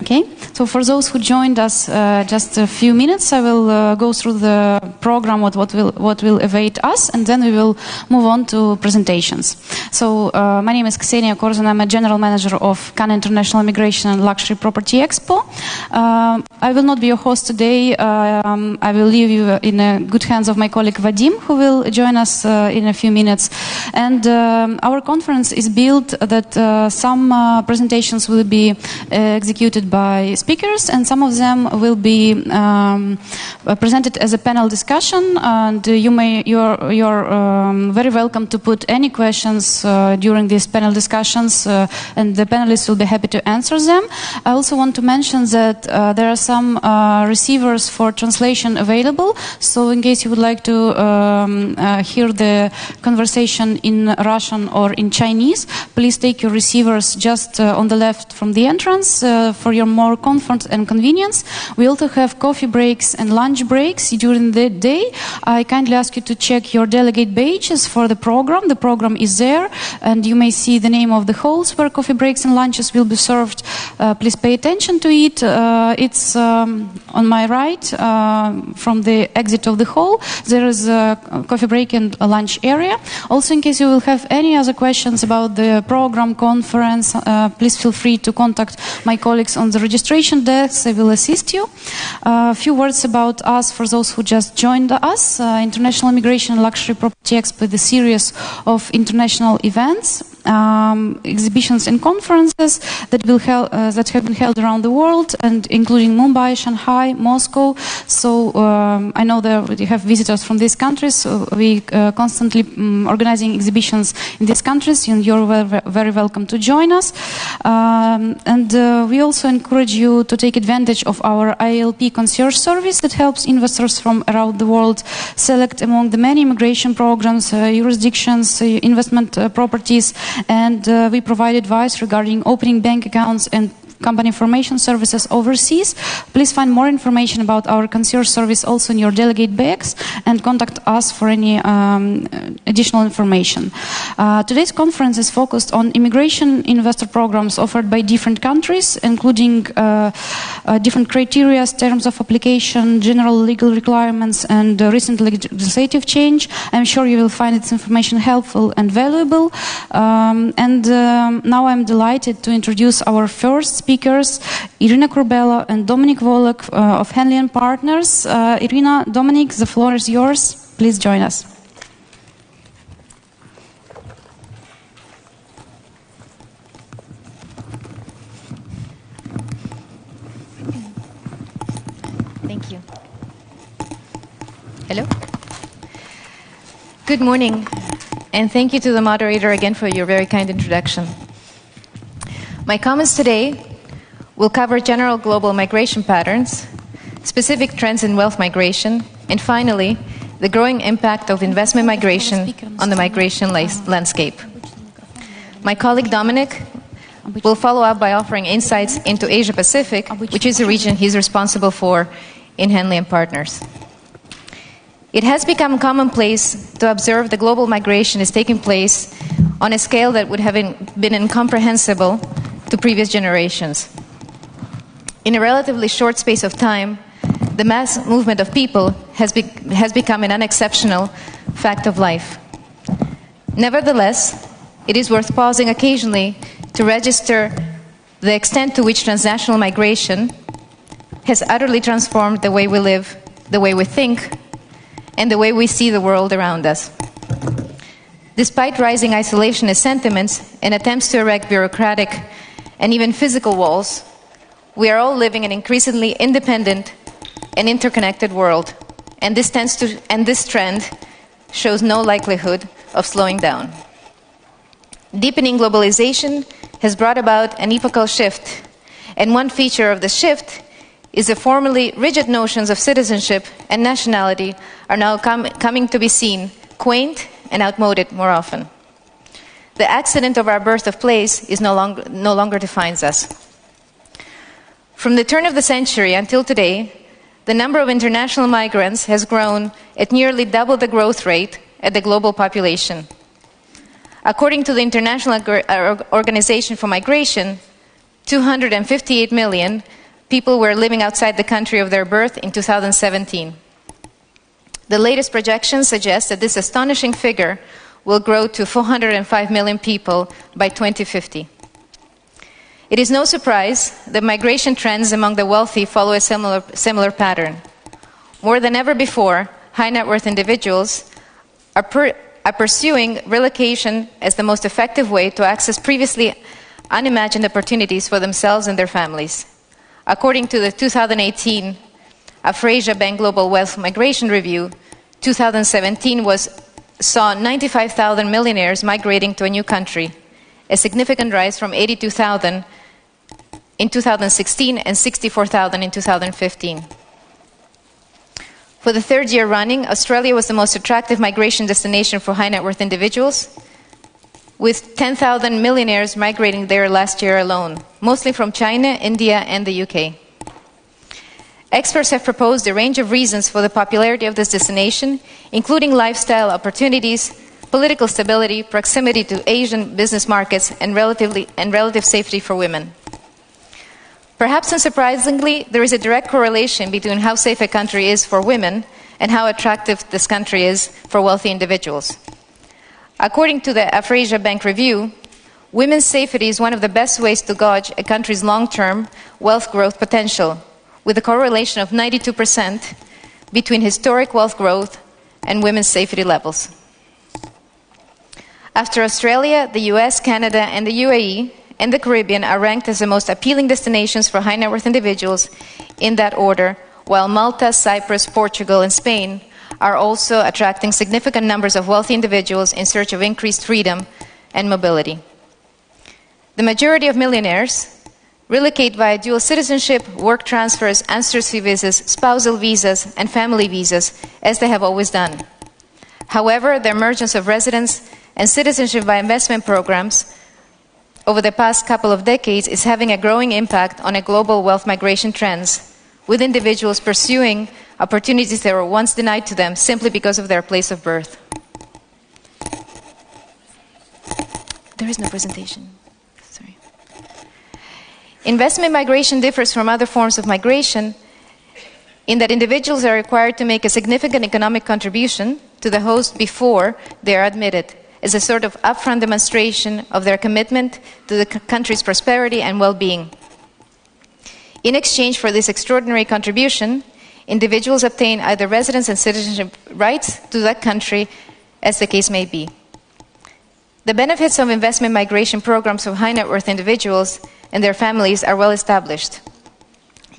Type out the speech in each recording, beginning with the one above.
Okay, so for those who joined us just a few minutes, I will go through the program, what will await us, and then we will move on to presentations. So my name is Ksenia Korzun. I'm a general manager of Cannes International Immigration and Luxury Property Expo. I will not be your host today. I will leave you in good hands of my colleague Vadim, who will join us in a few minutes. And our conference is built that some presentations will be executed by speakers, and some of them will be presented as a panel discussion. And you're very welcome to put any questions during these panel discussions, and the panelists will be happy to answer them. I also want to mention that there are some receivers for translation available. So in case you would like to hear the conversation in Russian or in Chinese, please take your receivers just on the left from the entrance for your more comfort and convenience. We also have coffee breaks and lunch breaks during the day. I kindly ask you to check your delegate badges for the program. The program is there, and you may see the name of the halls where coffee breaks and lunches will be served. Please pay attention to it. It's on my right from the exit of the hall. There is a coffee break and a lunch area. Also, in case you will have any other questions about the program, conference, please feel free to contact my colleagues on the registration desk. They will assist you. A few words about us for those who just joined us. International Immigration and Luxury Property Expo is a series of international events, exhibitions and conferences that have been held around the world, and including Mumbai, Shanghai, Moscow. So I know that we have visitors from these countries. So we constantly organizing exhibitions in these countries, and you're very welcome to join us. And we also encourage you to take advantage of our IELP concierge service that helps investors from around the world select among the many immigration programs, jurisdictions, investment properties, and we provide advice regarding opening bank accounts and company information services overseas. Please find more information about our concierge service also in your delegate bags, and contact us for any additional information. Today's conference is focused on immigration investor programs offered by different countries, including different criteria, terms of application, general legal requirements, and recent legislative change. I'm sure you will find this information helpful and valuable. Now I'm delighted to introduce our first speakers, Irina Kurbela and Dominic Volek of Henley & Partners. Irina, Dominic, the floor is yours. Please join us. Thank you. Hello. Good morning, and thank you to the moderator again for your very kind introduction. My comments today will cover general global migration patterns, specific trends in wealth migration, and finally, the growing impact of investment migration on the migration landscape. My colleague Dominic will follow up by offering insights into Asia Pacific, which is the region he's responsible for in Henley & Partners. It has become commonplace to observe the global migration is taking place on a scale that would have been incomprehensible to previous generations. In a relatively short space of time, the mass movement of people has become an unexceptional fact of life. Nevertheless, it is worth pausing occasionally to register the extent to which transnational migration has utterly transformed the way we live, the way we think, and the way we see the world around us. Despite rising isolationist sentiments and attempts to erect bureaucratic and even physical walls, we are all living in an increasingly independent and interconnected world, and this trend shows no likelihood of slowing down. Deepening globalization has brought about an epochal shift, and one feature of the shift is the formerly rigid notions of citizenship and nationality are now coming to be seen quaint and outmoded more often. The accident of our birth of place is no longer defines us. From the turn of the century until today, the number of international migrants has grown at nearly double the growth rate at the global population. According to the International Organization for Migration, 258 million people were living outside the country of their birth in 2017. The latest projections suggest that this astonishing figure will grow to 405 million people by 2050. It is no surprise that migration trends among the wealthy follow a similar pattern. More than ever before, high net worth individuals are pursuing relocation as the most effective way to access previously unimagined opportunities for themselves and their families. According to the 2018 Afrasia Bank Global Wealth Migration Review, 2017 saw 95,000 millionaires migrating to a new country, a significant rise from 82,000 in 2016 and 64,000 in 2015. For the third year running, Australia was the most attractive migration destination for high net worth individuals, with 10,000 millionaires migrating there last year alone, mostly from China, India, and the UK. Experts have proposed a range of reasons for the popularity of this destination, including lifestyle opportunities, political stability, proximity to Asian business markets, and relative safety for women. Perhaps unsurprisingly, there is a direct correlation between how safe a country is for women and how attractive this country is for wealthy individuals. According to the Afrasia Bank Review, women's safety is one of the best ways to gauge a country's long-term wealth growth potential, with a correlation of 92% between historic wealth growth and women's safety levels. After Australia, the US, Canada, and the UAE, and the Caribbean are ranked as the most appealing destinations for high net worth individuals in that order, while Malta, Cyprus, Portugal, and Spain are also attracting significant numbers of wealthy individuals in search of increased freedom and mobility. The majority of millionaires relocate via dual citizenship, work transfers, ancestry visas, spousal visas, and family visas, as they have always done. However, the emergence of residence and citizenship via investment programs over the past couple of decades is having a growing impact on a global wealth migration trends, with individuals pursuing opportunities that were once denied to them simply because of their place of birth. There is no presentation. Sorry. Investment migration differs from other forms of migration in that individuals are required to make a significant economic contribution to the host before they are admitted, as a sort of upfront demonstration of their commitment to the country's prosperity and well-being. In exchange for this extraordinary contribution, individuals obtain either residence and citizenship rights to that country, as the case may be. The benefits of investment migration programs for high net worth individuals and their families are well established.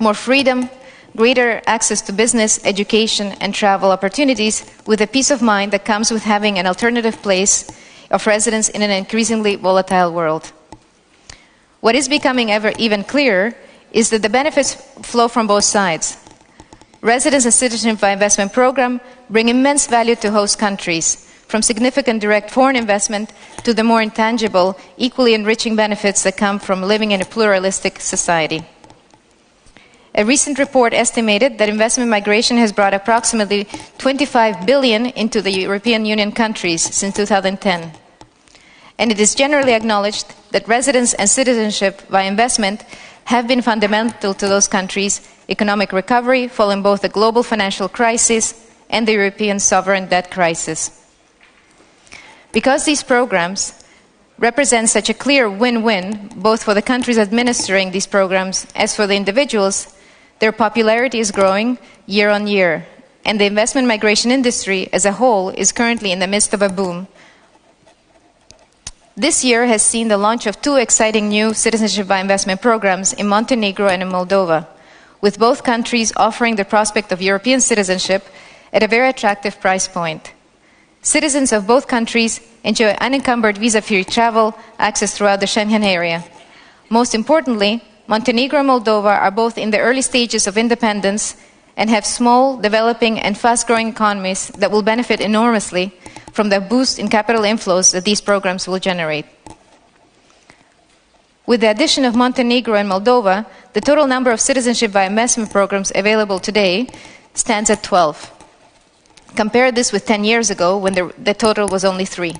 More freedom, greater access to business, education, and travel opportunities, with the peace of mind that comes with having an alternative place of residence in an increasingly volatile world. What is becoming even clearer is that the benefits flow from both sides. Residence and citizenship by investment program bring immense value to host countries, from significant direct foreign investment to the more intangible, equally enriching benefits that come from living in a pluralistic society. A recent report estimated that investment migration has brought approximately 25 billion into the European Union countries since 2010. And it is generally acknowledged that residence and citizenship by investment have been fundamental to those countries' economic recovery following both the global financial crisis and the European sovereign debt crisis. Because these programs represent such a clear win-win, both for the countries administering these programs as for the individuals, their popularity is growing year on year, and the investment migration industry as a whole is currently in the midst of a boom. This year has seen the launch of two exciting new citizenship by investment programs in Montenegro and in Moldova, with both countries offering the prospect of European citizenship at a very attractive price point. Citizens of both countries enjoy unencumbered visa-free travel access throughout the Schengen area. Most importantly, Montenegro and Moldova are both in the early stages of independence and have small, developing, and fast-growing economies that will benefit enormously from the boost in capital inflows that these programs will generate. With the addition of Montenegro and Moldova, the total number of citizenship by investment programs available today stands at 12. Compare this with 10 years ago, when the total was only 3.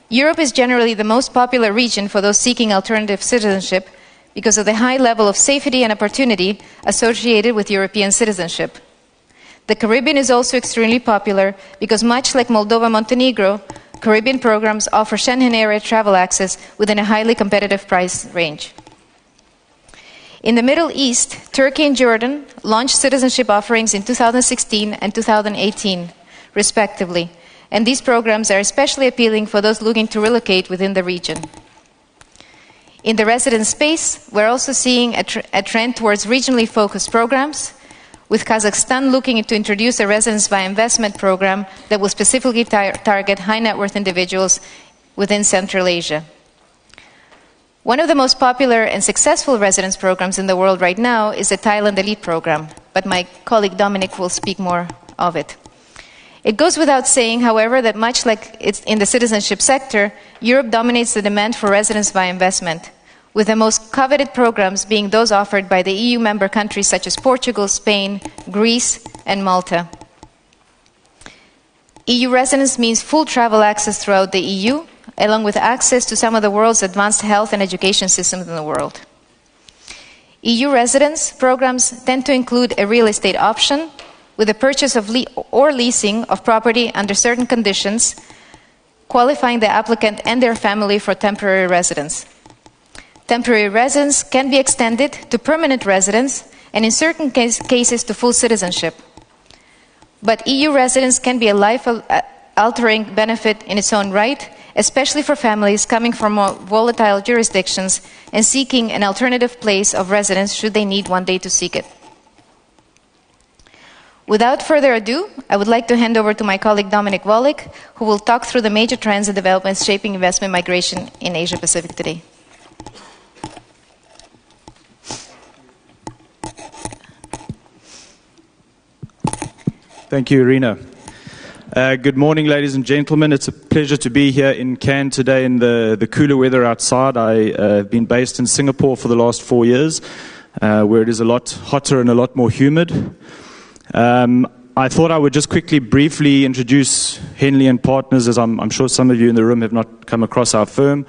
Europe is generally the most popular region for those seeking alternative citizenship because of the high level of safety and opportunity associated with European citizenship. The Caribbean is also extremely popular because, much like Moldova, Montenegro, Caribbean programs offer Schengen area travel access within a highly competitive price range. In the Middle East, Turkey and Jordan launched citizenship offerings in 2016 and 2018, respectively, and these programs are especially appealing for those looking to relocate within the region. In the resident space, we're also seeing a trend towards regionally focused programs, with Kazakhstan looking to introduce a residence by investment program that will specifically target high net worth individuals within Central Asia. One of the most popular and successful residence programs in the world right now is the Thailand Elite program, but my colleague Dominic will speak more of it. It goes without saying, however, that much like it's in the citizenship sector, Europe dominates the demand for residence by investment, with the most coveted programs being those offered by the EU member countries such as Portugal, Spain, Greece, and Malta. EU residence means full travel access throughout the EU, along with access to some of the world's advanced health and education systems in the world. EU residence programs tend to include a real estate option, with the purchase of or leasing of property under certain conditions, qualifying the applicant and their family for temporary residence. Temporary residence can be extended to permanent residence and in certain cases to full citizenship. But EU residence can be a life-altering benefit in its own right, especially for families coming from more volatile jurisdictions and seeking an alternative place of residence should they need one day to seek it. Without further ado, I would like to hand over to my colleague Dominic Volek, who will talk through the major trends and developments shaping investment migration in Asia Pacific today. Thank you, Irina. Good morning, ladies and gentlemen. It's a pleasure to be here in Cannes today in the cooler weather outside. I have been based in Singapore for the last 4 years, where it is a lot hotter and a lot more humid. I thought I would just quickly, briefly introduce Henley & Partners, as I'm sure some of you in the room have not come across our firm.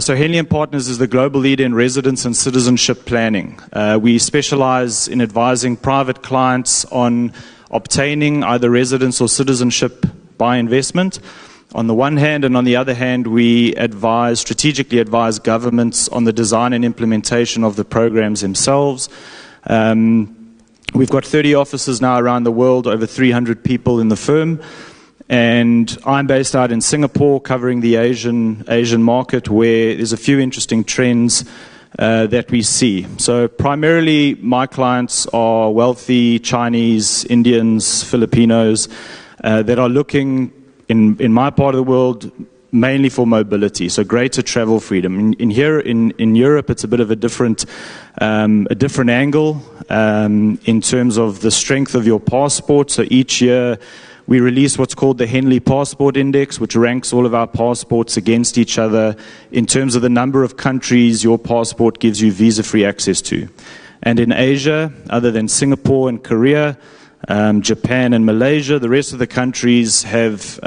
So Henley & Partners is the global leader in residence and citizenship planning. We specialize in advising private clients on obtaining either residence or citizenship by investment on the one hand, and on the other hand, we strategically advise governments on the design and implementation of the programs themselves. We've got 30 offices now around the world, over 300 people in the firm. And I'm based out in Singapore, covering the Asian market, where there's a few interesting trends that we see. So primarily, my clients are wealthy Chinese, Indians, Filipinos that are looking, in my part of the world, mainly for mobility, so greater travel freedom. In Europe, it's a bit of a different angle in terms of the strength of your passport. So each year we release what's called the Henley Passport Index, which ranks all of our passports against each other in terms of the number of countries your passport gives you visa-free access to. And in Asia, other than Singapore and Korea, Japan and Malaysia, the rest of the countries have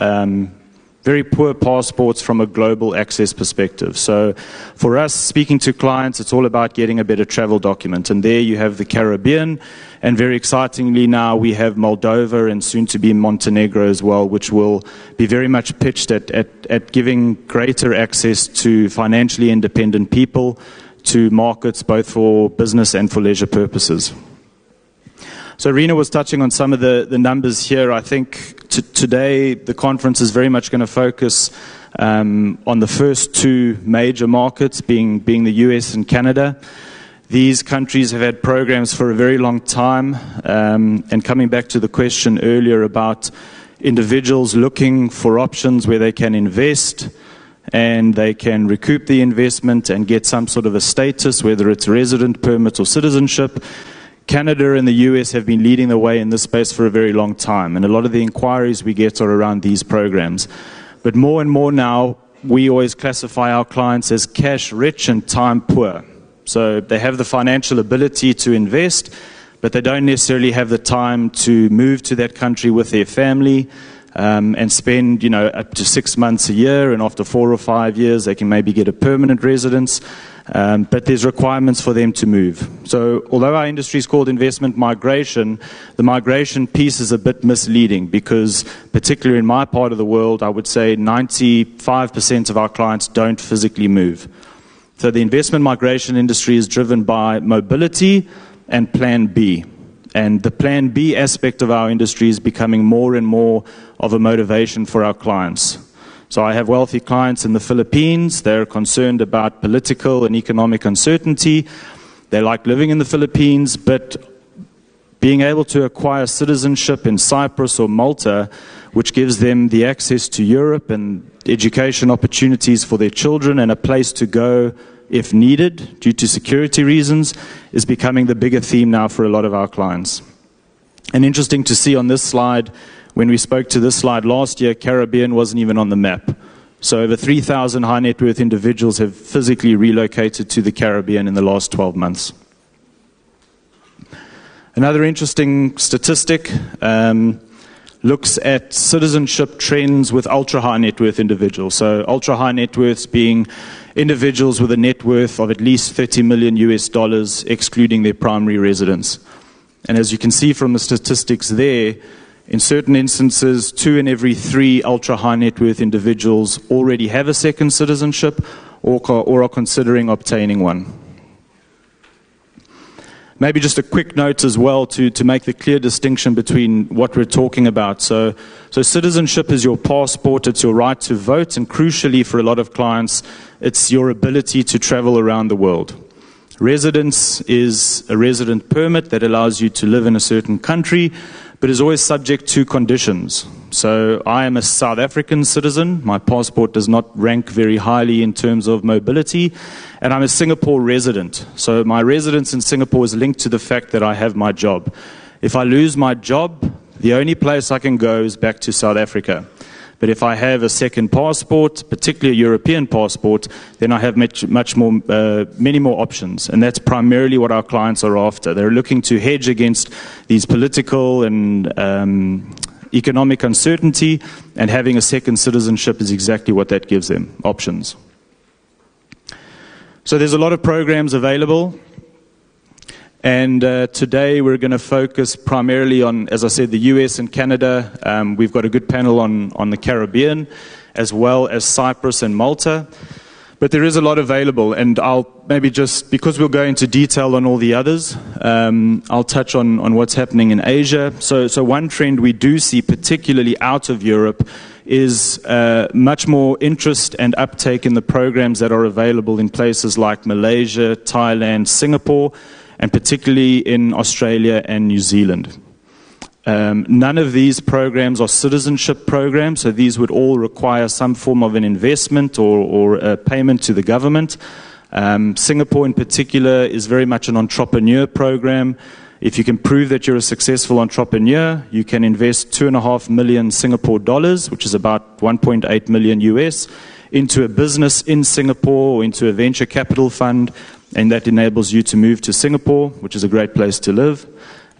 very poor passports from a global access perspective. So for us, speaking to clients, it's all about getting a better travel document. And there you have the Caribbean, and very excitingly now we have Moldova and soon to be Montenegro as well, which will be very much pitched at giving greater access to financially independent people to markets both for business and for leisure purposes. So Rena was touching on some of the numbers here. I think today the conference is very much going to focus on the first two major markets, being the US and Canada. These countries have had programs for a very long time. And coming back to the question earlier about individuals looking for options where they can invest and they can recoup the investment and get some sort of a status, whether it's resident permit or citizenship, Canada and the US have been leading the way in this space for a very long time, and a lot of the inquiries we get are around these programs. But more and more now, we always classify our clients as cash rich and time poor. So they have the financial ability to invest, but they don't necessarily have the time to move to that country with their family. and spend, up to 6 months a year, and after 4 or 5 years, they can maybe get a permanent residence. But there's requirements for them to move. So although our industry is called investment migration, the migration piece is a bit misleading because, particularly in my part of the world, I would say 95% of our clients don't physically move. So the investment migration industry is driven by mobility and Plan B. And the Plan B aspect of our industry is becoming more and more of a motivation for our clients. So I have wealthy clients in the Philippines. They're concerned about political and economic uncertainty. They like living in the Philippines, but being able to acquire citizenship in Cyprus or Malta, which gives them the access to Europe and education opportunities for their children and a place to go if needed due to security reasons, is becoming the bigger theme now for a lot of our clients. And interesting to see on this slide, when we spoke to this slide last year, Caribbean wasn't even on the map. So over 3,000 high net worth individuals have physically relocated to the Caribbean in the last 12 months. Another interesting statistic looks at citizenship trends with ultra-high net worth individuals. So ultra-high net worths being individuals with a net worth of at least $30 million US, excluding their primary residence. And as you can see from the statistics there, in certain instances, 2 in every 3 ultra-high net worth individuals already have a second citizenship or are considering obtaining one. Maybe just a quick note as well to make the clear distinction between what we're talking about. So citizenship is your passport, it's your right to vote, and crucially for a lot of clients, it's your ability to travel around the world. Residence is a resident permit that allows you to live in a certain country, but is always subject to conditions. So I am a South African citizen. My passport does not rank very highly in terms of mobility. And I'm a Singapore resident. So my residence in Singapore is linked to the fact that I have my job. If I lose my job, the only place I can go is back to South Africa. But if I have a second passport, particularly a European passport, then I have many more options. And that's primarily what our clients are after. They're looking to hedge against these political and economic uncertainty, and having a second citizenship is exactly what that gives them, options. So there's a lot of programs available. And today we're going to focus primarily on, as I said, the US and Canada. We've got a good panel on the Caribbean, as well as Cyprus and Malta. But there is a lot available, and I'll maybe just, because we'll go into detail on all the others, I'll touch on what's happening in Asia. So one trend we do see, particularly out of Europe, is much more interest and uptake in the programs that are available in places like Malaysia, Thailand, Singapore, and particularly in Australia and New Zealand. None of these programs are citizenship programs, so these would all require some form of an investment or a payment to the government. Singapore in particular is very much an entrepreneur program. If you can prove that you're a successful entrepreneur, you can invest 2.5 million Singapore dollars, which is about 1.8 million US, into a business in Singapore or into a venture capital fund, and that enables you to move to Singapore, which is a great place to live.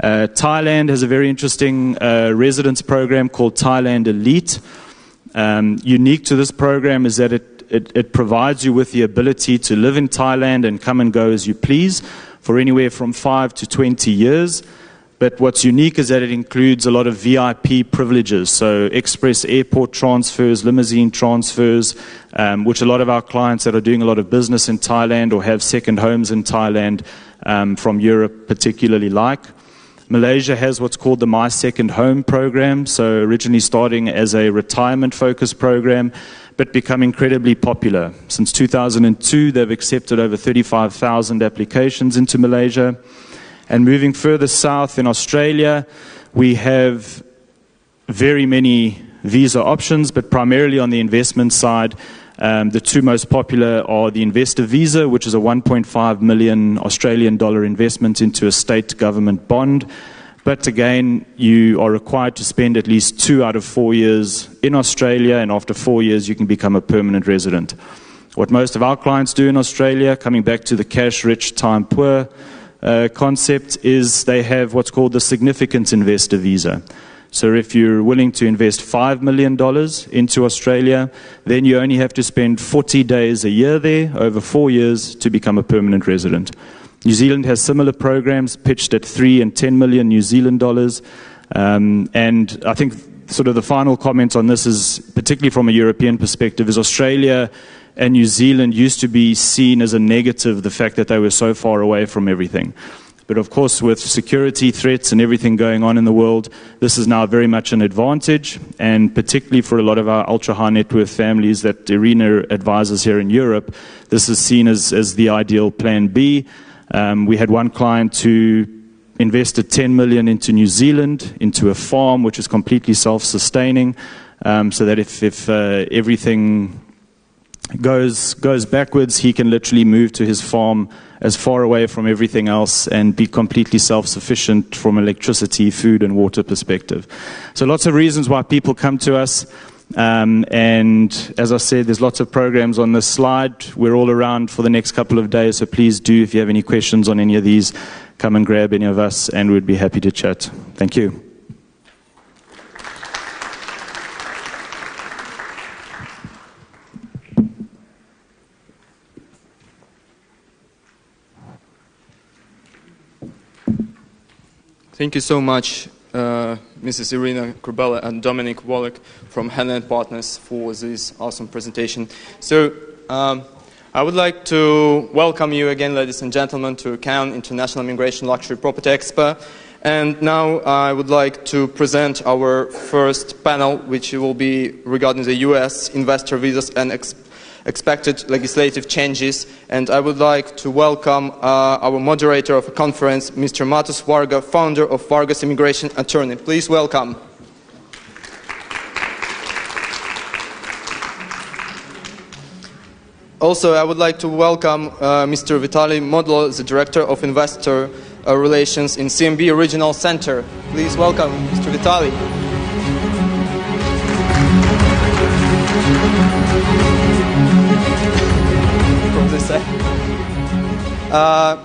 Thailand has a very interesting residence program called Thailand Elite. Unique to this program is that it provides you with the ability to live in Thailand and come and go as you please for anywhere from 5 to 20 years. But what's unique is that it includes a lot of VIP privileges, so express airport transfers, limousine transfers, which a lot of our clients that are doing a lot of business in Thailand or have second homes in Thailand from Europe particularly like. Malaysia has what's called the My Second Home program, so originally starting as a retirement-focused program, but become incredibly popular. Since 2002, they've accepted over 35,000 applications into Malaysia. And moving further south in Australia, we have very many visa options, but primarily on the investment side, the two most popular are the investor visa, which is a 1.5 million Australian dollar investment into a state government bond. But again, you are required to spend at least 2 out of 4 years in Australia, and after 4 years, you can become a permanent resident. What most of our clients do in Australia, coming back to the cash-rich, time-poor concept, is they have what's called the significant investor visa. So if you're willing to invest $5 million into Australia, then you only have to spend 40 days a year there over 4 years to become a permanent resident. New Zealand has similar programs pitched at 3 and 10 million New Zealand dollars. And I think sort of the final comment on this is, particularly from a European perspective, is Australia and New Zealand used to be seen as a negative, the fact that they were so far away from everything. But of course, with security threats and everything going on in the world, this is now very much an advantage, and particularly for a lot of our ultra-high net worth families that Irina advises here in Europe, this is seen as the ideal plan B. We had one client who invested 10 million into New Zealand, into a farm which is completely self-sustaining, so that if everything goes backwards, he can literally move to his farm as far away from everything else and be completely self-sufficient from electricity, food and water perspective. So lots of reasons why people come to us. And as I said, there's lots of programs on this slide. We're all around for the next couple of days, so please do, if you have any questions on any of these, come and grab any of us and we'd be happy to chat. Thank you. Thank you so much, Mrs. Irina Kurbella and Dominic Wallach from Hanlon Partners for this awesome presentation. So I would like to welcome you again, ladies and gentlemen, to Cannes International Immigration Luxury Property Expo. And now I would like to present our first panel, which will be regarding the U.S. investor visas and expected legislative changes, and I would like to welcome our moderator of the conference, Mr. Matus Varga, founder of Varga's Immigration Attorney. Please welcome. Also, I would like to welcome Mr. Vitaly Modlo, the Director of Investor Relations in CMB Regional Center. Please welcome Mr. Vitaly.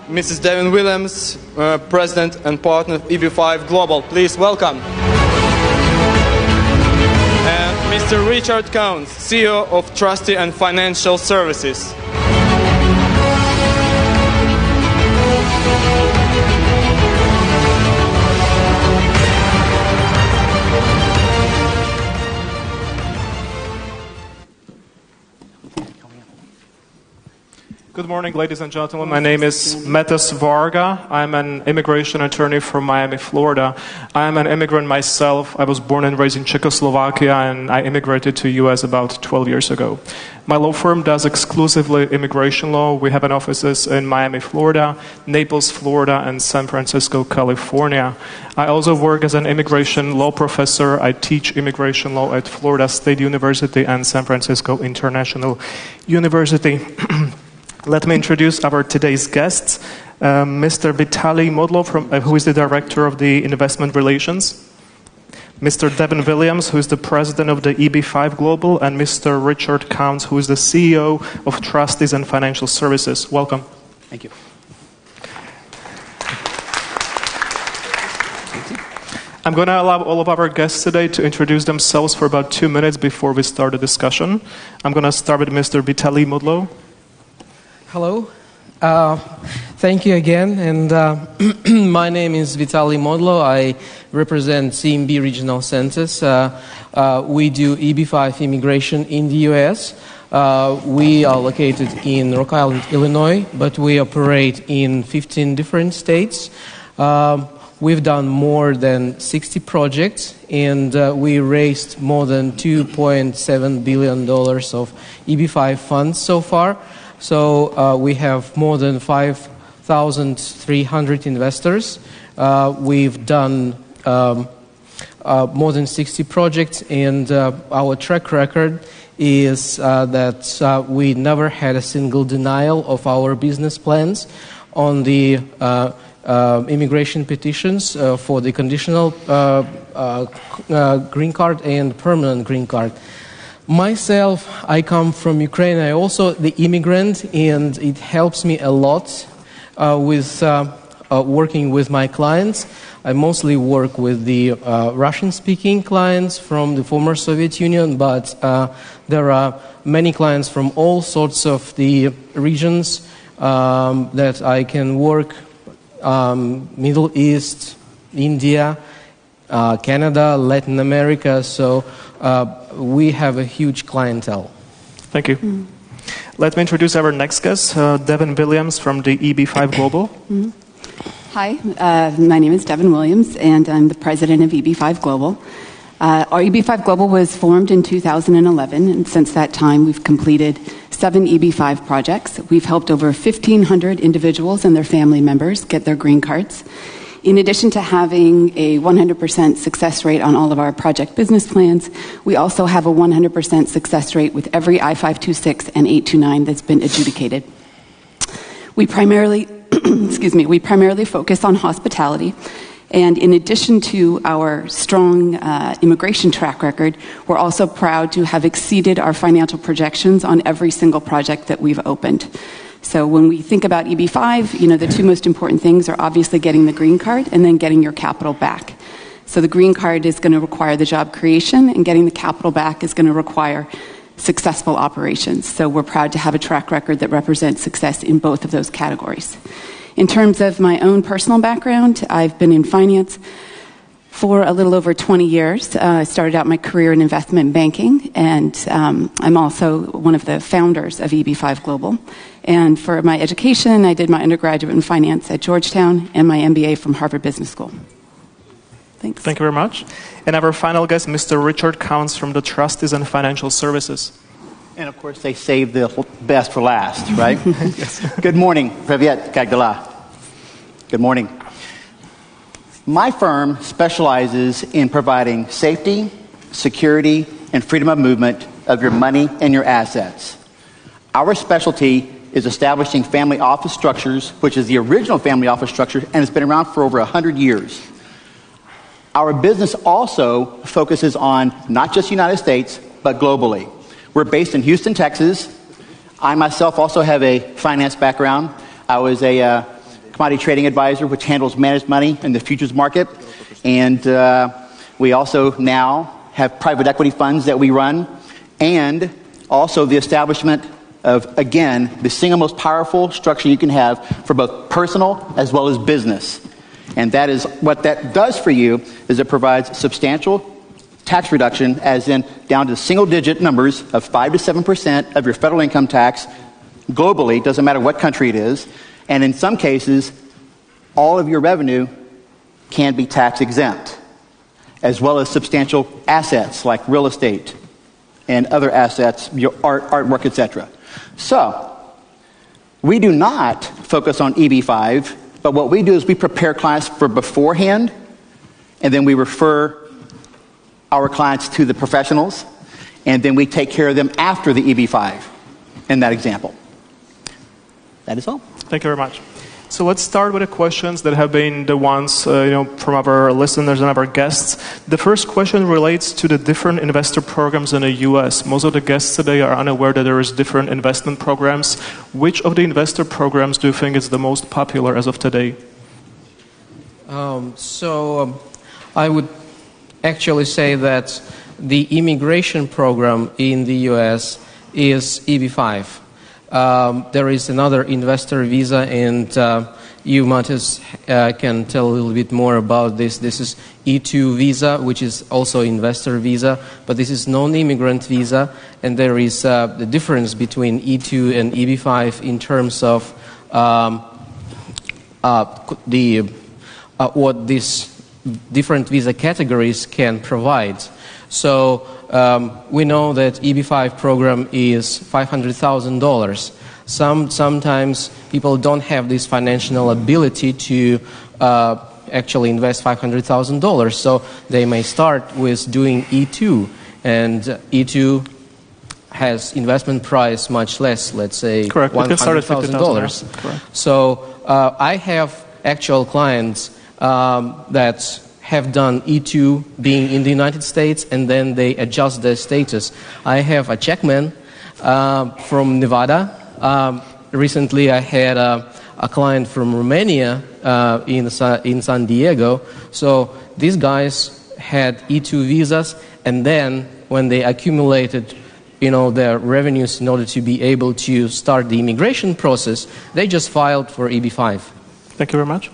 Mrs. Devin Williams, President and Partner of EB5 Global. Please welcome. And Mr. Richard Counts, CEO of Trustee and Financial Services. Good morning, ladies and gentlemen. My name is Matus Varga. I'm an immigration attorney from Miami, Florida. I am an immigrant myself. I was born and raised in Czechoslovakia, and I immigrated to U.S. about 12 years ago. My law firm does exclusively immigration law. We have an offices in Miami, Florida, Naples, Florida, and San Francisco, California. I also work as an immigration law professor. I teach immigration law at Florida State University and San Francisco International University. Let me introduce our today's guests, Mr. Vitaly Modlo, who is the Director of the Investment Relations, Mr. Devin Williams, who is the President of the EB5 Global, and Mr. Richard Counts, who is the CEO of Trustees and Financial Services. Welcome. Thank you. I'm going to allow all of our guests today to introduce themselves for about 2 minutes before we start the discussion. I'm going to start with Mr. Vitaly Modlo. Hello. Thank you again. And my name is Vitaly Modlo. I represent CMB Regional Centers. We do EB5 immigration in the U.S. We are located in Rock Island, Illinois, but we operate in 15 different states. We've done more than 60 projects, and we raised more than $2.7 billion of EB5 funds so far. So we have more than 5,300 investors. We've done more than 60 projects, and our track record is that we never had a single denial of our business plans on the immigration petitions for the conditional green card and permanent green card. Myself, I come from Ukraine. I also the immigrant, and it helps me a lot with working with my clients, I mostly work with the Russian-speaking clients from the former Soviet Union, but there are many clients from all sorts of the regions that I can work, Middle East, India, Canada, Latin America, so we have a huge clientele. Thank you. Let me introduce our next guest, Devin Williams from the EB5 Global. Hi, my name is Devin Williams, and I'm the president of EB5 Global. Our EB5 Global was formed in 2011, and since that time we've completed 7 EB5 projects. We've helped over 1,500 individuals and their family members get their green cards. In addition to having a 100% success rate on all of our project business plans, we also have a 100% success rate with every I-526 and 829 that's been adjudicated. We primarily, we primarily focus on hospitality. And in addition to our strong immigration track record, we're also proud to have exceeded our financial projections on every single project that we've opened. So when we think about EB5, the 2 most important things are obviously getting the green card and then getting your capital back. So the green card is going to require the job creation, and getting the capital back is going to require successful operations. So we're proud to have a track record that represents success in both of those categories. In terms of my own personal background, I've been in finance for a little over 20 years. I started out my career in investment banking, and I'm also one of the founders of EB5 Global. And for my education, I did my undergraduate in finance at Georgetown and my MBA from Harvard Business School. Thanks. Thank you very much. And our final guest, Mr. Richard Counts from the Trustees and Financial Services. And of course, they save the best for last, right? Yes. Good morning, Privyet Kagdala. Good morning. My firm specializes in providing safety, security, and freedom of movement of your money and your assets. Our specialty is establishing family office structures, which is the original family office structure, and it's been around for over 100 years. Our business also focuses on not just the United States, but globally. We're based in Houston, Texas. I myself also have a finance background. I was a commodity trading advisor, which handles managed money in the futures market. And we also now have private equity funds that we run, and also the establishment of, again, the single most powerful structure you can have for both personal as well as business. And that is what that does for you is it provides substantial tax reduction, as in down to single-digit numbers of 5 to 7% of your federal income tax globally, doesn't matter what country it is. And in some cases, all of your revenue can be tax exempt, as well as substantial assets like real estate and other assets, your artwork, etc. So, we do not focus on EB5, but what we do is we prepare clients for beforehand, and then we refer our clients to the professionals, and then we take care of them after the EB5 in that example. That is all. Thank you very much. So let's start with the questions that have been the ones from our listeners and our guests. The first question relates to the different investor programs in the U.S. Most of the guests today are unaware that there is different investment programs. Which of the investor programs do you think is the most popular as of today? I would actually say that the immigration program in the U.S. is EB5. There is another investor visa, and you, Matis, can tell a little bit more about this. This is E2 visa, which is also investor visa, but this is non-immigrant visa, and there is the difference between E2 and EB5 in terms of what these different visa categories can provide. So we know that EB5 program is $500,000. Sometimes people don't have this financial ability to actually invest $500,000, so they may start with doing E2, and E2 has investment price much less, let's say $100,000. So I have actual clients that have done E2 being in the United States, and then they adjust their status. I have a Czechman from Nevada. Recently I had a client from Romania in San Diego. So these guys had E2 visas, and then when they accumulated their revenues in order to be able to start the immigration process, they just filed for EB-5. Thank you very much.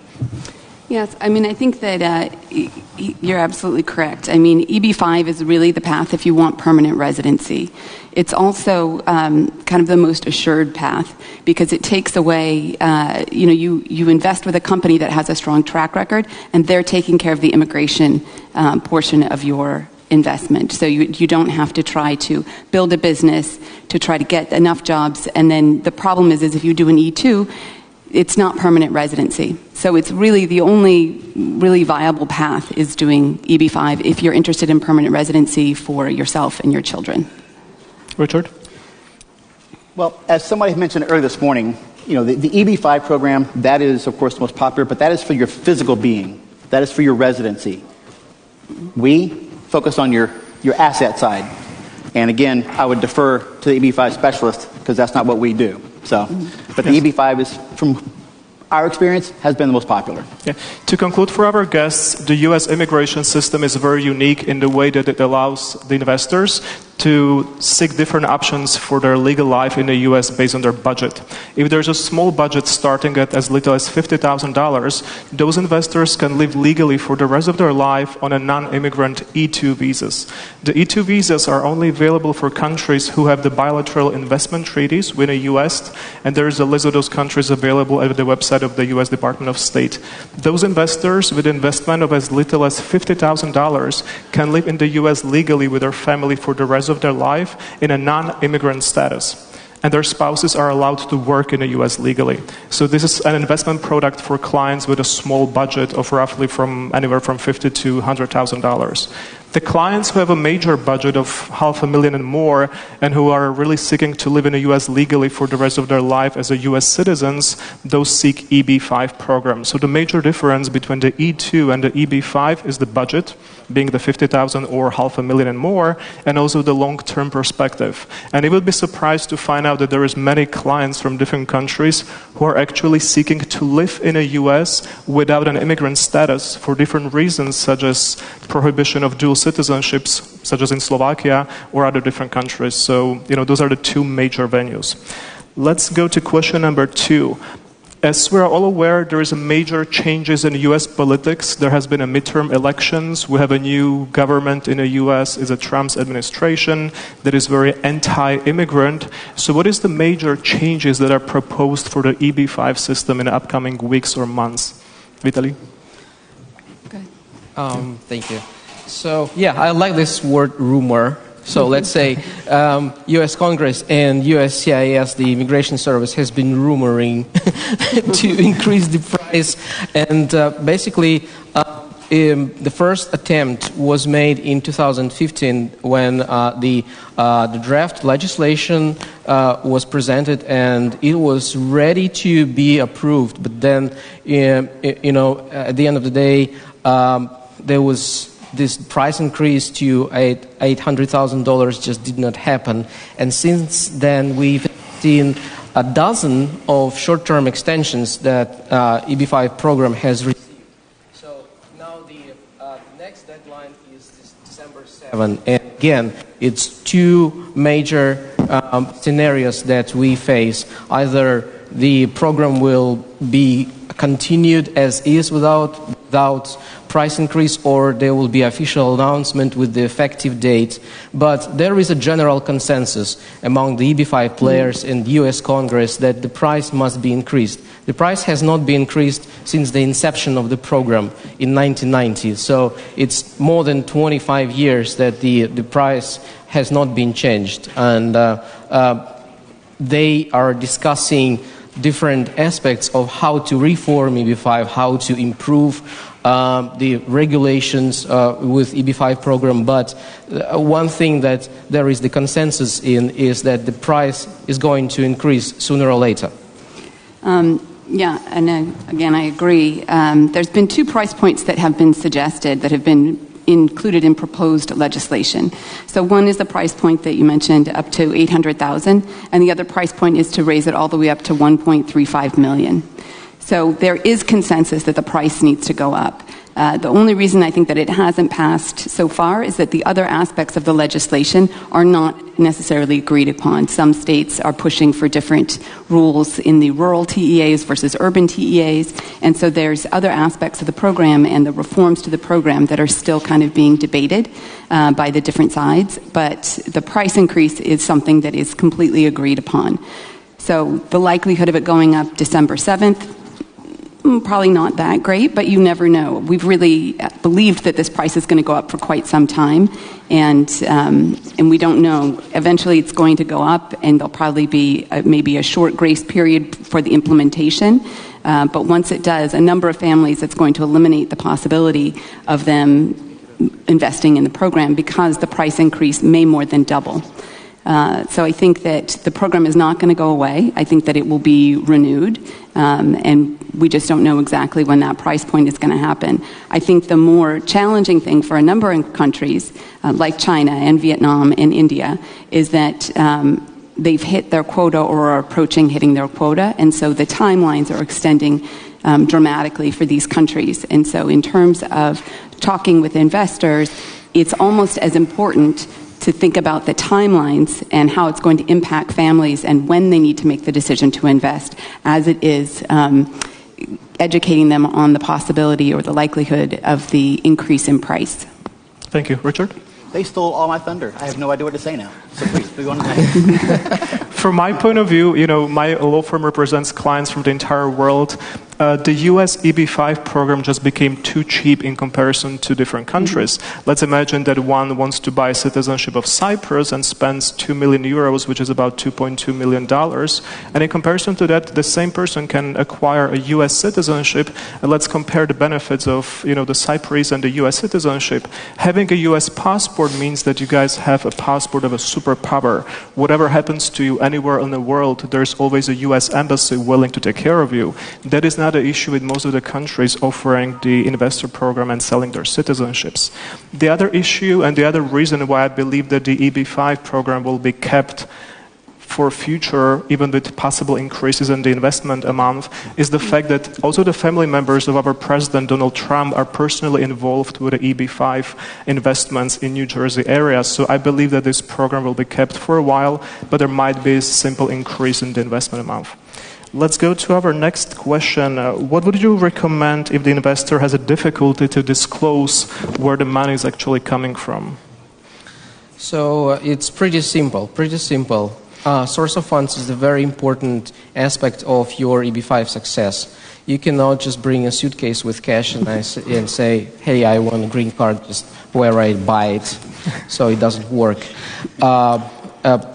Yes, I mean, I think that you're absolutely correct. I mean, EB-5 is really the path if you want permanent residency. It's also kind of the most assured path because it takes away, you invest with a company that has a strong track record, and they're taking care of the immigration portion of your investment. So you don't have to try to build a business to try to get enough jobs. And then the problem is if you do an E2, it's not permanent residency. So it's really the only really viable path is doing EB-5 if you're interested in permanent residency for yourself and your children. Richard? Well, as somebody mentioned earlier this morning, the EB-5 program, that is, of course, the most popular, but that is for your physical being. That is for your residency. We focus on your asset side. And again, I would defer to the EB-5 specialist because that's not what we do. So, but the EB-5 is, from our experience, has been the most popular. Yeah. To conclude for our guests, the U.S. immigration system is very unique in the way that it allows the investors to seek different options for their legal life in the U.S. based on their budget. If there's a small budget starting at as little as $50,000, those investors can live legally for the rest of their life on a non-immigrant E2 visas. The E2 visas are only available for countries who have the bilateral investment treaties with the U.S., and there is a list of those countries available at the website of the U.S. Department of State. Those investors with investment of as little as $50,000 can live in the U.S. legally with their family for the rest of their life in a non-immigrant status. And their spouses are allowed to work in the U.S. legally. So this is an investment product for clients with a small budget of roughly anywhere from $50,000 to $100,000. The clients who have a major budget of $500,000 and more and who are really seeking to live in the U.S. legally for the rest of their life as a U.S. citizens, those seek EB-5 programs. So the major difference between the E2 and the EB-5 is the budget, being the $50,000 or $500,000 and more, and also the long-term perspective. And you would be surprised to find out that there is many clients from different countries who are actually seeking to live in the U.S. without an immigrant status for different reasons, such as prohibition of dual citizenships, such as in Slovakia or other different countries. So, those are the two major venues. Let's go to question number 2. As we are all aware, there is a major changes in U.S. politics. There has been a midterm elections. We have a new government in the U.S. It's a Trump's administration that is very anti-immigrant. So what is the major changes that are proposed for the EB-5 system in the upcoming weeks or months? Vitaly? Okay. Thank you. So, I like this word rumor. So let's say U.S. Congress and USCIS, the Immigration Service, has been rumoring to increase the price. And basically, the first attempt was made in 2015 when the draft legislation was presented and it was ready to be approved. But then, at the end of the day, there was this price increase to $800,000 just did not happen. And since then, we've seen a dozen of short-term extensions that EB-5 program has received. So now the next deadline is December 7. And again, it's two major scenarios that we face. Either the program will be continued as is without price increase, or there will be official announcement with the effective date. But there is a general consensus among the EB-5 players and U.S. Congress that the price must be increased. The price has not been increased since the inception of the program in 1990. So it's more than 25 years that the price has not been changed. And they are discussing different aspects of how to reform EB-5, how to improve the regulations with EB-5 program. But one thing that there is the consensus in is that the price is going to increase sooner or later. Yeah, and again, I agree. There's been two price points that have been suggested that have been included in proposed legislation. So one is the price point that you mentioned, up to $800,000, and the other price point is to raise it all the way up to $1.35 million. So there is consensus that the price needs to go up. The only reason I think that it hasn't passed so far is that the other aspects of the legislation are not necessarily agreed upon. Some states are pushing for different rules in the rural TEAs versus urban TEAs, and so there's other aspects of the program and the reforms to the program that are still kind of being debated by the different sides, but the price increase is something that is completely agreed upon. So the likelihood of it going up December 7th, probably not that great, but you never know. We've really believed that this price is going to go up for quite some time, and we don't know. Eventually it's going to go up, and there'll probably be maybe a short grace period for the implementation. But once it does, a number of families, it's going to eliminate the possibility of them investing in the program because the price increase may more than double. So I think that the program is not going to go away. I think that it will be renewed, and we just don't know exactly when that price point is going to happen. I think the more challenging thing for a number of countries, like China and Vietnam and India, is that they've hit their quota or are approaching hitting their quota, and so the timelines are extending dramatically for these countries. And so in terms of talking with investors, it's almost as important to think about the timelines and how it's going to impact families and when they need to make the decision to invest, as it is educating them on the possibility or the likelihood of the increase in price. Thank you. Richard? They stole all my thunder. I have no idea what to say now. So please, go on. From my point of view, my law firm represents clients from the entire world. The US EB-5 program just became too cheap in comparison to different countries. Let's imagine that one wants to buy citizenship of Cyprus and spends 2 million euros, which is about $2.2 million. And in comparison to that, the same person can acquire a US citizenship. And let's compare the benefits of the Cyprus and the US citizenship. Having a US passport means that you guys have a passport of a superpower. Whatever happens to you anywhere in the world, there's always a US embassy willing to take care of you. That is not an issue with most of the countries offering the investor program and selling their citizenships. The other issue and the other reason why I believe that the EB-5 program will be kept for future, even with possible increases in the investment amount, is the fact that also the family members of our President Donald Trump are personally involved with the EB-5 investments in New Jersey area. So I believe that this program will be kept for a while, but there might be a simple increase in the investment amount. Let's go to our next question. What would you recommend if the investor has a difficulty to disclose where the money is actually coming from? So it's pretty simple, source of funds is a very important aspect of your EB-5 success. You cannot just bring a suitcase with cash and say, hey, I want a green card, just where I buy it. So it doesn't work.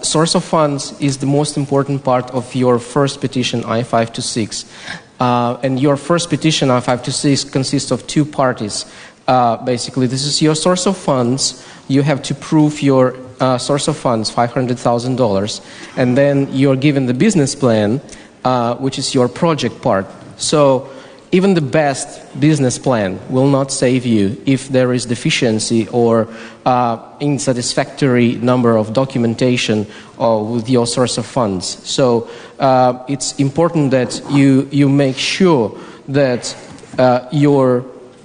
Source of funds is the most important part of your first petition, I-526. And your first petition, I-526, consists of two parties. Basically, this is your source of funds. You have to prove your source of funds, $500,000. And then you're given the business plan, which is your project part. So even the best business plan will not save you if there is deficiency or unsatisfactory number of documentation with your source of funds. So it's important that you make sure that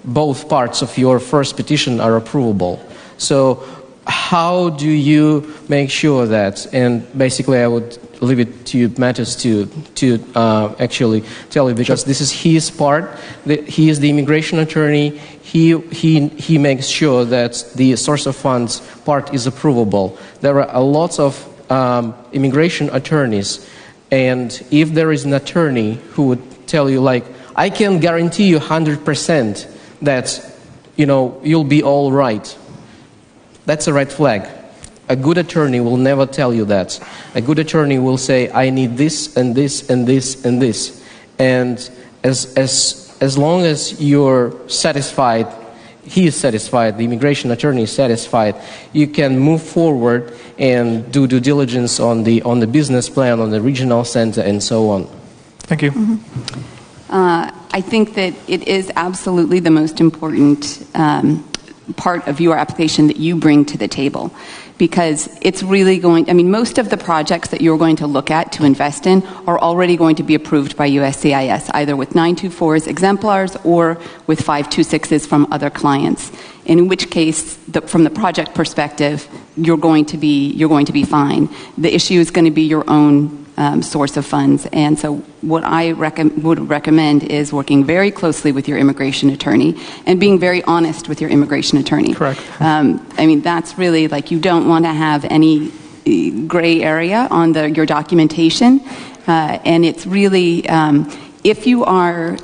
both parts of your first petition are approvable. So how do you make sure that? And basically I would leave it to Mattis to actually tell you, because this is his part. He is the immigration attorney. He makes sure that the source of funds part is approvable. There are lots of immigration attorneys, and if there is an attorney who would tell you, like, I can guarantee you 100% that you'll be all right, that's a red flag. A good attorney will never tell you that. A good attorney will say, I need this and this and this and this. And as long as you're satisfied, he is satisfied, the immigration attorney is satisfied, you can move forward and do due diligence on the business plan, on the regional center, and so on. Thank you. I think that it is absolutely the most important part of your application that you bring to the table. Because it's really most of the projects that you're going to look at to invest in are already going to be approved by USCIS, either with 924s exemplars or with 526s from other clients. In which case, from the project perspective, you're going to be fine. The issue is going to be your own source of funds. And so what I would recommend is working very closely with your immigration attorney and being very honest with your immigration attorney. Correct. That's really you don't want to have any gray area on your documentation. And it's really, if you are,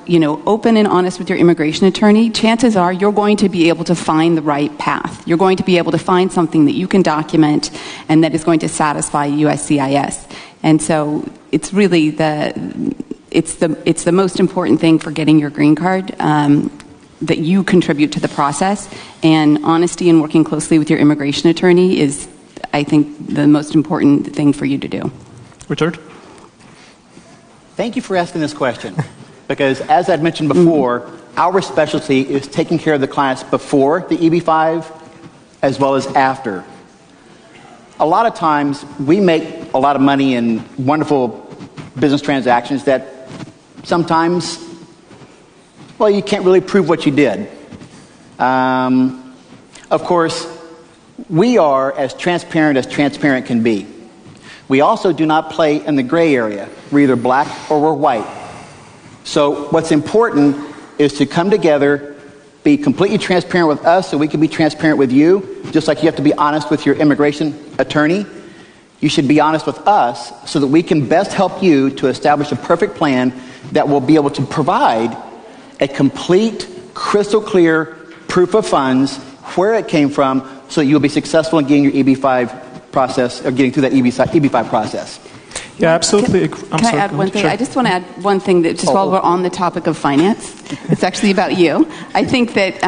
open and honest with your immigration attorney, chances are you're going to be able to find the right path. You're going to be able to find something that you can document and that is going to satisfy USCIS. And so it's really it's the most important thing for getting your green card, that you contribute to the process. And honesty and working closely with your immigration attorney is, I think, the most important thing for you to do. Richard? Thank you for asking this question, because as I'd mentioned before, our specialty is taking care of the clients before the EB-5 as well as after. A lot of times we make a lot of money in wonderful business transactions that sometimes, you can't really prove what you did. Of course, we are as transparent can be. We also do not play in the gray area. We're either black or we're white. So what's important is to come together, be completely transparent with us so we can be transparent with you, just like you have to be honest with your immigration attorney. You should be honest with us so that we can best help you to establish a perfect plan that will be able to provide a complete, crystal clear proof of funds, where it came from, so that you'll be successful in getting your EB-5 process, or getting through that EB-5 process. Yeah, absolutely. Can I add one thing? Sure. I just want to add one thing that while we're on the topic of finance, it's actually about you. I think that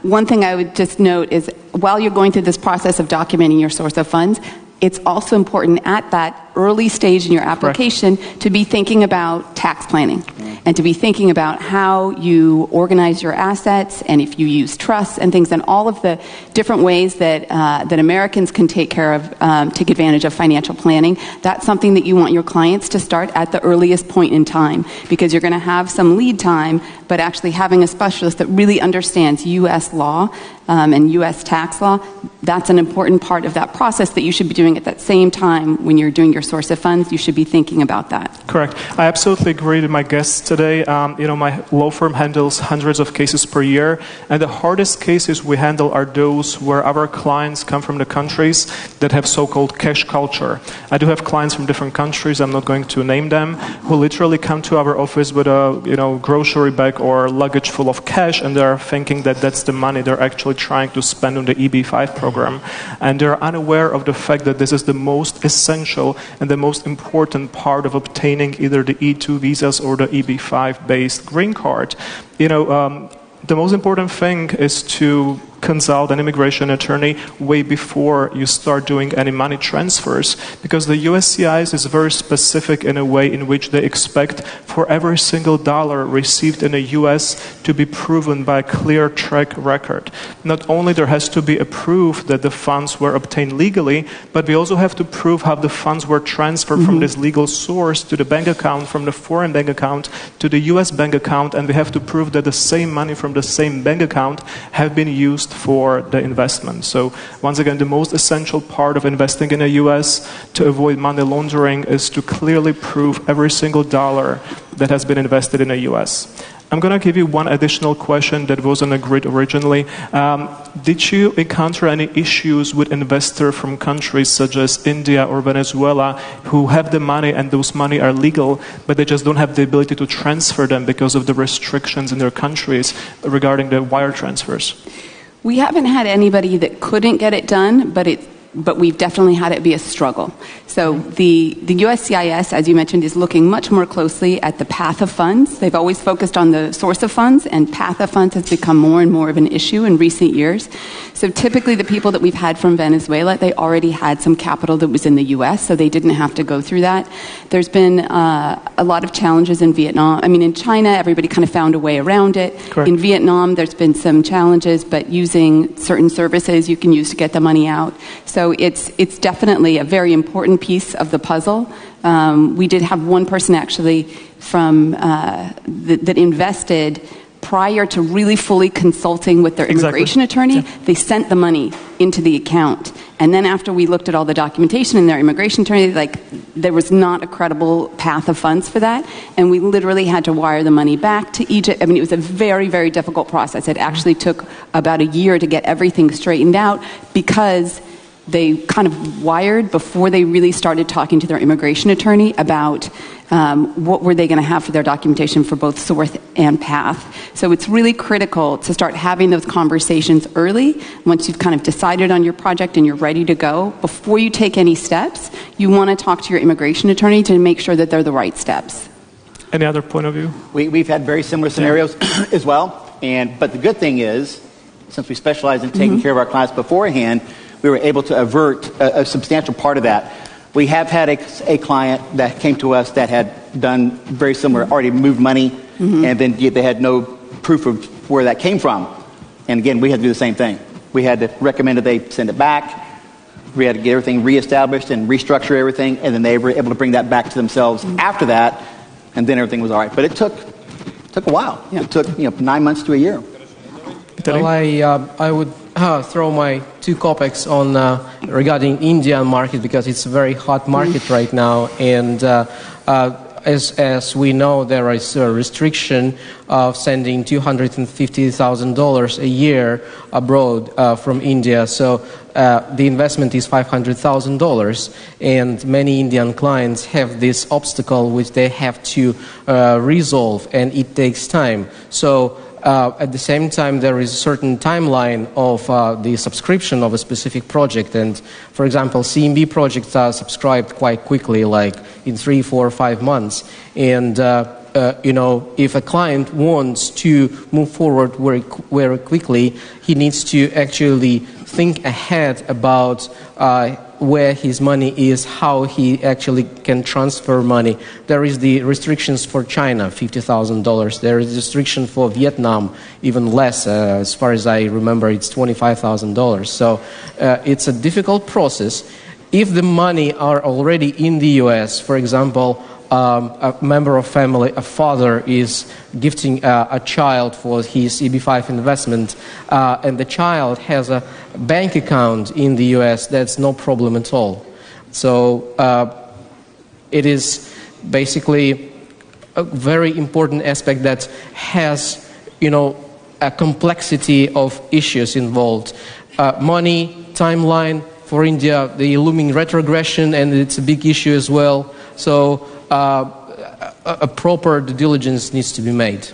one thing I would just note is while you're going through this process of documenting your source of funds, it's also important at that early stage in your application to be thinking about tax planning and to be thinking about how you organize your assets and if you use trusts and things and all of the different ways that that Americans can take advantage of financial planning. That's something that you want your clients to start at the earliest point in time, because you're going to have some lead time, but actually having a specialist that really understands U.S. law and U.S. tax law, that's an important part of that process that you should be doing at that same time when you're doing your source of funds. You should be thinking about that. Correct. I absolutely agree with my guests today. My law firm handles hundreds of cases per year, and the hardest cases we handle are those where our clients come from the countries that have so-called cash culture. I do have clients from different countries, I'm not going to name them, who literally come to our office with a grocery bag or luggage full of cash, and they're thinking that that's the money they're actually trying to spend on the EB-5 program. And they're unaware of the fact that this is the most essential and the most important part of obtaining either the E2 visas or the EB-5 based green card. The most important thing is to consult an immigration attorney way before you start doing any money transfers, because the USCIS is very specific in a way in which they expect for every single dollar received in the US to be proven by a clear track record. Not only there has to be a proof that the funds were obtained legally, but we also have to prove how the funds were transferred from this legal source to the bank account, from the foreign bank account to the US bank account, and we have to prove that the same money from the same bank account have been used for the investment. So once again, the most essential part of investing in the US to avoid money laundering is to clearly prove every single dollar that has been invested in the US. I'm going to give you one additional question that wasn't agreed originally. Did you encounter any issues with investors from countries such as India or Venezuela who have the money and those money are legal, but they just don't have the ability to transfer them because of the restrictions in their countries regarding the wire transfers? We haven't had anybody that couldn't get it done, but but we've definitely had it be a struggle. So the USCIS, as you mentioned, is looking much more closely at the path of funds. They've always focused on the source of funds, and path of funds has become more and more of an issue in recent years. So typically the people that we've had from Venezuela, they already had some capital that was in the U.S., so they didn't have to go through that. There's been a lot of challenges in Vietnam. I mean, in China, everybody kind of found a way around it. Correct. In Vietnam, there's been some challenges, but using certain services you can use to get the money out. So it's definitely a very important piece of the puzzle. We did have one person actually from that invested prior to really fully consulting with their immigration attorney. Yeah. They sent the money into the account. And then after we looked at all the documentation in their immigration attorney, there was not a credible path of funds for that. And we literally had to wire the money back to Egypt. I mean, it was a very, very difficult process. It actually took about a year to get everything straightened out because they kind of wired before they really started talking to their immigration attorney about what were they going to have for their documentation for both source and path. So it's really critical to start having those conversations early. Once you've kind of decided on your project and you're ready to go, before you take any steps, you want to talk to your immigration attorney to make sure that they're the right steps. Any other point of view? We've had very similar scenarios as well. But the good thing is, since we specialize in taking care of our clients beforehand, we were able to avert a substantial part of that. We have had a client that came to us that had done very similar, already moved money, and then they had no proof of where that came from. And again, we had to do the same thing. We had to recommend that they send it back. We had to get everything reestablished and restructure everything, and then they were able to bring that back to themselves after that, and then everything was all right. But it took a while. Yeah. It took 9 months to a year. Well, I would throw my 2 kopecks on regarding Indian market because it's a very hot market right now, and as we know, there is a restriction of sending $250,000 a year abroad from India. So the investment is $500,000, and many Indian clients have this obstacle which they have to resolve, and it takes time. So at the same time, there is a certain timeline of the subscription of a specific project. And, for example, CMB projects are subscribed quite quickly, like in 3, 4, 5 months. And, if a client wants to move forward very, very quickly, he needs to actually think ahead about where his money is, how he actually can transfer money. There is the restrictions for China, $50,000. There is restriction for Vietnam, even less. As far as I remember, it's $25,000. So it's a difficult process. If the money are already in the U.S., for example, a member of family, a father is gifting a child for his EB5 investment, and the child has a bank account in the U.S., that's no problem at all. So it is basically a very important aspect that has, a complexity of issues involved. Money, timeline for India, the looming retrogression, and it's a big issue as well. So a proper due diligence needs to be made.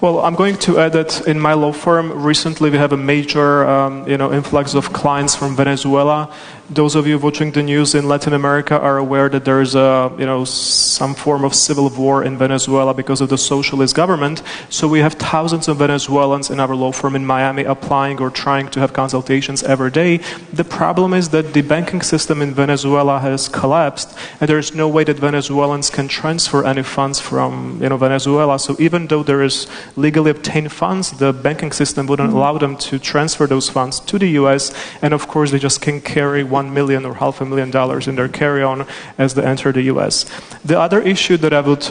Well, I'm going to add that in my law firm, recently we have a major, influx of clients from Venezuela. Those of you watching the news in Latin America are aware that there is some form of civil war in Venezuela because of the socialist government. So we have thousands of Venezuelans in our law firm in Miami applying or trying to have consultations every day. The problem is that the banking system in Venezuela has collapsed, and there is no way that Venezuelans can transfer any funds from Venezuela. So even though there is legally obtained funds, the banking system wouldn't allow them to transfer those funds to the U.S. And of course, they just can carry $1 million or $500,000 in their carry-on as they enter the U.S. The other issue that I would,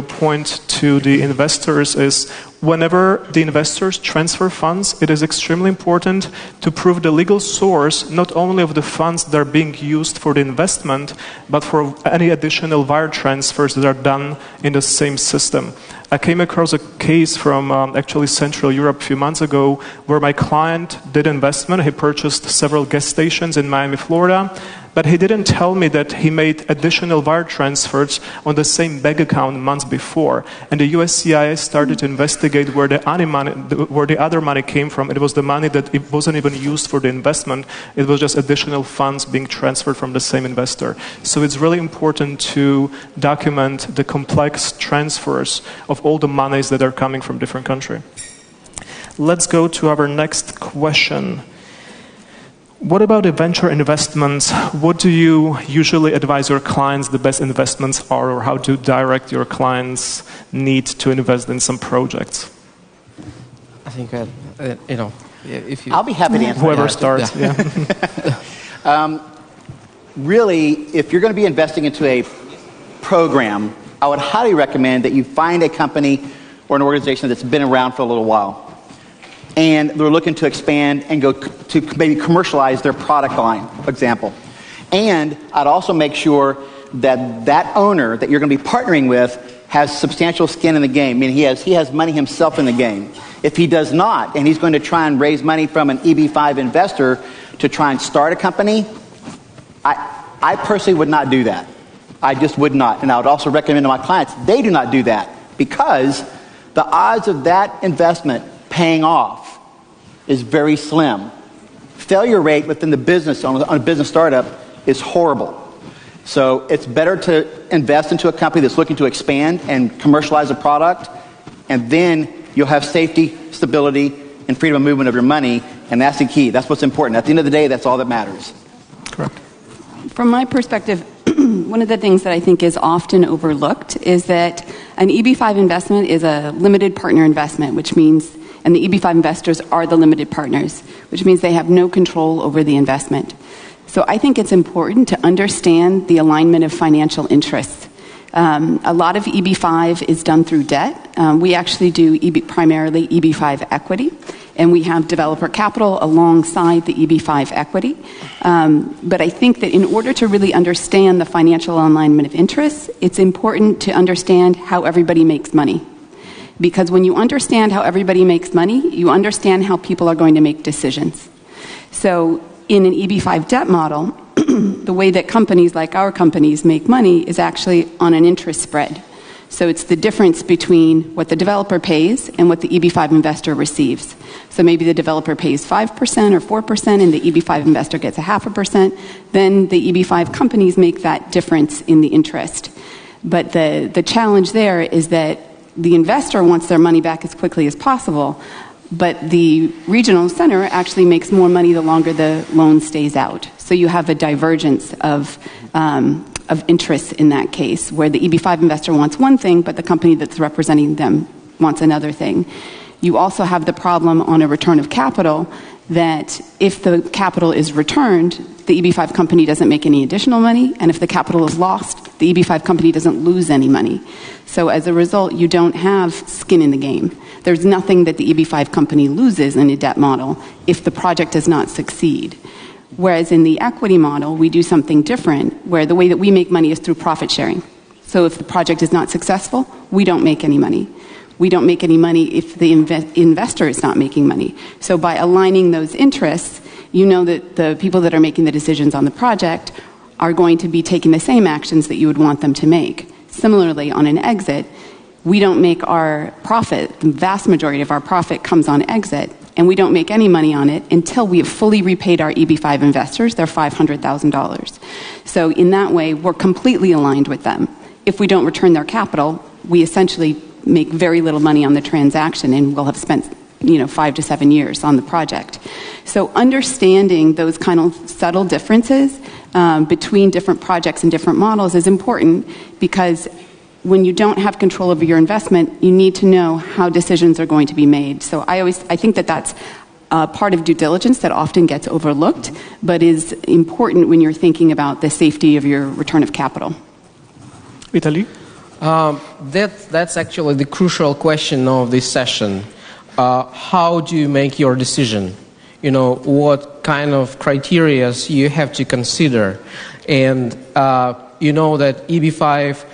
point to the investors is whenever the investors transfer funds, it is extremely important to prove the legal source not only of the funds that are being used for the investment, but for any additional wire transfers that are done in the same system. I came across a case from actually Central Europe a few months ago where my client did investment. He purchased several gas stations in Miami, Florida. But he didn't tell me that he made additional wire transfers on the same bank account months before. And the USCIS started to investigate where the other money came from. It was the money that it wasn't even used for the investment. It was just additional funds being transferred from the same investor. So it's really important to document the complex transfers of all the monies that are coming from different countries. Let's go to our next question. What about the venture investments? What do you usually advise your clients the best investments are, or how to direct your clients' need to invest in some projects? I think, if you... I'll be happy to answer Whoever that. starts, yeah. Really, if you're going to be investing into a program, I would highly recommend that you find a company or an organization that's been around for a little while. And they're looking to expand and go to maybe commercialize their product line, for example. And I'd also make sure that that owner that you're going to be partnering with has substantial skin in the game, meaning he has money himself in the game. If he does not, and he's going to try and raise money from an EB5 investor to try and start a company, I personally would not do that. I just would not. And I would also recommend to my clients, they do not do that, because the odds of that investment paying off is very slim. Failure rate within the business, on a business startup, is horrible. So it's better to invest into a company that's looking to expand and commercialize a product, and then you'll have safety, stability, and freedom of movement of your money, and that's the key. That's what's important. At the end of the day, that's all that matters. Correct. From my perspective, one of the things that I think is often overlooked is that an EB5 investment is a limited partner investment, which means, and the EB5 investors are the limited partners, which means they have no control over the investment. So I think it's important to understand the alignment of financial interests. A lot of EB5 is done through debt. We actually do primarily EB5 equity, and we have developer capital alongside the EB5 equity. But I think that in order to really understand the financial alignment of interests, it's important to understand how everybody makes money. Because when you understand how everybody makes money, you understand how people are going to make decisions. So in an EB5 debt model, the way that companies like our companies make money is actually on an interest spread. So it's the difference between what the developer pays and what the EB5 investor receives. So maybe the developer pays 5% or 4% and the EB5 investor gets 0.5%. Then the EB5 companies make that difference in the interest. But the challenge there is that the investor wants their money back as quickly as possible, but the regional center actually makes more money the longer the loan stays out. So you have a divergence of interest in that case, where the EB5 investor wants one thing, but the company that's representing them wants another thing. You also have the problem on a return of capital that if the capital is returned, the EB5 company doesn't make any additional money, and if the capital is lost, the EB5 company doesn't lose any money. So as a result, you don't have skin in the game. There's nothing that the EB5 company loses in a debt model if the project does not succeed. Whereas in the equity model, we do something different, where the way that we make money is through profit sharing. So if the project is not successful, we don't make any money. We don't make any money if the investor is not making money. So by aligning those interests, you know that the people that are making the decisions on the project are going to be taking the same actions that you would want them to make. Similarly, on an exit, we don't make our profit, the vast majority of our profit comes on exit, and we don't make any money on it until we have fully repaid our EB5 investors their $500,000. So in that way, we're completely aligned with them. If we don't return their capital, we essentially make very little money on the transaction, and we'll have spent 5 to 7 years on the project. So understanding those kind of subtle differences between different projects and different models is important, because when you don't have control over your investment, you need to know how decisions are going to be made. So I think that that's part of due diligence that often gets overlooked, but is important when you're thinking about the safety of your return of capital. Vitaly? That's actually the crucial question of this session. How do you make your decision? What kind of criteria you have to consider? And you know that EB5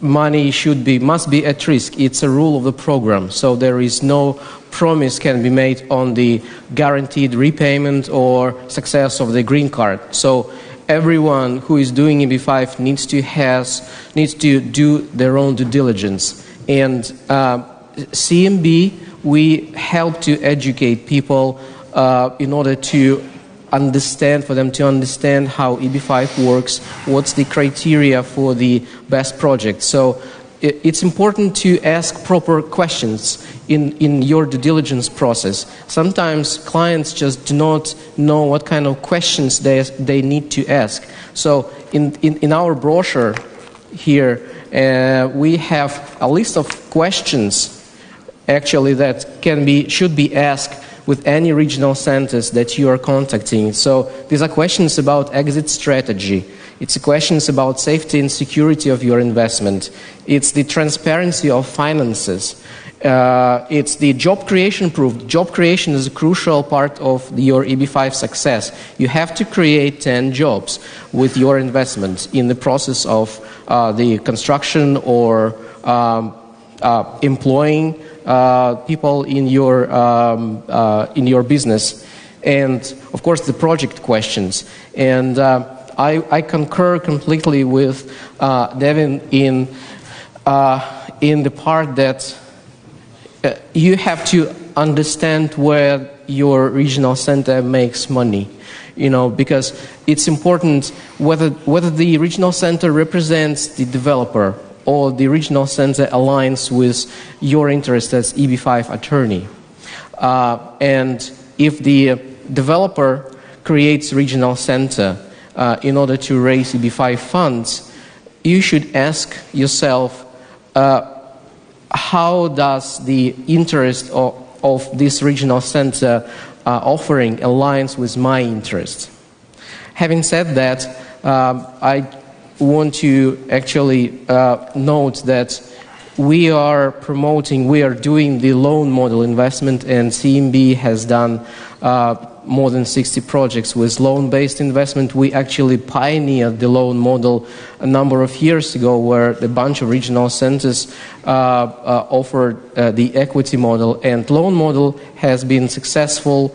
money must be at risk. It's a rule of the program. So there is no promise can be made on the guaranteed repayment or success of the green card. So everyone who is doing EB5 needs to do their own due diligence. And CMB, we help to educate people in order to understand how EB5 works, what's the criteria for the best project. So it's important to ask proper questions in your due diligence process. Sometimes clients just do not know what kind of questions they need to ask. So in our brochure here, we have a list of questions actually that should be asked with any regional centers that you are contacting. So these are questions about exit strategy. It's questions about safety and security of your investment. It's the transparency of finances. It's the job creation proof. Job creation is a crucial part of your EB5 success. You have to create 10 jobs with your investment in the process of the construction or employing people in your business, and of course the project questions. And I concur completely with Devin in the part that you have to understand where your regional center makes money. Because it's important whether the regional center represents the developer or the regional center aligns with your interest as EB5 attorney. And if the developer creates regional center in order to raise EB5 funds, you should ask yourself, how does the interest of this regional center offering aligns with my interest? Having said that, I want to actually note that we are doing the loan model investment, and CMB has done more than 60 projects with loan-based investment. We actually pioneered the loan model a number of years ago, where a bunch of regional centers offered the equity model, and loan model has been successful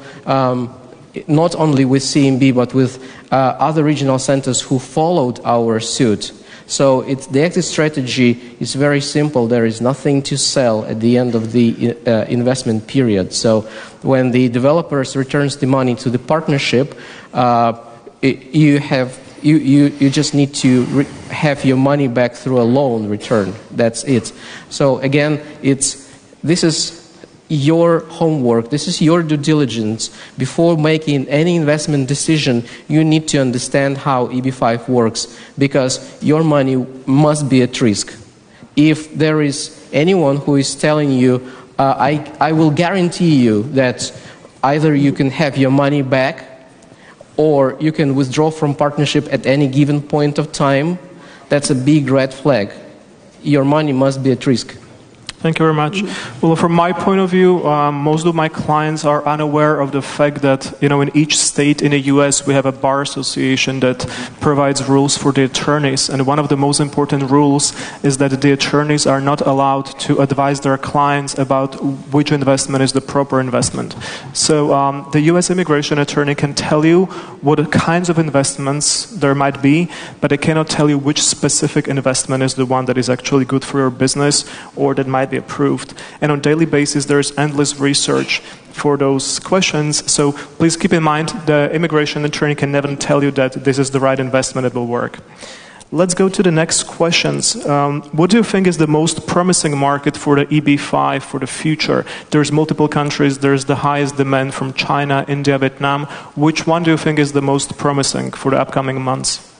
not only with CMB but with other regional centers who followed our suit. So the exit strategy is very simple. There is nothing to sell at the end of the investment period. So when the developers returns the money to the partnership, you just need to have your money back through a loan return. That's it. So again, this is your homework, this is your due diligence. Before making any investment decision, you need to understand how EB5 works, because your money must be at risk. If there is anyone who is telling you, I will guarantee you that either you can have your money back or you can withdraw from partnership at any given point of time, that's a big red flag. Your money must be at risk. Thank you very much. Well, from my point of view, most of my clients are unaware of the fact that, in each state in the US, we have a bar association that provides rules for the attorneys. And one of the most important rules is that the attorneys are not allowed to advise their clients about which investment is the proper investment. So the US immigration attorney can tell you what kinds of investments there might be, but they cannot tell you which specific investment is the one that is actually good for your business or that might be approved. And on a daily basis, there's endless research for those questions. So please keep in mind, the immigration attorney can never tell you that this is the right investment that will work. Let's go to the next questions. What do you think is the most promising market for the EB5 for the future? There's multiple countries. There's the highest demand from China, India, Vietnam. Which one do you think is the most promising for the upcoming months?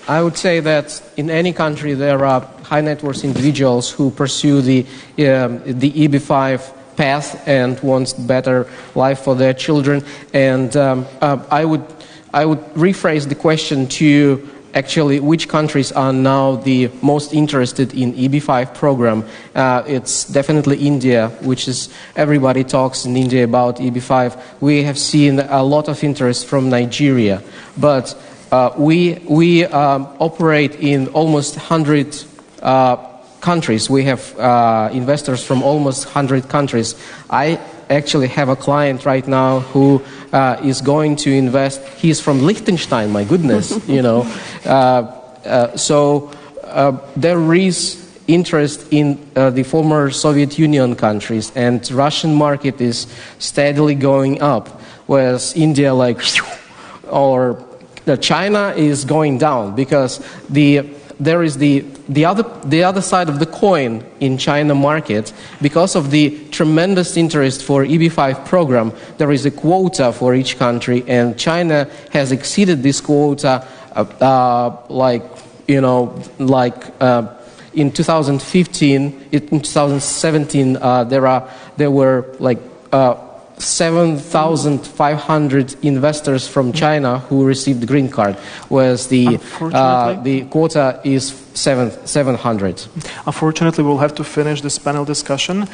I would say that in any country there are high net worth individuals who pursue the EB5 path and want better life for their children. And I would rephrase the question to actually which countries are now the most interested in EB5 program. It's definitely India, which is everybody talks in India about EB5. We have seen a lot of interest from Nigeria, but we operate in almost 100 countries. We have investors from almost 100 countries. I actually have a client right now who is going to invest. He's from Liechtenstein, my goodness, you know. So there is interest in the former Soviet Union countries, and Russian market is steadily going up, whereas India, or China is going down, because there is the other side of the coin in China market. Because of the tremendous interest for EB5 program, there is a quota for each country, and China has exceeded this quota, in 2015, in 2017, there were 7,500 investors from China who received the green card, whereas the quota is 700. Unfortunately, we'll have to finish this panel discussion.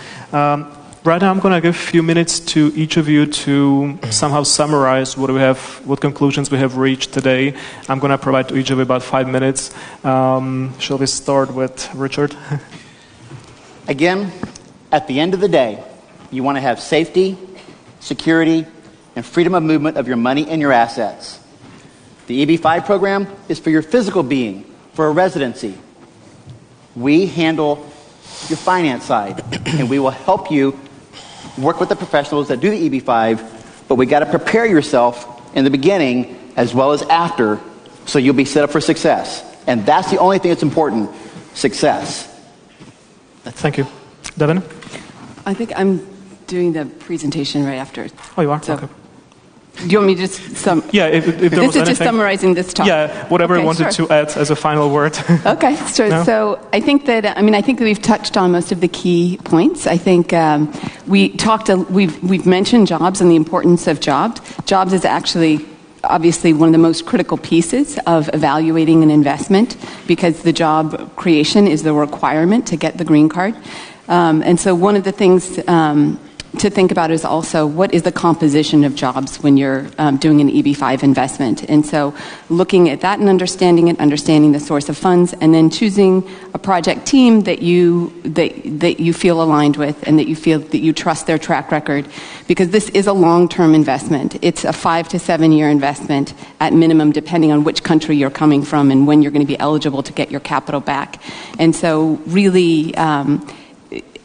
Right now, I'm going to give a few minutes to each of you to somehow summarize what conclusions we have reached today. I'm going to provide to each of you about 5 minutes. Shall we start with Richard? Again, at the end of the day, you want to have safety, security, and freedom of movement of your money and your assets. The EB5 program is for your physical being, for a residency. We handle your finance side, and we will help you work with the professionals that do the EB5, but we got to prepare yourself in the beginning as well as after, so you'll be set up for success. And that's the only thing that's important, success. Thank you. Devin? I think I'm doing the presentation right after. Oh, you are? So, okay. Do you want me to just Yeah, if there this was is anything, just summarizing this talk. Yeah, whatever you wanted to add as a final word. Okay, No? so I think that we've touched on most of the key points. I think we've mentioned jobs and the importance of jobs. Jobs is actually obviously one of the most critical pieces of evaluating an investment, because the job creation is the requirement to get the green card. And so one of the things to think about is also what is the composition of jobs when you're doing an EB5 investment. And so looking at that and understanding the source of funds, and then choosing a project team that you feel aligned with, and that you feel that you trust their track record, because this is a long-term investment. It's a 5 to 7 year investment at minimum, depending on which country you're coming from and when you're going to be eligible to get your capital back. And so really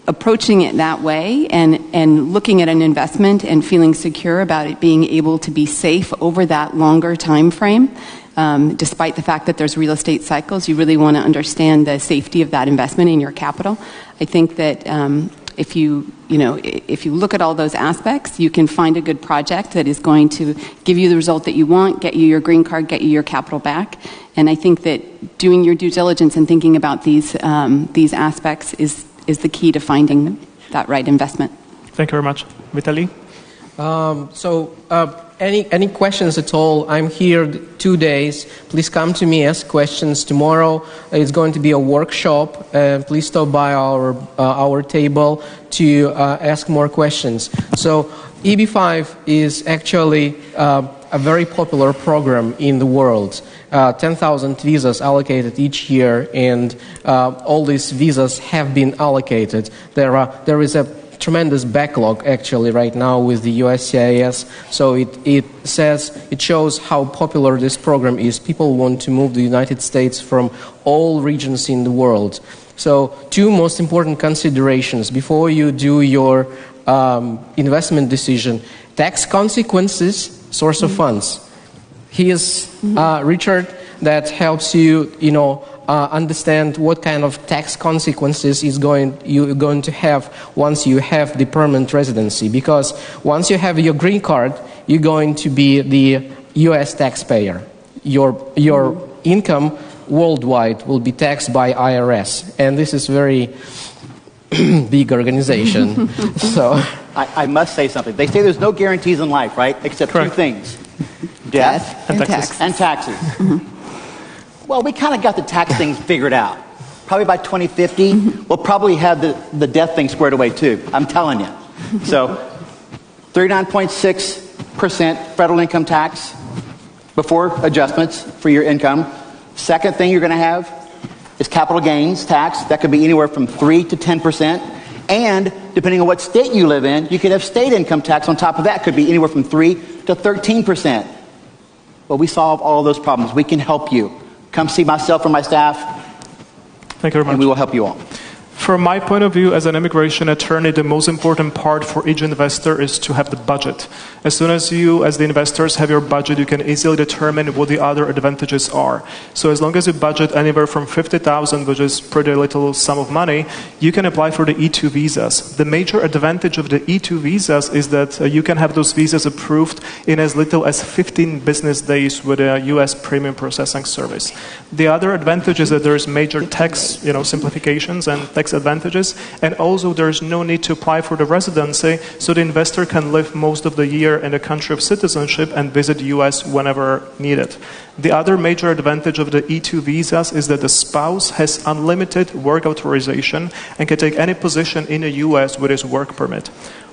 approaching it that way, and looking at an investment and feeling secure about it being able to be safe over that longer time frame, despite the fact that there's real estate cycles, you really want to understand the safety of that investment in your capital. I think that if you look at all those aspects, you can find a good project that is going to give you the result that you want, get you your green card, get you your capital back. And I think that doing your due diligence and thinking about these aspects is the key to finding that right investment. Thank you very much. Vitaly? Any questions at all? I'm here 2 days. Please come to me, ask questions. Tomorrow it's going to be a workshop. Please stop by our table to ask more questions. So EB5 is actually a very popular program in the world. 10,000 visas allocated each year, and all these visas have been allocated. There is a tremendous backlog actually right now with the USCIS, so it shows how popular this program is. People want to move to the United States from all regions in the world. So 2 most important considerations before you do your investment decision: tax consequences, source of funds. Here's Richard that helps you, understand what kind of tax consequences you're going to have once you have the permanent residency. Because once you have your green card, you're going to be the U.S. taxpayer. Your income worldwide will be taxed by IRS, and this is very big organization. So I must say something. They say there's no guarantees in life, right? Except Correct. 2 things: death And tax. and taxes. Well, we kind of got the tax things figured out. Probably by 2050, we'll probably have the death thing squared away too. I'm telling you. So 39.6% federal income tax before adjustments for your income. Second thing you're going to have, is capital gains tax. That could be anywhere from 3 to 10%. And depending on what state you live in, you could have state income tax on top of that. Could be anywhere from 3 to 13%. Well, we solve all of those problems. We can help you. Come see myself or my staff. Thank you very much. And we will help you all. From my point of view as an immigration attorney, the most important part for each investor is to have the budget. As soon as you, as the investors, have your budget, you can easily determine what the other advantages are. So as long as you budget anywhere from $50,000, which is pretty little sum of money, you can apply for the E2 visas. The major advantage of the E2 visas is that you can have those visas approved in as little as 15 business days with a U.S. premium processing service. The other advantage is that there is major tax simplifications and tax advantages, and also there's no need to apply for the residency, so the investor can live most of the year in the country of citizenship and visit the U.S. whenever needed. The other major advantage of the E2 visas is that the spouse has unlimited work authorization and can take any position in the U.S. with his work permit.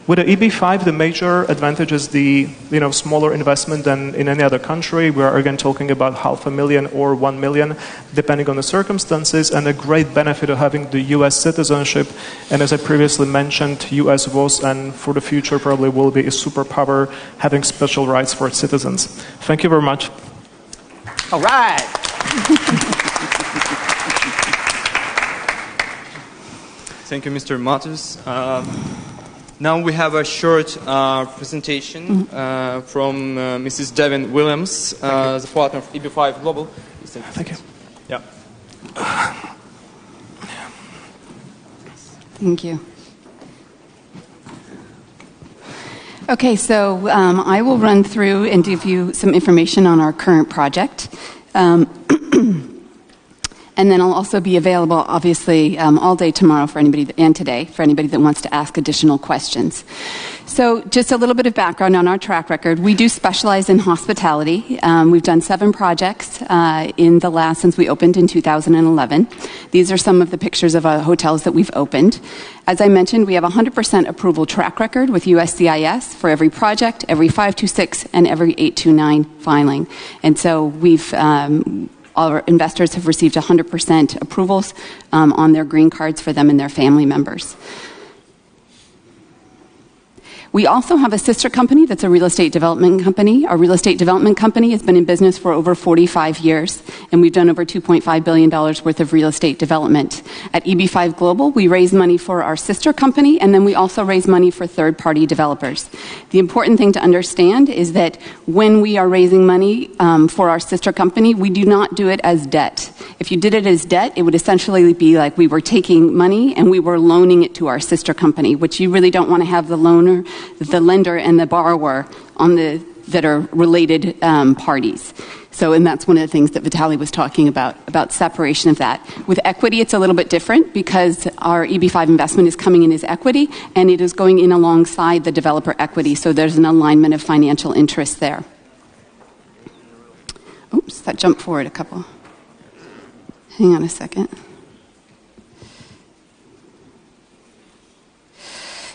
With the EB-5, the major advantage is the smaller investment than in any other country. We are again talking about $500,000 or $1 million, depending on the circumstances, and a great benefit of having the U.S. citizenship. And as I previously mentioned, U.S. was and for the future probably will be a superpower, having special rights for its citizens. Thank you very much. All right. Thank you, Mr. Matos. Now we have a short presentation from Mrs. Devin Williams, the partner of EB5 Global. Thank you. Yeah. Thank you. Okay, so I will run through and give you some information on our current project. And then I'll also be available, obviously, all day tomorrow for anybody, and today, for anybody that wants to ask additional questions. So just a little bit of background on our track record. We do specialize in hospitality. We've done 7 projects since we opened in 2011. These are some of the pictures of hotels that we've opened. As I mentioned, we have a 100% approval track record with USCIS for every project, every 526, and every 829 filing. And so our investors have received 100% approvals on their green cards for them and their family members. We also have a sister company that's a real estate development company. Our real estate development company has been in business for over 45 years, and we've done over $2.5 billion worth of real estate development. At EB5 Global, we raise money for our sister company, and then we also raise money for third-party developers. The important thing to understand is that when we are raising money for our sister company, we do not do it as debt. If you did it as debt, it would essentially be like we were taking money and we were loaning it to our sister company, which you really don't want to have the lender and the borrower that are related parties. So, and that's one of the things that Vitaly was talking about separation of that. With equity, it's a little bit different because our EB5 investment is coming in as equity, and it is going in alongside the developer equity, so there's an alignment of financial interests there. Oops, that jumped forward a couple. Hang on a second.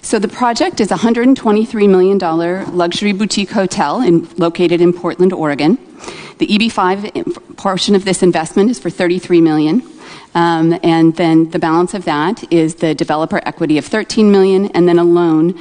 So the project is a $123 million luxury boutique hotel located in Portland, Oregon. The EB5 portion of this investment is for $33 million. And then the balance of that is the developer equity of $13 million, and then a loan,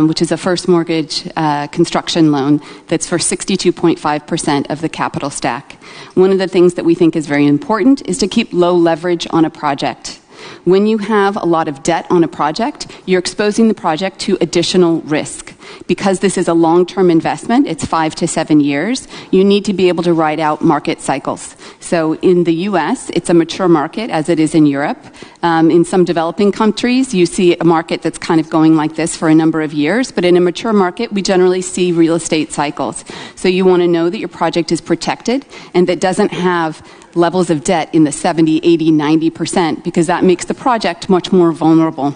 which is a first mortgage construction loan that's for 62.5% of the capital stack. One of the things that we think is very important is to keep low leverage on a project. When you have a lot of debt on a project, you're exposing the project to additional risk. Because this is a long-term investment, it's 5 to 7 years, you need to be able to ride out market cycles. So in the U.S., it's a mature market, as it is in Europe. In some developing countries, you see a market that's kind of going like this for a number of years. But in a mature market, we generally see real estate cycles. So you want to know that your project is protected and that doesn't have levels of debt in the 70, 80, 90%, because that makes the project much more vulnerable.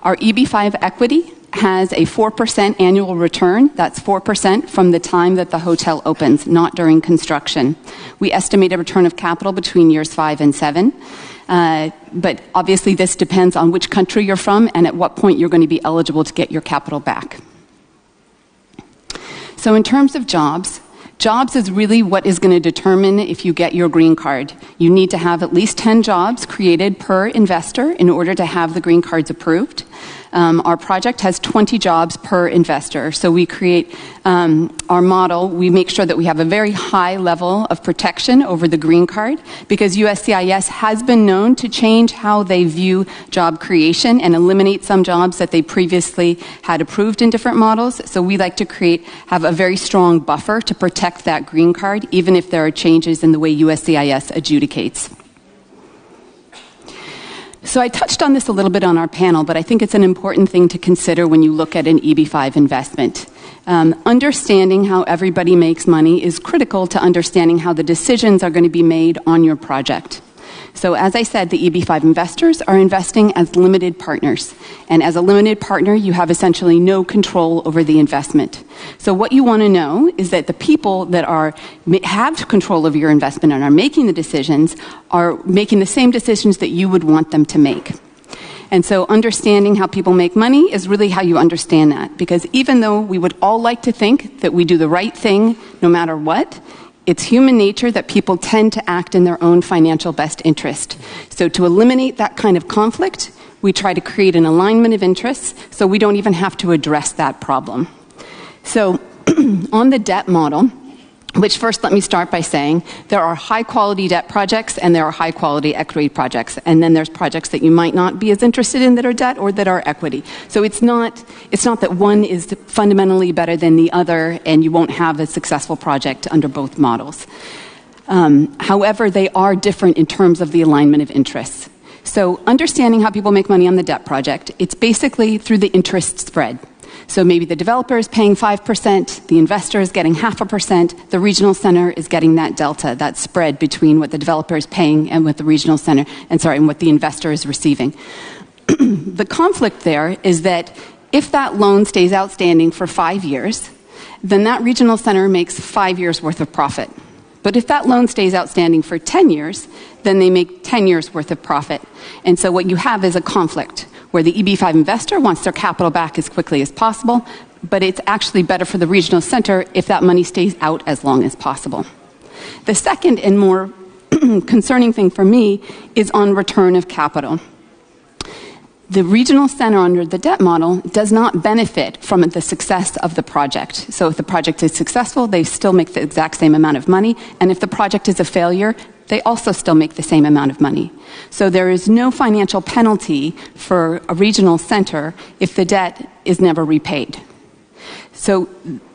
Our EB5 equity has a 4% annual return. That's 4% from the time that the hotel opens, not during construction. We estimate a return of capital between years 5 and 7. But obviously this depends on which country you're from and at what point you're going to be eligible to get your capital back. So in terms of jobs, Jobs is really what is going to determine if you get your green card. You need to have at least 10 jobs created per investor in order to have the green cards approved. Our project has 20 jobs per investor. So we create our model. We make sure that we have a very high level of protection over the green card because USCIS has been known to change how they view job creation and eliminate some jobs that they previously had approved in different models. So we like to have a very strong buffer to protect that green card, even if there are changes in the way USCIS adjudicates. So I touched on this a little bit on our panel, but I think it's an important thing to consider when you look at an EB-5 investment. Understanding how everybody makes money is critical to understanding how the decisions are going to be made on your project. So as I said, the EB-5 investors are investing as limited partners. And as a limited partner, you have essentially no control over the investment. So what you want to know is that the people that have control over your investment and are making the decisions are making the same decisions that you would want them to make. And so understanding how people make money is really how you understand that. Because even though we would all like to think that we do the right thing no matter what, it's human nature that people tend to act in their own financial best interest. So to eliminate that kind of conflict, we try to create an alignment of interests so we don't even have to address that problem. So on the debt model, which first let me start by saying there are high-quality debt projects and there are high-quality equity projects. And then there's projects that you might not be as interested in that are debt or that are equity. So it's not that one is fundamentally better than the other and you won't have a successful project under both models. However, they are different in terms of the alignment of interests. So understanding how people make money on the debt project, it's basically through the interest spread. So maybe the developer is paying 5%, the investor is getting 0.5%, the regional center is getting that delta, that spread between what the developer is paying and what the regional center, and what the investor is receiving. The conflict there is that if that loan stays outstanding for 5 years, then that regional center makes 5 years worth of profit. But if that loan stays outstanding for 10 years, then they make 10 years worth of profit. And so what you have is a conflict where the EB-5 investor wants their capital back as quickly as possible, but it's actually better for the regional center if that money stays out as long as possible. The second and more concerning thing for me is on return of capital. The regional center under the debt model does not benefit from the success of the project. So if the project is successful, they still make the exact same amount of money. And if the project is a failure, they also still make the same amount of money. So there is no financial penalty for a regional center if the debt is never repaid. So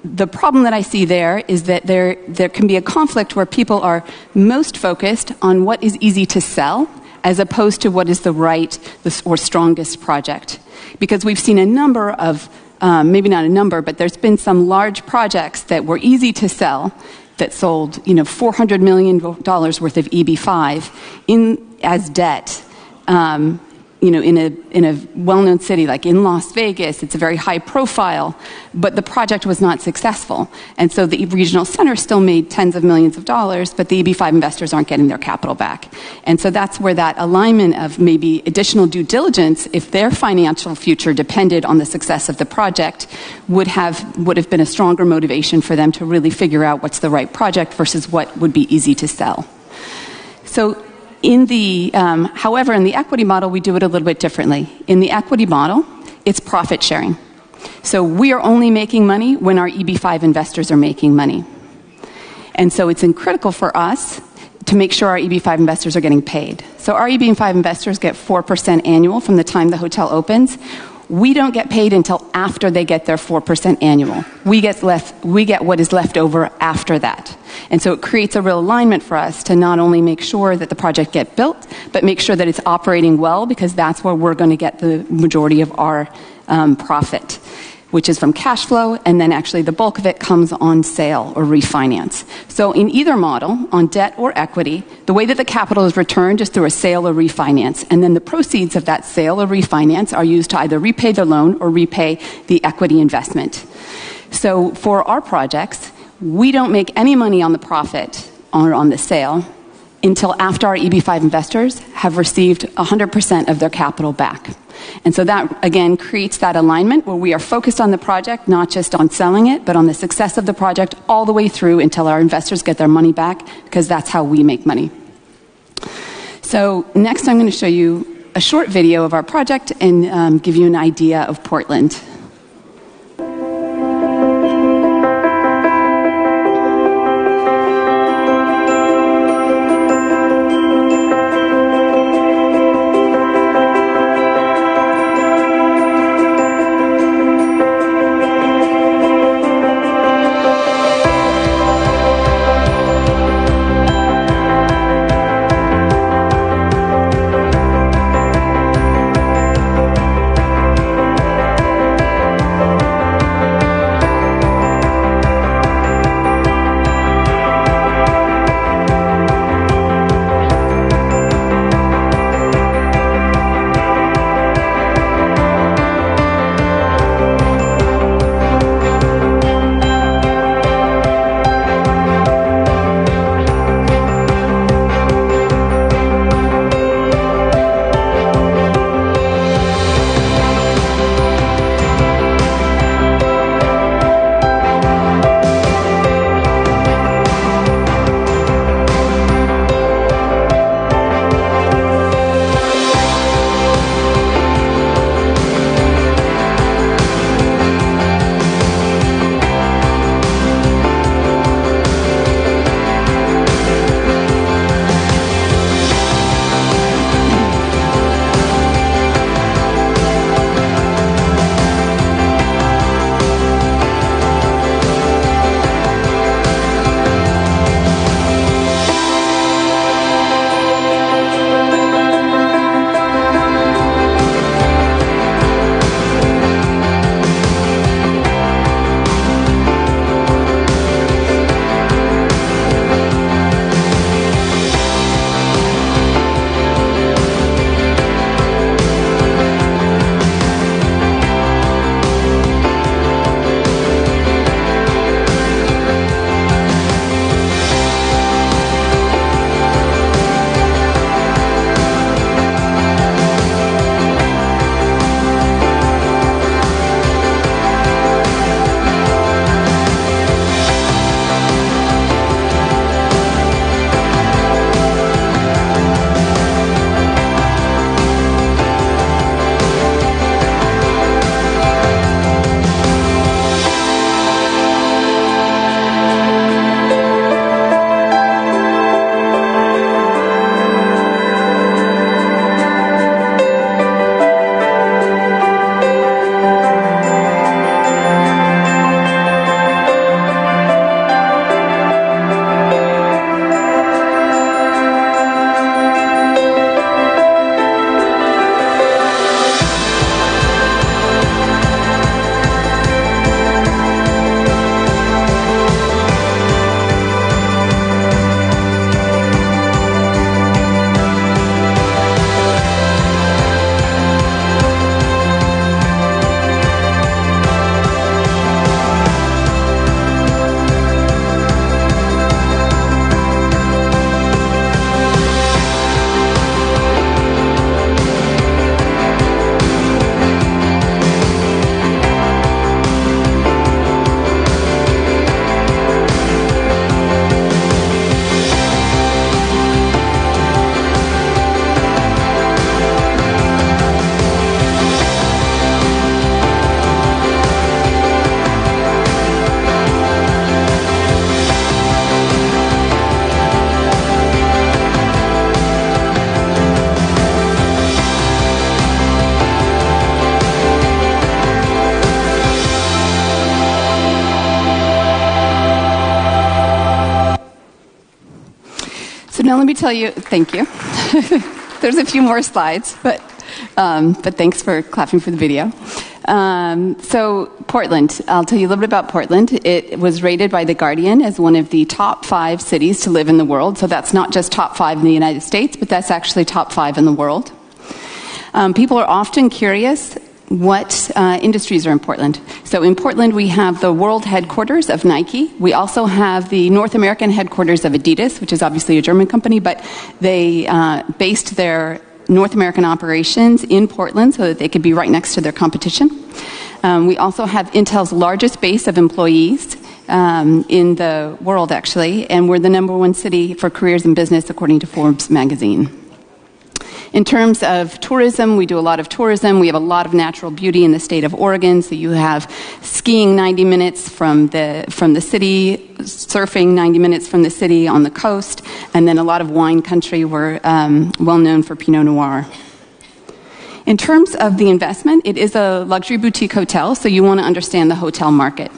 the problem that I see there is that there can be a conflict where people are most focused on what is easy to sell as opposed to what is the right or strongest project. Because we've seen a number of, maybe not a number, but there's been some large projects that were easy to sell that sold, $400 million worth of EB-5 as debt, in a well-known city like in Las Vegas. It's a very high profile, but the project was not successful. And so the regional center still made tens of millions of dollars, but the EB-5 investors aren't getting their capital back. And so that's where that alignment of maybe additional due diligence, if their financial future depended on the success of the project, would have been a stronger motivation for them to really figure out what's the right project versus what would be easy to sell. So however, in the equity model, we do it a little bit differently. In the equity model, it's profit sharing. So we are only making money when our EB-5 investors are making money. And so it's critical for us to make sure our EB-5 investors are getting paid. So our EB-5 investors get 4% annual from the time the hotel opens. We don't get paid until after they get their 4% annual. We get what is left over after that. And so it creates a real alignment for us to not only make sure that the project gets built, but make sure that it's operating well, because that's where we're going to get the majority of our profit, which is from cash flow, and then actually the bulk of it comes on sale or refinance. So in either model, on debt or equity, the way that the capital is returned is through a sale or refinance, and then the proceeds of that sale or refinance are used to either repay the loan or repay the equity investment. So for our projects, we don't make any money on the profit or on the sale. until after our EB5 investors have received 100% of their capital back. And so that, again, creates that alignment where we are focused on the project, not just on selling it, but on the success of the project all the way through until our investors get their money back, because that's how we make money. So next I'm going to show you a short video of our project and give you an idea of Portland. So now let me tell you, thank you. There's a few more slides, but thanks for clapping for the video. So Portland, I'll tell you a little bit about Portland. It was rated by The Guardian as one of the top 5 cities to live in the world. So that's not just top 5 in the United States, but that's actually top 5 in the world. People are often curious what industries are in Portland. So in Portland, we have the world headquarters of Nike. We also have the North American headquarters of Adidas, which is obviously a German company, but they based their North American operations in Portland so that they could be right next to their competition. We also have Intel's largest base of employees in the world, actually, and we're the #1 city for careers in business according to Forbes magazine. In terms of tourism, we do a lot of tourism. We have a lot of natural beauty in the state of Oregon. So you have skiing 90 minutes from the city, surfing 90 minutes from the city on the coast, and then a lot of wine country. We're well known for Pinot Noir. In terms of the investment, it is a luxury boutique hotel, so you want to understand the hotel market.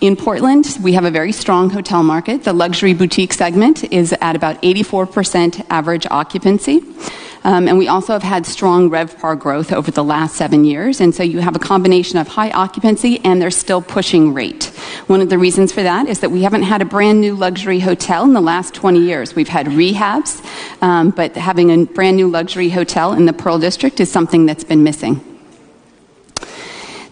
In Portland, we have a very strong hotel market. The luxury boutique segment is at about 84% average occupancy. And we also have had strong RevPAR growth over the last 7 years. And so you have a combination of high occupancy and they're still pushing rate. One of the reasons for that is that we haven't had a brand new luxury hotel in the last 20 years. We've had rehabs, but having a brand new luxury hotel in the Pearl District is something that's been missing.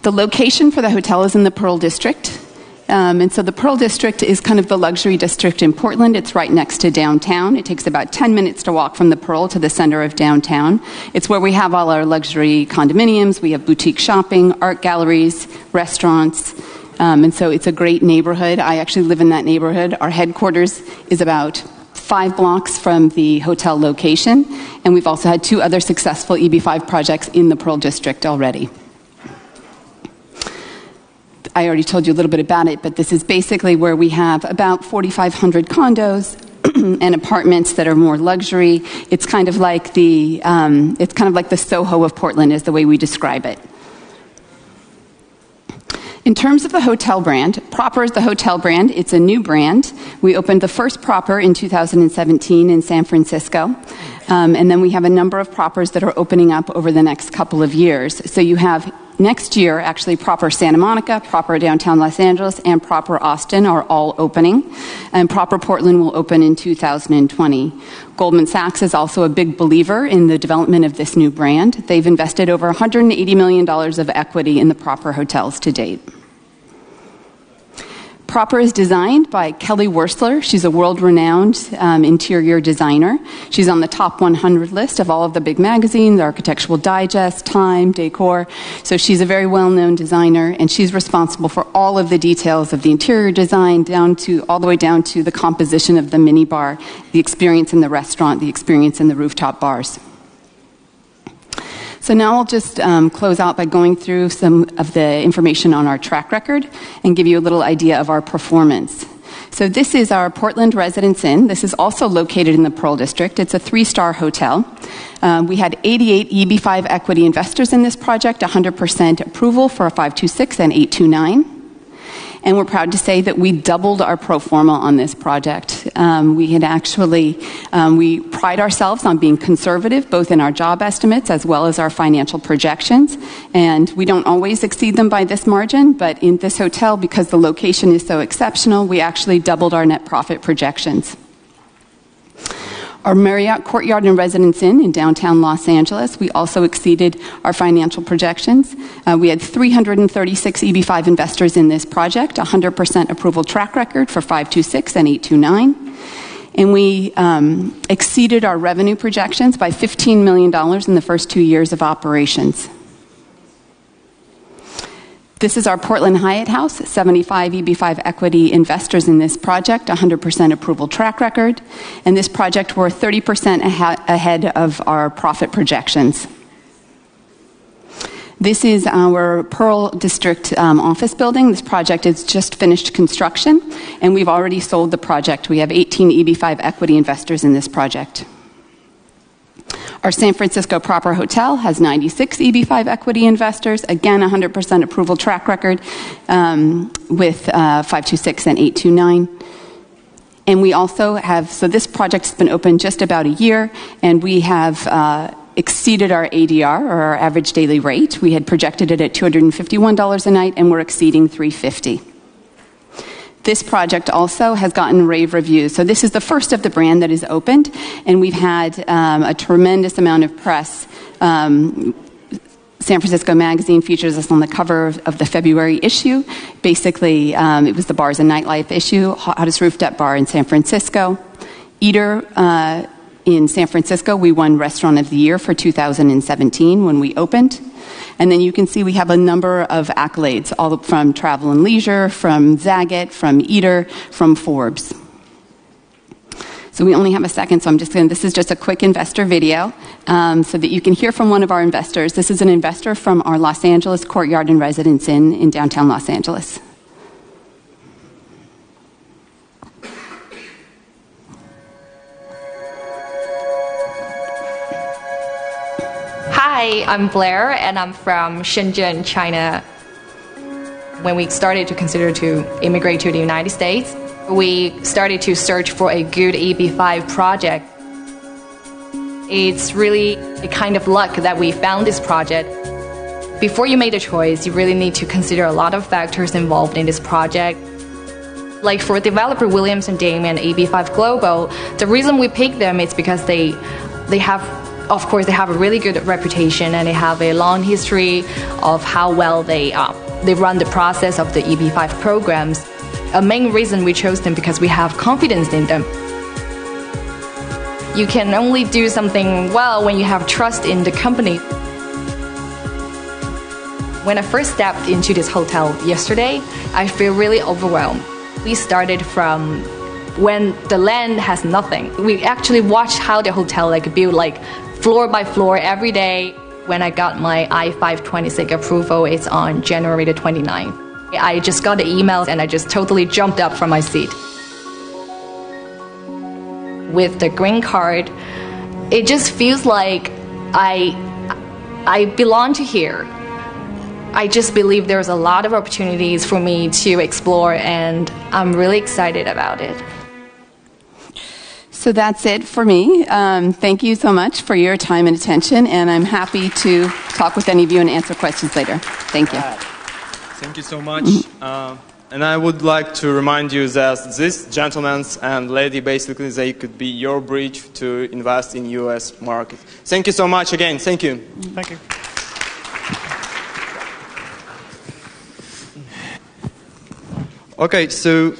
The location for the hotel is in the Pearl District. And so the Pearl District is kind of the luxury district in Portland. It's right next to downtown. It takes about 10 minutes to walk from the Pearl to the center of downtown. It's where we have all our luxury condominiums. We have boutique shopping, art galleries, restaurants. And so it's a great neighborhood. I actually live in that neighborhood. Our headquarters is about 5 blocks from the hotel location. And we've also had 2 other successful EB5 projects in the Pearl District already. I already told you a little bit about it, but this is basically where we have about 4,500 condos and apartments that are more luxury. It's kind of like the Soho of Portland is the way we describe it. In terms of the hotel brand, Proper is the hotel brand. It's a new brand. We opened the first Proper in 2017 in San Francisco. And then we have a number of Propers that are opening up over the next couple of years. So you have next year, actually, Proper Santa Monica, Proper Downtown Los Angeles, and Proper Austin are all opening. And Proper Portland will open in 2020. Goldman Sachs is also a big believer in the development of this new brand. They've invested over $180 million of equity in the Proper hotels to date. Proper is designed by Kelly Wursler. She's a world-renowned interior designer. She's on the top 100 list of all of the big magazines, Architectural Digest, Time, Decor. So she's a very well-known designer, and she's responsible for all of the details of the interior design, all the way down to the composition of the minibar, the experience in the restaurant, the experience in the rooftop bars. So now I'll just close out by going through some of the information on our track record and give you a little idea of our performance. So this is our Portland Residence Inn. This is also located in the Pearl District. It's a 3-star hotel. We had 88 EB5 equity investors in this project, 100% approval for a 526 and 829. And we're proud to say that we doubled our pro forma on this project. We pride ourselves on being conservative, both in our job estimates as well as our financial projections. And we don't always exceed them by this margin, but in this hotel, because the location is so exceptional, we actually doubled our net profit projections. Our Marriott Courtyard and Residence Inn in downtown Los Angeles, we also exceeded our financial projections. We had 336 EB5 investors in this project, 100% approval track record for 526 and 829. And we exceeded our revenue projections by $15 million in the first 2 years of operations. This is our Portland Hyatt House, 75 EB5 equity investors in this project, 100% approval track record. And this project, we're 30% ahead of our profit projections. This is our Pearl District office building. This project is just finished construction, and we've already sold the project. We have 18 EB5 equity investors in this project. Our San Francisco Proper Hotel has 96 EB5 equity investors, again 100% approval track record with 526 and 829. And we also have, so this project has been open just about a year, and we have exceeded our ADR, or our average daily rate. We had projected it at $251 a night, and we're exceeding $350. This project also has gotten rave reviews. So this is the first of the brand that is opened, and we've had a tremendous amount of press San Francisco Magazine features us on the cover of the February issue. Basically, it was the Bars and Nightlife issue, hottest rooftop bar in San Francisco. Eater in San Francisco, we won Restaurant of the Year for 2017 when we opened. And then you can see we have a number of accolades, all from Travel and Leisure, from Zagat, from Eater, from Forbes. So we only have a second, so this is just a quick investor video so that you can hear from one of our investors. This is an investor from our Los Angeles Courtyard and Residence Inn in downtown Los Angeles. Hi, I'm Blair, and I'm from Shenzhen, China. When we started to consider to immigrate to the United States, we started to search for a good EB5 project. It's really a kind of luck that we found this project. Before you make a choice, you really need to consider a lot of factors involved in this project. Like for developer Williams and Damien, EB5 Global, the reason we picked them is because they have, of course, they have a really good reputation and they have a long history of how well they run the process of the EB5 programs. A main reason we chose them because we have confidence in them. You can only do something well when you have trust in the company. When I first stepped into this hotel yesterday, I feel really overwhelmed. We started from when the land has nothing. We actually watched how the hotel built floor by floor every day. When I got my I-526 approval, it's on January the 29th. I just got the email and I just totally jumped up from my seat. With the green card, it just feels like I belong to here. I just believe there's a lot of opportunities for me to explore, and I'm really excited about it. So that's it for me. Thank you so much for your time and attention, and I'm happy to talk with any of you and answer questions later. Thank you. Thank you so much. And I would like to remind you that this gentleman and lady, basically, they could be your bridge to invest in U.S. market. Thank you so much again. Thank you. Thank you. Okay, so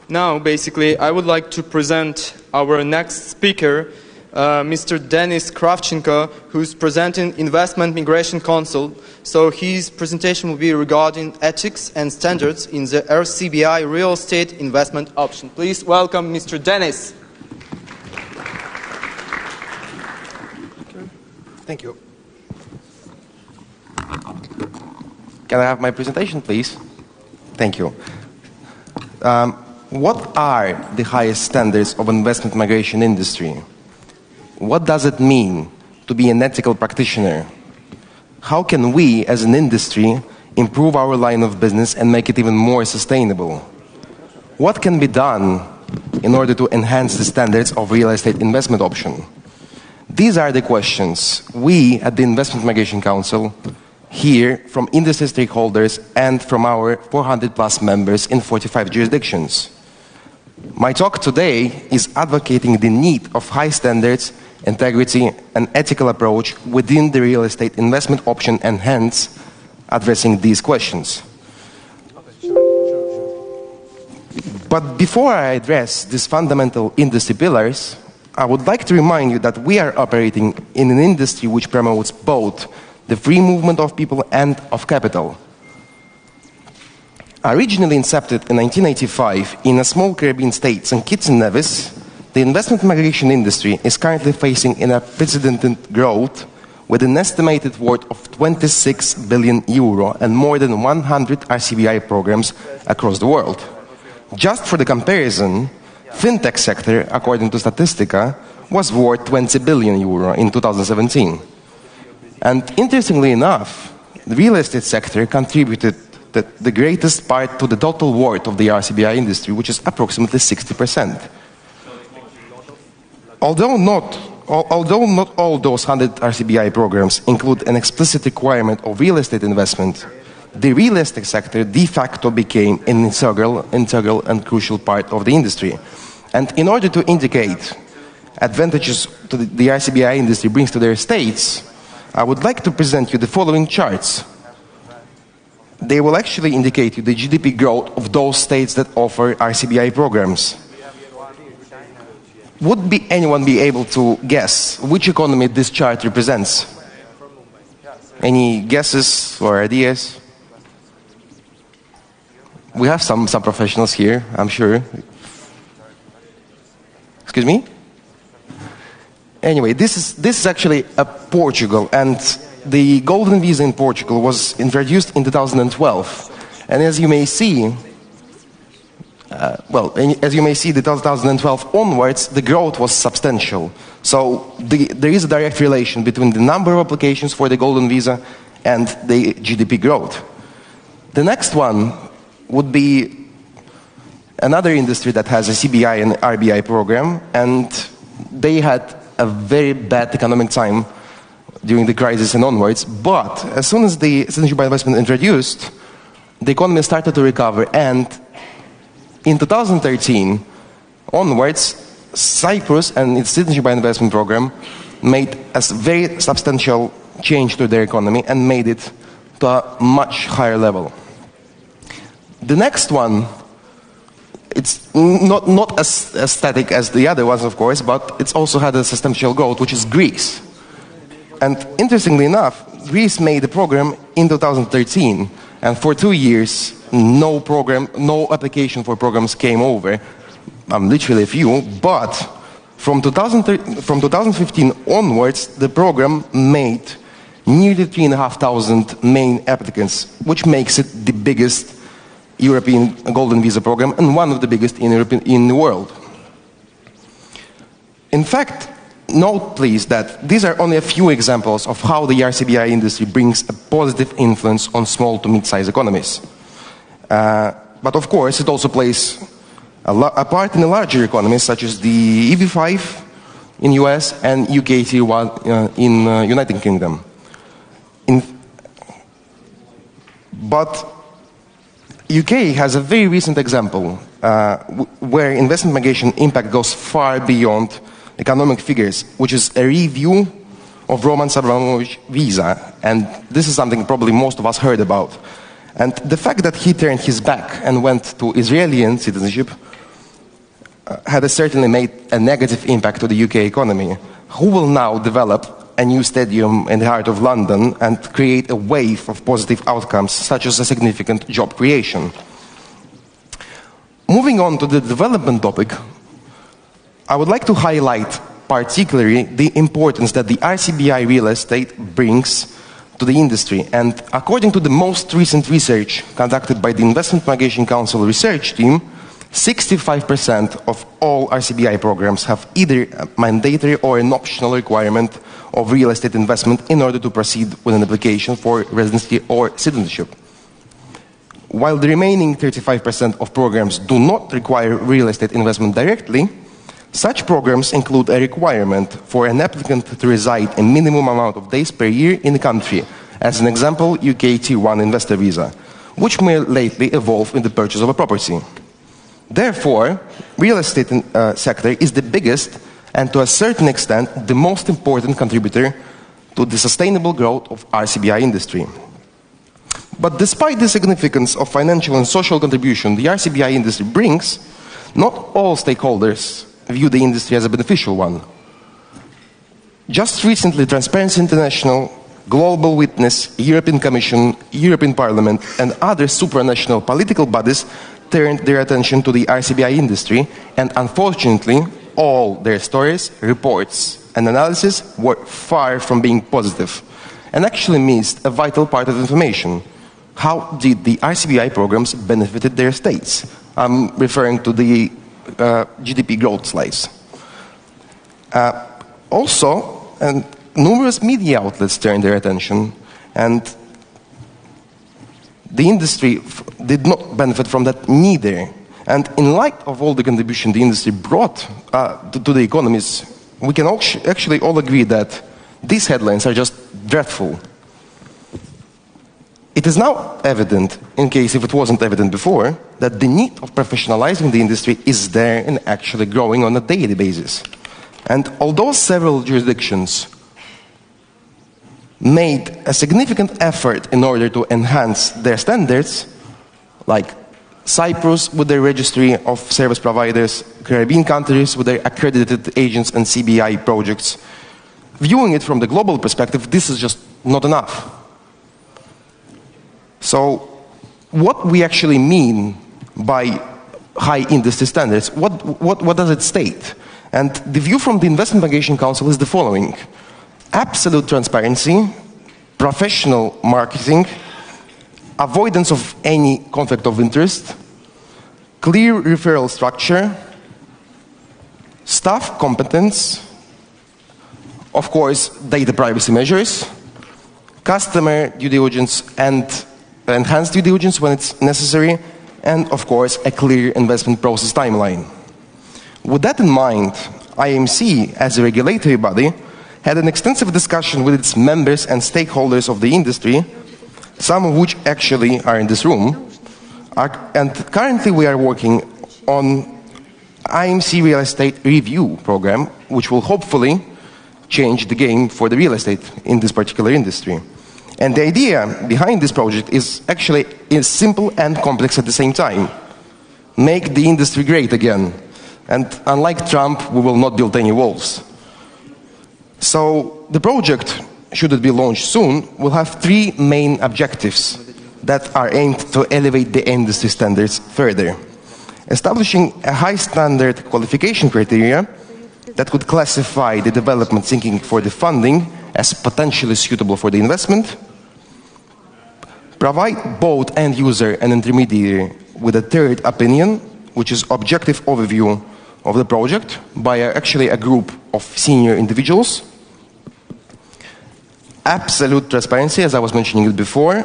now basically I would like to present our next speaker, Mr. Denis Kravchenko, who's presenting Investment Migration Council. So his presentation will be regarding ethics and standards in the RCBI real estate investment option. Please welcome Mr. Denis. Thank you. Can I have my presentation, please? Thank you. What are the highest standards of investment migration industry? What does it mean to be an ethical practitioner? How can we, as an industry, improve our line of business and make it even more sustainable? What can be done in order to enhance the standards of real estate investment option? These are the questions we at the Investment Migration Council hear from industry stakeholders and from our 400+ members in 45 jurisdictions. My talk today is advocating the need of high standards, integrity, and ethical approach within the real estate investment option, and hence addressing these questions. But before I address these fundamental industry pillars, I would like to remind you that we are operating in an industry which promotes both the free movement of people and of capital. Originally incepted in 1985 in a small Caribbean state, St. Kitts and Nevis, the investment migration industry is currently facing an unprecedented growth with an estimated worth of 26 billion euro and more than 100 RCBI programs across the world. Just for the comparison, fintech sector, according to Statistica, was worth 20 billion euro in 2017. And interestingly enough, the real estate sector contributed the greatest part to the total worth of the RCBI industry, which is approximately 60%. Although not all those 100 RCBI programs include an explicit requirement of real estate investment, the real estate sector de facto became an integral and crucial part of the industry. And in order to indicate advantages to the RCBI industry brings to their states, I would like to present you the following charts. They will actually indicate you the GDP growth of those states that offer RCBI programs. Would anyone be able to guess which economy this chart represents? Any guesses or ideas? We have some professionals here, I'm sure. Excuse me? Anyway, this is actually Portugal, and the golden visa in Portugal was introduced in 2012. And as you may see, as you may see, the 2012 onwards, the growth was substantial. So there is a direct relation between the number of applications for the golden visa and the GDP growth. The next one would be another industry that has a CBI and RBI program, and they had a very bad economic time during the crisis and onwards. But as soon as the citizenship by investment introduced, the economy started to recover, and in 2013 onwards, Cyprus and its citizenship by investment program made a very substantial change to their economy and made it to a much higher level. The next one, it's not as static as the other ones, of course, but it's also had a substantial growth, which is Greece. And interestingly enough, Greece made a program in 2013, and for 2 years, no application for programs came over. Literally a few, but from 2015 onwards, the program made nearly 3,500 main applicants, which makes it the biggest European golden visa program and one of the biggest in the world. In fact, note please that these are only a few examples of how the RCBI industry brings a positive influence on small to mid-sized economies. But of course, it also plays a part in a larger economies such as the EB5 in US and UK Tier 1 in United Kingdom. But UK has a very recent example where investment migration impact goes far beyond economic figures, which is a review of Roman Abramovich visa, and this is something probably most of us heard about. And the fact that he turned his back and went to Israeli citizenship had certainly made a negative impact to the UK economy, who will now develop a new stadium in the heart of London and create a wave of positive outcomes, such as a significant job creation. Moving on to the development topic, I would like to highlight particularly the importance that the RCBI real estate brings to the industry. And according to the most recent research conducted by the Investment Migration Council research team, 65% of all RCBI programs have either a mandatory or an optional requirement of real estate investment in order to proceed with an application for residency or citizenship. While the remaining 35% of programs do not require real estate investment directly, such programs include a requirement for an applicant to reside a minimum amount of days per year in the country, as an example, UK Tier 1 investor visa, which may lately evolve in the purchase of a property. Therefore, real estate sector is the biggest and to a certain extent the most important contributor to the sustainable growth of RCBI industry. But despite the significance of financial and social contribution the RCBI industry brings, not all stakeholders view the industry as a beneficial one. Just recently, Transparency International, Global Witness, European Commission, European Parliament, and other supranational political bodies turned their attention to the RCBI industry, and unfortunately, all their stories, reports, and analysis were far from being positive, and actually missed a vital part of information. How did the RCBI programs benefited their states? I'm referring to the GDP growth slides. Also, numerous media outlets turned their attention, and the industry did not benefit from that neither. And in light of all the contribution the industry brought to the economies, we can actually all agree that these headlines are just dreadful. It is now evident, in case if it wasn't evident before, that the need of professionalizing the industry is there and actually growing on a daily basis. And although several jurisdictions made a significant effort in order to enhance their standards, like Cyprus with their registry of service providers, Caribbean countries with their accredited agents and CBI projects. Viewing it from the global perspective, this is just not enough. So what we actually mean by high industry standards, what does it state? And the view from the Investment Migration Council is the following: absolute transparency, professional marketing, avoidance of any conflict of interest, clear referral structure, staff competence, of course, data privacy measures, customer due diligence and enhanced due diligence when it's necessary, and of course, a clear investment process timeline. With that in mind, IMC, as a regulatory body, had an extensive discussion with its members and stakeholders of the industry, some of which actually are in this room. And currently we are working on IMC Real Estate Review program, which will hopefully change the game for the real estate in this particular industry. And the idea behind this project is actually simple and complex at the same time. Make the industry great again. And unlike Trump, we will not build any walls. So the project, should it be launched soon, will have three main objectives that are aimed to elevate the industry standards further. Establishing a high standard qualification criteria that could classify the development seeking for the funding as potentially suitable for the investment. Provide both end user and intermediary with a third opinion, which is objective overview of the project by actually a group of senior individuals. Absolute transparency, as I was mentioning it before,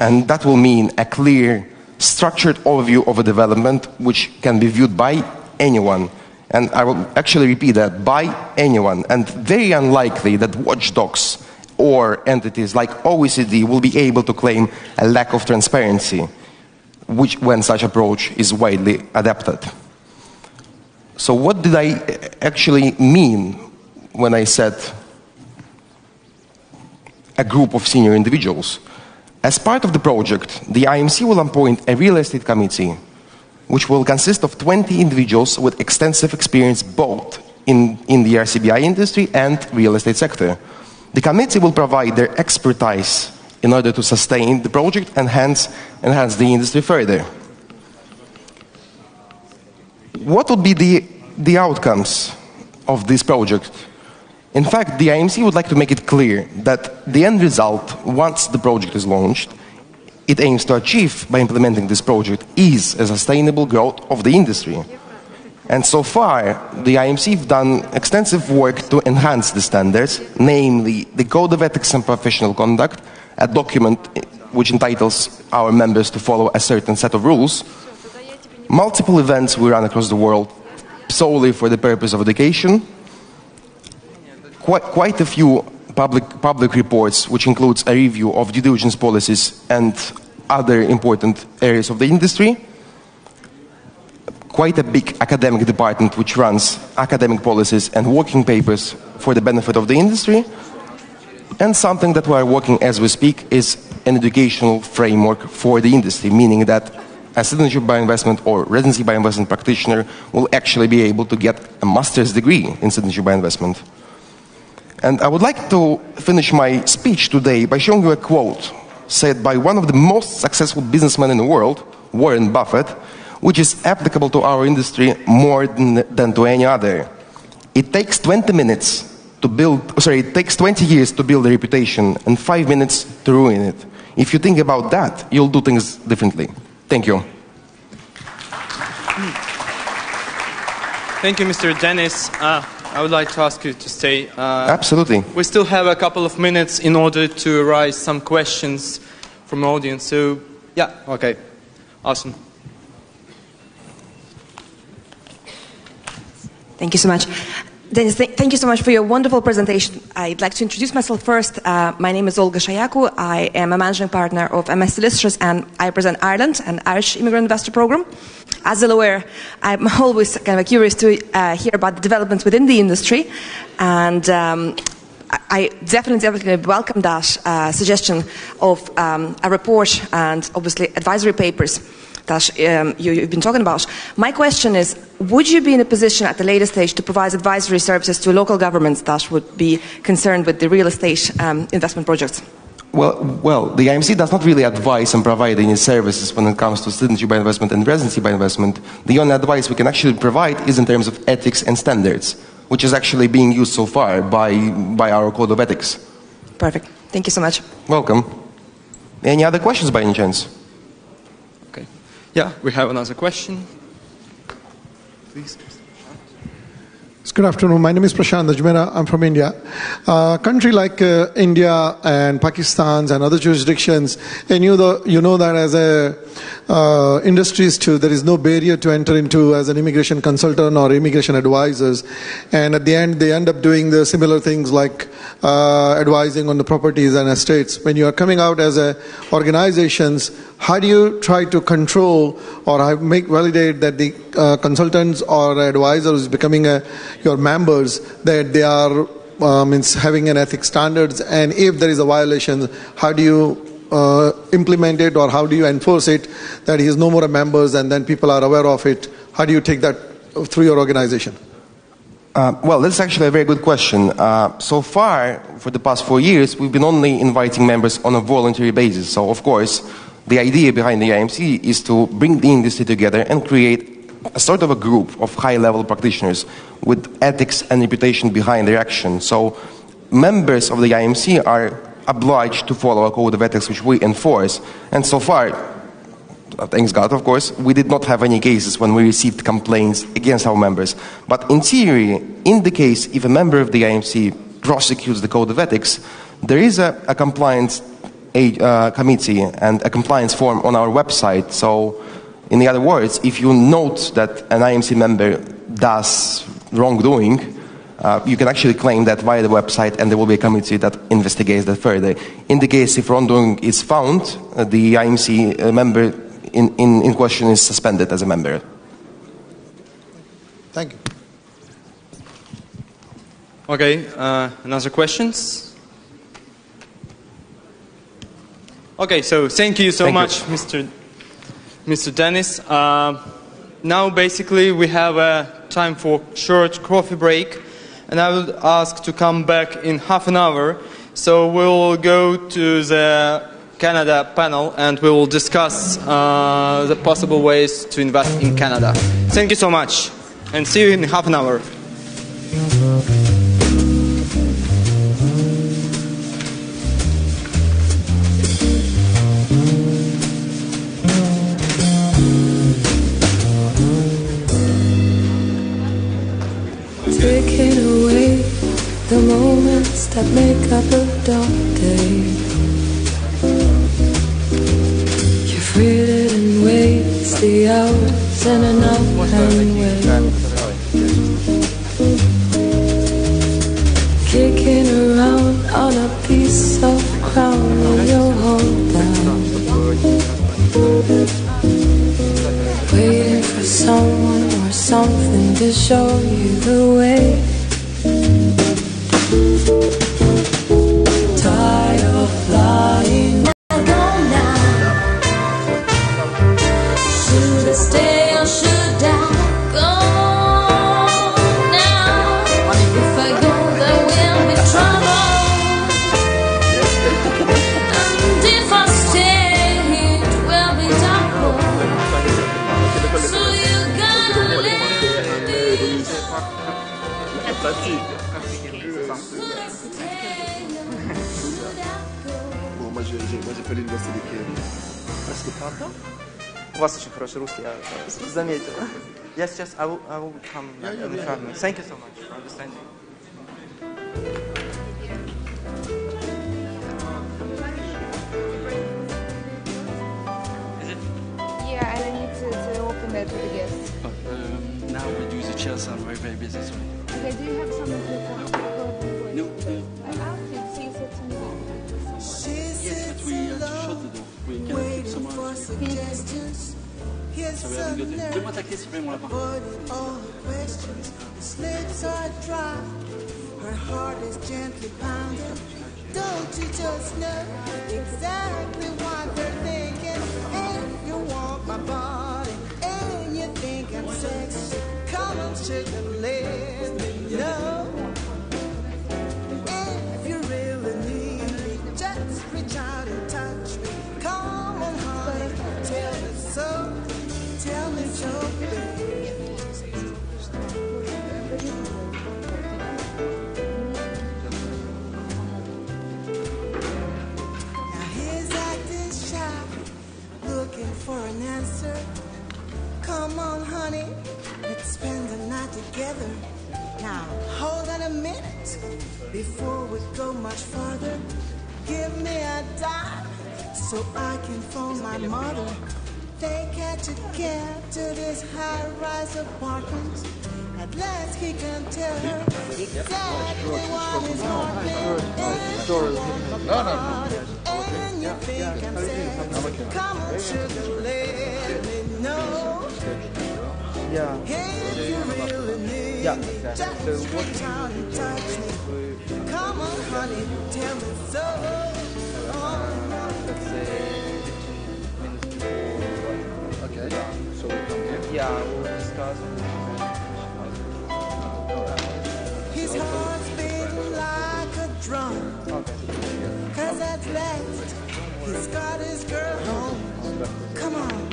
and that will mean a clear, structured overview of a development which can be viewed by anyone. And I will actually repeat that, by anyone. And very unlikely that watchdogs or entities like OECD will be able to claim a lack of transparency, which when such approach is widely adapted. So what did I actually mean when I said a group of senior individuals? As part of the project, the IMC will appoint a real estate committee, which will consist of 20 individuals with extensive experience both in the RCBI industry and real estate sector. The committee will provide their expertise in order to sustain the project and hence enhance the industry further. What would be the outcomes of this project? In fact, the IMC would like to make it clear that the end result, once the project is launched, it aims to achieve by implementing this project is a sustainable growth of the industry. And so far, the IMC have done extensive work to enhance the standards, namely the Code of Ethics and Professional Conduct, a document which entitles our members to follow a certain set of rules. Multiple events we run across the world solely for the purpose of education. Quite a few public reports, which includes a review of due diligence policies and other important areas of the industry. Quite a big academic department which runs academic policies and working papers for the benefit of the industry. And something that we are working as we speak is an educational framework for the industry, meaning that a citizenship by investment or residency by investment practitioner will actually be able to get a master's degree in citizenship by investment. And I would like to finish my speech today by showing you a quote said by one of the most successful businessmen in the world, Warren Buffett, which is applicable to our industry more than to any other. It takes 20 years to build a reputation and 5 minutes to ruin it. If you think about that, you'll do things differently. Thank you. Thank you, Mr. Dennis. I would like to ask you to stay. Absolutely. We still have a couple of minutes in order to raise some questions from the audience. So, yeah, okay. Awesome. Thank you so much. Dennis, thank you so much for your wonderful presentation. I'd like to introduce myself first. My name is Olga Shayaku. I am a managing partner of MS Solicitors and I represent Ireland, an Irish immigrant investor program. As a lawyer, I'm always kind of curious to hear about the developments within the industry. And I definitely welcome that suggestion of a report and obviously advisory papers that you've been talking about. My question is, would you be in a position at the later stage to provide advisory services to local governments that would be concerned with the real estate investment projects? Well, the IMC does not really advise and provide any services when it comes to citizenship by investment and residency by investment. The only advice we can actually provide is in terms of ethics and standards, which is actually being used so far by our code of ethics. Perfect. Thank you so much. Welcome. Any other questions by any chance? Okay. Yeah, we have another question. Please. Good afternoon. My name is Prashant Ajmera. I'm from India. A country like India and Pakistan and other jurisdictions, and you know that as a industries too, there is no barrier to enter into as an immigration consultant or immigration advisors. And at the end, they end up doing the similar things like advising on the properties and estates. When you are coming out as organizations, how do you try to control or validate that the consultants or advisors becoming your members, that they are having an ethics standards, and if there is a violation, how do you implement it, or how do you enforce it that he is no more a members and then people are aware of it? How do you take that through your organization? Well, that's actually a very good question. So far, for the past 4 years, we've been only inviting members on a voluntary basis. So, of course, the idea behind the IMC is to bring the industry together and create a sort of a group of high-level practitioners with ethics and reputation behind their action. So members of the IMC are obliged to follow a code of ethics which we enforce. And so far, thanks God, of course, we did not have any cases when we received complaints against our members. But in theory, in the case if a member of the IMC prosecutes the code of ethics, there is a compliance committee and a compliance form on our website. So, in other words, if you note that an IMC member does wrongdoing, you can actually claim that via the website, and there will be a committee that investigates that further. In the case if wrongdoing is found, the IMC member in question is suspended as a member. Thank you. Okay, another questions? Okay, so thank you so much, Mr. Dennis. Now basically we have time for short coffee break, and I will ask to come back in half an hour. So we'll go to the Canada panel and we will discuss the possible ways to invest in Canada. Thank you so much, and see you in half an hour. Taking away the moments that make up a dark day. You've read and waste the hours in an offhand way. Kicking around on a piece of ground that you'll hold down. Waiting for someone or something to show you the way. Tired of flying, go now. Should I stay or should I go now? If I go, there will be trouble. And if I stay, it will be double. So you gotta let me У вас очень хороший русский, я заметил. Yes, I will come in front of me. Thank you so much for understanding. Yeah, and I need to open that to the guests. Now we do the chairs are very, very busy. So. Okay, do you have something to record? No. I asked you, so you said to me. Yes, but we shut the door. We can keep someone. So we haven't got it. Donne-moi ta clé, s'il vous plaît, mon lapin. her heart is gently pounding. Don't you just know exactly what they're thinking? If you want my body and you think I'm sexy, come on, sugar, let me know. If you really need me, just reach out and touch me. Come on, honey, tell me so. Tell me so, baby. Now he's acting shy, looking for an answer. Come on, honey, let's spend the night together. Now, hold on a minute before we go much further. Give me a dime so I can phone my mother. They got to get to this high-rise apartment. At last he can tell her exactly what his heart meant. And you think I'm sexy, come on, sugar, let me know. If you really need me, just reach out and touch me. Come on, honey, tell me so. Okay, so we come here. Yeah, we'll discuss. His heart's beating like a drum. Cause at last he's got his girl home. Come on,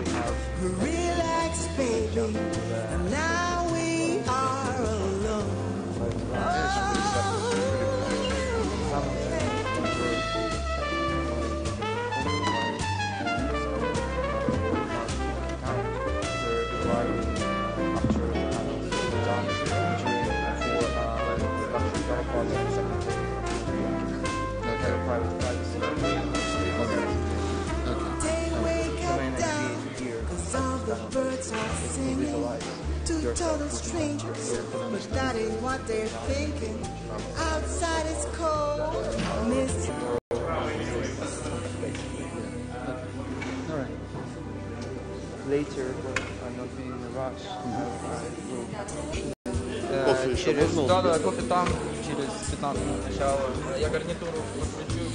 relax, baby. And now we are alone. The birds are singing to total strangers, but that ain't what they're thinking. Outside it's cold, misty. Alright. Later, but I'm not being in a rush. Через... Да, кофе там, через 15 минут начало. Я гарнитуру подключу.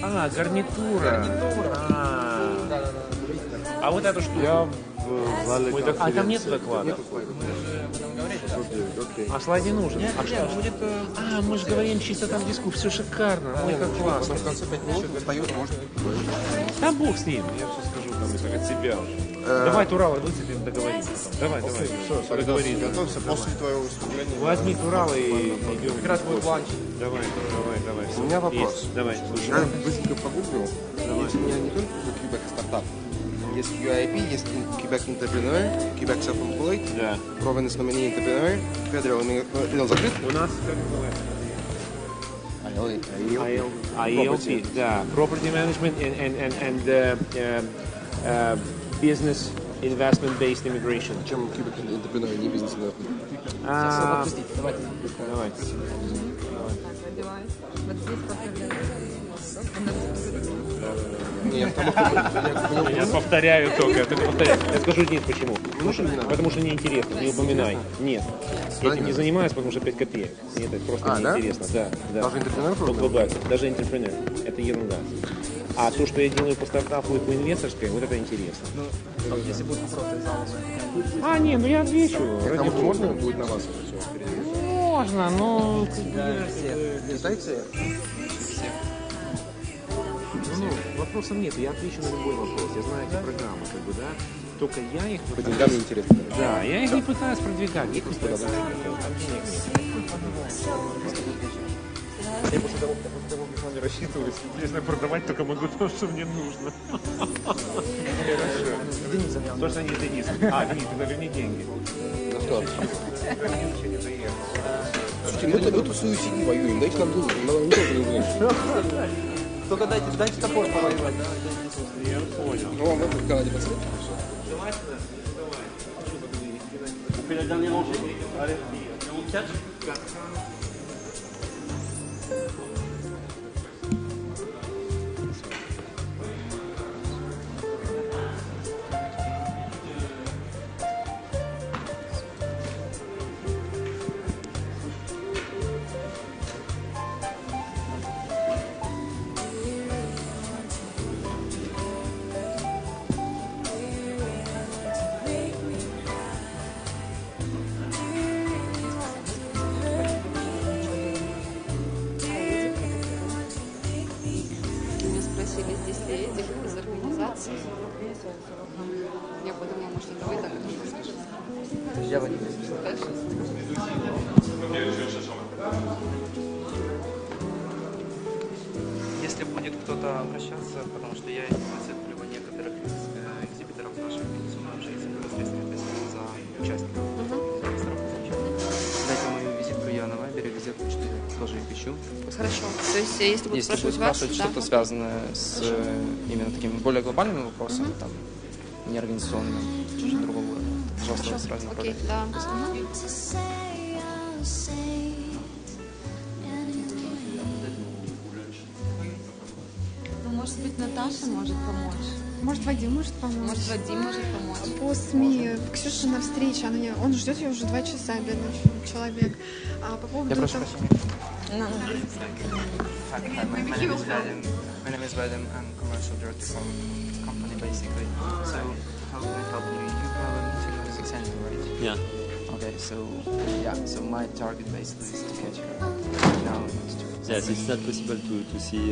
А, гарнитура. Да. А вот эту штуку? А там нет доклада? А слайд не нужен? А что будет? А, мы же говорим чисто там диску, все шикарно. Ой, как классно. В конце 5 минут достает, может. Да бог с ним, я все скажу там от себя. Давай Турала выцепим, договоримся. Давай. Все, договоримся. Готовься после твоего выступления. Возьми Турала и идем. Как раз будет ланч. Давай. У меня вопрос. Давай. Я быстренько погуглил. Есть у меня не только Quebec стартап. Есть UIP, есть Quebec Entrepreneur, Quebec Self-Employed, Province Nominee Entrepreneur, Federal Middle закрыт. У нас как IELP, да. Property Management and Business Investment-Based Immigration. Чем Quebec Entrepreneur, не бизнес-инвестмент? Давай. Я повторяю только. Я скажу нет, почему. Потому что неинтересно, не упоминай. Нет. Я этим не занимаюсь, потому что 5 копеек. Мне это просто неинтересно. Да? Даже интерпренер? Даже интерпренер. Это ерунда. А то, что я делаю по стартапу и по инвесторской, вот это интересно. Если будет вопрос, не, ну я отвечу. Можно будет на вас? Можно, но... Китайцы? Ну, вопросов нет, я отвечу на любой вопрос. Я знаю эти программы, как бы, да. Только я их... По деньгам интересно. Да, я их не пытаюсь продвигать. Я просто Я после того, как с вами рассчитываюсь, если продавать, только могу то, что мне нужно. Денис, точно не Денис. Денис, ты дали мне деньги. За что? Слушайте, мы тут суицидно воюем, дайте нам деньги, нам тоже не нужны. Только дайте топор повоевать. Я понял. Ну, вам в Канаде посмотрим. Давай. On fait la dernière rangée. Allez, on catch. Я подумала, может, это вы так скажете. Я Вадим. Хорошо. Если будет кто-то обращаться, потому что я зацеплю некоторых экзибиторов наших пенсионных жизней, непосредственно ответственны за участников. Дайте мою визитку, я на Вайбере, газету читаю, тоже их ищу. Хорошо. То есть, если будут Если будут спрашивать вас, спрашивать да, что-то связанное с именно такими более глобальными вопросами, там, не организационными, чуть-чуть другого уровня, то, пожалуйста, Хорошо. сразу Окей, направляйте. да. Ну, может быть, Наташа может помочь. Может, Вадим может помочь. Может, Вадим может помочь. По СМИ Ксюша на встрече, он ждет ее уже 2 часа, бедный человек. А по поводу Я прошу того- прощения. Ну, Hi, my name is Vadim. My name is Vadim. I'm a commercial director from a company, basically. So, how can I help you? You have a meeting with 600, right? Yeah. Okay, so, yeah, so my target basically is to get you now next week. Yes, it's not possible to see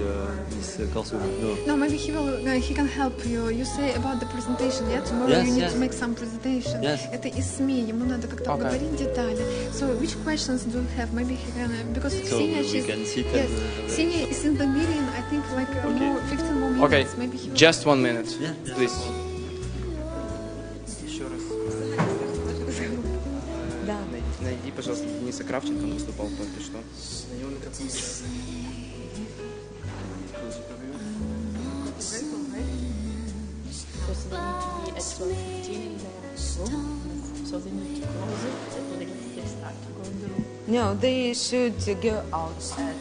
Miss Corso. No. No, maybe he can help you. You say about the presentation, yeah? Tomorrow Yes, you need yes. to make some presentation. Yes. Это из СМИ, ему надо как-то Okay. обговорить детали. So, which questions do you have? Maybe he can, because So Ksenia, we she's, can sit yes, and, Ksenia is in the meeting, I think like more, 15 more minutes. Okay, Maybe he will... just 1 minute, Yeah. please. Еще раз. Да. Найди, пожалуйста, Дениса Кравченко, он выступал только что. На него микрофон. Because they need to be at 12:15 in the room, so they need to close it and then they start to go in the room. No, they should go outside.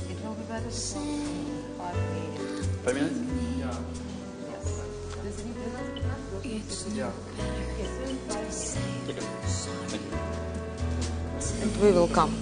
It will be better to close it in 5 minutes. 5 minutes? Yeah. And we will come.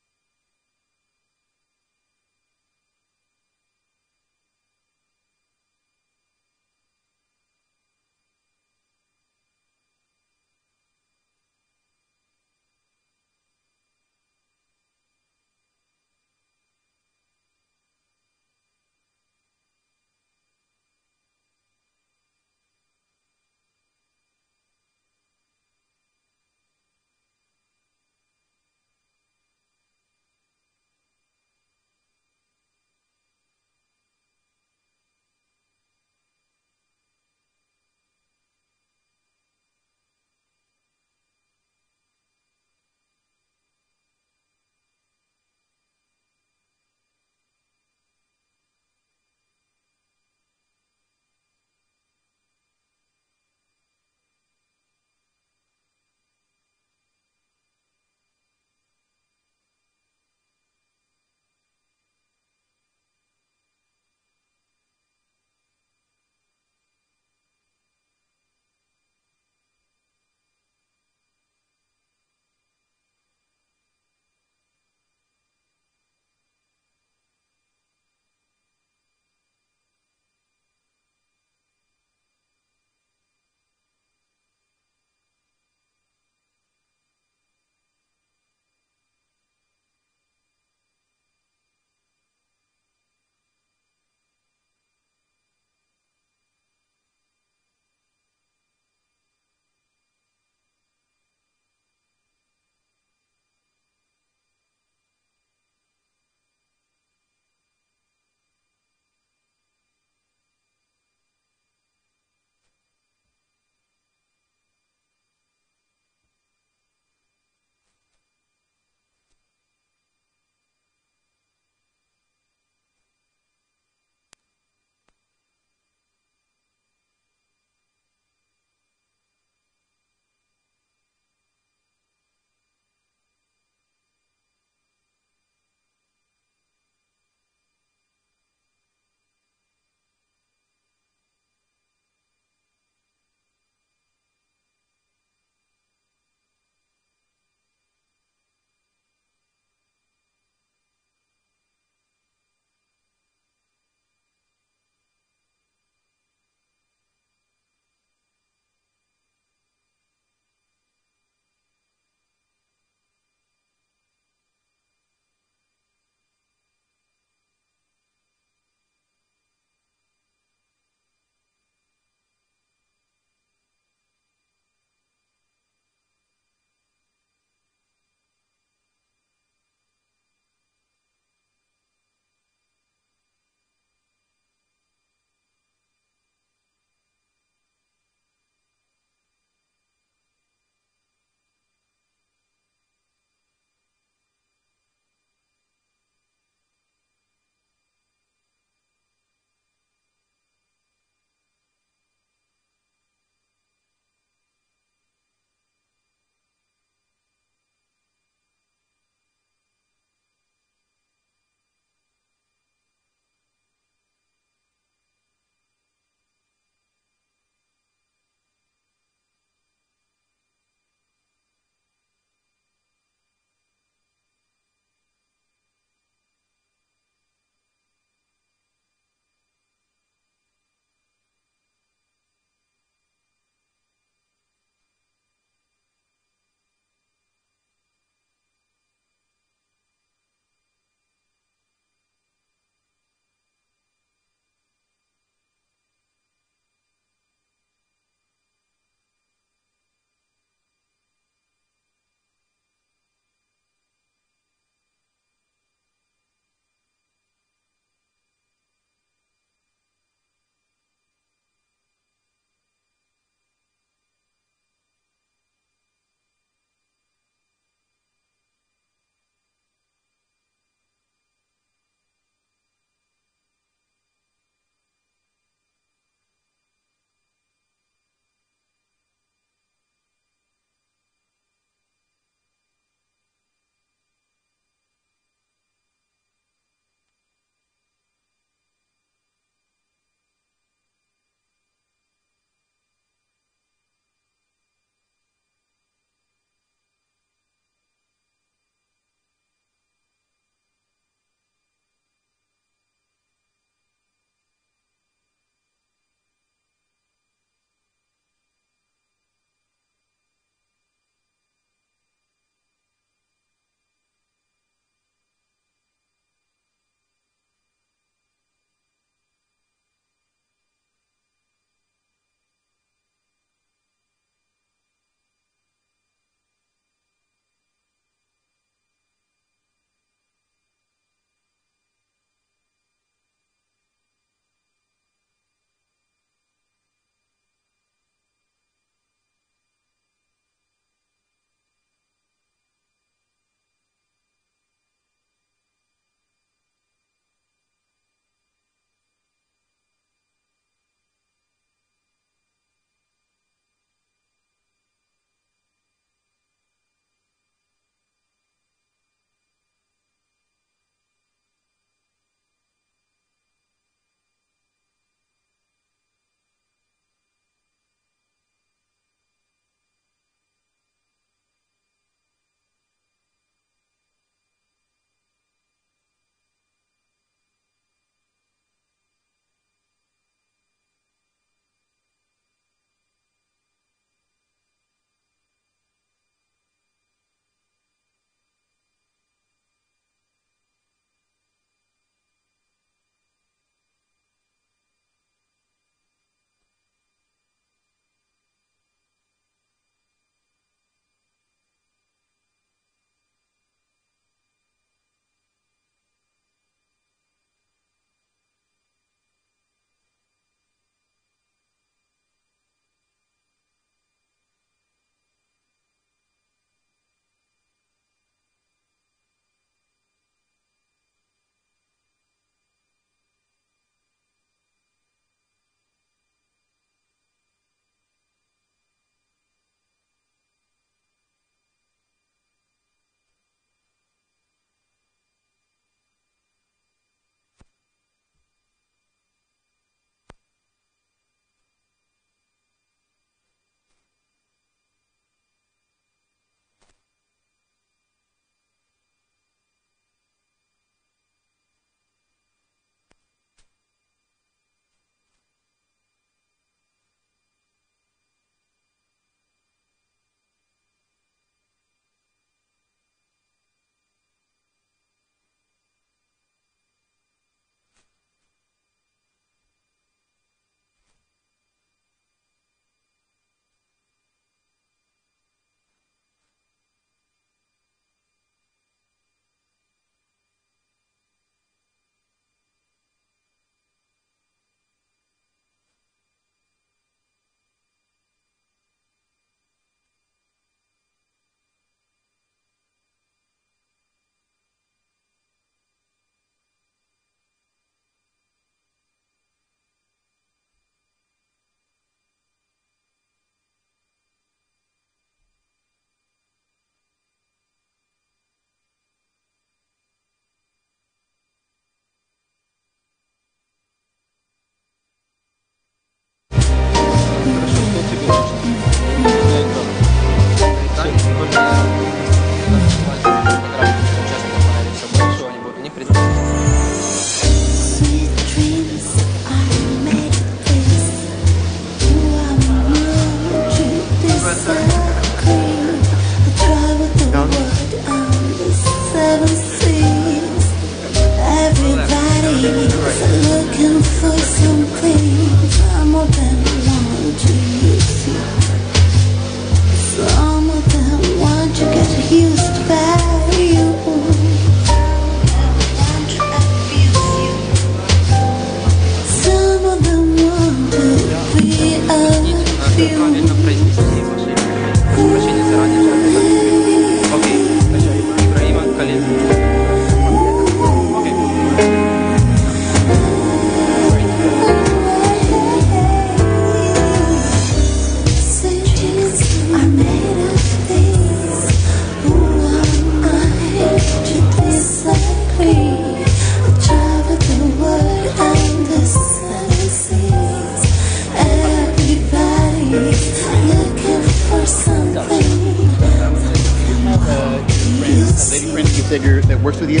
lady friend you said that works with you,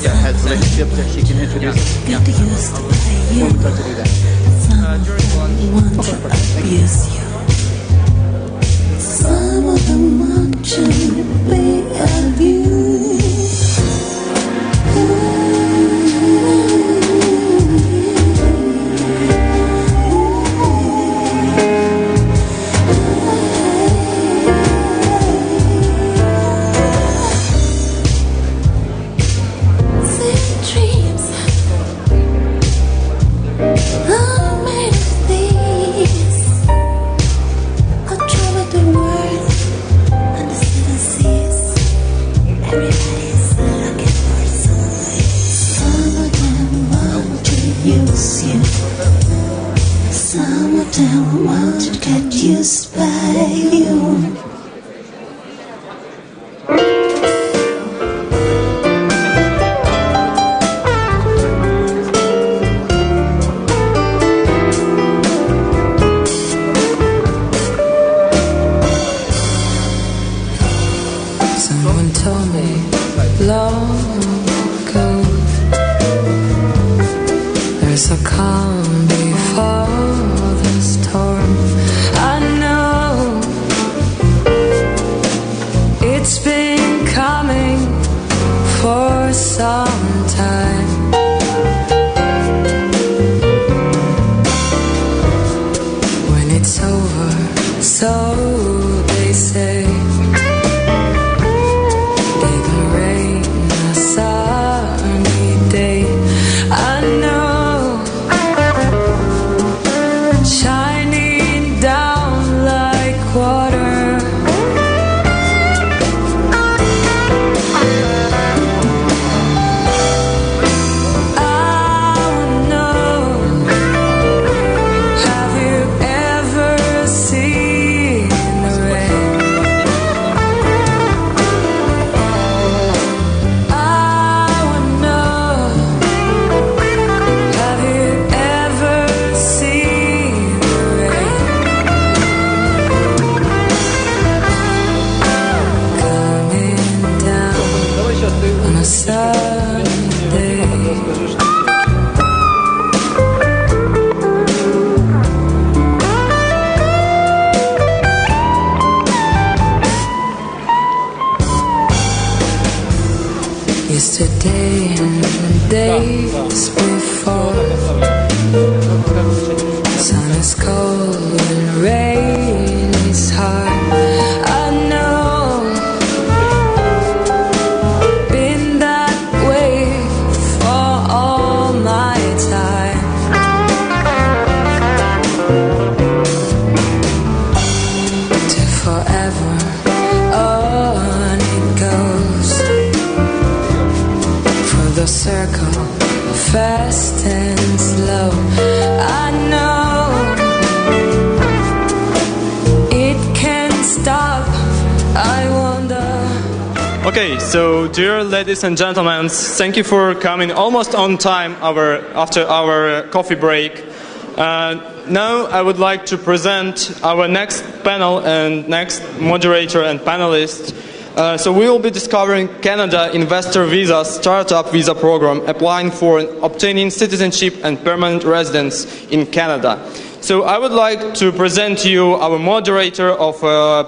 that has relationships that she can introduce. Yeah. When would you like to do that? Some of them want you way of you. Some of them want to get used by you. Someone told me long ago there's a calm before the storm. I know it's been coming for some time. When it's over, so they say, it'll rain a sunny day. I know, shining down like water. I wanna know, have you ever seen the rain? I wanna know, have you ever seen the rain? Coming down on a Sunday. Yesterday and days before, sun is cold and rain is hard. I know, been that way for all my time. To forever on it goes. For the circle, fast and slow. I know it can't stop. I wonder. Okay, so dear ladies and gentlemen, thank you for coming almost on time after our coffee break. Now I would like to present our next panel and next moderator and panelist. So we will be discovering Canada Investor Visa Startup Visa Program, applying for and obtaining citizenship and permanent residence in Canada. So I would like to present to you our moderator of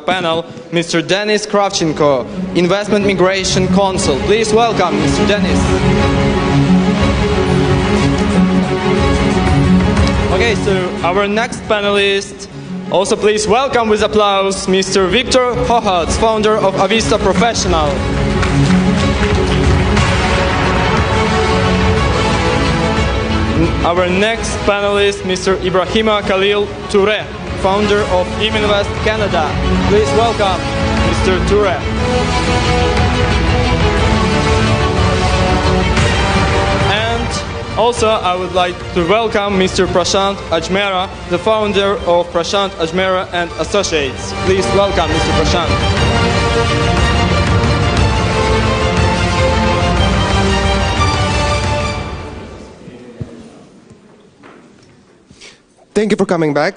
panel, Mr. Denis Kravchenko, Investment Migration Consul. Please welcome Mr. Denis. Okay, so our next panelist, also please welcome with applause Mr. Victor Hohats, founder of Avista Professional. Our next panelist, Mr. Ibrahima Khalil Toure, founder of Iminvest Canada. Please welcome Mr. Toure. And also I would like to welcome Mr. Prashant Ajmera, the founder of Prashant Ajmera and Associates. Please welcome Mr. Prashant. Thank you for coming back.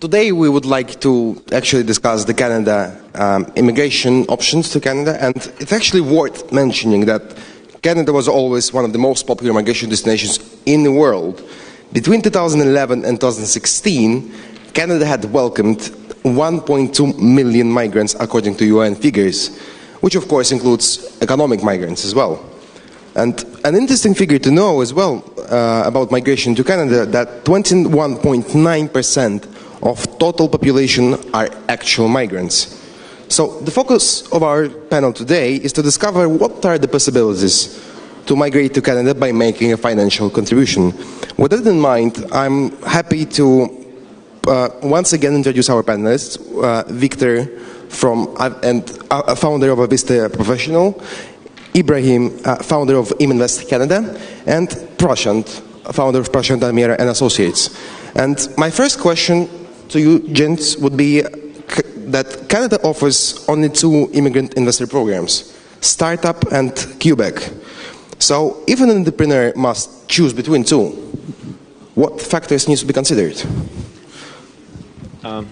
today we would like to actually discuss the Canada immigration options to Canada, and it's actually worth mentioning that Canada was always one of the most popular migration destinations in the world. Between 2011 and 2016, Canada had welcomed 1.2 million migrants according to UN figures, which of course includes economic migrants as well. And an interesting figure to know as well about migration to Canada, that 21.9% of total population are actual migrants. So the focus of our panel today is to discover what are the possibilities to migrate to Canada by making a financial contribution. With that in mind, I'm happy to once again introduce our panelists, Victor, founder of Avista Professional, Ibrahim, founder of Iminvest Canada, and Prashant, founder of Prashant Almira and Associates. And my first question to you, gents, would be that Canada offers only 2 immigrant investor programs, Startup and Quebec. So if an entrepreneur must choose between 2, what factors need to be considered? I'm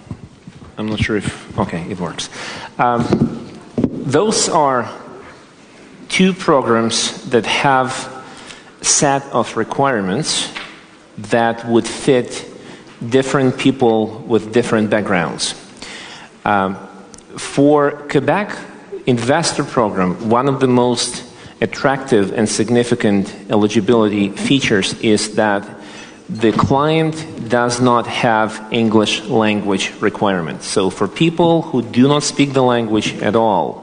not sure if, okay, it works. Those are 2 programs that have a set of requirements that would fit different people with different backgrounds. For Quebec Investor Program, one of the most attractive and significant eligibility features is that the client does not have English language requirements. So for people who do not speak the language at all,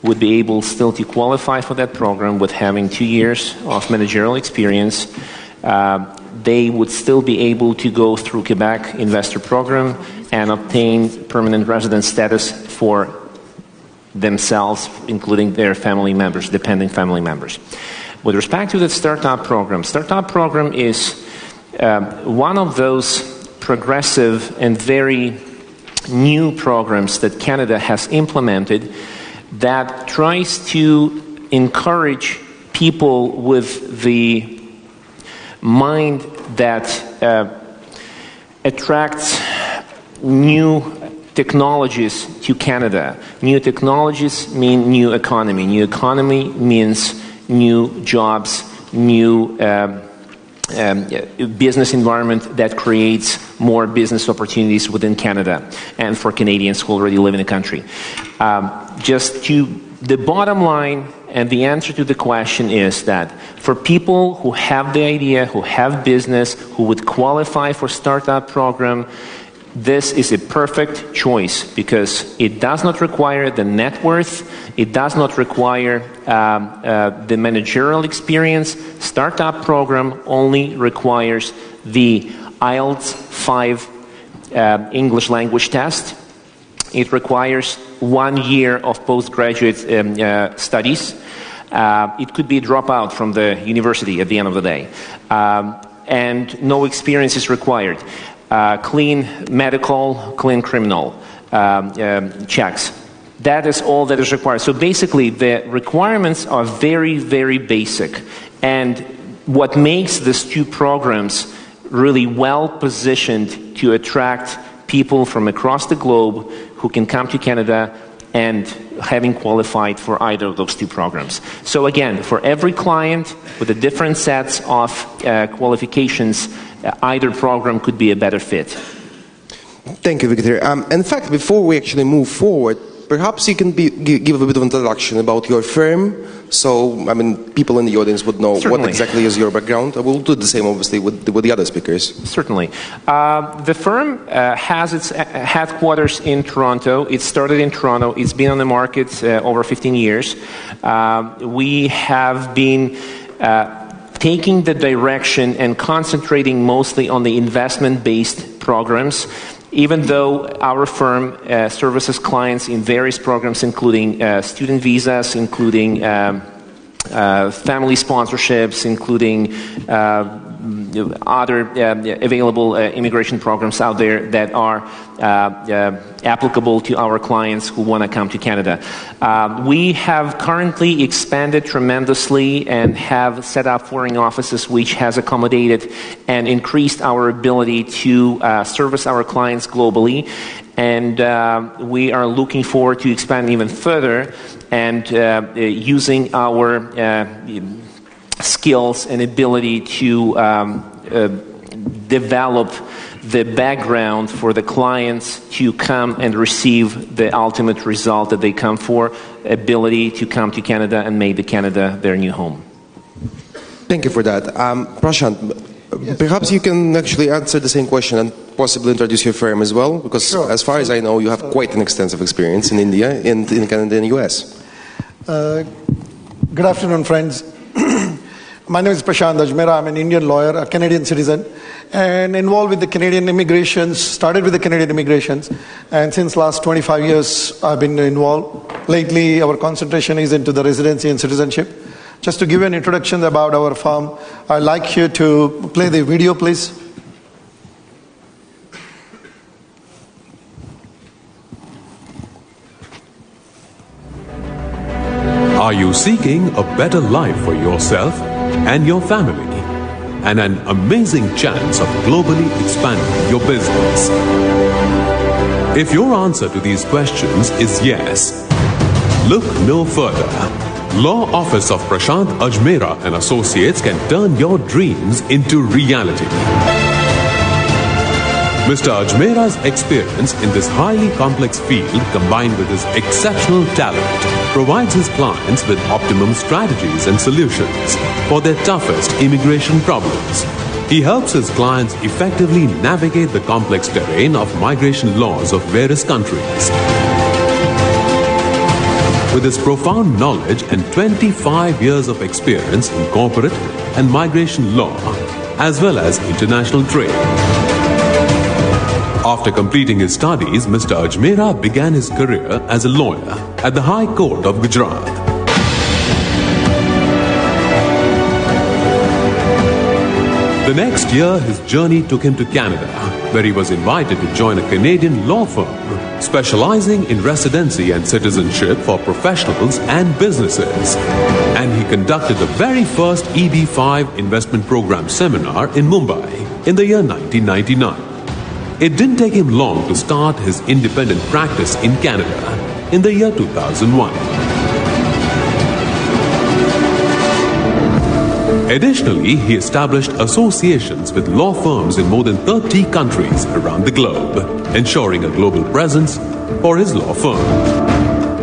would be able still to qualify for that program with having 2 years of managerial experience. They would still be able to go through Quebec Investor Program and obtain permanent resident status for themselves, including their family members, dependent family members. With respect to the Startup Program is one of those progressive and very new programs that Canada has implemented that tries to encourage people with the mind that attracts new technologies to Canada. New technologies mean new economy. New economy means new jobs, new business environment that creates more business opportunities within Canada and for Canadians who already live in the country. Just to the bottom line and the answer to the question is that for people who have the idea, who have business, who would qualify for Startup Program, this is a perfect choice because it does not require the net worth, it does not require the managerial experience. Startup Program only requires the IELTS 5 English language test. It requires 1 year of postgraduate studies. It could be a dropout from the university at the end of the day. And no experience is required. Clean medical, clean criminal checks. That is all that is required. So basically, the requirements are very, very basic. And what makes these 2 programs really well positioned to attract people from across the globe who can come to Canada and having qualified for either of those 2 programs. So again, for every client with the different sets of qualifications, either program could be a better fit. Thank you, Victor. In fact, before we actually move forward, perhaps you can give a bit of introduction about your firm, so I mean people in the audience would know Certainly. What exactly is your background. We'll do the same, obviously, with the other speakers. Certainly. The firm has its headquarters in Toronto. It started in Toronto. It's been on the market over 15 years. We have been taking the direction and concentrating mostly on the investment-based programs, even though our firm services clients in various programs, including student visas, including family sponsorships, including other available immigration programs out there that are applicable to our clients who want to come to Canada. We have currently expanded tremendously and have set up foreign offices which has accommodated and increased our ability to service our clients globally. And we are looking forward to expand even further and using our skills and ability to develop the background for the clients to come and receive the ultimate result that they come for, ability to come to Canada and make the Canada their new home. Thank you for that. Prashant, perhaps you can actually answer the same question and possibly introduce your firm as well, because as far as I know, you have quite an extensive experience in India, in Canada and US. Good afternoon, friends. My name is Prashant Ajmera. I'm an Indian lawyer, a Canadian citizen, and involved with the Canadian immigrations, started with the Canadian immigrations, and since last 25 years I've been involved. Lately our concentration is into the residency and citizenship. Just to give you an introduction about our firm, I'd like you to play the video, please. Are you seeking a better life for yourself and your family, and an amazing chance of globally expanding your business? If your answer to these questions is yes, look no further. Law Office of Prashant Ajmera and Associates can turn your dreams into reality. Mr. Ajmera's experience in this highly complex field, combined with his exceptional talent, provides his clients with optimum strategies and solutions for their toughest immigration problems. He helps his clients effectively navigate the complex terrain of migration laws of various countries. With his profound knowledge and 25 years of experience in corporate and migration law, as well as international trade. After completing his studies, Mr. Ajmera began his career as a lawyer at the High Court of Gujarat. The next year, his journey took him to Canada, where he was invited to join a Canadian law firm specializing in residency and citizenship for professionals and businesses. And he conducted the very first EB-5 investment program seminar in Mumbai in the year 1999. It didn't take him long to start his independent practice in Canada in the year 2001. Additionally, he established associations with law firms in more than 30 countries around the globe, ensuring a global presence for his law firm.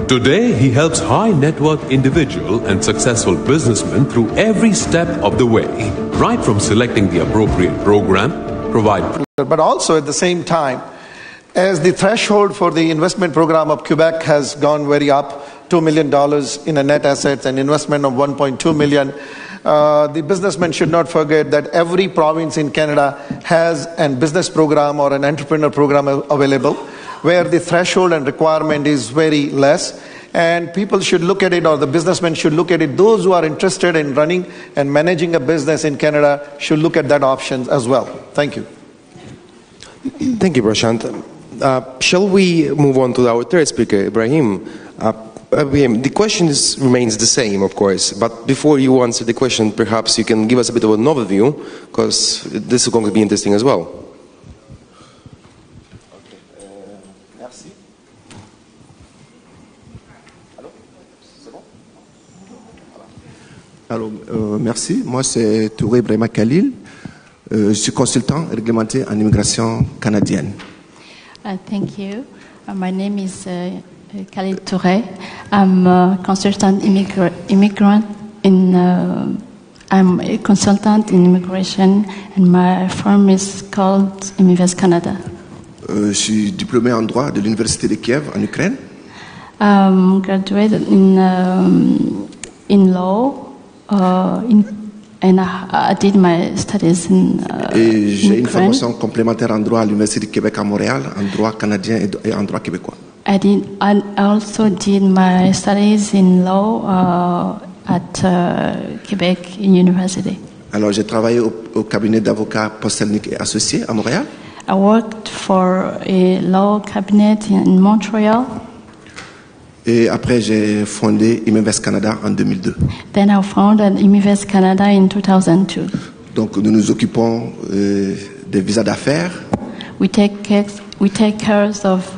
Today, he helps high net worth individual and successful businessmen through every step of the way, right from selecting the appropriate program, but also at the same time, as the threshold for the investment program of Quebec has gone very up, $2 million in a net assets and investment of $1.2 million, the businessman should not forget that every province in Canada has a business program or an entrepreneur program available, where the threshold and requirement is very less. And people should look at it, or the businessmen should look at it. Those who are interested in running and managing a business in Canada should look at that option as well. Thank you. Thank you, Prashant. Shall we move on to our third speaker, Ibrahim? Ibrahim, the question remains the same, of course, but before you answer the question, perhaps you can give us a bit of an overview, because this is going to be interesting as well. Alors, merci. Moi, c'est Touré Ibrahima Khalil. Je suis consultant réglementé en immigration canadienne. Thank you. My name is Khalil Touré. I'm a consultant immigrant in. I'm a consultant in immigration, and my firm is called Immivest Canada. Je suis diplômé en droit de l'université de Kiev en Ukraine. Graduated in law. And I did my studies in Et j'ai une Ukraine. formation complémentaire en droit à l'université de Québec à Montréal, en droit canadien et en droit québécois. I also did my studies in law at Quebec University. Alors, j'ai travaillé au cabinet d'avocats Postelnik et Associés à Montréal. I worked for a law cabinet in Montreal. Et après, j'ai fondé Iminvest Canada en 2002. Then I founded Iminvest Canada in 2002. Donc, nous nous occupons des visas d'affaires, We take care of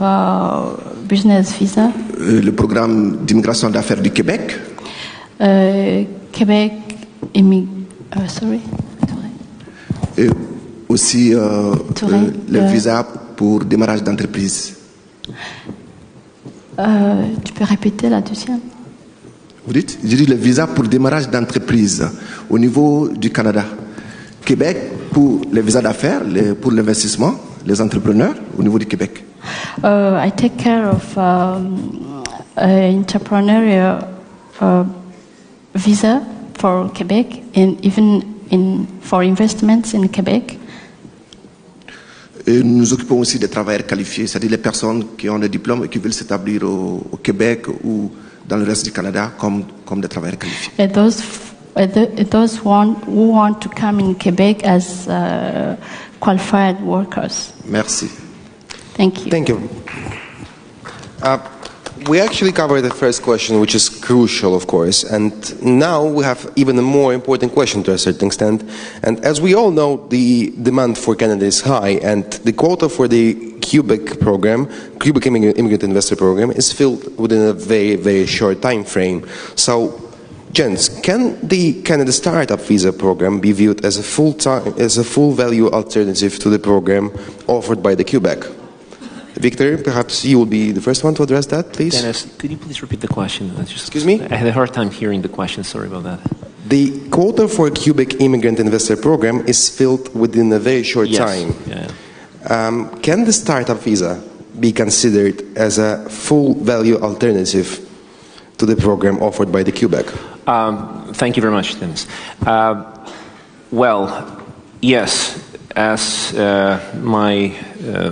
business visa. Le programme d'immigration d'affaires du Québec, Québec sorry. et aussi Touré, le visa pour démarrage d'entreprise. Tu peux répéter la deuxième? Vous dites? Je dis le visa pour démarrage d'entreprise au niveau du Canada. Québec pour les visas d'affaires, pour l'investissement, les entrepreneurs au niveau du Québec. I take care of entrepreneurial visa for Quebec and even for investments in Québec. Et nous nous occupons aussi des travailleurs qualifiés, c'est-à-dire les personnes qui ont des diplômes et qui veulent s'établir au Québec ou dans le reste du Canada comme des travailleurs qualifiés. And those who want to come in Quebec as qualified workers. Merci. Thank you. Thank you. We actually covered the first question, which is crucial, of course, and now we have even a more important question to a certain extent. And as we all know, the demand for Canada is high, and the quota for the Quebec program, Quebec Immigrant Investor Program, is filled within a very, very short time frame. So, gents, can the Canada Startup Visa Program be viewed as a full value alternative to the program offered by the Quebec? Victor, perhaps you will be the first one to address that, please. Dennis, could you please repeat the question? Excuse me? I had a hard time hearing the question. Sorry about that. The quota for Quebec Immigrant Investor Program is filled within a very short time. Yeah. Can the startup visa be considered as a full value alternative to the program offered by the Quebec? Thank you very much, Dennis. Well, yes. As my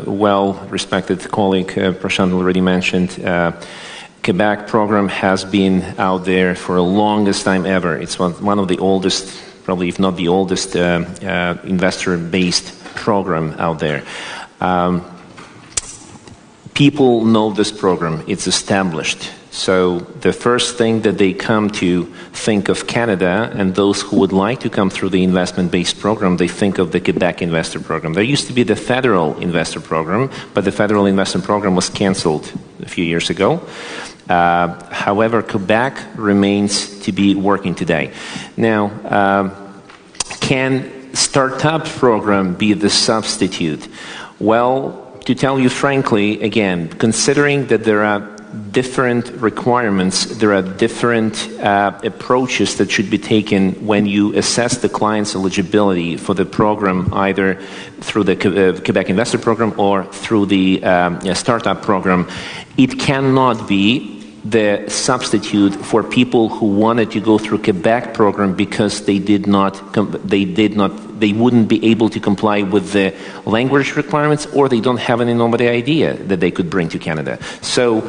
well-respected colleague Prashant already mentioned, Quebec program has been out there for the longest time ever. It's one of the oldest, probably if not the oldest, investor-based program out there. People know this program. It's established. So the first thing that they come to think of Canada, and those who would like to come through the investment-based program, they think of the Quebec Investor Program. There used to be the Federal Investor Program, but the Federal Investment Program was cancelled a few years ago. However, Quebec remains to be working today. Now, can Startup Program be the substitute? Well, to tell you frankly, again, considering that there are different requirements, there are different approaches that should be taken when you assess the client's eligibility for the program, either through the Quebec Investor Program or through the Startup Program. It cannot be the substitute for people who wanted to go through Quebec program because they wouldn't be able to comply with the language requirements, or they don't have any nomadic idea that they could bring to Canada. So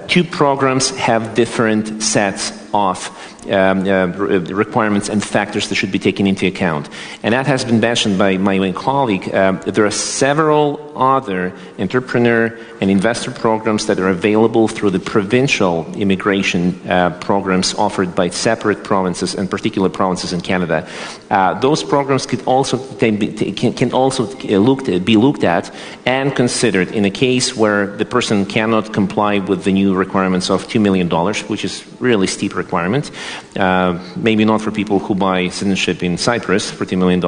two programs have different sets of requirements and factors that should be taken into account. And that has been mentioned by my colleague. There are several other entrepreneur and investor programs that are available through the provincial immigration programs offered by separate provinces and particular provinces in Canada. Those programs can also be looked at and considered in a case where the person cannot comply with the new requirements of $2 million, which is really steep requirement. Maybe not for people who buy citizenship in Cyprus for $2 million,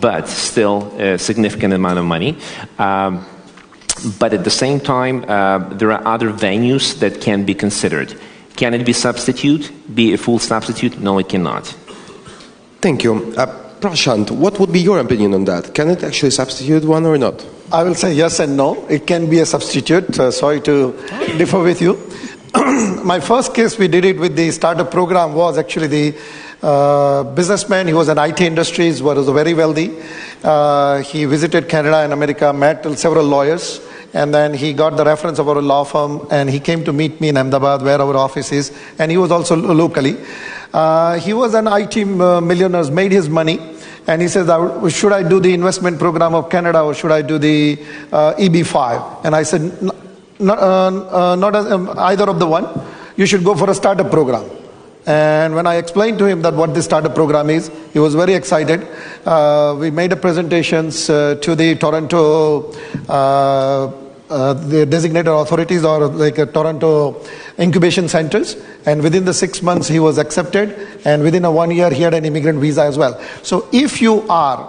but still a significant amount of money. But at the same time, there are other venues that can be considered. Can it be a full substitute? No, it cannot. Thank you. Prashant, what would be your opinion on that? Can it actually substitute one or not? I will say yes and no. It can be a substitute. Sorry to differ with you. My first case, we did it with the startup program, was actually the businessman. He was in IT industries, was very wealthy. He visited Canada and America, met several lawyers, And then he got the reference of our law firm, and he came to meet me in Ahmedabad, where our office is, and he was also locally. He was an IT millionaire, made his money, and he says, should I do the investment program of Canada or should I do the EB5? And I said, not either of the one. You should go for a startup program. And when I explained to him that what this startup program is, he was very excited. We made a presentations to the Toronto the designated authorities, or like Toronto incubation centers, and within the 6 months he was accepted, and within a 1 year he had an immigrant visa as well. So if you are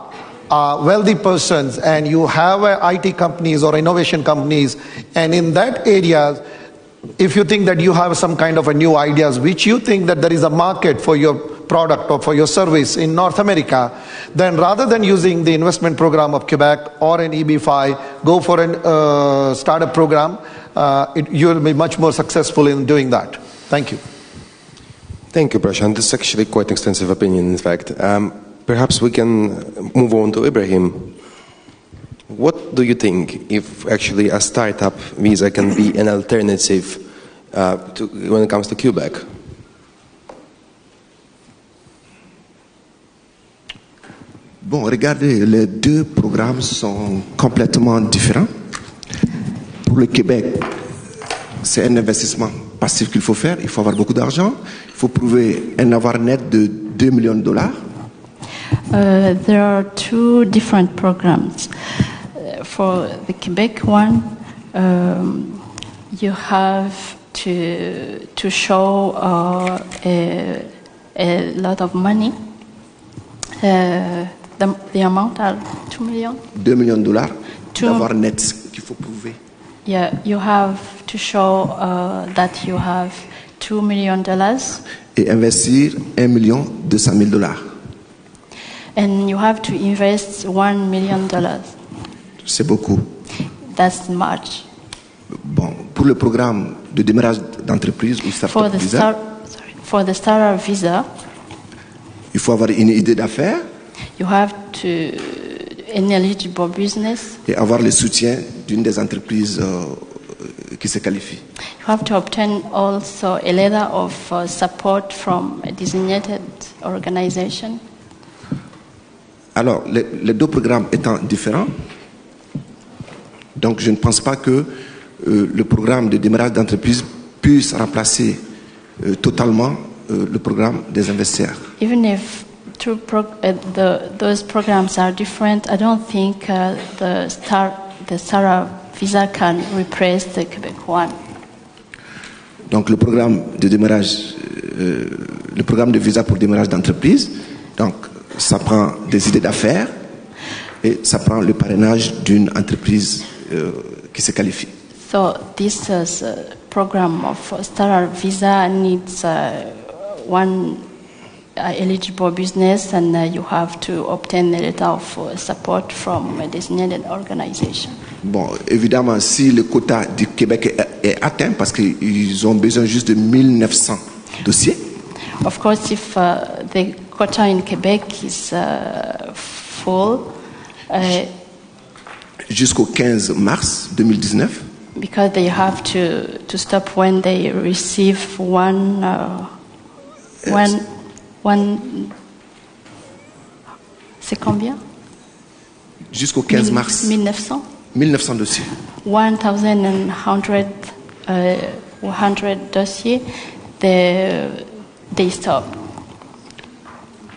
wealthy persons and you have IT companies or innovation companies, and in that area, if you think that you have some kind of a new ideas which you think that there is a market for your product or for your service in North America, then rather than using the investment program of Quebec or an EB5, go for a startup program. You will be much more successful in doing that. Thank you. Thank you, Prashant. This is actually quite extensive opinion, in fact. Perhaps we can move on to Ibrahim. What do you think if actually a startup visa can be an alternative when it comes to Quebec? Bon, regardez, les deux programmes sont complètement différents. Pour le Québec, c'est un investissement passif qu'il faut faire. Il faut avoir beaucoup d'argent. Il faut prouver un avoir net de $2 millions. There are two different programs. For the Quebec one, you have to show a lot of money. The amount are $2 million. $2 millions d'avoir net qu'il faut prouver. Yeah, you have to show that you have $2 million. Et investir $1,200,000. And you have to invest $1 million. C'est beaucoup. That's much. Bon, pour le programme de démarrage d'entreprise ou startup visa, for the startup visa, il faut avoir une idée d'affaires. You have to an eligible business. Et avoir le soutien d'une des entreprises qui se qualifie. You have to obtain also a letter of support from a designated organization. Alors, les deux programmes étant différents, donc je ne pense pas que le programme de démarrage d'entreprise puisse remplacer totalement le programme des investisseurs. Even if those programs are different, I don't think the startup visa can replace the Quebec one. Donc le programme de démarrage, le programme de visa pour démarrage d'entreprise, donc ça prend des idées d'affaires et ça prend le parrainage d'une entreprise qui se qualifie. So this program of startup visa needs one eligible business, and you have to obtain a letter of support from a designated organization. Bon, évidemment, si le quota du Québec est atteint, parce qu'ils ont besoin juste de 1900 dossiers. Of course, if the quota in Quebec is full, jusqu'au 15 mars 2019. Because they have to stop when they receive one. C'est combien? Jusqu'au 15 mars. 1900. 1900 dossiers. 100 dossiers. They stop.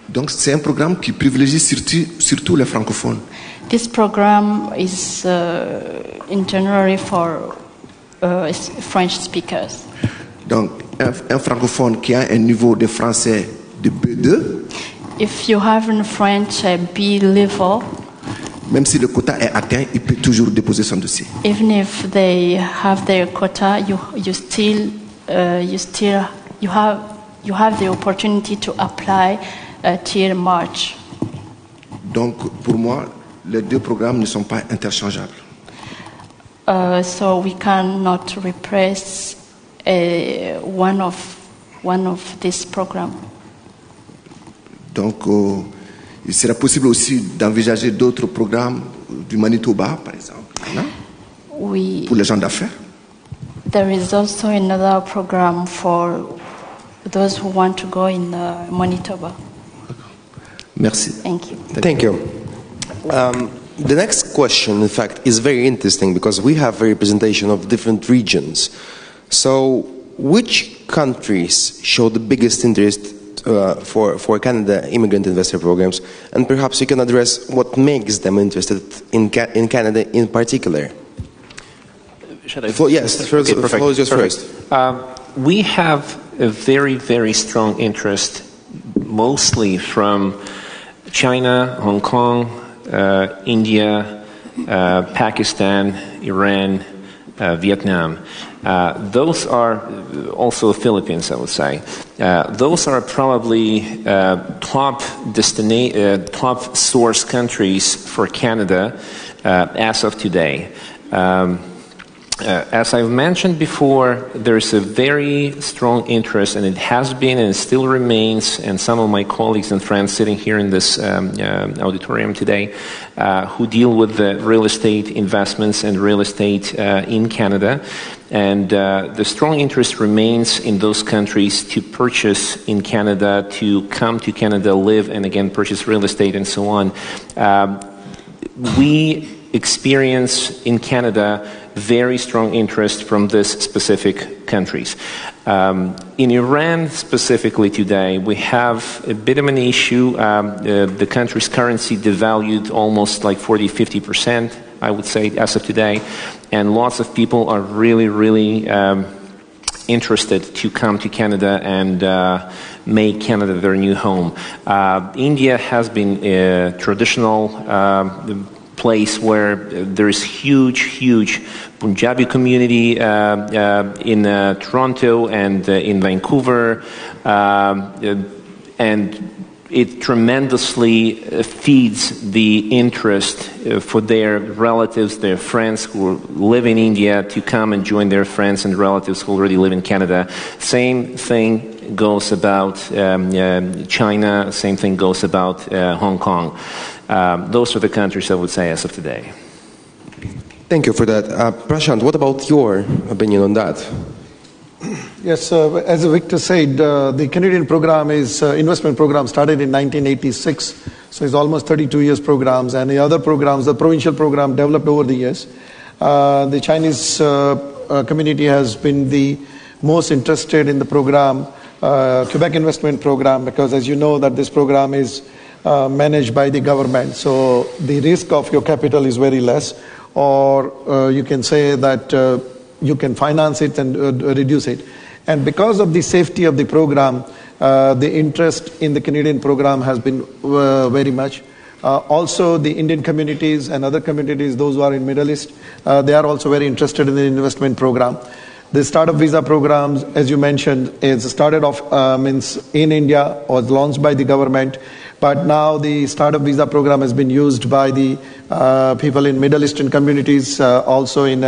Donc c'est un programme qui privilégie surtout les francophones. This program is in general for French speakers. Donc un francophone qui a un niveau de français de B2. If you have in French B level, même si le quota est atteint, il peut toujours déposer son dossier. Even if they have their quota, you have the opportunity to apply till March. Donc pour moi, les deux programmes ne sont pas interchangeables. So we cannot replace one of this program. Donc, il serait possible aussi d'envisager d'autres programmes du Manitoba, par exemple. Non? pour les gens d'affaires. There is also another program for those who want to go in Manitoba. Merci. Thank you. Thank you. The next question, in fact, is very interesting because we have a representation of different regions. So, which countries show the biggest interest for Canada immigrant investor programs? And perhaps you can address what makes them interested in Canada in particular. Should I? Yes, first, Okay, perfect. floor is yours Perfect. first. We have a very, very strong interest, mostly from China, Hong Kong, India, Pakistan, Iran, Vietnam. Those are also Philippines, I would say. Those are probably top source countries for Canada as of today. As I've mentioned before, there's a very strong interest, and it has been and still remains, and some of my colleagues and friends sitting here in this auditorium today who deal with the real estate investments and real estate in Canada. And the strong interest remains in those countries to purchase in Canada, to come to Canada, live, and again purchase real estate and so on. We experience in Canada very strong interest from these specific countries. In Iran specifically today, we have a bit of an issue. The country's currency devalued almost like 40-50%, I would say, as of today. And lots of people are really, really interested to come to Canada and make Canada their new home. India has been a traditional place where there is huge Punjabi community in Toronto and in Vancouver, and it tremendously feeds the interest for their relatives, their friends who live in India to come and join their friends and relatives who already live in Canada. Same thing goes about China, same thing goes about Hong Kong. Those are the countries I would say as of today. Thank you for that. Prashant, what about your opinion on that? Yes, as Victor said, the Canadian program is investment program started in 1986, so it's almost 32 years programs, and the other programs, the provincial program, developed over the years. The Chinese community has been the most interested in the program, Quebec investment program, because as you know that this program is managed by the government, so the risk of your capital is very less, or you can say that you can finance it and reduce it. And because of the safety of the program, the interest in the Canadian program has been very much. Also, the Indian communities and other communities, those who are in Middle East, they are also very interested in the investment program. The startup visa programs, as you mentioned, is started off in India, was launched by the government, but now the startup visa program has been used by the people in Middle Eastern communities, also in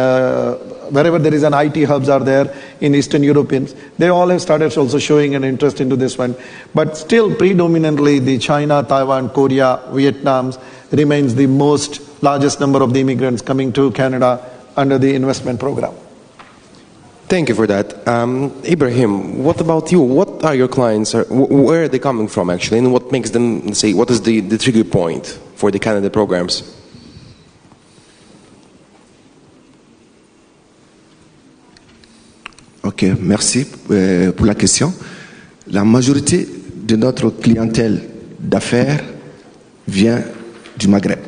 wherever there is an IT hubs are there in Eastern Europeans. They all have started also showing an interest into this one. But still predominantly the China, Taiwan, Korea, Vietnam remains the most largest number of the immigrants coming to Canada under the investment program. Thank you for that. Ibrahim, what about you? What are your clients, where are they coming from actually, and what makes them say, what is the trigger point for the Canada programs? Ok, merci pour la question. La majorité de notre clientèle d'affaires vient du Maghreb.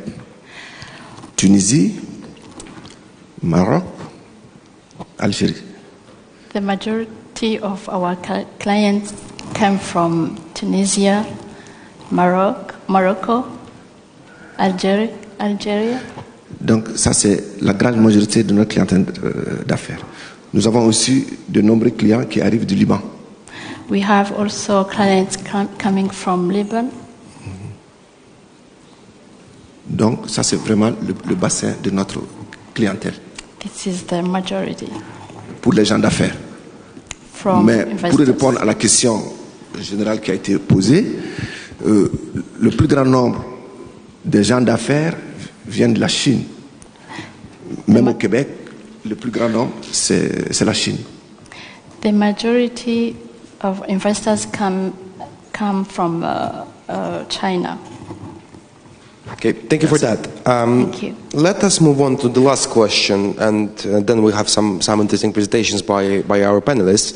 Tunisie, Maroc, Algérie. The majority of our clients come from Tunisia, Morocco, Algeria. Donc ça c'est la grande majorité de notre clientèle d'affaires. Nous avons aussi de nombreux clients qui arrivent du Liban. We have also clients coming from Lebanon. Donc ça c'est vraiment le bassin de notre clientèle. This is the majority. Pour les gens d'affaires. Mais pour répondre à la question générale qui a été posée, le plus grand nombre des gens d'affaires viennent de la Chine. Même au Québec, le plus grand nombre, c'est la Chine. The majority of investors come from China. Okay, thank you for that. Thank you. Let us move on to the last question, and then we have some interesting presentations by our panelists.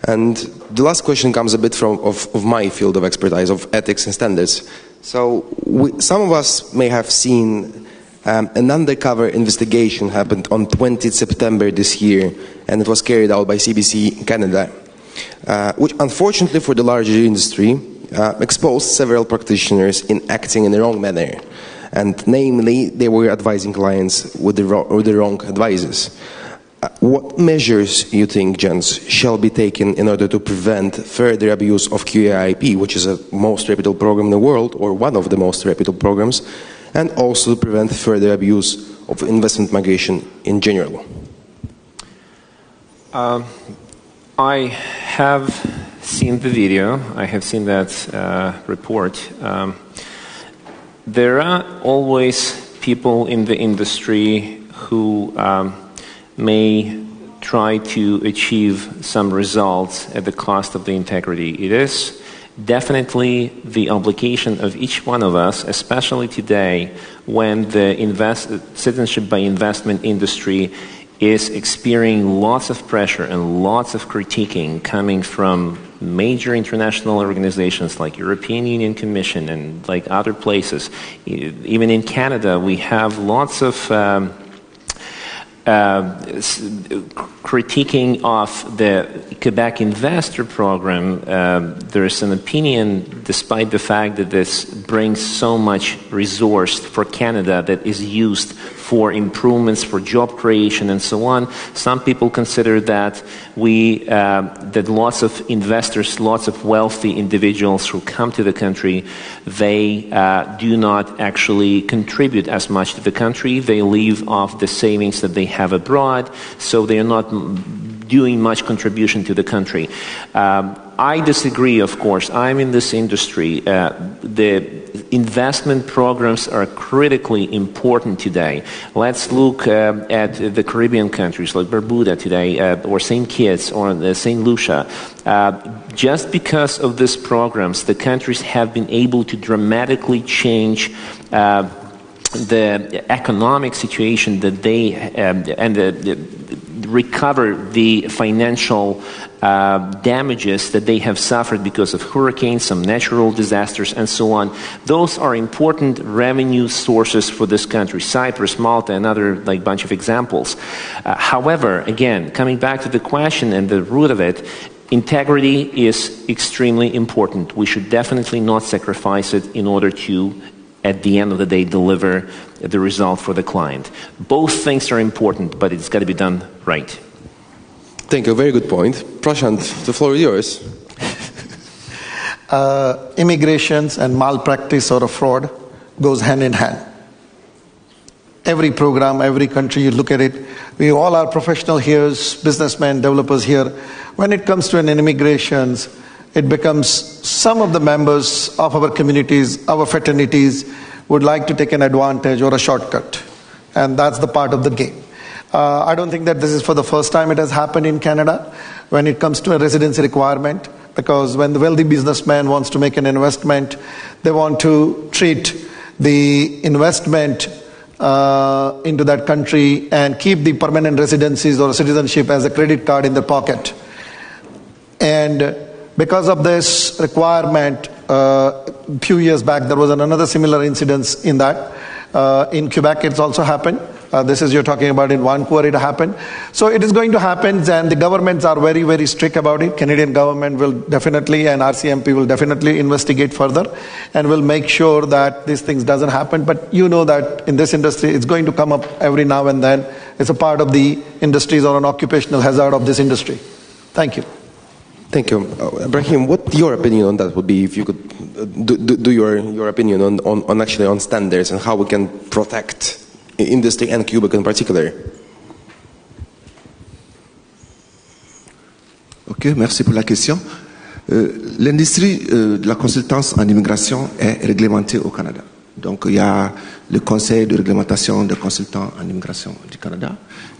And the last question comes a bit of my field of expertise, of ethics and standards. So some of us may have seen an undercover investigation happened on 20th September this year, and it was carried out by CBC Canada, which unfortunately for the larger industry exposed several practitioners in acting in the wrong manner. And namely, they were advising clients with the wrong advices. What measures, you think, gents, shall be taken in order to prevent further abuse of QAIP, which is a most reputable program in the world, or one of the most reputable programs, and also to prevent further abuse of investment migration in general? I have seen the video. I have seen that report. There are always people in the industry who may try to achieve some results at the cost of the integrity. It is definitely the obligation of each one of us, especially today when the citizenship by investment industry is experiencing lots of pressure and lots of critiquing coming from major international organizations like European Union Commission and like other places. Even in Canada, we have lots of critiquing of the Quebec Investor Program. There's an opinion, despite the fact that this brings so much resource for Canada that is used for improvements, for job creation, and so on. Some people consider that that lots of investors, lots of wealthy individuals who come to the country, they do not actually contribute as much to the country. They live off the savings that they have abroad, so they are not doing much contribution to the country. I disagree, of course. I'm in this industry. The investment programs are critically important today. Let's look at the Caribbean countries like Bermuda today, or St. Kitts, or St. Lucia. Just because of these programs, the countries have been able to dramatically change the economic situation that they recover the financial damages that they have suffered because of hurricanes, some natural disasters, and so on. Those are important revenue sources for this country. Cyprus, Malta, another bunch of examples. However, again, coming back to the question and the root of it, integrity is extremely important. We should definitely not sacrifice it in order to, at the end of the day, deliver the result for the client. Both things are important, but it's got to be done right. Thank you. Very good point. Prashant, the floor is yours. Immigrations and malpractice or a fraud goes hand in hand. Every program, every country, you look at it, we all are professional here, businessmen, developers here. When it comes to an immigrations, it becomes some of the members of our communities, our fraternities, would like to take an advantage or a shortcut. And that's the part of the game. I don't think that this is for the first time it has happened in Canada when it comes to a residency requirement, because when the wealthy businessman wants to make an investment, they want to treat the investment into that country and keep the permanent residencies or citizenship as a credit card in their pocket. And because of this requirement, a few years back, there was another similar incident in that. In Quebec, it's also happened. This is you're talking about in Vancouver, it happened. So it is going to happen, and the governments are very, very strict about it. Canadian government will definitely, and RCMP will definitely investigate further, and will make sure that these things doesn't happen. But you know that in this industry, it's going to come up every now and then. It's a part of the industries or an occupational hazard of this industry. Thank you. Thank you. Ibrahim, what your opinion on that would be, if you could do your opinion on standards and how we can protect industry and Quebec in particular? Ok, merci pour la question. L'industrie de la consultance en immigration est réglementée au Canada. Donc il y a le Conseil de réglementation des consultants en immigration du Canada,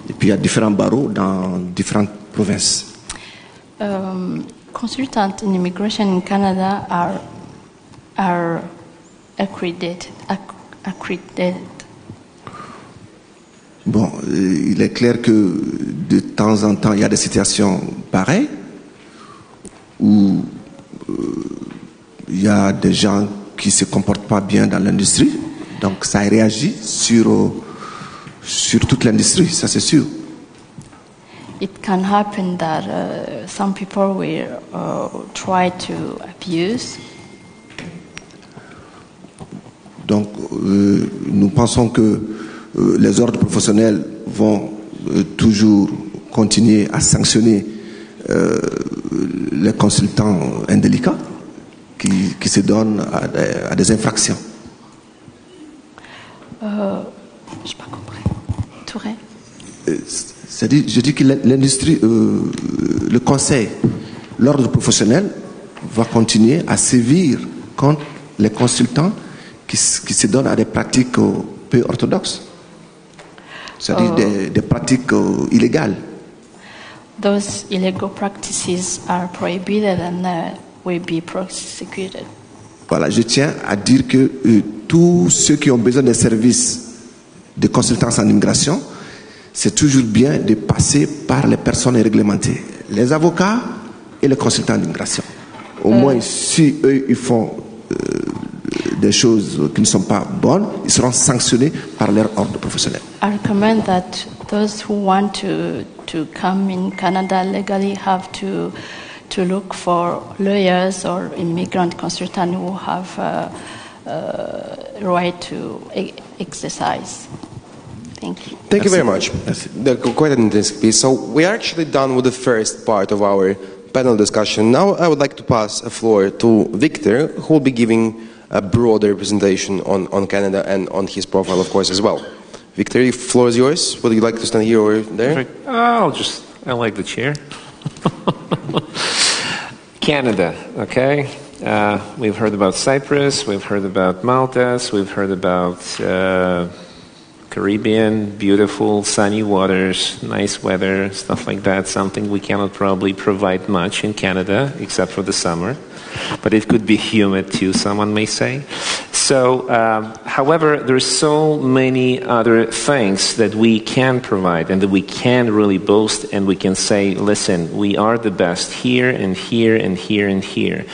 et puis il y a différents barreaux dans différentes provinces. Consultants in immigration in Canada are accredited. Bon, il est clair que de temps en temps, il y a des situations pareilles où il y a des gens qui ne se comportent pas bien dans l'industrie. Donc ça réagit sur toute l'industrie, ça c'est sûr. It can happen that some people will try to abuse. Donc nous pensons que les ordres professionnels vont toujours continuer à sanctionner les consultants indélicats qui se donnent à des infractions. Je n'ai pas compris. Touré. Je dis que l'industrie, le conseil, l'ordre professionnel va continuer à sévir contre les consultants qui se donnent à des pratiques peu orthodoxes, c'est-à-dire des pratiques illégales. Those illegal practices are prohibited and will be prosecuted. Voilà, je tiens à dire que tous ceux qui ont besoin des services de consultance en immigration, c'est toujours bien de passer par les personnes réglementées, les avocats et les consultants en immigration. Au moins, si eux, ils font des choses qui ne sont pas bonnes, ils seront sanctionnés par leur ordre professionnel. I recommend that those who want to come in Canada legally have to look for lawyers or immigrant consultants who have right to exercise. Thank you. Thank you very much. Quite an intensive piece. So we are actually done with the first part of our panel discussion. Now I would like to pass the floor to Victor, who will be giving a broader presentation on Canada and on his profile, of course, as well. Victor, the floor is yours. Would you like to stand here or there? I like the chair. Canada, okay? We've heard about Cyprus, we've heard about Malta, we've heard about Caribbean, beautiful, sunny waters, nice weather, stuff like that. Something we cannot probably provide much in Canada, except for the summer. But it could be humid too, someone may say. So, however, there's so many other things that we can provide and that we can really boast, and we can say, listen, we are the best here and here and here and here.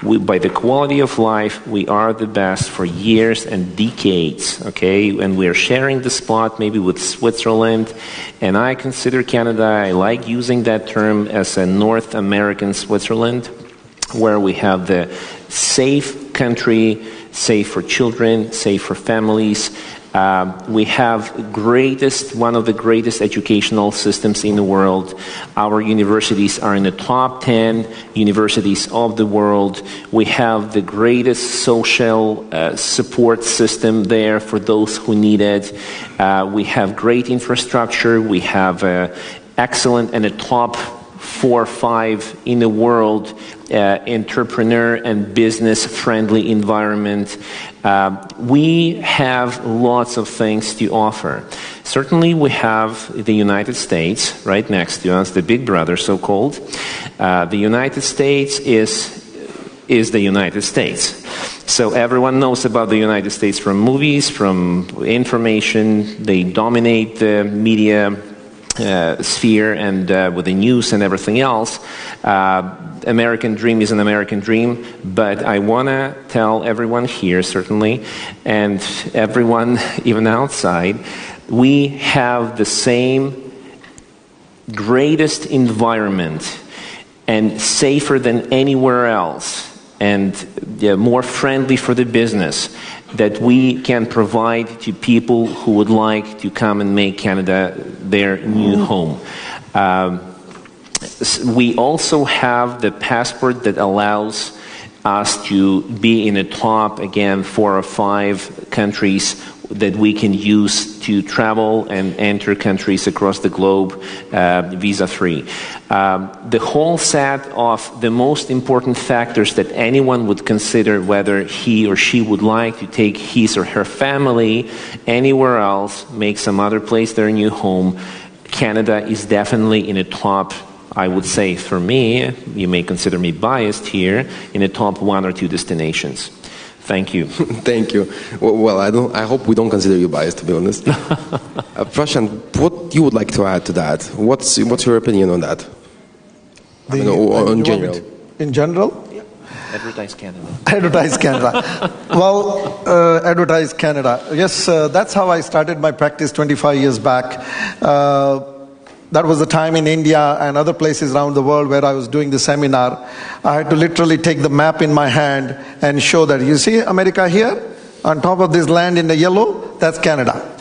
By the quality of life, we are the best for years and decades, okay? And we're sharing the spot maybe with Switzerland. And I consider Canada, I like using that term, as a North American Switzerland, where we have the safe country, safe for children, safe for families. We have one of the greatest educational systems in the world. Our universities are in the top 10 universities of the world. We have the greatest social support system there for those who need it. We have great infrastructure. We have excellent and a top 4 or 5 in the world entrepreneur and business friendly environment. We have lots of things to offer. Certainly we have the United States right next to us, the big brother so-called. The United States is the United States. So everyone knows about the United States from movies, from information. They dominate the media sphere and with the news and everything else. American dream is an American dream, but I want to tell everyone here, certainly, and everyone even outside, we have the same greatest environment and safer than anywhere else and more friendly for the business that we can provide to people who would like to come and make Canada their new home. We also have the passport that allows us to be in the top, again, 4 or 5 countries that we can use to travel and enter countries across the globe visa-free. The whole set of the most important factors that anyone would consider whether he or she would like to take his or her family anywhere else, make some other place their new home, Canada is definitely in a top, I would say for me, you may consider me biased here, in a top 1 or 2 destinations. Thank you. Thank you. Well, I hope we don't consider you biased, to be honest. Prashant, what you would like to add to that? What's your opinion on that? In general. In general? Yeah. Advertise Canada. Advertise Canada. Well, advertise Canada. Yes, that's how I started my practice 25 years back. That was the time in India and other places around the world where I was doing the seminar. I had to literally take the map in my hand and show that, you see America here? On top of this land in the yellow, that's Canada.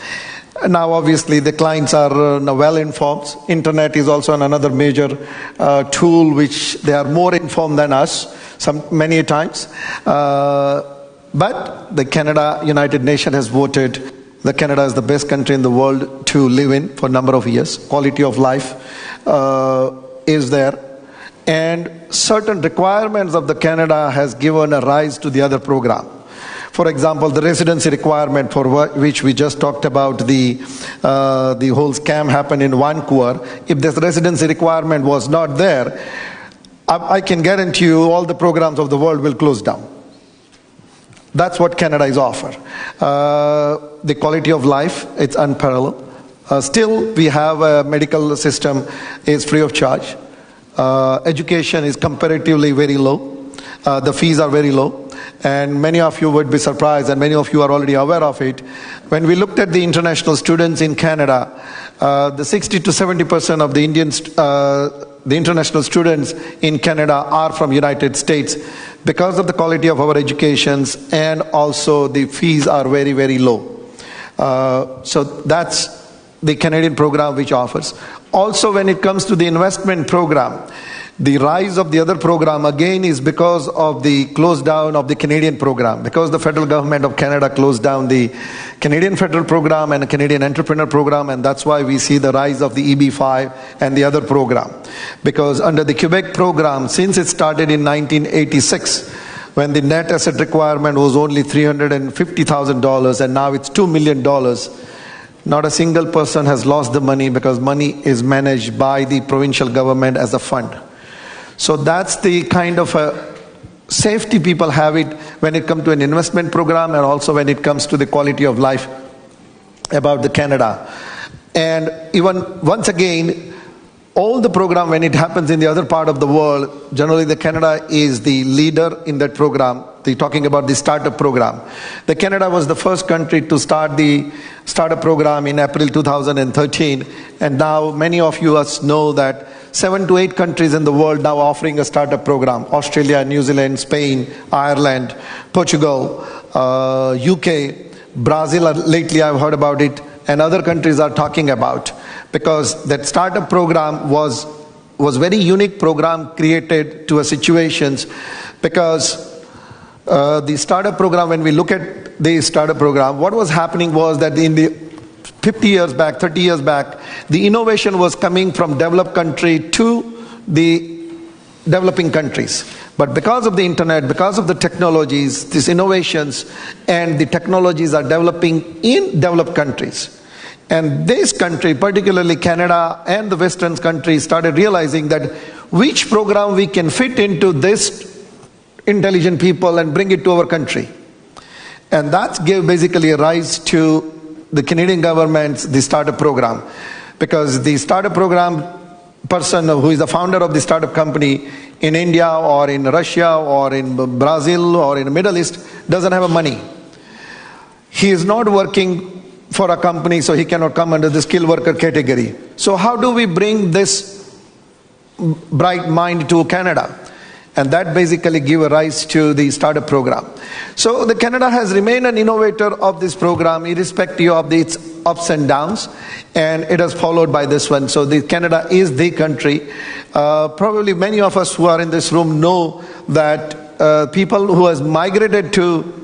Now obviously the clients are now well informed. Internet is also another major tool which they are more informed than us many times. But the Canada United Nations has voted that Canada is the best country in the world to live in for a number of years. Quality of life is there. And certain requirements of the Canada has given a rise to the other program. For example, the residency requirement for which we just talked about, the whole scam happened in Vancouver. If this residency requirement was not there, I can guarantee you all the programs of the world will close down. That's what Canada is offer. The quality of life, it's unparalleled. Still, we have a medical system is free of charge. Education is comparatively very low. The fees are very low. And many of you would be surprised, and many of you are already aware of it. When we looked at the international students in Canada, the 60 to 70% of the international students in Canada are from United States because of the quality of our educations, and also the fees are very, very low. So that's the Canadian program which offers. Also, when it comes to the investment program, the rise of the other program again is because of the close down of the Canadian program. Because the federal government of Canada closed down the Canadian federal program and the Canadian entrepreneur program, and that's why we see the rise of the EB5 and the other program. Because under the Quebec program, since it started in 1986, when the net asset requirement was only $350,000 and now it's $2 million, not a single person has lost the money because money is managed by the provincial government as a fund. So that's the kind of safety people have it when it comes to an investment program, and also when it comes to the quality of life about the Canada. And even once again, all the program, when it happens in the other part of the world, generally the Canada is the leader in that program. They're talking about the startup program. The Canada was the first country to start the startup program in April 2013, and now many of you know that 7 to 8 countries in the world now offering a startup program. Australia, New Zealand, Spain, Ireland, Portugal, UK, Brazil, lately I've heard about it, and other countries are talking about. Because that startup program was very unique program created to a situations, because the startup program, when we look at the startup program, what was happening was that in the 50 years back, 30 years back, the innovation was coming from developed country to the developing countries. But because of the internet, because of the technologies, these innovations and the technologies are developing in developed countries. And this country, particularly Canada and the Western countries, started realizing that which program we can fit into this intelligent people and bring it to our country. And that gave basically a rise to the Canadian government's the startup program. Because the startup program person who is the founder of the startup company in India or in Russia or in Brazil or in the Middle East doesn't have money. He is not working for a company, so he cannot come under the skilled worker category. So how do we bring this bright mind to Canada? And that basically give a rise to the startup program. So the Canada has remained an innovator of this program irrespective of its ups and downs, and it has followed by this one. So the Canada is the country. Probably many of us who are in this room know that people who has migrated to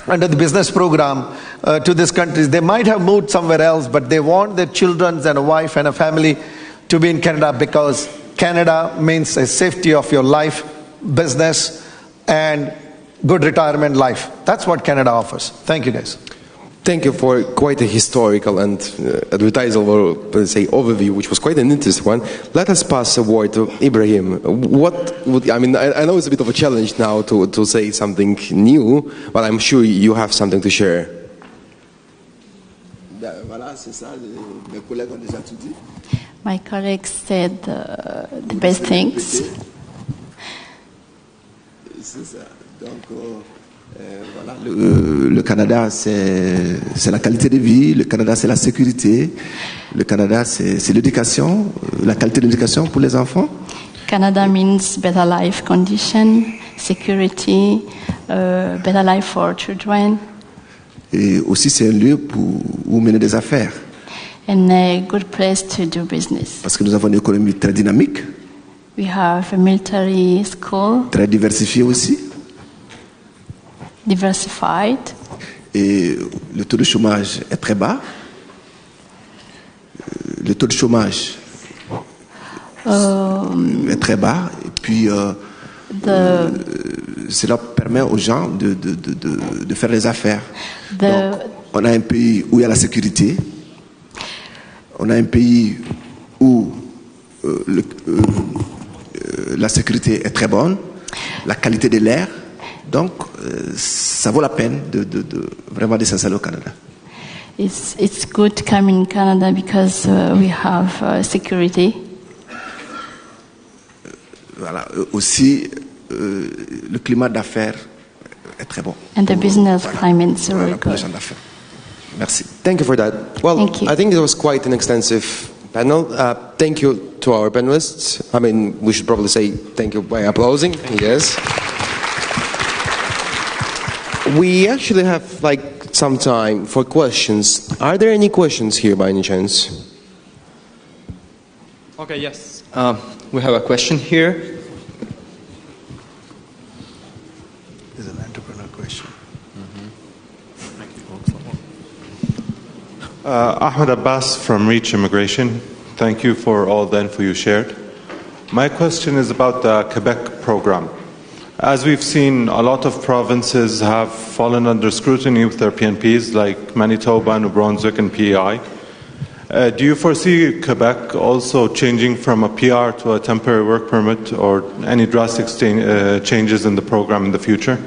under the business program, to these countries. They might have moved somewhere else, but they want their children and a wife and a family to be in Canada, because Canada means a safety of your life, business, and good retirement life. That's what Canada offers. Thank you, guys. Thank you for quite a historical and advertisable, let's say, overview, which was quite an interesting one. Let us pass a word to Ibrahim. What would, I mean, I know it's a bit of a challenge now to say something new, but I'm sure you have something to share. Voilà, c'est ça, mes collègues ont déjà tout dit. My colleagues said the best things. C'est ça. Donc, voilà, le Canada, c'est la qualité de vie. Le Canada, c'est la sécurité. Le Canada, c'est l'éducation, la qualité de l'éducation pour les enfants. Canada means better life condition, security, better life for children. Et aussi, c'est un lieu où mener des affaires. And a good place to do business. Parce que nous avons une économie très dynamique. We have a military school. Très diversifiée aussi. Diversified. Et le taux de chômage est très bas. Le taux de chômage est très bas. Et puis, cela permet aux gens de faire des affaires. Donc, on a un pays où il y a la sécurité. On a un pays où la sécurité est très bonne, la qualité de l'air. Donc, ça vaut la peine de vraiment de s'installer au Canada. It's good to come in Canada because we have security. Voilà. Aussi, le climat d'affaires est très bon. And the business climate is really Pour les good. gens d'affaires. Merci. Thank you for that. Well, Thank you. I think it was quite an extensive panel. Thank you to our panelists. I mean, we should probably say thank you by applauding. Yes. We actually have some time for questions. Are there any questions here by any chance? Okay, yes. We have a question here. This is an entrepreneur question. Ahmed Abbas from Reach Immigration. Thank you for all the info you shared. My question is about the Quebec program. As we've seen, a lot of provinces have fallen under scrutiny with their PNPs, like Manitoba, New Brunswick, and PEI. Do you foresee Quebec also changing from a PR to a temporary work permit, or any drastic changes in the program in the future?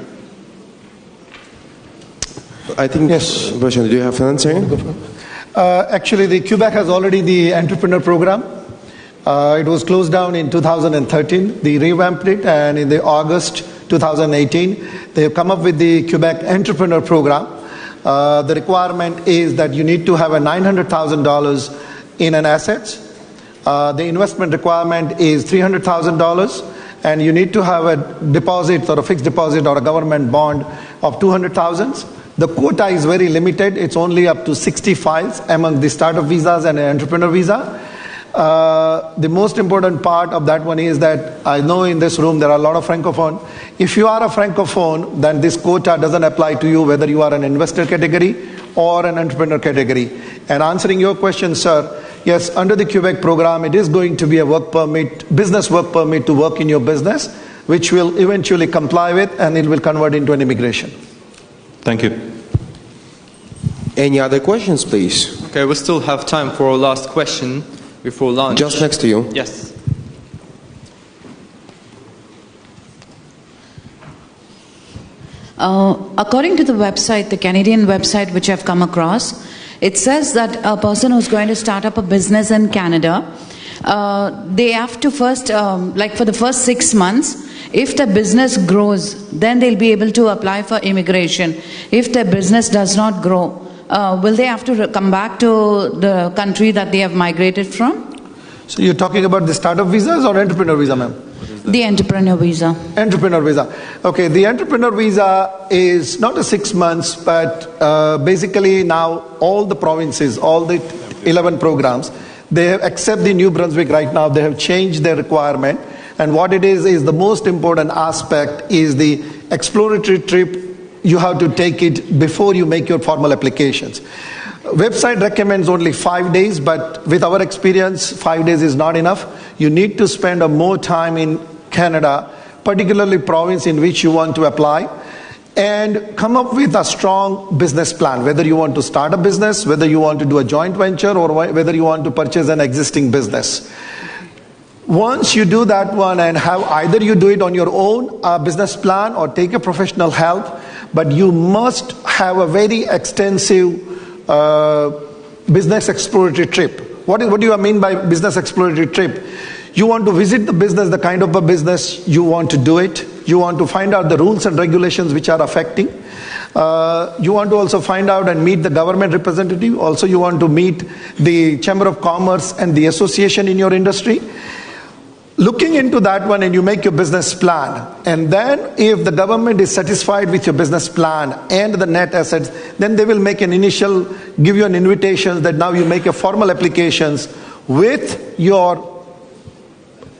I think, yes. Do you have an answer? Actually, the Quebec has already the entrepreneur program. It was closed down in 2013. They revamped it, and in the August 2018, they have come up with the Quebec entrepreneur program. The requirement is that you need to have a $900,000 in an assets. The investment requirement is $300,000, and you need to have a deposit or a fixed deposit or a government bond of $200,000. The quota is very limited. It's only up to 60 files among the startup visas and an entrepreneur visa. The most important part of that one is that I know in this room there are a lot of francophone. If you are a francophone, then this quota doesn't apply to you whether you are an investor category or an entrepreneur category. And answering your question, sir, yes, under the Quebec program, it is going to be a work permit, business work permit to work in your business, which will eventually comply with, and it will convert into an immigration. Thank you. Any other questions, please? Okay, we still have time for our last question before lunch. Just next to you. Yes. According to the website, the Canadian website which I've come across, it says that a person who's going to start up a business in Canada, they have to first, for the first 6 months, if the business grows, then they'll be able to apply for immigration. If the business does not grow, will they have to come back to the country that they have migrated from? So you're talking about the startup visas or entrepreneur visa, ma'am? The entrepreneur visa. Entrepreneur visa. Okay, the entrepreneur visa is not a 6 months, but basically now all the provinces, all the 11 programs, they have, except the New Brunswick right now, they have changed their requirement. And what it is the most important aspect is the exploratory trip you have to take it before you make your formal applications. Website recommends only 5 days, but with our experience, 5 days is not enough. You need to spend more time in Canada, particularly province in which you want to apply, and come up with a strong business plan, whether you want to start a business, whether you want to do a joint venture, or whether you want to purchase an existing business. Once you do that one and have either you do it on your own business plan or take a professional help, but you must have a very extensive business exploratory trip. What do you mean by business exploratory trip? You want to visit the business, the kind of a business you want to do it. You want to find out the rules and regulations which are affecting. You want to also find out and meet the government representative. Also, you want to meet the Chamber of Commerce and the association in your industry. Looking into that one, and you make your business plan, and then if the government is satisfied with your business plan and the net assets, then they will make an initial, give you an invitation that now you make a formal applications with your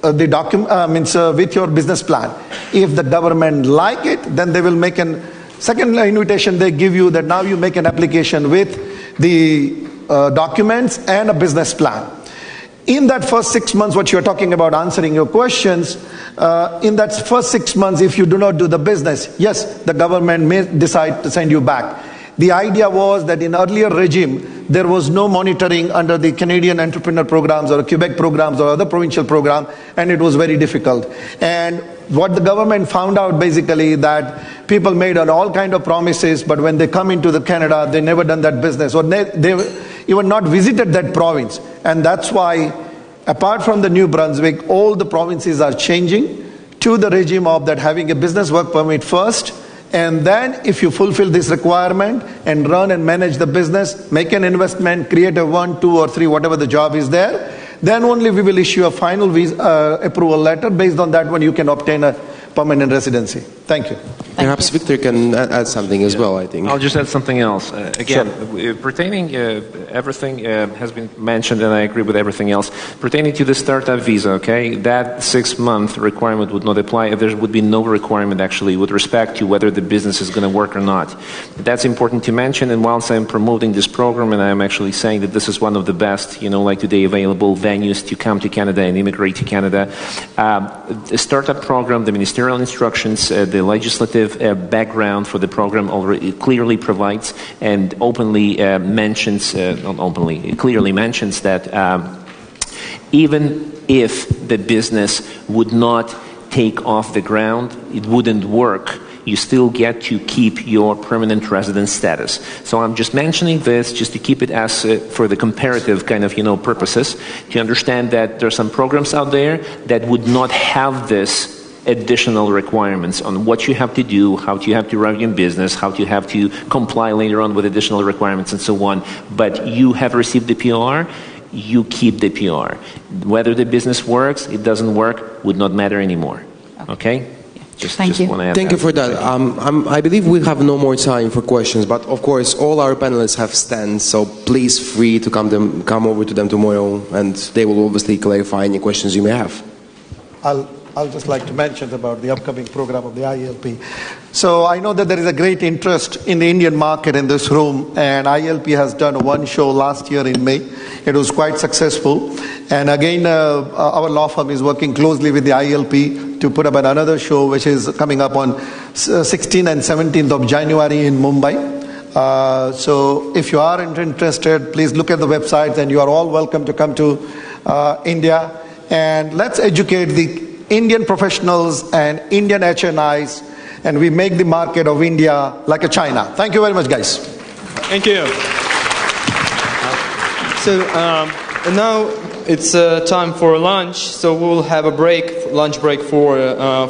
with your business plan. If the government like it, then they will make a second invitation they give you that now you make an application with the documents and a business plan. In that first 6 months, what you're talking about, answering your questions, in that first 6 months, if you do not do the business, yes, the government may decide to send you back. The idea was that in earlier regime, there was no monitoring under the Canadian entrepreneur programs or Quebec programs or other provincial program, and it was very difficult. And what the government found out basically that people made all kind of promises, but when they come into the Canada, they never done that business, or they even not visited that province. And that's why, apart from the New Brunswick, all the provinces are changing to the regime of that having a business work permit first, and then if you fulfill this requirement and run and manage the business, make an investment, create a 1, 2 or 3, whatever the job is there, then only we will issue a final approval letter. Based on that one, you can obtain a permanent residency. Thank you. Perhaps Victor can add something as well, I think. I'll just add something else. Again, pertaining, everything has been mentioned, and I agree with everything else. Pertaining to the startup visa, okay, that 6-month requirement would not apply. There would be no requirement, actually, with respect to whether the business is going to work or not. That's important to mention, and whilst I'm promoting this program, and I'm actually saying that this is one of the best, like today, available venues to come to Canada and immigrate to Canada, the startup program, the ministerial instructions, the legislative background for the program already clearly provides and openly mentions, not openly, it clearly mentions that even if the business would not take off the ground, it wouldn't work, you still get to keep your permanent resident status. So I'm just mentioning this just to keep it as for the comparative kind of purposes, to understand that there are some programs out there that would not have this additional requirements on what you have to do, how you have to run your business, how you have to comply later on with additional requirements and so on. But you have received the PR, you keep the PR. Whether the business works, it doesn't work, would not matter anymore. Okay? Thank you. Thank you for that. I believe we have no more time for questions, but of course all our panelists have stands, so please free to come over to them tomorrow, and they will obviously clarify any questions you may have. I'll just like to mention about the upcoming program of the IELP. So I know that there is a great interest in the Indian market in this room, and IELP has done one show last year in May. It was quite successful. And again, our law firm is working closely with the IELP to put up another show which is coming up on 16th and 17th of January in Mumbai. So if you are interested, please look at the website, and you are all welcome to come to India. And let's educate the Indian professionals and Indian HNIs, and we make the market of India like a China. Thank you very much, guys. Thank you. So now it's time for lunch, so we'll have a lunch break for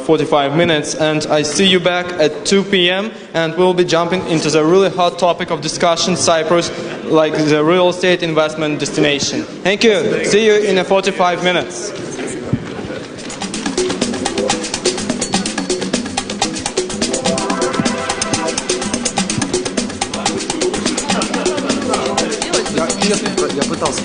45 minutes, and I see you back at 2 p.m. and we'll be jumping into the really hot topic of discussion, Cyprus, like the real estate investment destination. Thank you. See you in 45 minutes. Я пытался.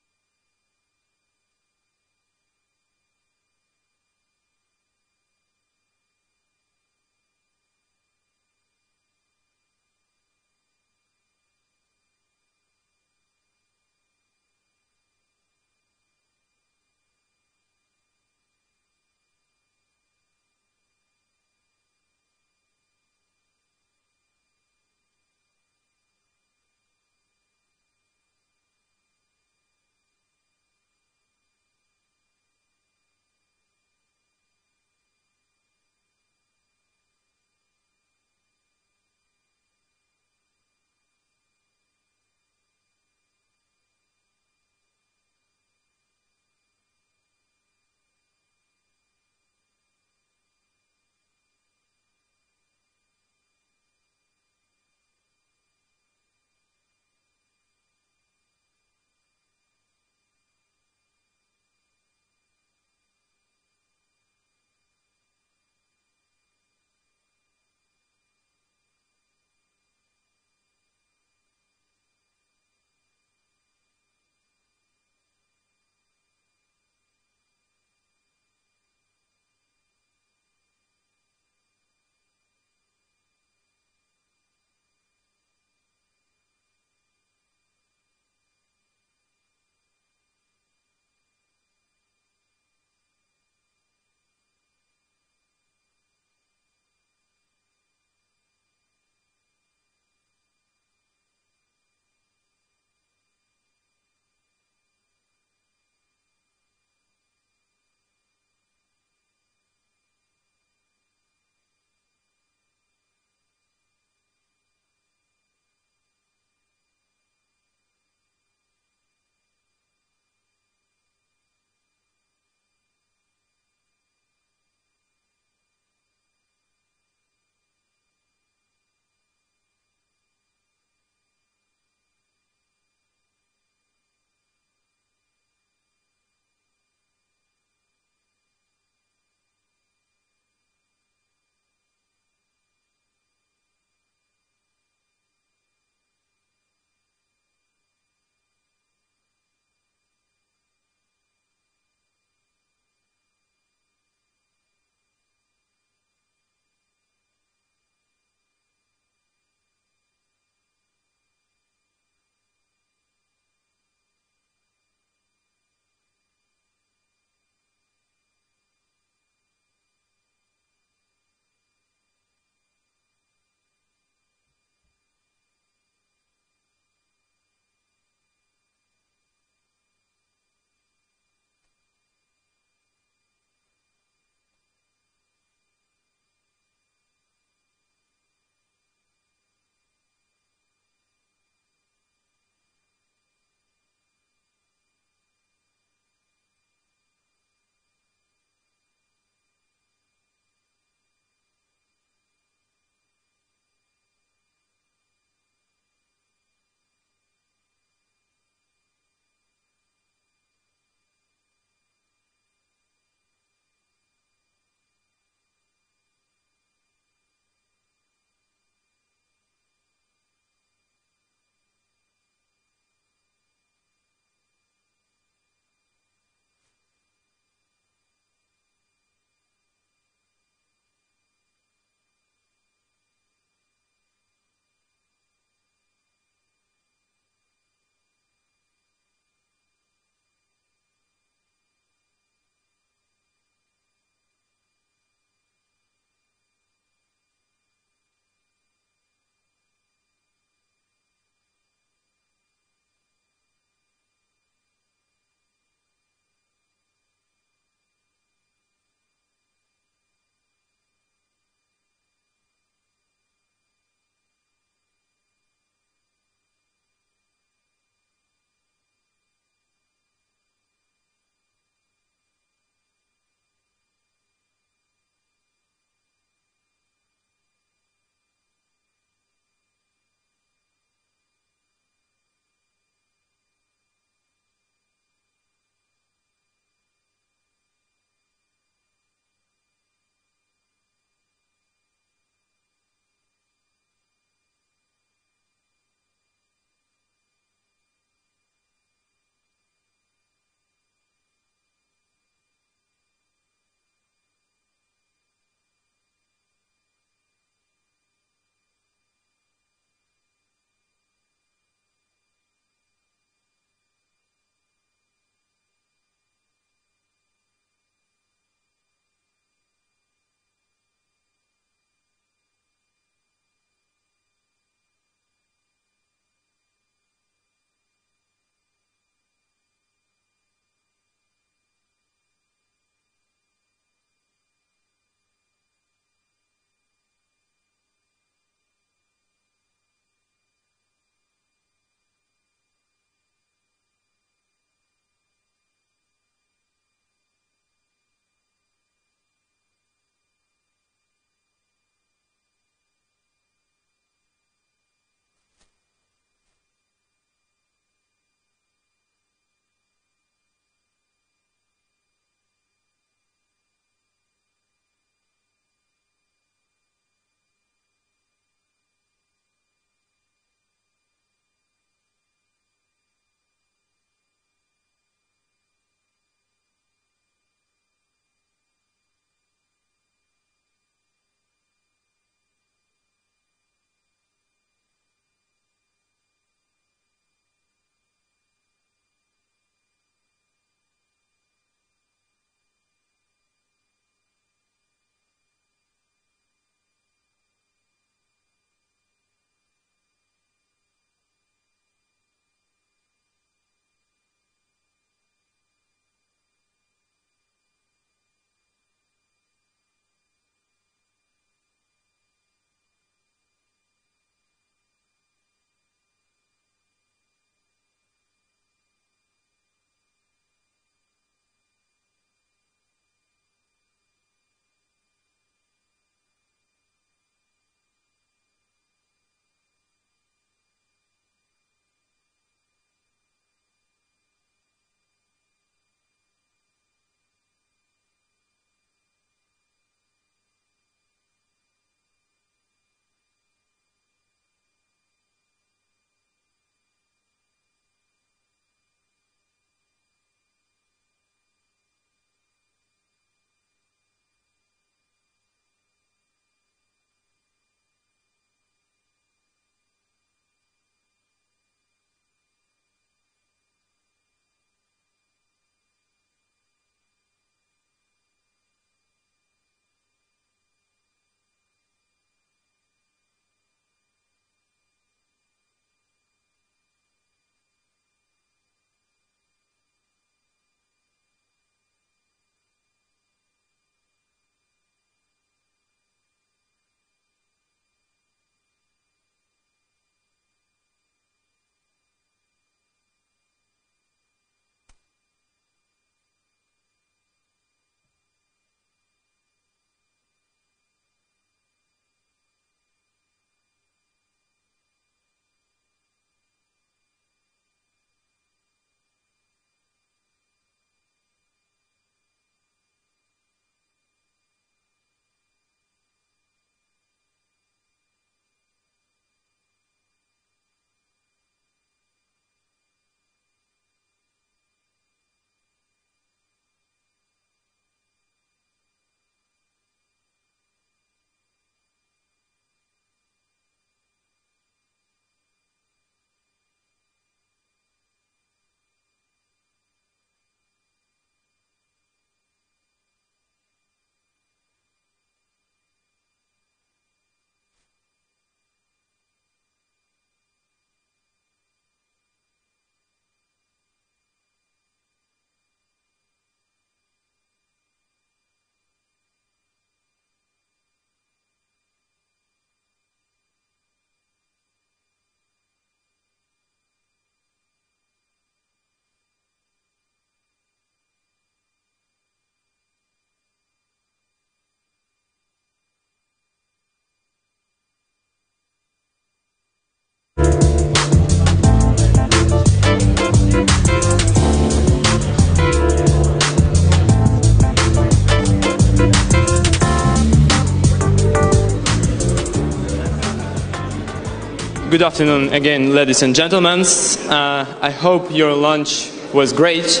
good afternoon again, ladies and gentlemen. I hope your lunch was great.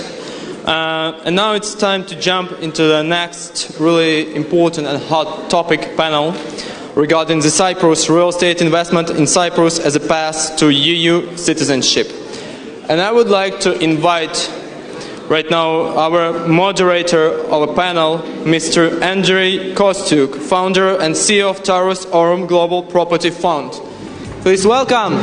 And now it's time to jump into the next really important and hot topic panel regarding the Cyprus real estate investment in Cyprus as a path to EU citizenship. And I would like to invite right now our moderator of a panel, Mr. Andrei Kostyuk, founder and CEO of Taurus Aurum Global Property Fund. Please welcome.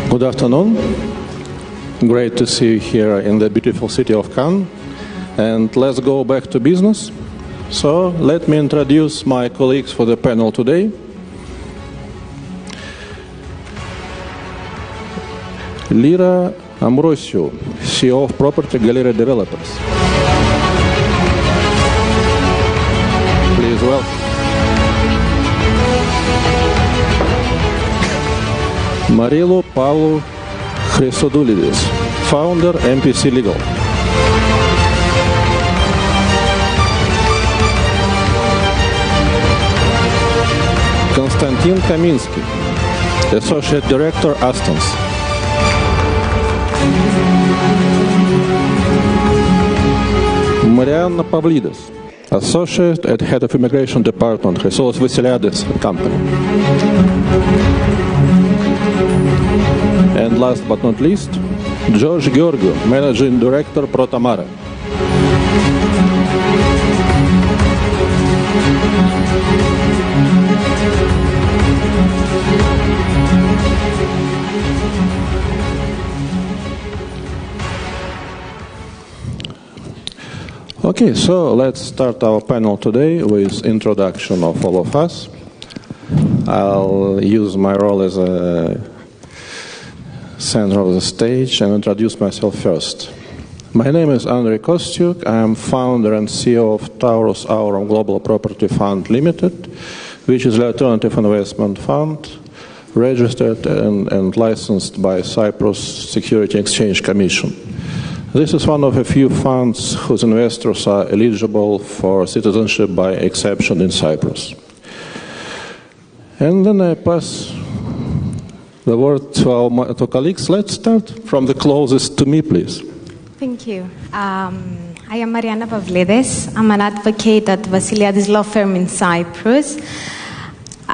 Good afternoon. Great to see you here in the beautiful city of Cannes. And let's go back to business. So let me introduce my colleagues for the panel today. Lira Ambrosiou, CEO of Property Gallery Developers. Please welcome. Marilu Pavlou Christodoulidis, founder MPC Legal. Konstantin Kaminsky, Associate Director, Astons. Marianna Pavlidis, Associate and Head of Immigration Department, Chrysolis Vasiliadis Company. And last but not least, George Georgiou, Managing Director, Protamara. Okay, so let's start our panel today with introduction of all of us. I'll use my role as a center of the stage and introduce myself first. My name is Andrei Kostyuk. I am founder and CEO of Taurus Aurum Global Property Fund Limited, which is an alternative investment fund registered and licensed by Cyprus Security Exchange Commission. This is one of a few funds whose investors are eligible for citizenship by exception in Cyprus. And then I pass the word to our colleagues. Let's start from the closest to me, please. Thank you. I am Marianna Pavlidis. I'm an advocate at Vasiliadis Law Firm in Cyprus.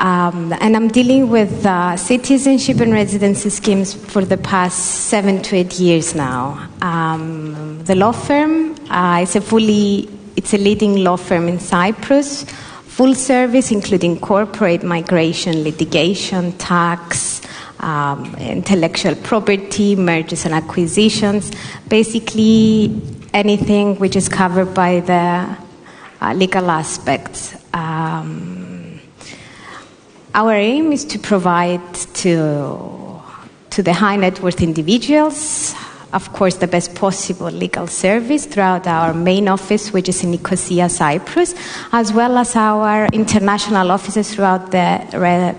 And I'm dealing with citizenship and residency schemes for the past 7 to 8 years now. The law firm it's a leading law firm in Cyprus, full service including corporate migration, litigation, tax, intellectual property, mergers and acquisitions, basically anything which is covered by the legal aspects. Our aim is to provide to the high net worth individuals, of course, the best possible legal service throughout our main office, which is in Nicosia, Cyprus, as well as our international offices throughout the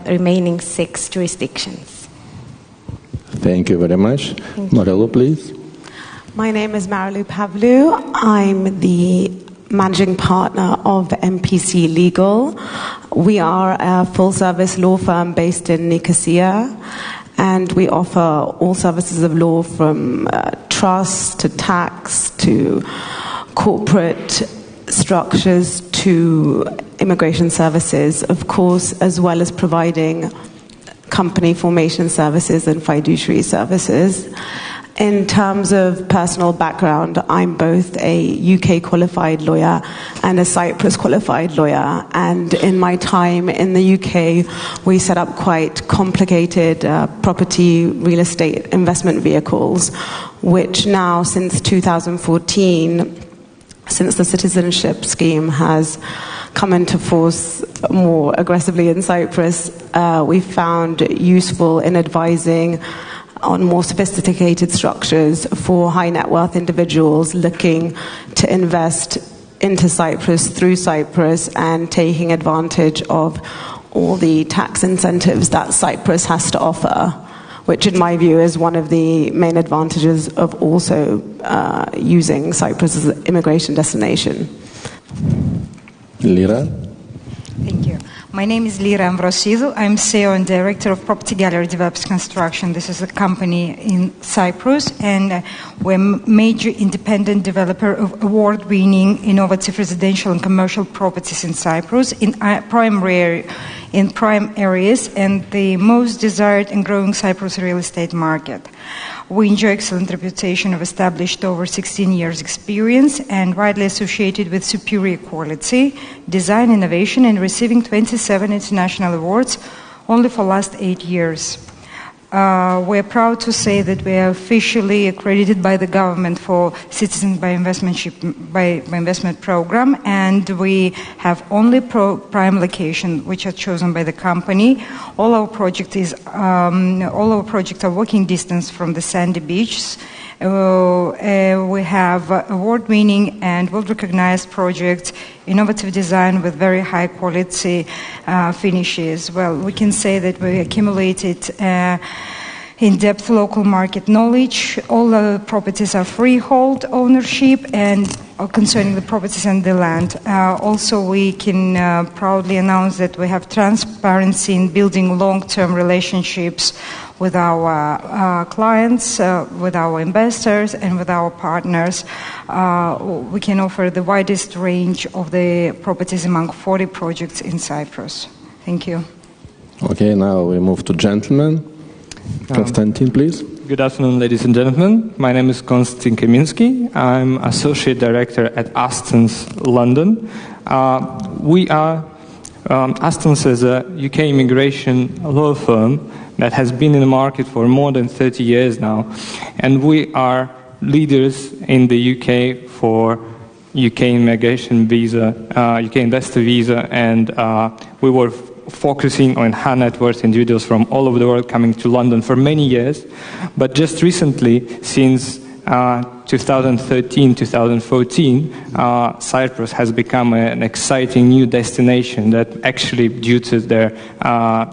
remaining 6 jurisdictions. Thank you very much. Marilu, please. My name is Marilu Pavlou. I'm the managing partner of MPC Legal. We are a full-service law firm based in Nicosia, and we offer all services of law from trust to tax to corporate structures to immigration services, of course, as well as providing company formation services and fiduciary services. In terms of personal background, I'm both a UK qualified lawyer and a Cyprus qualified lawyer. And in my time in the UK, we set up quite complicated property real estate investment vehicles, which now, since 2014, since the citizenship scheme has come into force more aggressively in Cyprus, we found useful in advising on more sophisticated structures for high net worth individuals looking to invest into Cyprus through Cyprus and taking advantage of all the tax incentives that Cyprus has to offer, which in my view is one of the main advantages of also using Cyprus as an immigration destination. Lira? Thank you. My name is Lira Ambrosidou. I'm CEO and Director of Property Gallery Develops Construction. This is a company in Cyprus, and we're a major independent developer of award-winning innovative residential and commercial properties in Cyprus in prime areas and the most desired and growing Cyprus real estate market. We enjoy excellent reputation of established over 16 years experience and widely associated with superior quality, design innovation, and receiving 27 international awards only for last 8 years. We're proud to say that we are officially accredited by the government for Citizens by Investment Program, and we have only prime location which are chosen by the company. All our projects are walking distance from the sandy beaches. We have award-winning and well-recognized projects, innovative design with very high-quality finishes. Well, we can say that we accumulated in-depth local market knowledge. All our properties are freehold ownership and concerning the properties and the land. Also, we can proudly announce that we have transparency in building long-term relationships with our clients, with our investors, and with our partners. We can offer the widest range of the properties among 40 projects in Cyprus. Thank you. Okay, now we move to gentlemen. Konstantin, please. Good afternoon, ladies and gentlemen. My name is Konstantin Kaminski. I'm Associate Director at Aston's London. Aston's is a UK immigration law firm that has been in the market for more than 30 years now. And we are leaders in the UK for UK immigration visa, UK investor visa, and we were focusing on high net worth individuals from all over the world coming to London for many years. But just recently, since 2013, 2014, Cyprus has become an exciting new destination that actually, due to their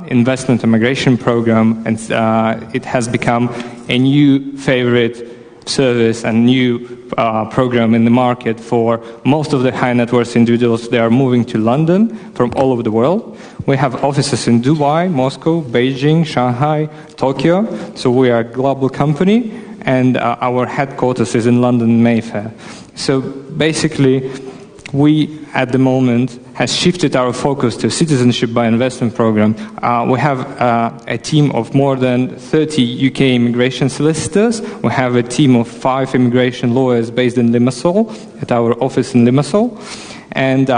investment and migration program, and it has become a new favorite service and new program in the market for most of the high net worth individuals. They are moving to London from all over the world. We have offices in Dubai, Moscow, Beijing, Shanghai, Tokyo. So we are a global company, and our headquarters is in London, Mayfair. So basically, we at the moment has shifted our focus to citizenship by investment program. We have a team of more than 30 UK immigration solicitors. We have a team of 5 immigration lawyers based in Limassol, at our office in Limassol. And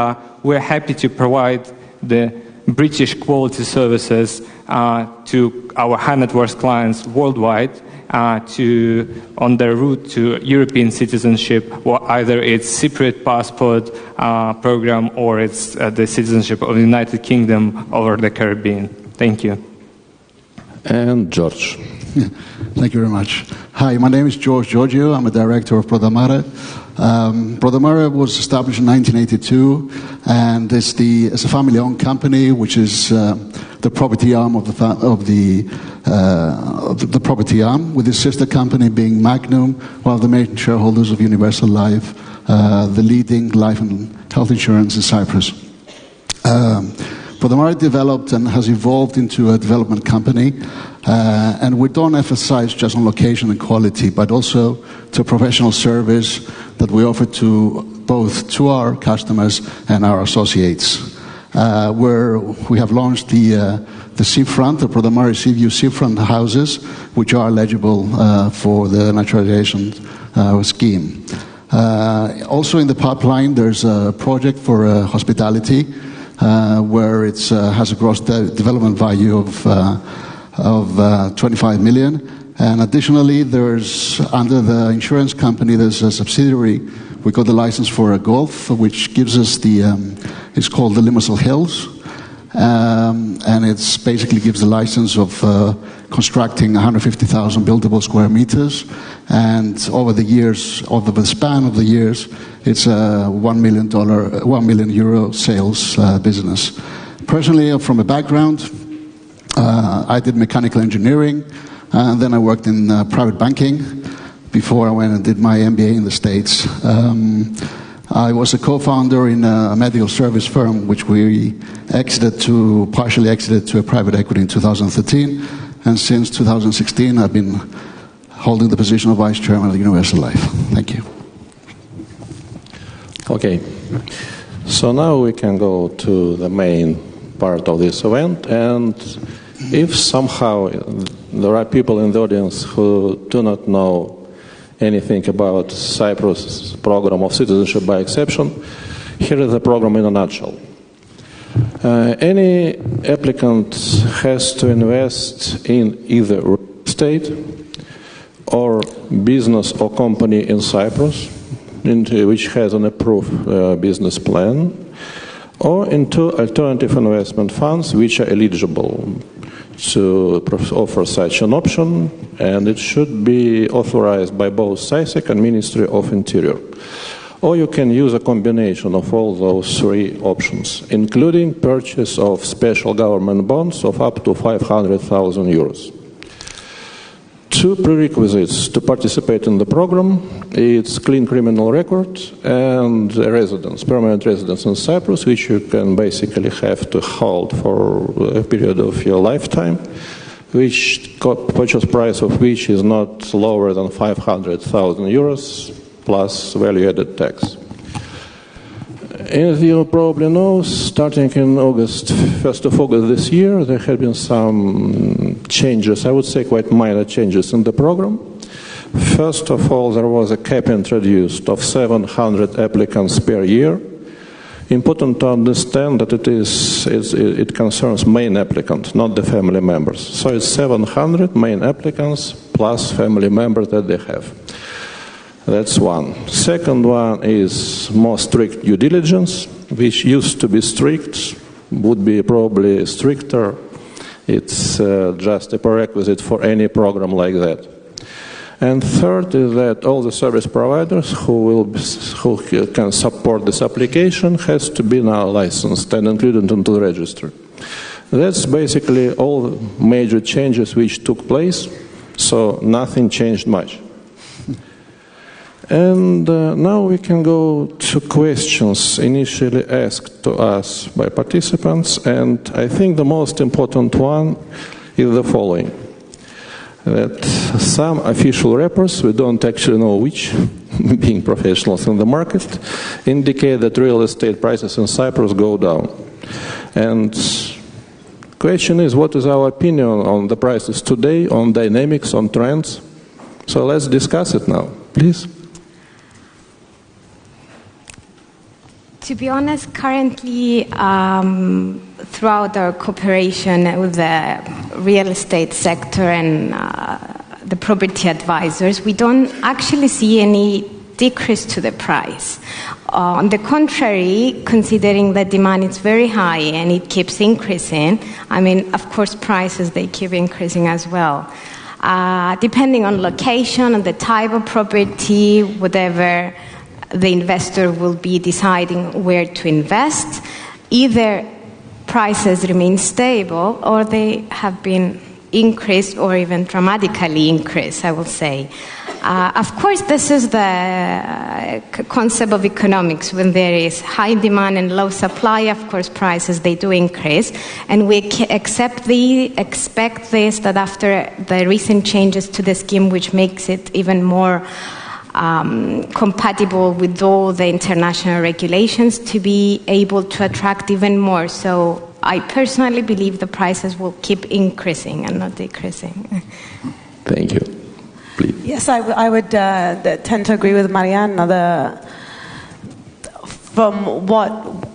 we're happy to provide the British quality services to our high net worth clients worldwide on their route to European citizenship, or either it's Cypriot passport program or it's the citizenship of the United Kingdom or the Caribbean. Thank you. And George. Thank you very much. Hi, my name is George Giorgio. I'm a director of Prodamare. Prodamare was established in 1982, and it's a family-owned company, which is the property arm of the property arm, with its sister company being Magnum, one of the main shareholders of Universal Life, the leading life and health insurance in Cyprus. Prodamare developed and has evolved into a development company, and we don't emphasize just on location and quality, but also to professional service that we offer to both to our customers and our associates. Where we have launched the seafront, the Prodamare Seaview seafront houses, which are eligible for the naturalization scheme. Also in the pipeline, there's a project for hospitality, where it has a gross development value of 25 million. And additionally, there's under the insurance company, there's a subsidiary. We got the license for a golf, which gives us it's called the Limassol Hills. And it's basically gives the license of constructing 150,000 buildable square meters. And over the span of the years, it's a $1 million euro sales business. Personally, from a background, I did mechanical engineering. and then I worked in private banking before I went and did my MBA in the States. I was a co-founder in a medical service firm, which we partially exited to a private equity in 2013, and since 2016 I've been holding the position of Vice Chairman of Universal Life. Thank you. Okay, so now we can go to the main part of this event, and if somehow there are people in the audience who do not know anything about Cyprus' program of citizenship by exception, here is the program in a nutshell. Any applicant has to invest in either real estate or business or company in Cyprus, which has an approved business plan, or into alternative investment funds which are eligible to offer such an option, and it should be authorized by both SISEC and Ministry of Interior. Or you can use a combination of all those three options, including purchase of special government bonds of up to 500,000 euros. Two prerequisites to participate in the program: it's clean criminal record and a residence, permanent residence in Cyprus, which you can basically have to hold for a period of your lifetime, which purchase price of which is not lower than 500,000 euros plus value-added tax. As you probably know, starting in August, 1st of August this year, there have been some changes, I would say quite minor changes in the program. First of all, there was a cap introduced of 700 applicants per year. Important to understand that it concerns main applicant, not the family members. So it's 700 main applicants plus family members that they have. That's one. Second one is more strict due diligence, which used to be strict, would be probably stricter. It's just a prerequisite for any program like that. And third is that all the service providers who can support this application has to be now licensed and included into the register. That's basically all the major changes which took place, so nothing changed much. And now we can go to questions initially asked to us by participants, and I think the most important one is the following: that some official reports, we don't actually know which, being professionals in the market, indicate that real estate prices in Cyprus go down. And the question is, what is our opinion on the prices today, on dynamics, on trends? So let's discuss it now, please. To be honest, currently, throughout our cooperation with the real estate sector and the property advisors, we don't actually see any decrease to the price. On the contrary, considering the demand is very high and it keeps increasing, I mean, of course, prices, they keep increasing as well. Depending on location, on the type of property, whatever the investor will be deciding where to invest, either prices remain stable or they have been increased or even dramatically increased, I will say. Of course, this is the concept of economics. When there is high demand and low supply, of course, prices, they do increase. And we expect this, that after the recent changes to the scheme, which makes it even more compatible with all the international regulations, to be able to attract even more. So I personally believe the prices will keep increasing and not decreasing. Thank you. Please. Yes, I would tend to agree with Mariana. From what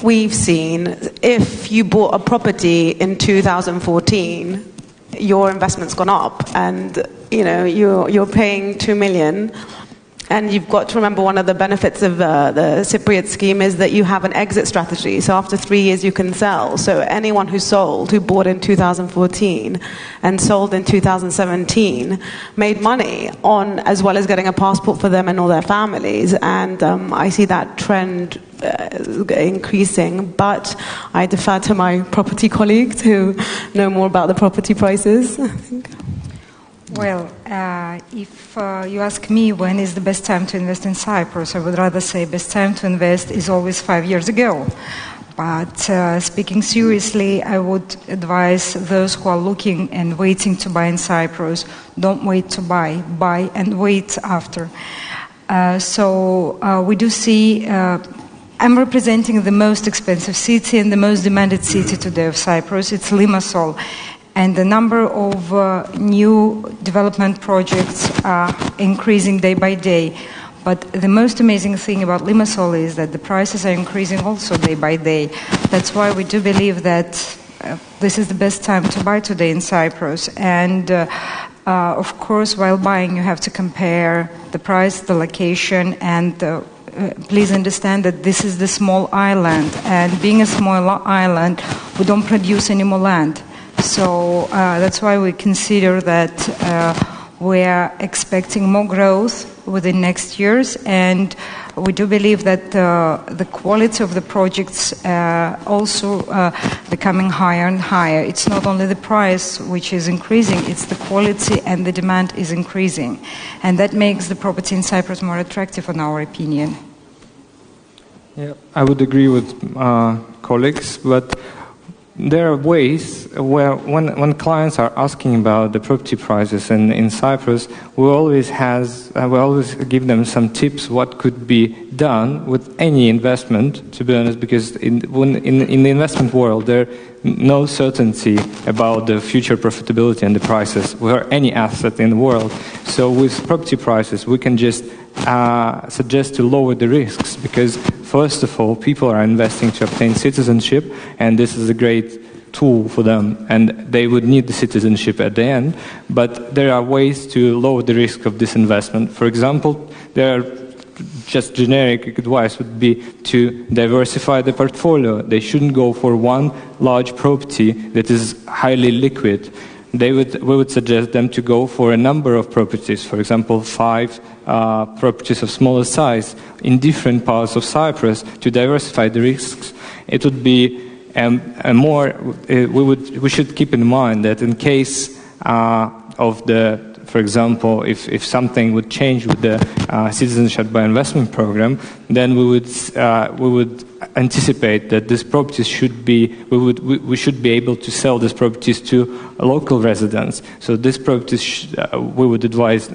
we've seen, if you bought a property in 2014, your investment's gone up, and you're paying 2 million, and you've got to remember one of the benefits of the Cypriot scheme is that you have an exit strategy. So after 3 years you can sell. So anyone who bought in 2014 and sold in 2017 made money on, as well as getting a passport for them and all their families. And I see that trend increasing, but I defer to my property colleagues who know more about the property prices. Well, if you ask me when is the best time to invest in Cyprus, I would rather say best time to invest is always 5 years ago. But speaking seriously, I would advise those who are looking and waiting to buy in Cyprus, don't wait to buy and wait after. So we do see, I'm representing the most expensive city and the most demanded city today of Cyprus. It's Limassol. And the number of new development projects are increasing day by day. But the most amazing thing about Limassol is that the prices are increasing also day by day. That's why we do believe that this is the best time to buy today in Cyprus. And of course, while buying, you have to compare the price, the location, and please understand that this is the small island. And being a small island, we don't produce any more land. So that's why we consider that we are expecting more growth within next years, and we do believe that the quality of the projects also becoming higher and higher. It's not only the price which is increasing, it's the quality and the demand is increasing. And that makes the property in Cyprus more attractive in our opinion. Yeah, I would agree with colleagues, but there are ways where when clients are asking about the property prices in Cyprus, we always give them some tips what could be done with any investment, to be honest, because in the investment world there no certainty about the future profitability and the prices for any asset in the world. So with property prices we can just suggest to lower the risks, because first of all, people are investing to obtain citizenship, and this is a great tool for them, and they would need the citizenship at the end. But there are ways to lower the risk of this investment. For example, there are just generic advice would be to diversify the portfolio. They shouldn't go for one large property that is highly liquid. We would suggest them to go for a number of properties, for example, 5 properties of smaller size in different parts of Cyprus to diversify the risks. It would be we should keep in mind that in case of for example, if something would change with the citizenship by investment program, then we would anticipate that these properties we should be able to sell these properties to local residents. So these properties we would advise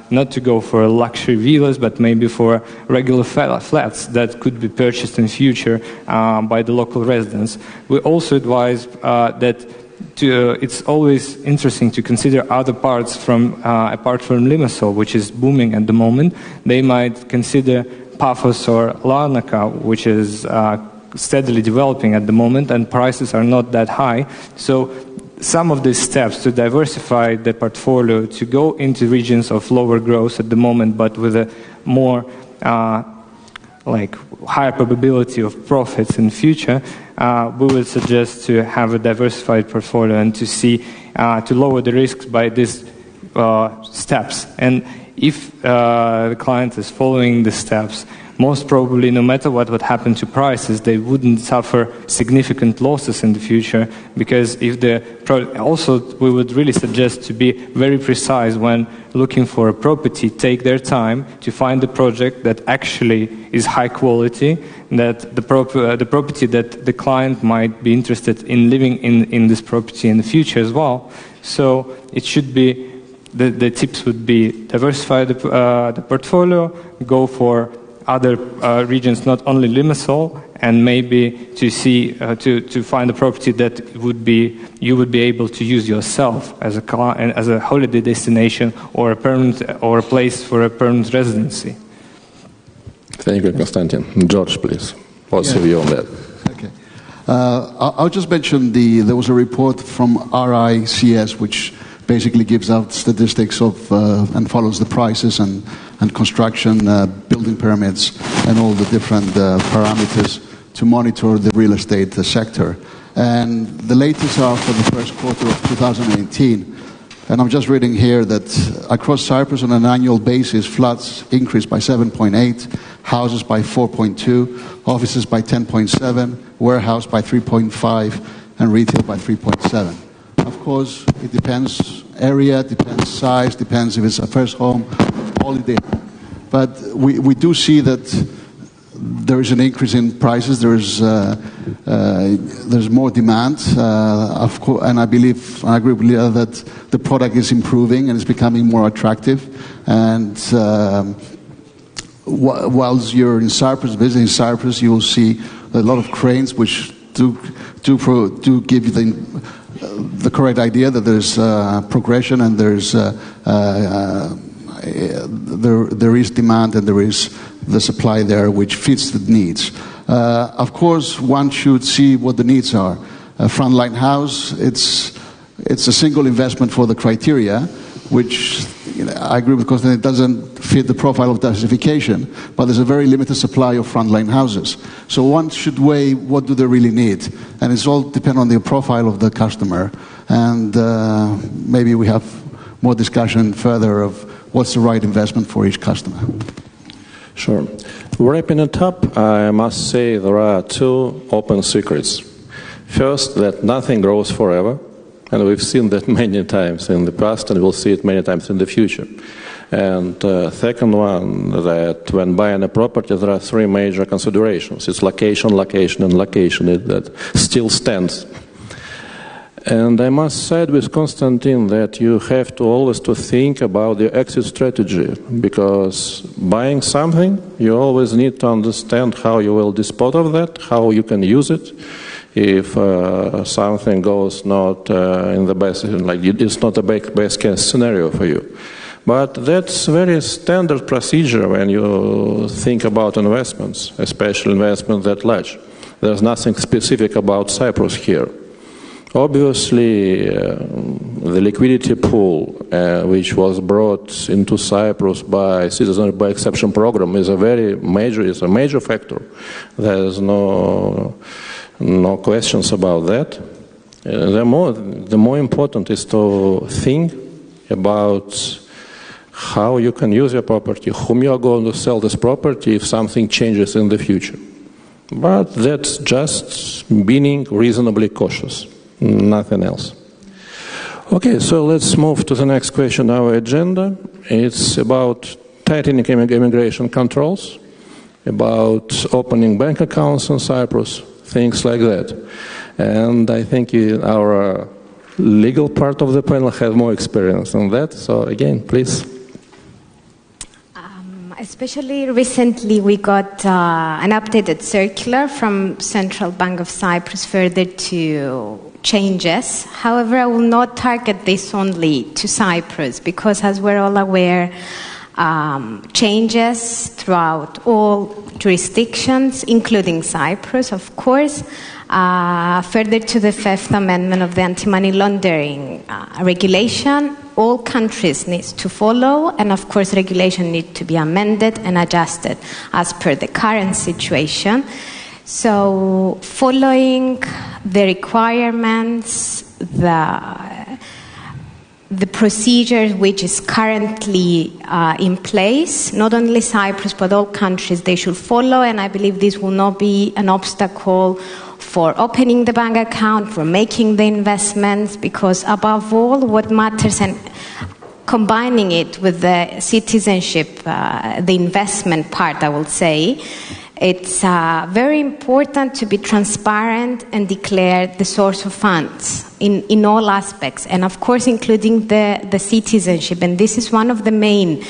not to go for luxury villas, but maybe for regular flats that could be purchased in future by the local residents. We also advise that it's always interesting to consider other parts apart from Limassol, which is booming at the moment. They might consider Paphos or Larnaca, which is steadily developing at the moment, and prices are not that high. So some of these steps to diversify the portfolio, to go into regions of lower growth at the moment, but with a more higher probability of profits in future, we would suggest to have a diversified portfolio and to lower the risks by these steps. And if the client is following the steps, most probably, no matter what would happen to prices, they wouldn't suffer significant losses in the future, because also we would really suggest to be very precise when looking for a property. Take their time to find a project that actually is high quality, that the property that the client might be interested in living in this property in the future as well. So it should be, the tips would be diversify the portfolio, go for other regions, not only Limassol, and maybe to find a property that you would be able to use yourself as a holiday destination or a place for a permanent residency. Thank you, Konstantin. George, please. What's your view on that? Okay. I'll just mention there was a report from RICS which basically gives out statistics of and follows the prices and construction, building permits, and all the different parameters to monitor the real estate sector. And the latest are for the first quarter of 2018. And I'm just reading here that across Cyprus on an annual basis, flats increased by 7.8, houses by 4.2, offices by 10.7, warehouse by 3.5, and retail by 3.7. Of course, it depends area, depends size, depends if it's a first home, holiday. But we do see that there is an increase in prices. There's more demand, of course, and I believe, I agree with Leah that the product is improving and it's becoming more attractive. And whilst you're in Cyprus, visiting Cyprus, you will see a lot of cranes which do give you the correct idea that there's progression and there is demand and there is the supply there which fits the needs. Of course, one should see what the needs are. A frontline house, it's a single investment for the criteria, which I agree with, because then it doesn't fit the profile of diversification, but there's a very limited supply of frontline houses. So one should weigh what do they really need, and it's all depend on the profile of the customer, and maybe we have more discussion further of what's the right investment for each customer. Sure. Wrapping it up, I must say there are two open secrets. First, that nothing grows forever, and we've seen that many times in the past, and we'll see it many times in the future. And second one, that when buying a property, there are three major considerations. It's location, location, and location. That still stands. And I must say with Konstantin that you have to always to think about the exit strategy, because buying something, you always need to understand how you will dispose of that, how you can use it. If something goes not in the best, like it's not a best case scenario for you. But that's very standard procedure when you think about investments, especially investments that large. There's nothing specific about Cyprus here. Obviously, the liquidity pool, which was brought into Cyprus by Citizen by Exception program, is a major factor. There's no questions about that. The more important is to think about how you can use your property, whom you are going to sell this property if something changes in the future. But that's just being reasonably cautious, nothing else. Okay, so let's move to the next question on our agenda. It's about tightening immigration controls, about opening bank accounts in Cyprus, things like that. And I think our legal part of the panel has more experience on that. So again, please. Especially recently, we got an updated circular from Central Bank of Cyprus further to changes. However, I will not target this only to Cyprus, because as we're all aware, changes throughout all jurisdictions, including Cyprus, of course. Further to the Fifth Amendment of the Anti-Money Laundering regulation, all countries need to follow, and of course regulation needs to be amended and adjusted as per the current situation. So following the requirements, the procedure which is currently in place, not only Cyprus but all countries, they should follow, and I believe this will not be an obstacle for opening the bank account, for making the investments, because above all what matters, and combining it with the citizenship, the investment part, I will say, it's very important to be transparent and declare the source of funds in all aspects, and of course including the citizenship. And this is one of the main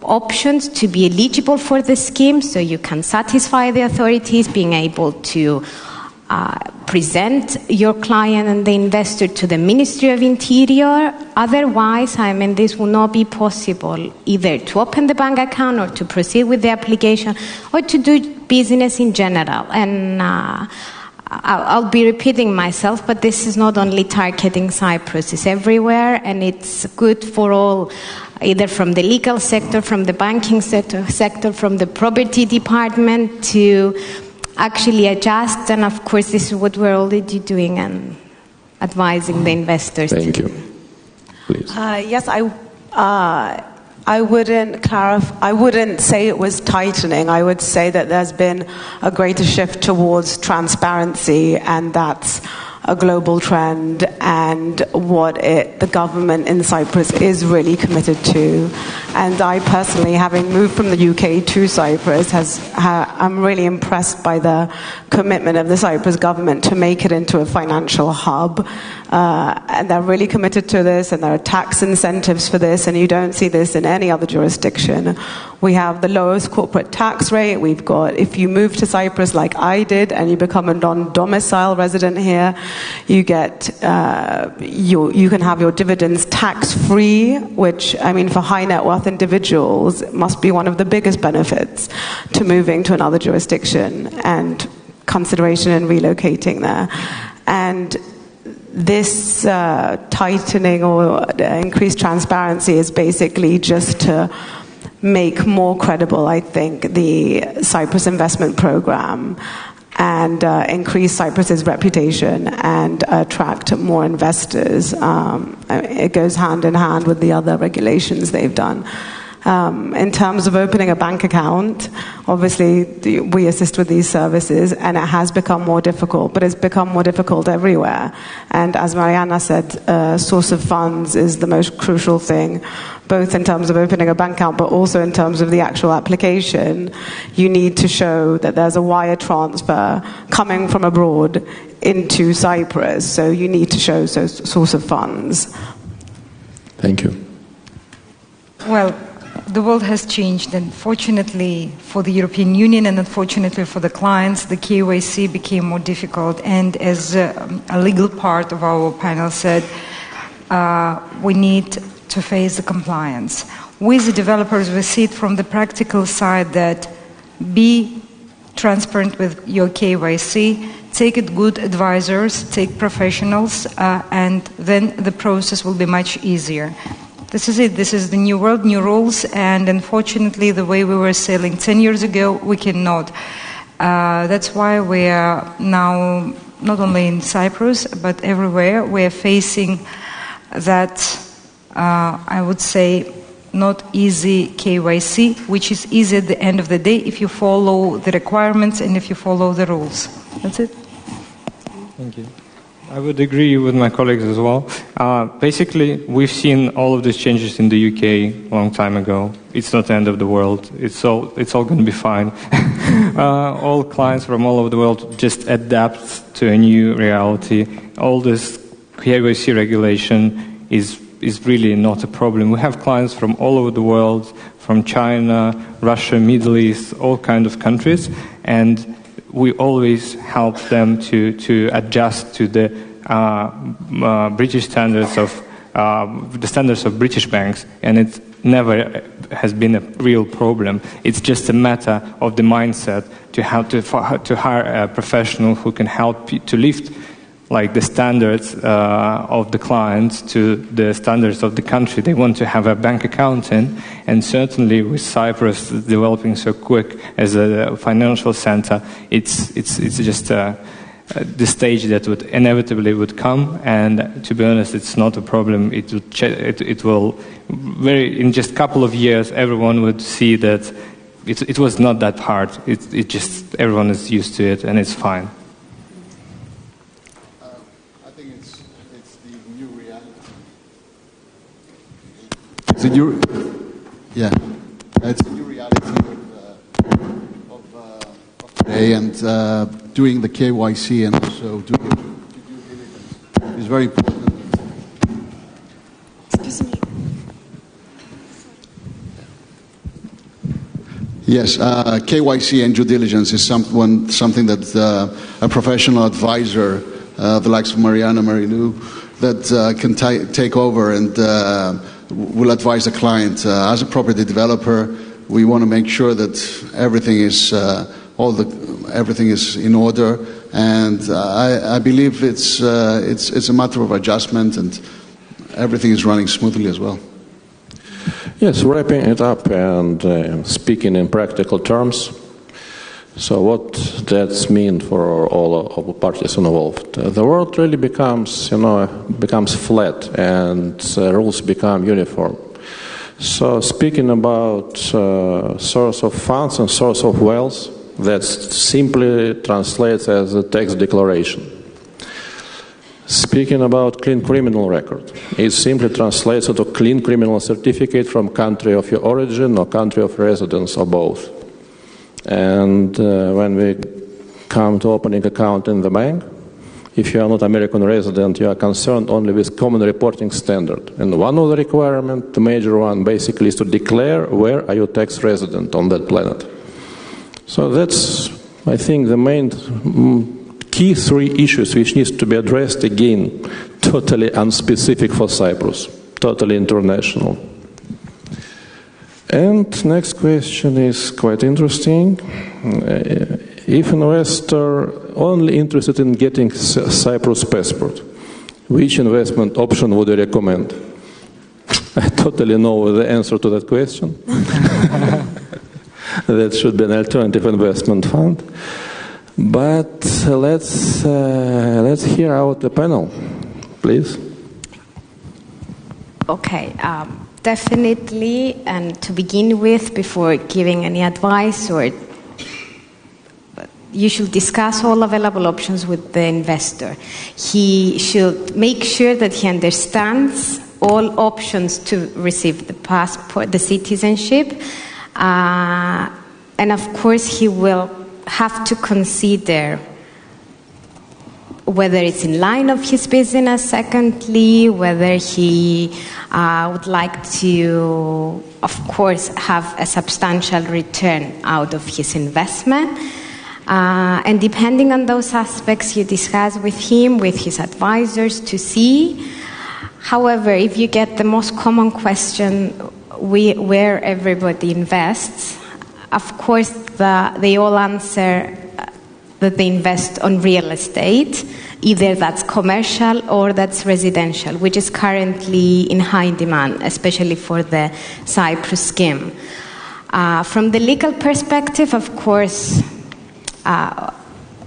options to be eligible for the scheme, so you can satisfy the authorities, being able to present your client and the investor to the Ministry of Interior. Otherwise, this will not be possible either to open the bank account or to proceed with the application or to do business in general. And I'll be repeating myself, but this is not only targeting Cyprus, it's everywhere, and it's good for all, either from the legal sector, from the banking sector, from the property department, to actually adjust. And of course, this is what we're already doing and advising the investors. Thank you. Please. Yes, I wouldn't say it was tightening. I would say that there's been a greater shift towards transparency, and that's a global trend. and what the government in Cyprus is really committed to. And I personally, having moved from the UK to Cyprus, I'm really impressed by the commitment of the Cyprus government to make it into a financial hub. And they're really committed to this, and there are tax incentives for this, and you don't see this in any other jurisdiction. We have the lowest corporate tax rate. We've got, if you move to Cyprus like I did, and you become a non-domicile resident here, you get, you can have your dividends tax-free, which, I mean, for high net worth individuals, must be one of the biggest benefits to moving to another jurisdiction and consideration in relocating there. And this tightening or increased transparency is basically just to make more credible, I think, the Cyprus investment program and increase Cyprus's reputation and attract more investors. It goes hand in hand with the other regulations they've done. In terms of opening a bank account, obviously we assist with these services, and it has become more difficult, but it's become more difficult everywhere. And as Mariana said, source of funds is the most crucial thing, both in terms of opening a bank account, but also in terms of the actual application. You need to show that there's a wire transfer coming from abroad into Cyprus, so you need to show source of funds. Thank you. Well, the world has changed, and fortunately for the European Union and unfortunately for the clients, the KYC became more difficult. And as a legal part of our panel said, we need to face the compliance. We, the developers, we see it from the practical side that be transparent with your KYC, take it good advisors, take professionals, and then the process will be much easier. This is it. This is the new world, new rules, and unfortunately, the way we were sailing 10 years ago, we cannot. That's why we are now, not only in Cyprus, but everywhere, we are facing that, I would say, not easy KYC, which is easy at the end of the day if you follow the requirements and if you follow the rules. That's it. Thank you. I would agree with my colleagues as well. Basically, we've seen all of these changes in the UK a long time ago. It's not the end of the world. It's all going to be fine. All clients from all over the world just adapt to a new reality. All this KYC regulation is really not a problem. We have clients from all over the world, from China, Russia, Middle East, all kinds of countries, and we always help them to adjust to the British standards of the standards of British banks, and it never has been a real problem. It's just a matter of the mindset to hire a professional who can help to lift like the standards of the clients to the standards of the country they want to have a bank account in. And certainly with Cyprus developing so quick as a financial center, it's just the stage that would inevitably would come. And to be honest, it's not a problem. It will in just a couple of years, everyone would see that it was not that hard. It just everyone is used to it and it's fine. It's a new reality of today, and doing the KYC and also doing due diligence is very important. Excuse me. Yes, KYC and due diligence is something that a professional advisor, the likes of Mariana Marinou, that can take over and will advise the client. As a property developer, we want to make sure that everything is everything is in order, and I believe it's a matter of adjustment, and everything is running smoothly as well. Yes, wrapping it up and speaking in practical terms. So what does mean for all parties involved? The world really becomes flat, and rules become uniform. So speaking about source of funds and source of wealth, that simply translates as a tax declaration. Speaking about clean criminal record, it simply translates to clean criminal certificate from country of your origin or country of residence or both. And when we come to opening account in the bank, if you are not American resident, you are concerned only with common reporting standard. And one of the requirements, the major one, basically is to declare where are you tax resident on that planet. So that's, I think, the main key three issues which needs to be addressed, again, totally unspecific for Cyprus, totally international. And next question is quite interesting. If investor only interested in getting Cyprus passport, which investment option would you recommend? I totally know the answer to that question. That should be an alternative investment fund. But let's hear out the panel, please. Okay, definitely, and to begin with, before giving any advice, or you should discuss all available options with the investor. He should make sure that he understands all options to receive the passport, the citizenship, and of course he will have to consider whether it's in line of his business, secondly, whether he would like to, of course, have a substantial return out of his investment. And depending on those aspects, you discuss with him, with his advisors to see. However, if you get the most common question, where everybody invests, of course, they all answer that they invest on real estate, either that's commercial or that's residential, which is currently in high demand, especially for the Cyprus scheme. From the legal perspective, of course,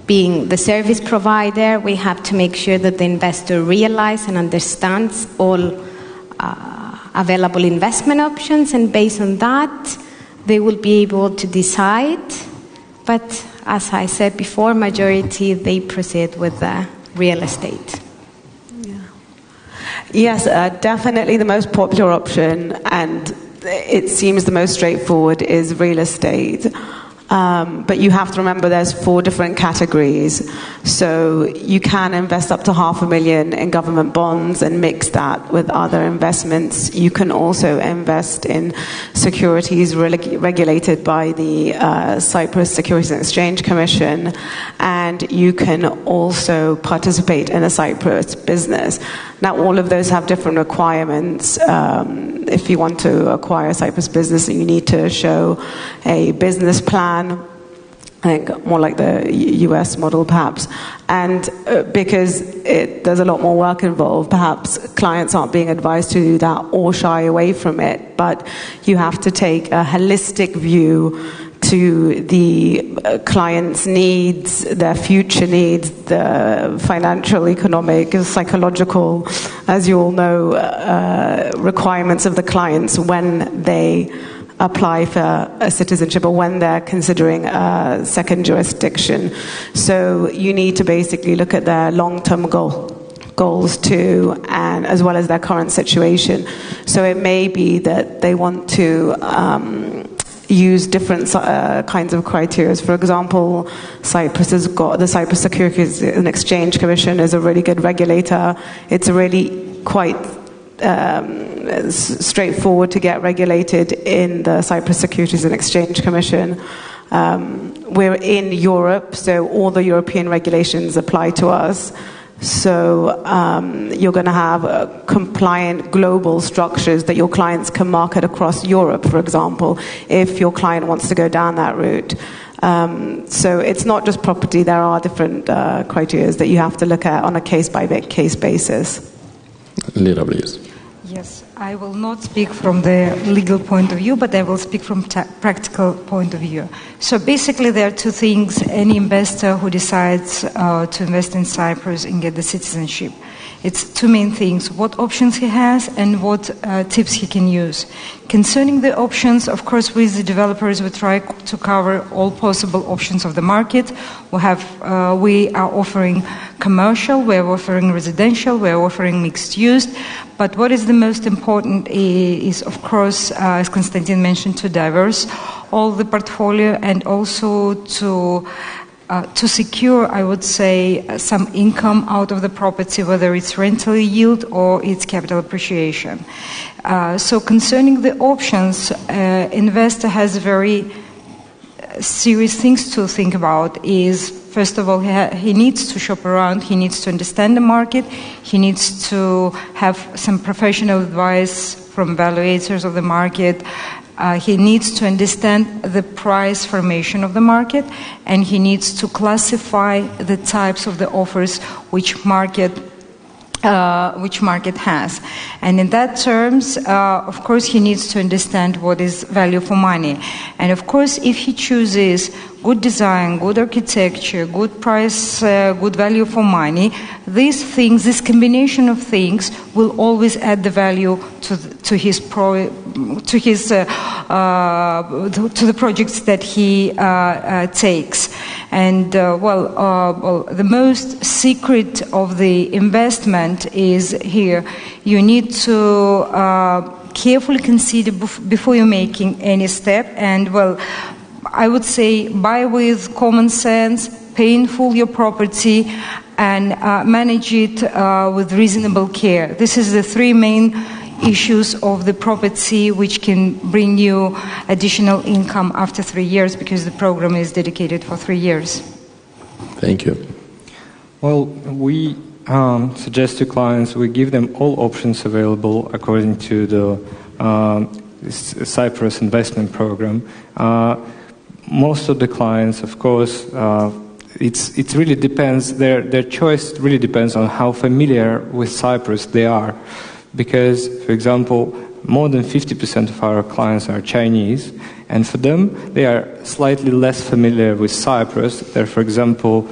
being the service provider, we have to make sure that the investor realizes and understands all available investment options, and based on that, they will be able to decide. But as I said before, majority, they proceed with the real estate. Yes, definitely the most popular option, and it seems the most straightforward, is real estate. But you have to remember there's 4 different categories. So you can invest up to $500,000 in government bonds and mix that with other investments. You can also invest in securities regulated by the Cyprus Securities and Exchange Commission. And you can also participate in a Cyprus business. Now, all of those have different requirements. If you want to acquire a Cyprus business, you need to show a business plan, I think more like the US model perhaps. And because there's a lot more work involved, perhaps clients aren't being advised to do that or shy away from it. But you have to take a holistic view to the client's needs, their future needs, the financial, economic, psychological, as you all know, requirements of the clients when they apply for a citizenship or when they're considering a second jurisdiction. So you need to basically look at their long-term goals too, and as well as their current situation. So it may be that they want to use different kinds of criteria. For example, Cyprus has got the Cyprus Securities and Exchange Commission is a really good regulator. It's really quite straightforward to get regulated in the Cyprus Securities and Exchange Commission. We're in Europe, so all the European regulations apply to us. So you're going to have compliant global structures that your clients can market across Europe, for example, if your client wants to go down that route. So it's not just property. There are different criteria that you have to look at on a case-by-case basis. Lira, please. Yes, I will not speak from the legal point of view, but I will speak from practical point of view. So basically there are 2 things any investor who decides to invest in Cyprus and get the citizenship. It's two main things: what options he has and what tips he can use. Concerning the options, of course, with the developers, we try to cover all possible options of the market. We are offering commercial, we are offering residential, we are offering mixed use. But what is the most important is, of course, as Konstantin mentioned, to diverse all the portfolio and also to secure, I would say, some income out of the property, whether it's rental yield or it's capital appreciation. So concerning the options, investor has very serious things to think about. Is, first of all, he needs to shop around, he needs to understand the market, he needs to have some professional advice from evaluators of the market. He needs to understand the price formation of the market, and he needs to classify the types of the offers which market has. And in that terms, of course, he needs to understand what is value for money. And of course, if he chooses good design, good architecture, good price, good value for money, these things, this combination of things will always add the value to the projects that he takes. And the most secret of the investment is here. You need to carefully consider before you're making any step. And I would say buy with common sense, pay in full your property, and manage it with reasonable care. This is the three main issues of the property which can bring you additional income after 3 years, because the program is dedicated for 3 years. Thank you. Well, we suggest to clients, we give them all options available according to the Cyprus investment program. Most of the clients, of course, it really depends, their choice really depends on how familiar with Cyprus they are. Because, for example, more than 50% of our clients are Chinese, and for them, they are slightly less familiar with Cyprus. They're, for example,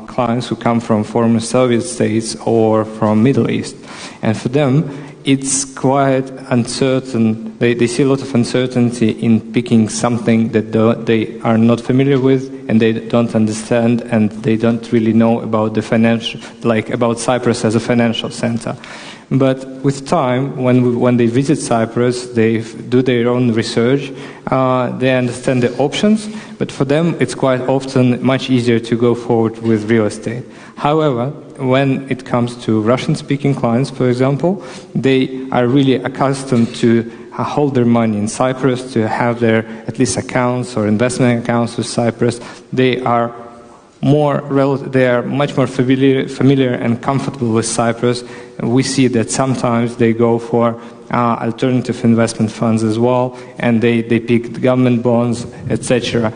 clients who come from former Soviet states or from Middle East. And for them, it's quite uncertain. They see a lot of uncertainty in picking something that they are not familiar with, and they don't understand, and they don't really know about the financial, about Cyprus as a financial center. But with time, when they visit Cyprus, they do their own research, they understand the options, but for them it's quite often much easier to go forward with real estate. However, when it comes to Russian-speaking clients, for example, they are really accustomed to hold their money in Cyprus, to have their at least accounts or investment accounts with Cyprus. They are much more familiar and comfortable with Cyprus. We see that sometimes they go for alternative investment funds as well, and they pick government bonds, etc.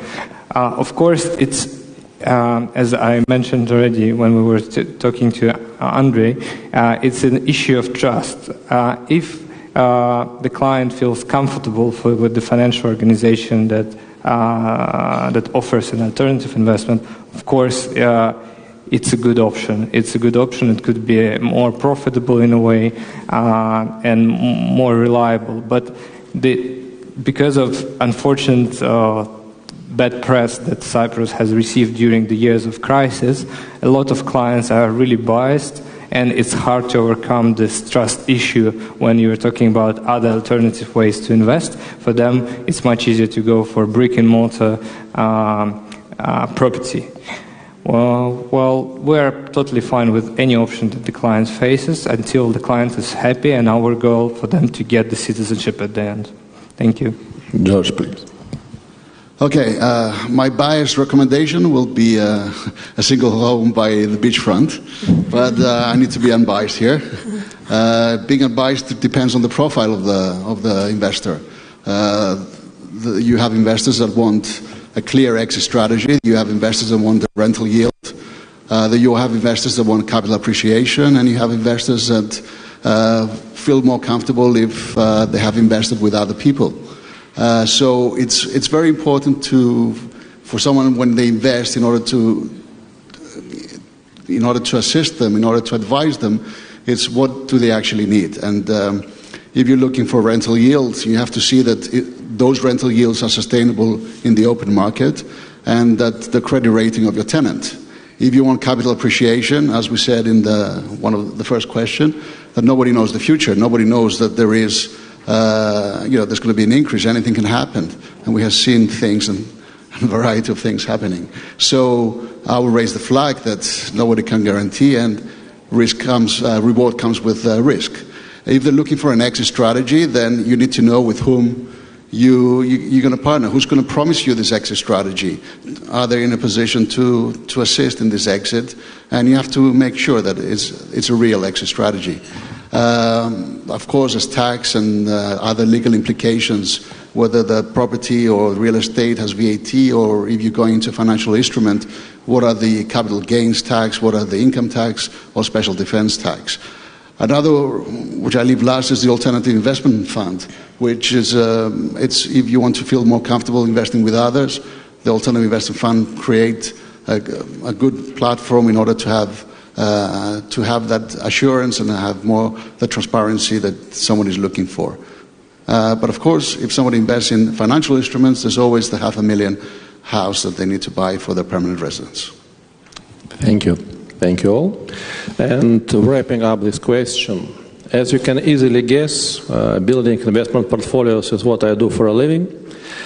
Of course, it's as I mentioned already when we were talking to Andre, it's an issue of trust. If the client feels comfortable with the financial organization that offers an alternative investment, of course, it's a good option. It's a good option. It could be more profitable in a way and more reliable. But because of unfortunate bad press that Cyprus has received during the years of crisis, a lot of clients are really biased, and it's hard to overcome this trust issue when you're talking about other alternative ways to invest. For them, it's much easier to go for brick-and-mortar property. Well, we're totally fine with any option that the client faces until the client is happy, and our goal for them to get the citizenship at the end. Thank you. George, please. Okay, my biased recommendation will be a single home by the beachfront, but I need to be unbiased here. Being unbiased depends on the profile of the investor. You have investors that want a clear exit strategy. You have investors that want the rental yield. You have investors that want capital appreciation, and you have investors that feel more comfortable if they have invested with other people. So it's very important for someone when they invest, in order to assist them, in order to advise them, It's what do they actually need. And if you're looking for rental yields, you have to see that those rental yields are sustainable in the open market and that the credit rating of your tenant. If you want capital appreciation, as we said in one of the first question, that nobody knows the future. Nobody knows that there is, there's going to be an increase. Anything can happen. And we have seen things and a variety of things happening. So I will raise the flag that nobody can guarantee, and reward comes with risk. If they're looking for an exit strategy, then you need to know with whom you're going to partner. Who's going to promise you this exit strategy? Are they in a position to assist in this exit? And you have to make sure that it's a real exit strategy. Of course, there's tax and other legal implications, whether the property or real estate has VAT, or if you're going into a financial instrument, what are the capital gains tax, what are the income tax, or special defense tax. Another, which I leave last, is the alternative investment fund, which is, if you want to feel more comfortable investing with others, the alternative investment fund creates a good platform in order to have that assurance and have more the transparency that someone is looking for. But of course, if somebody invests in financial instruments, there's always the $500,000 house that they need to buy for their permanent residence. Thank you. Thank you all. And wrapping up this question, as you can easily guess, building investment portfolios is what I do for a living.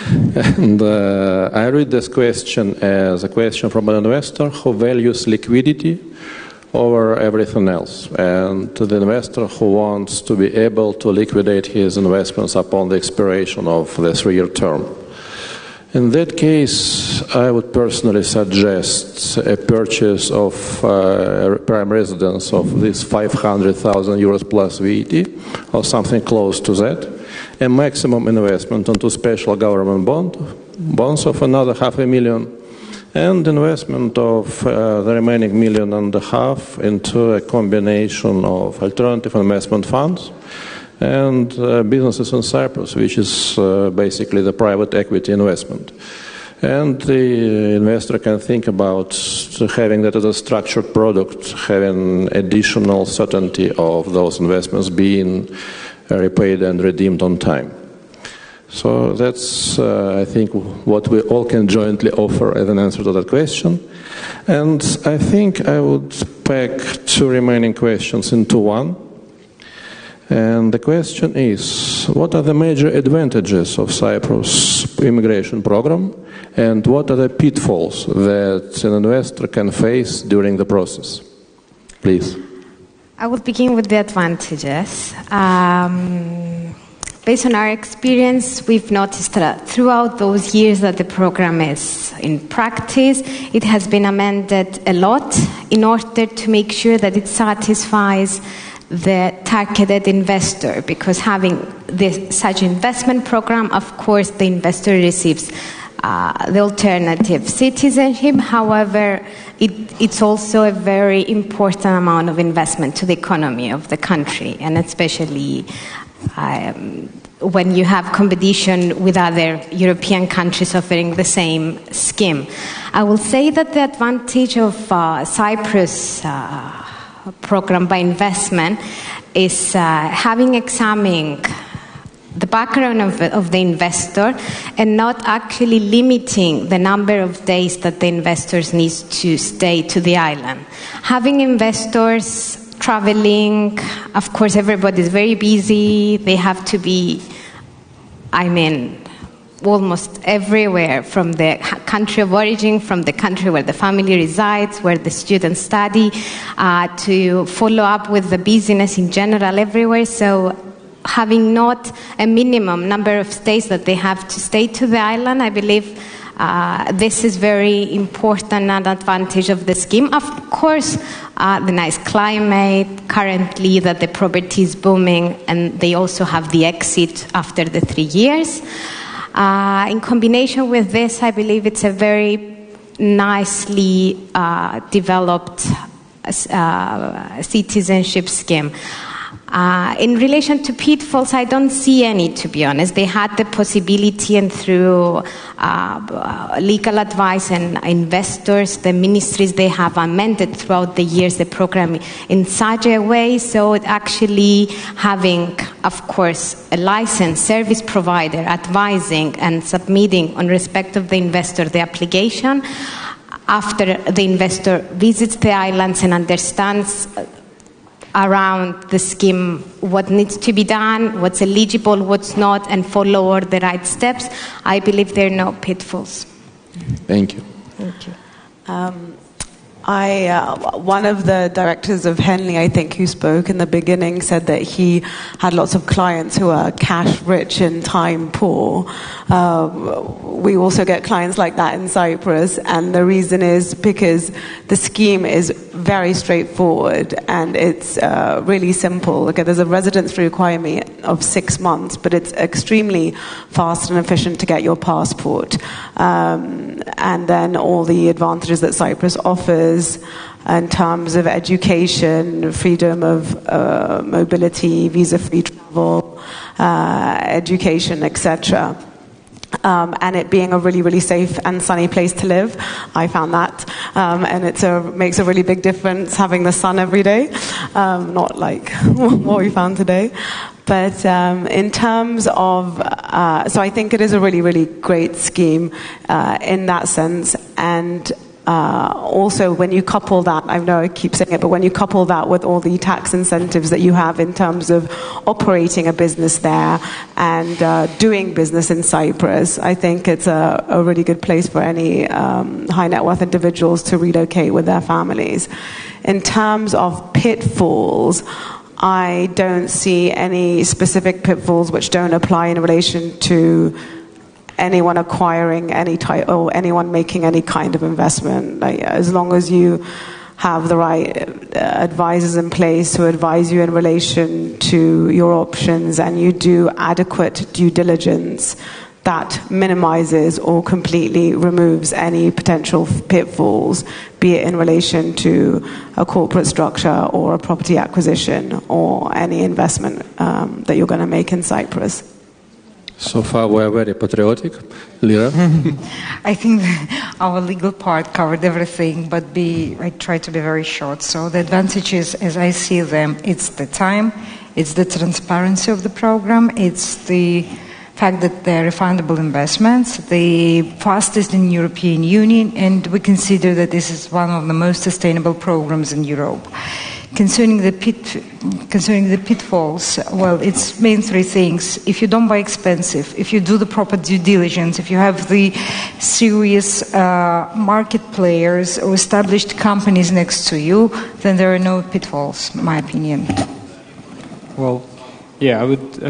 And I read this question as a question from an investor who values liquidity over everything else, and to the investor who wants to be able to liquidate his investments upon the expiration of the 3-year term. In that case, I would personally suggest a purchase of prime residence of this 500,000 euros plus VAT, or something close to that, a maximum investment into special government bonds of another $500,000, and investment of the remaining $1.5 million into a combination of alternative investment funds and businesses in Cyprus, which is basically the private equity investment. And the investor can think about having that as a structured product, having additional certainty of those investments being repaid and redeemed on time. So that's, I think, what we all can jointly offer as an answer to that question. And I think I would pack 2 remaining questions into one. And the question is, what are the major advantages of Cyprus immigration program, and what are the pitfalls that an investor can face during the process? Please. I will begin with the advantages. Based on our experience, we've noticed that throughout those years that the program is in practice, it has been amended a lot in order to make sure that it satisfies the targeted investor, because having such investment program, of course, the investor receives the alternative citizenship. However, it's also a very important amount of investment to the economy of the country, and especially when you have competition with other European countries offering the same scheme. I will say that the advantage of Cyprus program by investment is having examined the background of the investor and not actually limiting the number of days that the investors need to stay to the island. Having investors traveling, of course, everybody is very busy. They have to be, almost everywhere, from the country of origin, from the country where the family resides, where the students study, to follow up with the business in general everywhere. So having not a minimum number of days that they have to stay to the island, I believe this is very important and advantage of the scheme. Of course, the nice climate, currently that the property is booming, and they also have the exit after the 3 years. In combination with this, I believe it's a very nicely developed citizenship scheme. In relation to pitfalls, I don't see any, to be honest. They had the possibility, and through legal advice and investors, the ministries, they have amended throughout the years the program in such a way so it actually having, of course, a licensed service provider advising and submitting on respect of the investor the application. After the investor visits the islands and understands around the scheme what needs to be done, what's eligible, what's not, and follow all the right steps, I believe there are no pitfalls. Thank you. Thank you. One of the directors of Henley, I think, who spoke in the beginning, said that he had lots of clients who are cash rich and time poor. We also get clients like that in Cyprus, and the reason is because the scheme is very straightforward and it's really simple. Okay, there's a residence requirement of 6 months, but it's extremely fast and efficient to get your passport. And then all the advantages that Cyprus offers in terms of education, freedom of mobility, visa-free travel, education, etc. And it being a really, really safe and sunny place to live. I found that. And it makes a really big difference having the sun every day, not like what we found today. But in terms of, so I think it is a really, really great scheme in that sense. And also, when you couple that, I know I keep saying it, but when you couple that with all the tax incentives that you have in terms of operating a business there and doing business in Cyprus, I think it's a really good place for any high net worth individuals to relocate with their families. In terms of pitfalls, I don't see any specific pitfalls which don't apply in relation to anyone acquiring any type or anyone making any kind of investment. Like, as long as you have the right advisors in place to advise you in relation to your options and you do adequate due diligence, that minimizes or completely removes any potential pitfalls, be it in relation to a corporate structure or a property acquisition or any investment that you're going to make in Cyprus. So far, we're very patriotic. Lira? I think our legal part covered everything, but I try to be very short. So the advantages, as I see them, it's the time, it's the transparency of the program, it's the fact that they're refundable investments, the fastest in European Union, and we consider that this is one of the most sustainable programs in Europe. Concerning the pitfalls, well, it's main three things. If you don't buy expensive, if you do the proper due diligence, if you have the serious market players or established companies next to you, then there are no pitfalls, in my opinion. Well, yeah, I would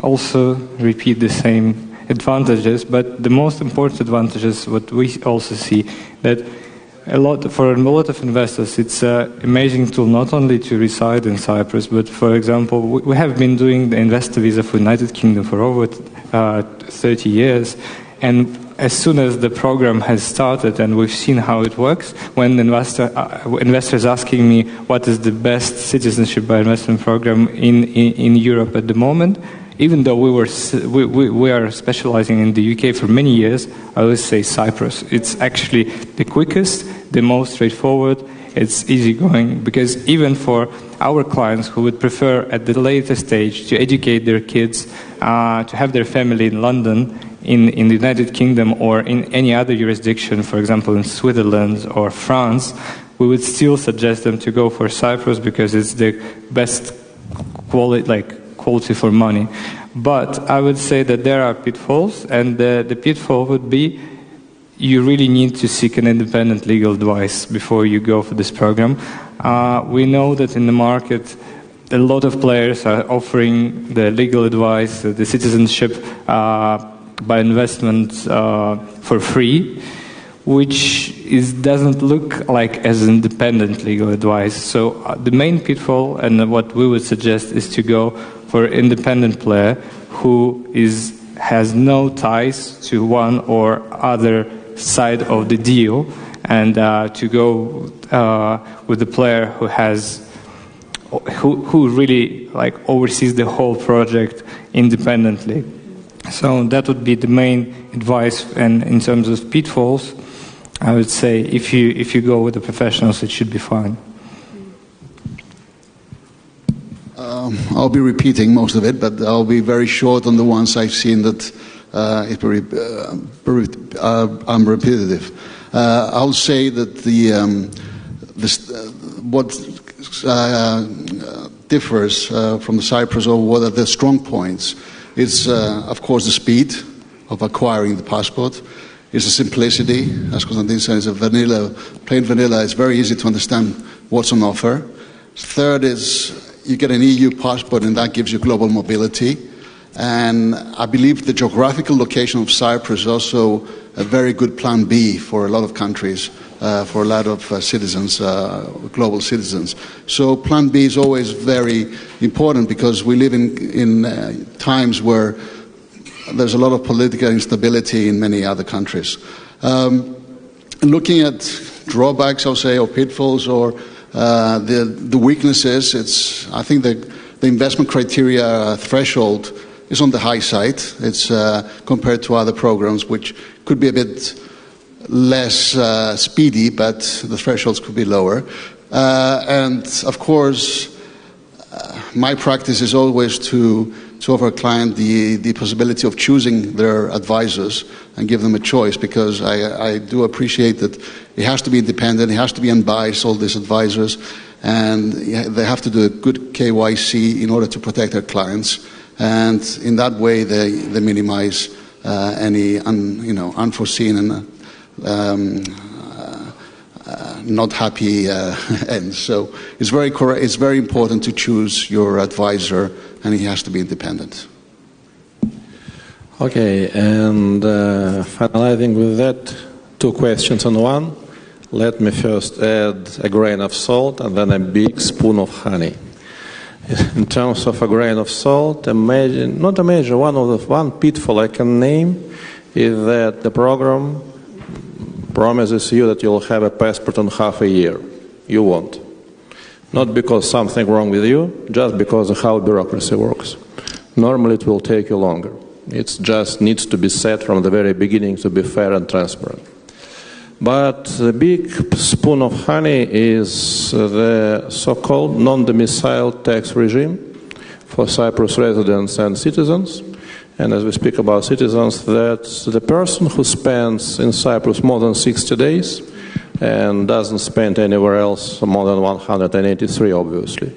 also repeat the same advantages, but the most important advantages, what we also see, that for a lot of investors, it's an amazing tool not only to reside in Cyprus, but, for example, we have been doing the investor visa for the United Kingdom for over 30 years, and as soon as the program has started and we've seen how it works, when investors asking me what is the best citizenship by investment program in Europe at the moment, even though we are specializing in the UK for many years, I always say Cyprus. It's actually the quickest, the most straightforward, it's easygoing, because even for our clients who would prefer at the later stage to educate their kids, to have their family in London, in the United Kingdom or in any other jurisdiction, for example in Switzerland or France, we would still suggest them to go for Cyprus because it's the best quality for money. But I would say that there are pitfalls, and the pitfall would be you really need to seek an independent legal advice before you go for this program. We know that in the market a lot of players are offering the legal advice, the citizenship by investment for free, which doesn't look like as independent legal advice. So the main pitfall, and what we would suggest, is to go for an independent player who has no ties to one or other side of the deal, and to go with a player who has who really like oversees the whole project independently. So that would be the main advice. And in terms of pitfalls, I would say if you go with the professionals, it should be fine. I'll be repeating most of it, but I'll be very short on the ones I've seen that I'm repetitive. I'll say that what differs from the Cyprus, or what are the strong points, is of course the speed of acquiring the passport. It's the simplicity, as Konstantin said, it's plain vanilla. It's very easy to understand what's on offer. Third is you get an EU passport, and that gives you global mobility. And I believe the geographical location of Cyprus is also a very good plan B for a lot of countries, for a lot of citizens, global citizens. So plan B is always very important, because we live in times where there's a lot of political instability in many other countries. Looking at drawbacks, I'll say, or pitfalls, or the weaknesses, I think the investment criteria threshold is on the high side. It's compared to other programs, which could be a bit less speedy, but the thresholds could be lower. And of course, my practice is always to offer a client the possibility of choosing their advisors and give them a choice, because I do appreciate that it has to be independent, it has to be unbiased, all these advisors, and they have to do a good KYC in order to protect their clients. And in that way, they minimize any unforeseen and not happy ends. So it's very important to choose your advisor, and he has to be independent. Okay, and finalizing with that, 2 questions on one. Let me first add a grain of salt and then a big spoon of honey. In terms of a grain of salt, one pitfall I can name is that the program promises you that you'll have a passport in half a year. You won't. Not because something wrong with you, just because of how bureaucracy works. Normally it will take you longer. It just needs to be set from the very beginning to be fair and transparent. But the big spoon of honey is the so-called non-domicile tax regime for Cyprus residents and citizens. And as we speak about citizens, that's the person who spends in Cyprus more than 60 days and doesn't spend anywhere else more than 183, obviously.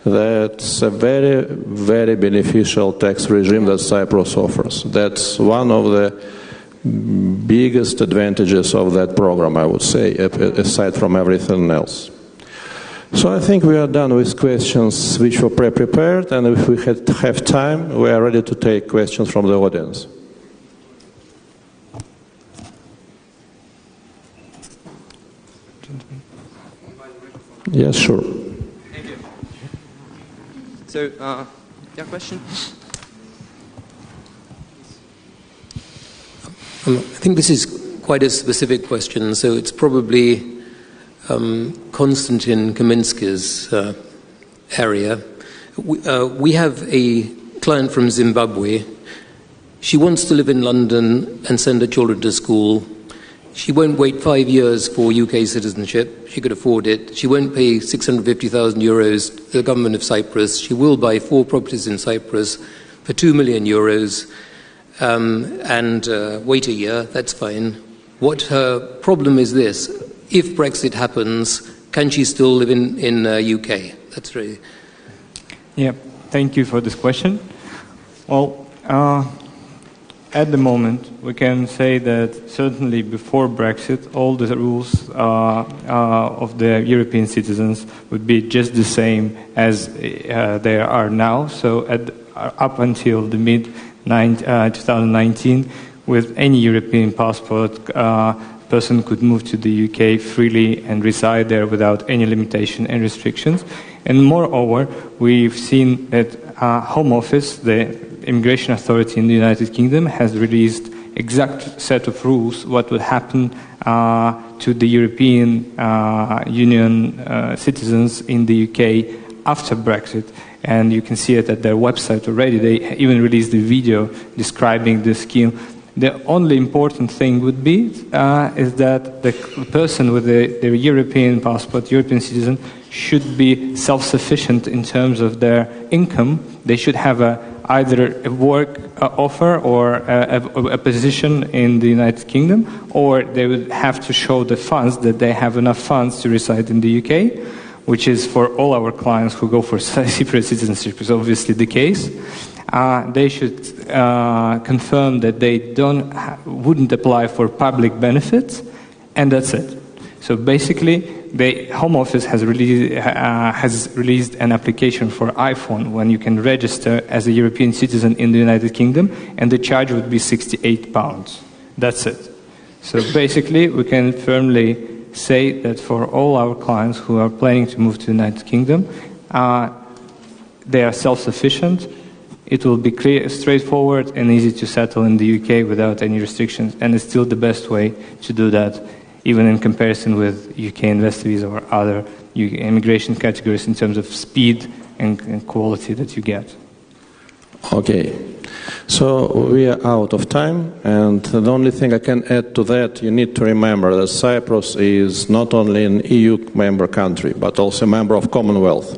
That's a very, very beneficial tax regime that Cyprus offers. That's one of the biggest advantages of that program, I would say, aside from everything else. So I think we are done with questions which were pre-prepared, and if we have time, we are ready to take questions from the audience. Yes, sure. Thank you. So, your question? I think this is quite a specific question, so it's probably Konstantin Kaminsky's area. We have a client from Zimbabwe. She wants to live in London and send her children to school. She won't wait 5 years for UK citizenship. She could afford it. She won't pay 650,000 euros to the government of Cyprus. She will buy 4 properties in Cyprus for 2 million euros. And wait a year, that's fine. What her problem is this: if Brexit happens, can she still live in UK? That's really... Yeah, thank you for this question. Well, at the moment, we can say that certainly before Brexit, all the rules of the European citizens would be just the same as they are now. So up until the mid-2019, with any European passport, person could move to the UK freely and reside there without any limitation and restrictions. And moreover, we've seen that Home Office, the immigration authority in the United Kingdom, has released exact set of rules what would happen to the European Union citizens in the UK after Brexit, and you can see it at their website already. They even released a video describing the scheme. The only important thing would be is that the person with the European passport, European citizen, should be self-sufficient in terms of their income. They should have either a work offer or a position in the United Kingdom, or they would have to show the funds that they have enough funds to reside in the UK, which is for all our clients who go for Cypriot citizenship is obviously the case. They should confirm that they wouldn't apply for public benefits, and that's it. So basically, the Home Office has released an application for iPhone when you can register as a European citizen in the United Kingdom, and the charge would be £68. That's it. So basically, we can firmly say that for all our clients who are planning to move to the United Kingdom, they are self-sufficient. It will be clear, straightforward, and easy to settle in the UK without any restrictions, and it's still the best way to do that, even in comparison with UK investor visa or other immigration categories in terms of speed and quality that you get. Okay, so we are out of time, and the only thing I can add to that, you need to remember that Cyprus is not only an EU member country, but also a member of Commonwealth.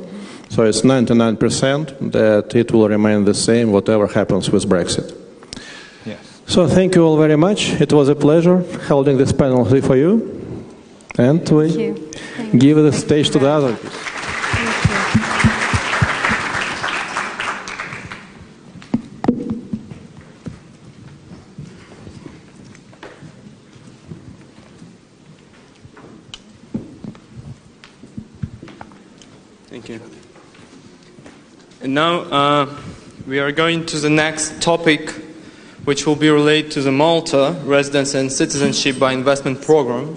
So it's 99% that it will remain the same whatever happens with Brexit. Yes. So thank you all very much. It was a pleasure holding this panel for you. And we give the stage to the others. Thank you. And now we are going to the next topic, which will be related to the Malta Residence and Citizenship by Investment Program,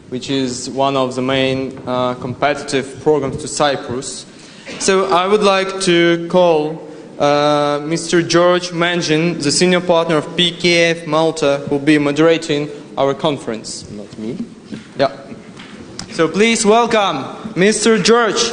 which is one of the main competitive programs to Cyprus. So I would like to call Mr. George Mangin, the senior partner of PKF Malta, who will be moderating our conference. Not me. Yeah. So please welcome Mr. George.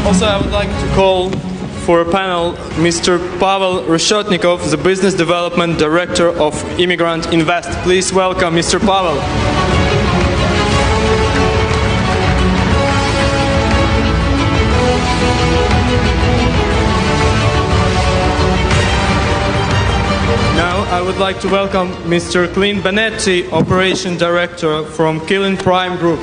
Also, I would like to call for a panel Mr. Pavel Reshotnikov, the Business Development Director of Immigrant Invest. Please welcome Mr. Pavel. Now I would like to welcome Mr. Clint Benetti, Operation Director from Killing Prime Group.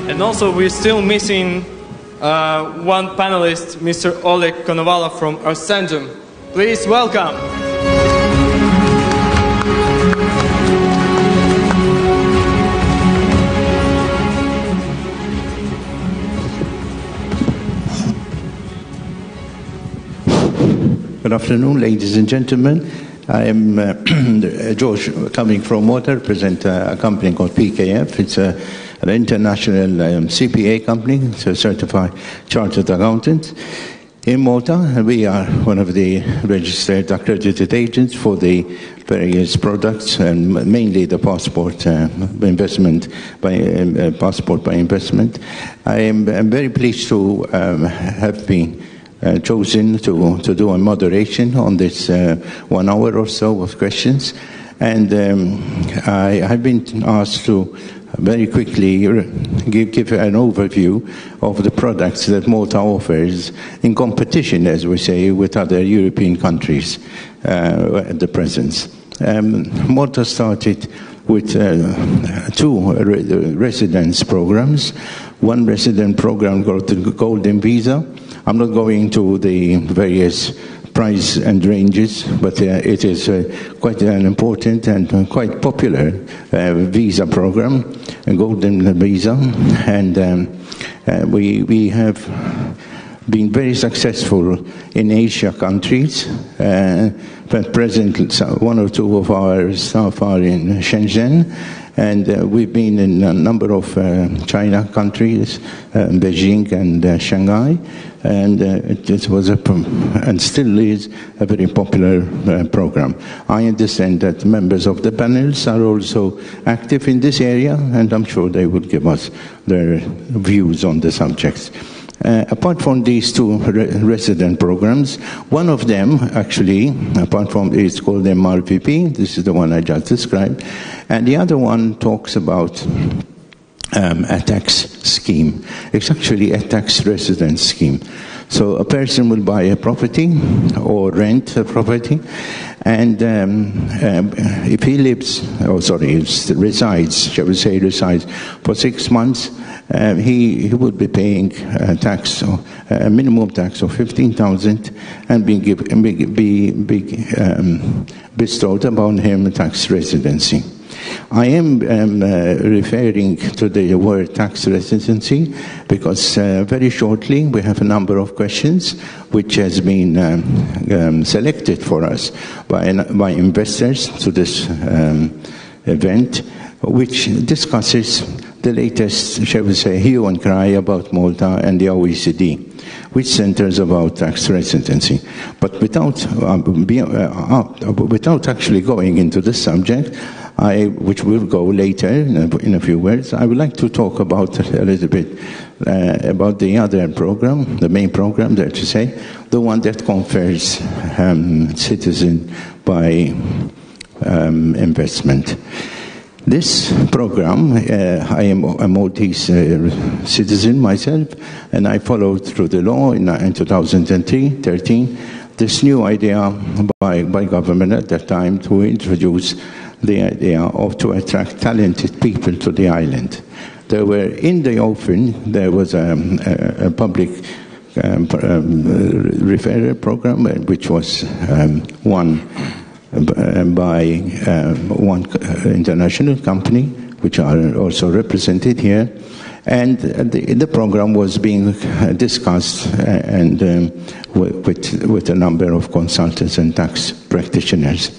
And also we're still missing one panelist, Mr. Oleg Konovala from Arsendum. Please welcome. Good afternoon, ladies and gentlemen. I am George, coming from Malta, represent a company called PKF. It's an international CPA company, it's a certified chartered accountant in Malta, and we are one of the registered accredited agents for the various products, and mainly the passport investment passport by investment. I'm very pleased to have been chosen to do a moderation on this 1 hour or so of questions, and I've been asked to very quickly give an overview of the products that Malta offers in competition, as we say, with other European countries at the present. Malta started with 2 residence programs. One resident program called the Golden Visa. I'm not going to the various price and ranges, but it is quite an important and quite popular visa program, a golden visa, and We have been very successful in Asia countries. But presently, one or two of our staff are in Shenzhen, and we've been in a number of China countries, Beijing and Shanghai, and it was and still is a very popular program. I understand that members of the panels are also active in this area, and I'm sure they will give us their views on the subjects. Apart from these two resident programs, one of them actually, apart from it's called MRVP, this is the one I just described, and the other one talks about a tax scheme. It's actually a tax residence scheme. So a person will buy a property or rent a property, and if he resides for 6 months, he would be paying a minimum tax of 15,000 and be bestowed upon him tax residency. I am referring to the word tax residency because very shortly we have a number of questions which has been selected for us by investors to this event, which discusses the latest, shall we say, hue and cry about Malta and the OECD, which centers about tax residency. But without actually going into this subject, which will go later in a few words, I would like to talk about a little bit about the other program, the main program, that you say, the one that confers citizen by investment. This program, I am a Maltese citizen myself, and I followed through the law in 2013, this new idea by government at that time to introduce the idea of to attract talented people to the island. There were, in the open, there was a public referral program, which was won by one international company, which are also represented here, and the program was being discussed and with a number of consultants and tax practitioners.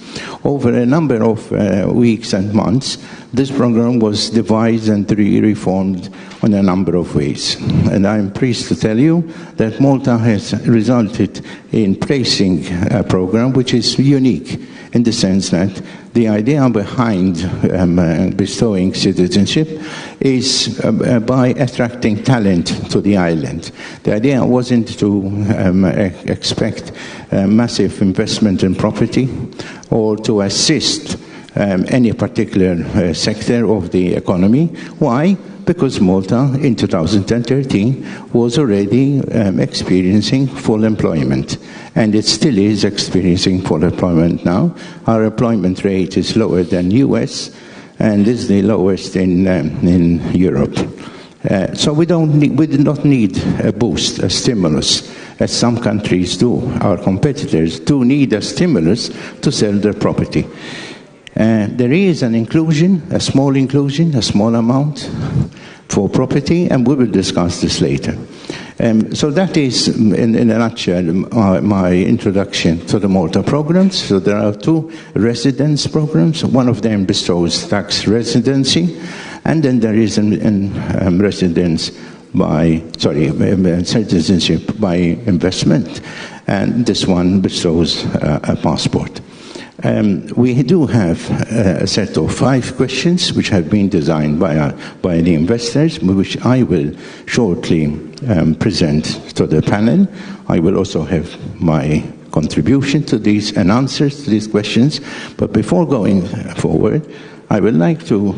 Over a number of weeks and months, this program was devised and reformed in a number of ways. And I'm pleased to tell you that Malta has resulted in placing a program which is unique in the sense that the idea behind bestowing citizenship is by attracting talent to the island. The idea wasn't to expect massive investment in property or to assist any particular sector of the economy. Why? Because Malta in 2013 was already experiencing full employment, and it still is experiencing full employment now. Our employment rate is lower than US and is the lowest in Europe. So we do not need a boost, a stimulus, as some countries do. Our competitors do need a stimulus to sell their property. There is an inclusion, a small amount for property, and we will discuss this later. So that is, in a nutshell, my introduction to the Malta programs. So there are two residence programs. One of them bestows tax residency, and then there is citizenship by investment, and this one bestows a passport. We do have a set of 5 questions which have been designed by the investors, which I will shortly present to the panel. I will also have my contribution to these and answers to these questions. But before going forward, I would like to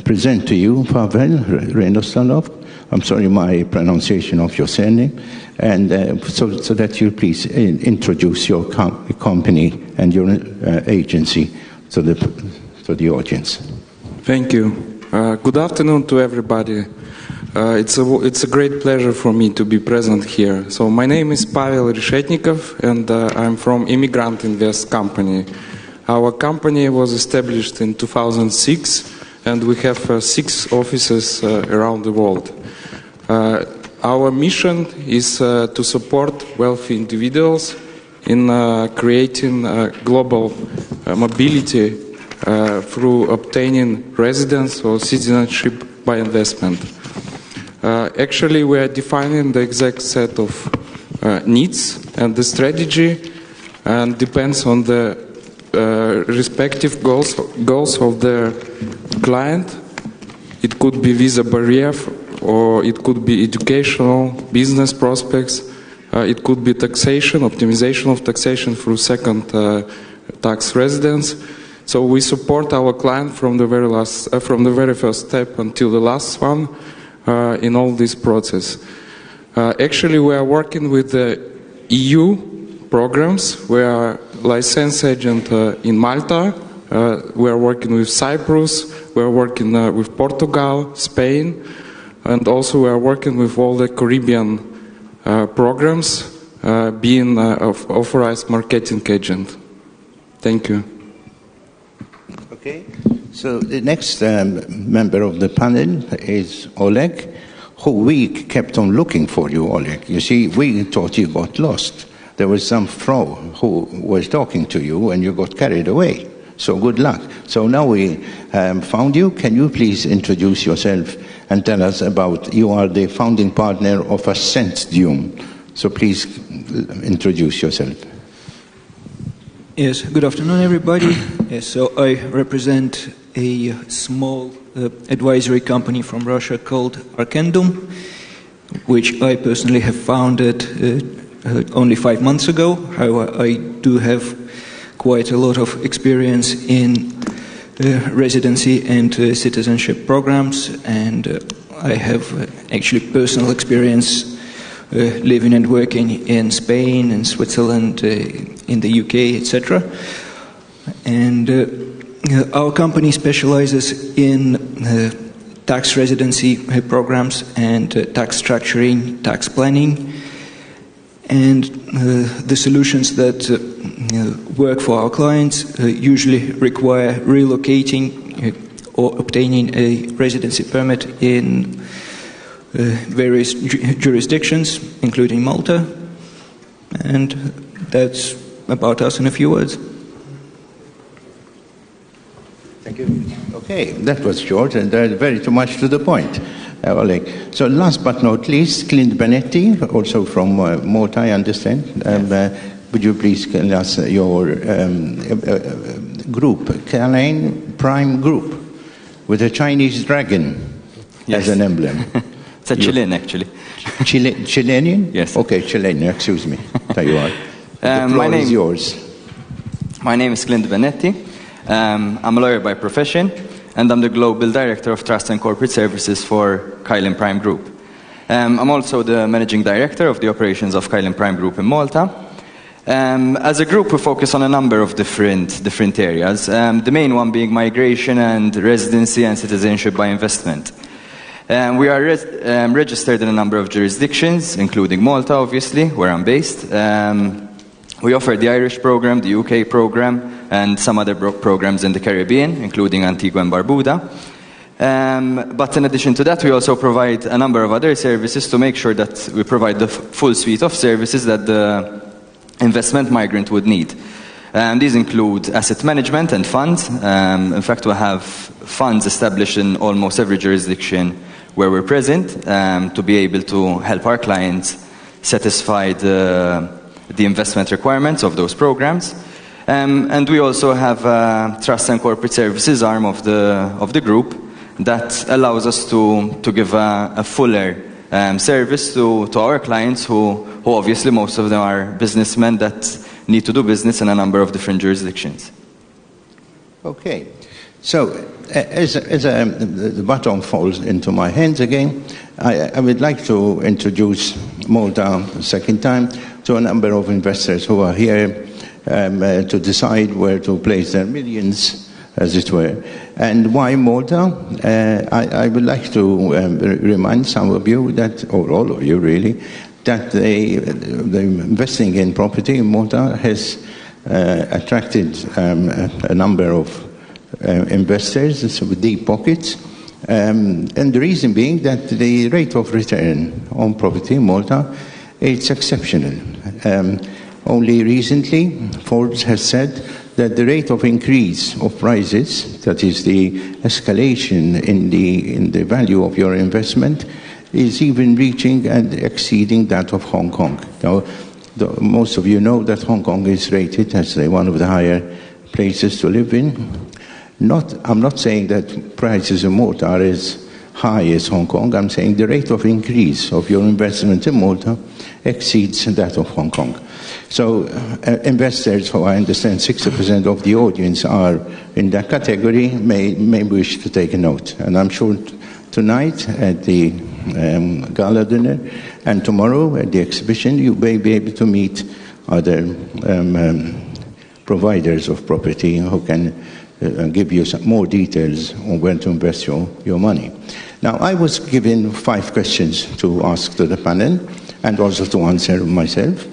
present to you Pavel Renostalov. I'm sorry, my pronunciation of your surname. And so that you please introduce your company and your agency to the audience. Thank you. Good afternoon to everybody. It's a great pleasure for me to be present here. So my name is Pavel Reshetnikov, and I'm from Immigrant Invest Company. Our company was established in 2006, and we have 6 offices around the world. Our mission is to support wealthy individuals in creating global mobility through obtaining residence or citizenship by investment. Actually, we are defining the exact set of needs, and the strategy and depends on the respective goals of the client. It could be visa barrier, or it could be educational, business prospects. It could be taxation, optimization of taxation through second tax residence. So we support our client from the very first step until the last one in all this process. Actually, we are working with the EU programs. We are licensed agent in Malta. We are working with Cyprus. We are working with Portugal, Spain, and also we are working with all the Caribbean programs, being authorized marketing agent. Thank you. Okay. So the next member of the panel is Oleg, who we kept on looking for you, Oleg. You see, we thought you got lost. There was some Frau who was talking to you and you got carried away. So good luck. So now we found you. Can you please introduce yourself and tell us about, you are the founding partner of Ascendium. So please introduce yourself. Yes, good afternoon, everybody. Yes, so I represent a small advisory company from Russia called Arcendum, which I personally have founded only 5 months ago. However, I do have quite a lot of experience in residency and citizenship programs, and I have actually personal experience living and working in Spain and Switzerland, in the UK, etc. And our company specializes in tax residency programs and tax structuring, tax planning, and the solutions that work for our clients usually require relocating or obtaining a residency permit in various jurisdictions, including Malta. And that's about us in a few words. Thank you. Okay, that was short and very too much to the point, Oleg. So last but not least, Clint Benetti, also from Malta, I understand. Would you please tell us your group, Canadian Prime Group, with a Chinese dragon as an emblem? It's a Chilean, actually. Chilean? Yes. Okay, Chilean, excuse me. There you are. The floor is yours. My name is Clint Benetti. I'm a lawyer by profession, and I'm the Global Director of Trust and Corporate Services for Kylin Prime Group. I'm also the Managing Director of the operations of Kylin Prime Group in Malta. As a group, we focus on a number of different areas, the main one being migration and residency and citizenship by investment. We are registered in a number of jurisdictions, including Malta, obviously, where I'm based. We offer the Irish program, the UK program, and some other programs in the Caribbean, including Antigua and Barbuda. But in addition to that, we also provide a number of other services to make sure that we provide the full suite of services that the investment migrant would need. These include asset management and funds. In fact, we have funds established in almost every jurisdiction where we're present to be able to help our clients satisfy the investment requirements of those programs. And we also have a trust and corporate services arm of the group that allows us to give a fuller service to our clients who obviously most of them are businessmen that need to do business in a number of different jurisdictions. Okay. So, as the baton falls into my hands again, I would like to introduce Malta a second time to a number of investors who are here to decide where to place their millions, as it were. And why Malta? I would like to remind some of you that, or all of you really, that the investing in property in Malta has attracted a number of investors with deep pockets. And the reason being that the rate of return on property in Malta is exceptional. Only recently, Forbes has said that the rate of increase of prices, that is the escalation in the value of your investment, is even reaching and exceeding that of Hong Kong. Now, most of you know that Hong Kong is rated as one of the higher places to live in. I'm not saying that prices in Malta are as high as Hong Kong. I'm saying the rate of increase of your investment in Malta exceeds that of Hong Kong. So investors, who I understand 60% of the audience are in that category, may wish to take a note. And I'm sure tonight at the gala dinner and tomorrow at the exhibition, you may be able to meet other providers of property who can give you some more details on where to invest your money. Now, I was given 5 questions to ask to the panel and also to answer myself.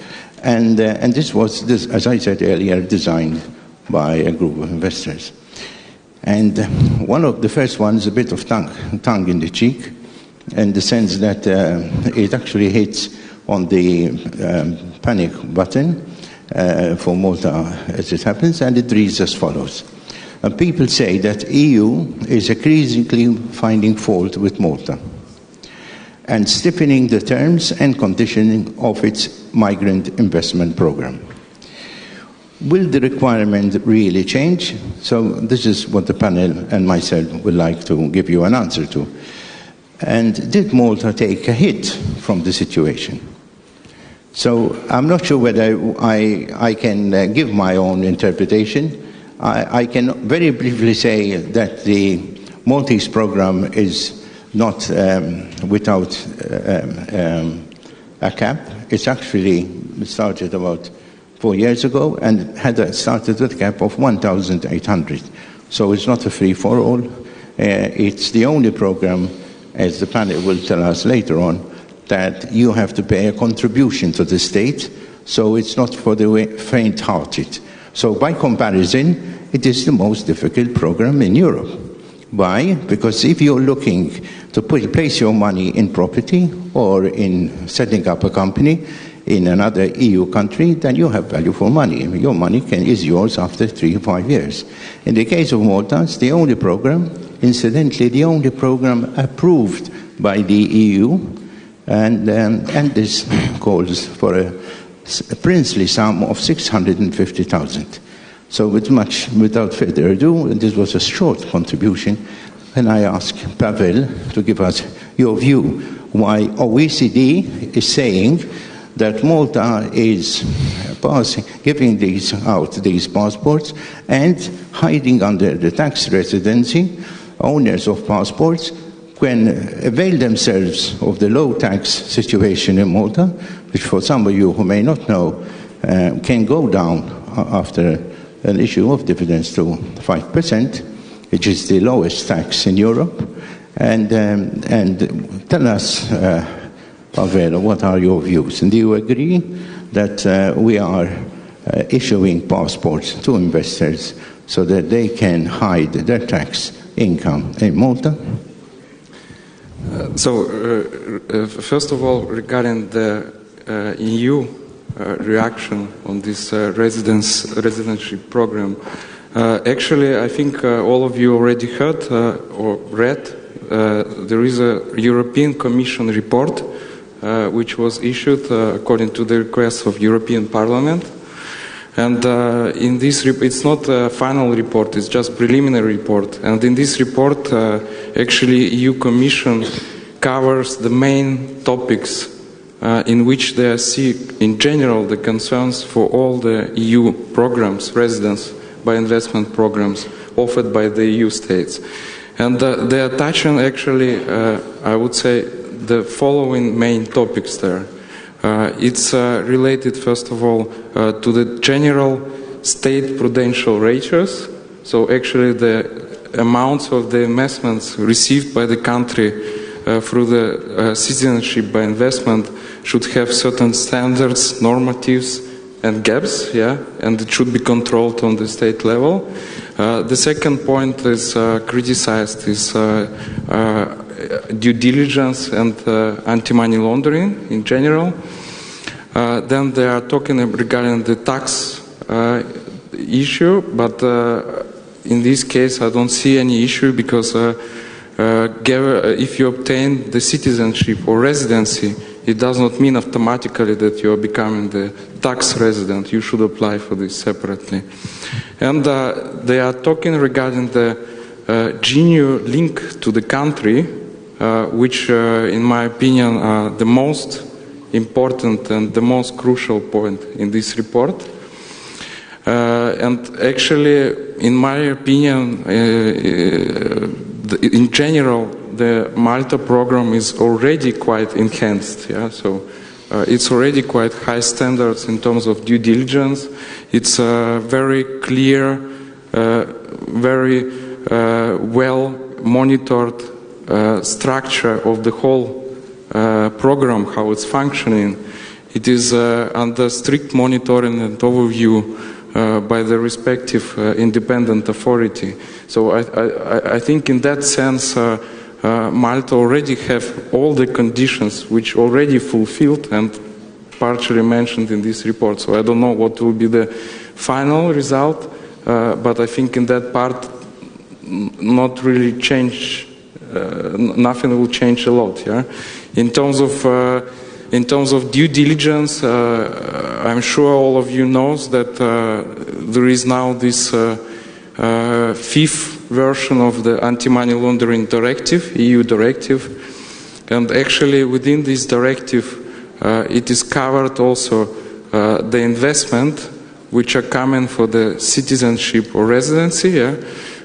And this was, as I said earlier, designed by a group of investors. And one of the first ones, a bit of tongue in the cheek, in the sense that it actually hits on the panic button for Malta as it happens, and it reads as follows. People say that EU is increasingly finding fault with Malta and stiffening the terms and conditioning of its migrant investment program. Will the requirement really change? So this is what the panel and myself would like to give you an answer to. And did Malta take a hit from the situation? So I'm not sure whether I can give my own interpretation. I can very briefly say that the Maltese program is not without a cap. It's actually started about 4 years ago and had started with a cap of 1,800. So it's not a free-for-all. It's the only program, as the panel will tell us later on, that you have to pay a contribution to the state. So it's not for the faint-hearted. So by comparison, it is the most difficult program in Europe. Why? Because if you're looking to place your money in property or in setting up a company in another EU country, then you have value for money. Your money is yours after 3 or 5 years. In the case of Malta, it's the only program, incidentally, the only program approved by the EU, and this calls for a princely sum of 650,000. So without further ado, this was a short contribution, and I ask Pavel to give us your view why OECD is saying that Malta is giving these passports and hiding under the tax residency. Owners of passports can avail themselves of the low tax situation in Malta, which for some of you who may not know, can go down after an issue of dividends to 5%, which is the lowest tax in Europe. And tell us, Pavel, what are your views? And do you agree that we are issuing passports to investors so that they can hide their tax income in Malta? First of all, regarding the EU reaction on this residency program, actually, I think all of you already heard or read. There is a European Commission report which was issued according to the request of European Parliament. And in this it's not a final report, it's just preliminary report. And in this report, actually, EU Commission covers the main topics in which they see, in general, the concerns for all the EU programs, residence by investment programs offered by the EU states. And they are touching, actually, I would say, the following main topics there. It's related, first of all, to the general state prudential ratios. So actually the amounts of the investments received by the country through the citizenship by investment should have certain standards, normatives, and gaps, and it should be controlled on the state level. The second point is criticized is due diligence and anti-money laundering in general. Then they are talking regarding the tax issue, but in this case I don't see any issue because if you obtain the citizenship or residency, it does not mean automatically that you are becoming the tax resident. You should apply for this separately. And they are talking regarding the genuine link to the country, which in my opinion are the most important and the most crucial point in this report. And actually, in my opinion, in general, the Malta program is already quite enhanced. Yeah? So it's already quite high standards in terms of due diligence. It's a very clear, very well monitored structure of the whole program, how it's functioning. It is under strict monitoring and overview by the respective independent authority. So I think in that sense Malta already have all the conditions which already fulfilled and partially mentioned in this report. So I don't know what will be the final result, but I think in that part not really change, nothing will change a lot. Yeah? In terms of due diligence, I'm sure all of you knows that there is now this fifth version of the anti-money laundering directive, EU directive, and actually within this directive it is covered also the investment which are coming for the citizenship or residency, yeah?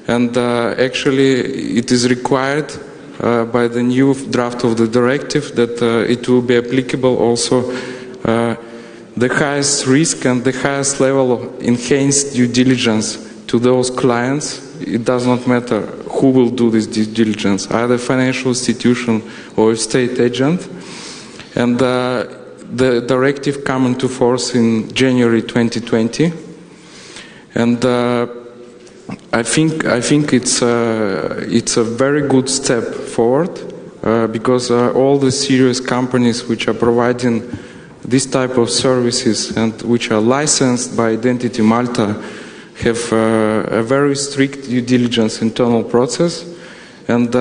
And actually it is required by the new draft of the directive that it will be applicable also the highest risk and the highest level of enhanced due diligence to those clients. It does not matter who will do this due diligence, either financial institution or state agent. And the directive came into force in January 2020. And I think it's a very good step forward because all the serious companies which are providing this type of services and which are licensed by Identity Malta have a very strict due diligence internal process and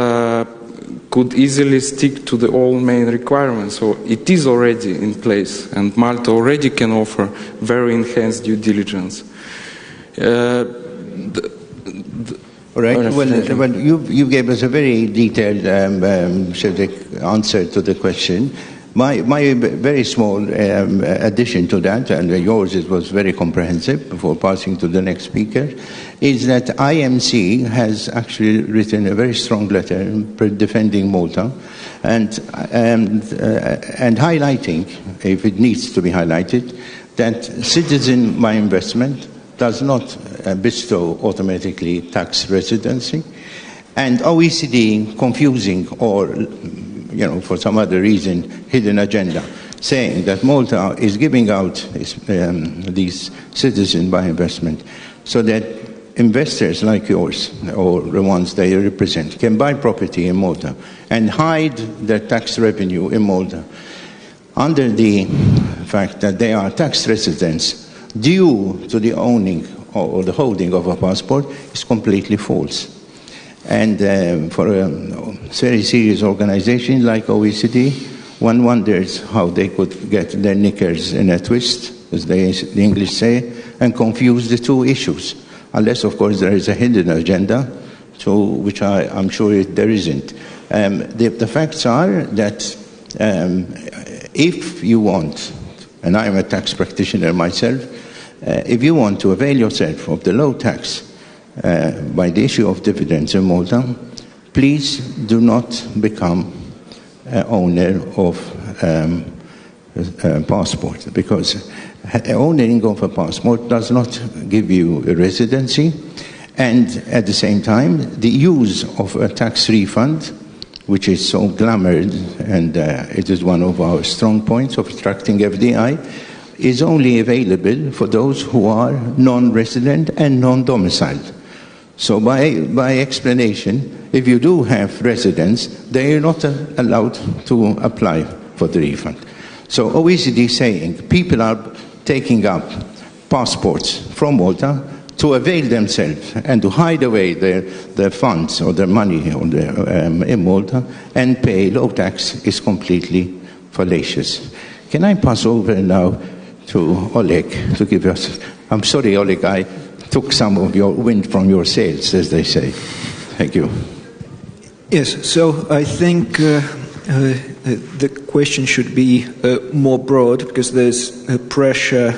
could easily stick to the all main requirements. So it is already in place and Malta already can offer very enhanced due diligence. All right. Well, you gave us a very detailed answer to the question. My very small addition to that, and yours it was very comprehensive before passing to the next speaker, is that IMC has actually written a very strong letter defending Malta and highlighting, if it needs to be highlighted, that citizen by investment does not bestow automatically tax residency, and OECD confusing or for some other reason, hidden agenda, saying that Malta is giving out these citizen by investment so that investors like yours or the ones they represent can buy property in Malta and hide their tax revenue in Malta under the fact that they are tax residents due to the owning or the holding of a passport is completely false. And for a very serious organization like OECD, one wonders how they could get their knickers in a twist, as the English say, and confuse the two issues. Unless, of course, there is a hidden agenda, which I'm sure there isn't. The facts are that if you want, and I'm a tax practitioner myself, if you want to avail yourself of the low tax by the issue of dividends in Malta, please do not become owner of a passport, because owning of a passport does not give you a residency, and at the same time the use of a tax refund, which is so glamoured, and it is one of our strong points of attracting FDI, is only available for those who are non-resident and non-domiciled. So by explanation, if you do have residents, they are not allowed to apply for the refund. So OECD is saying people are taking up passports from Malta to avail themselves and to hide away their funds or their money in Malta and pay low tax is completely fallacious. Can I pass over now to Oleg to give us... I'm sorry, Oleg, I took some of your wind from your sails, as they say. Thank you. Yes, so I think the question should be more broad, because there's pressure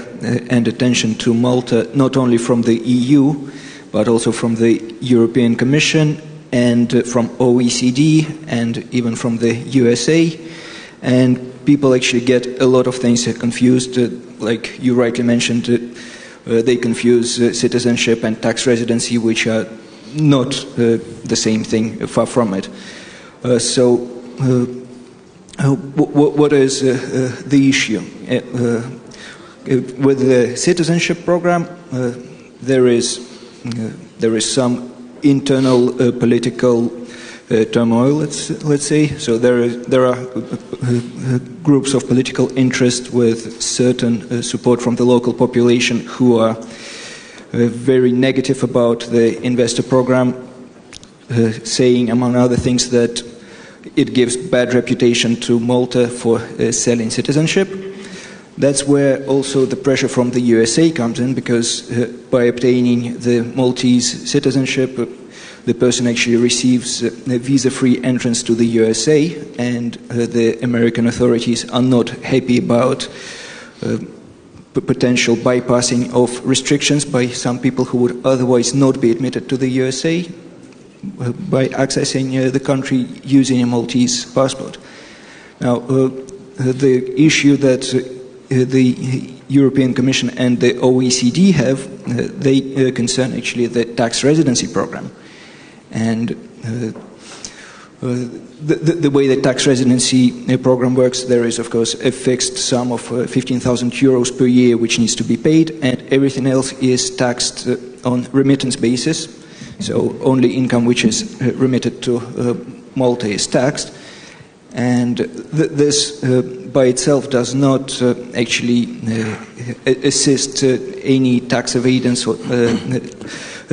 and attention to Malta, not only from the EU, but also from the European Commission and from OECD and even from the USA. And people actually get a lot of things confused, like you rightly mentioned, they confuse citizenship and tax residency, which are not the same thing, far from it. What is the issue? With the citizenship program, there is some internal political turmoil, let's say. So there are groups of political interest with certain support from the local population who are very negative about the investor program, saying, among other things, that it gives bad reputation to Malta for selling citizenship. That's where also the pressure from the USA comes in, because by obtaining the Maltese citizenship, the person actually receives a visa-free entrance to the USA, and the American authorities are not happy about potential bypassing of restrictions by some people who would otherwise not be admitted to the USA by accessing the country using a Maltese passport. Now, the issue that the European Commission and the OECD have, they concern actually the tax residency program. And the way the tax residency program works, there is, of course, a fixed sum of 15,000 euros per year which needs to be paid, and everything else is taxed on remittance basis. So only income which is remitted to Malta is taxed. And this by itself does not actually assist any tax avoidance or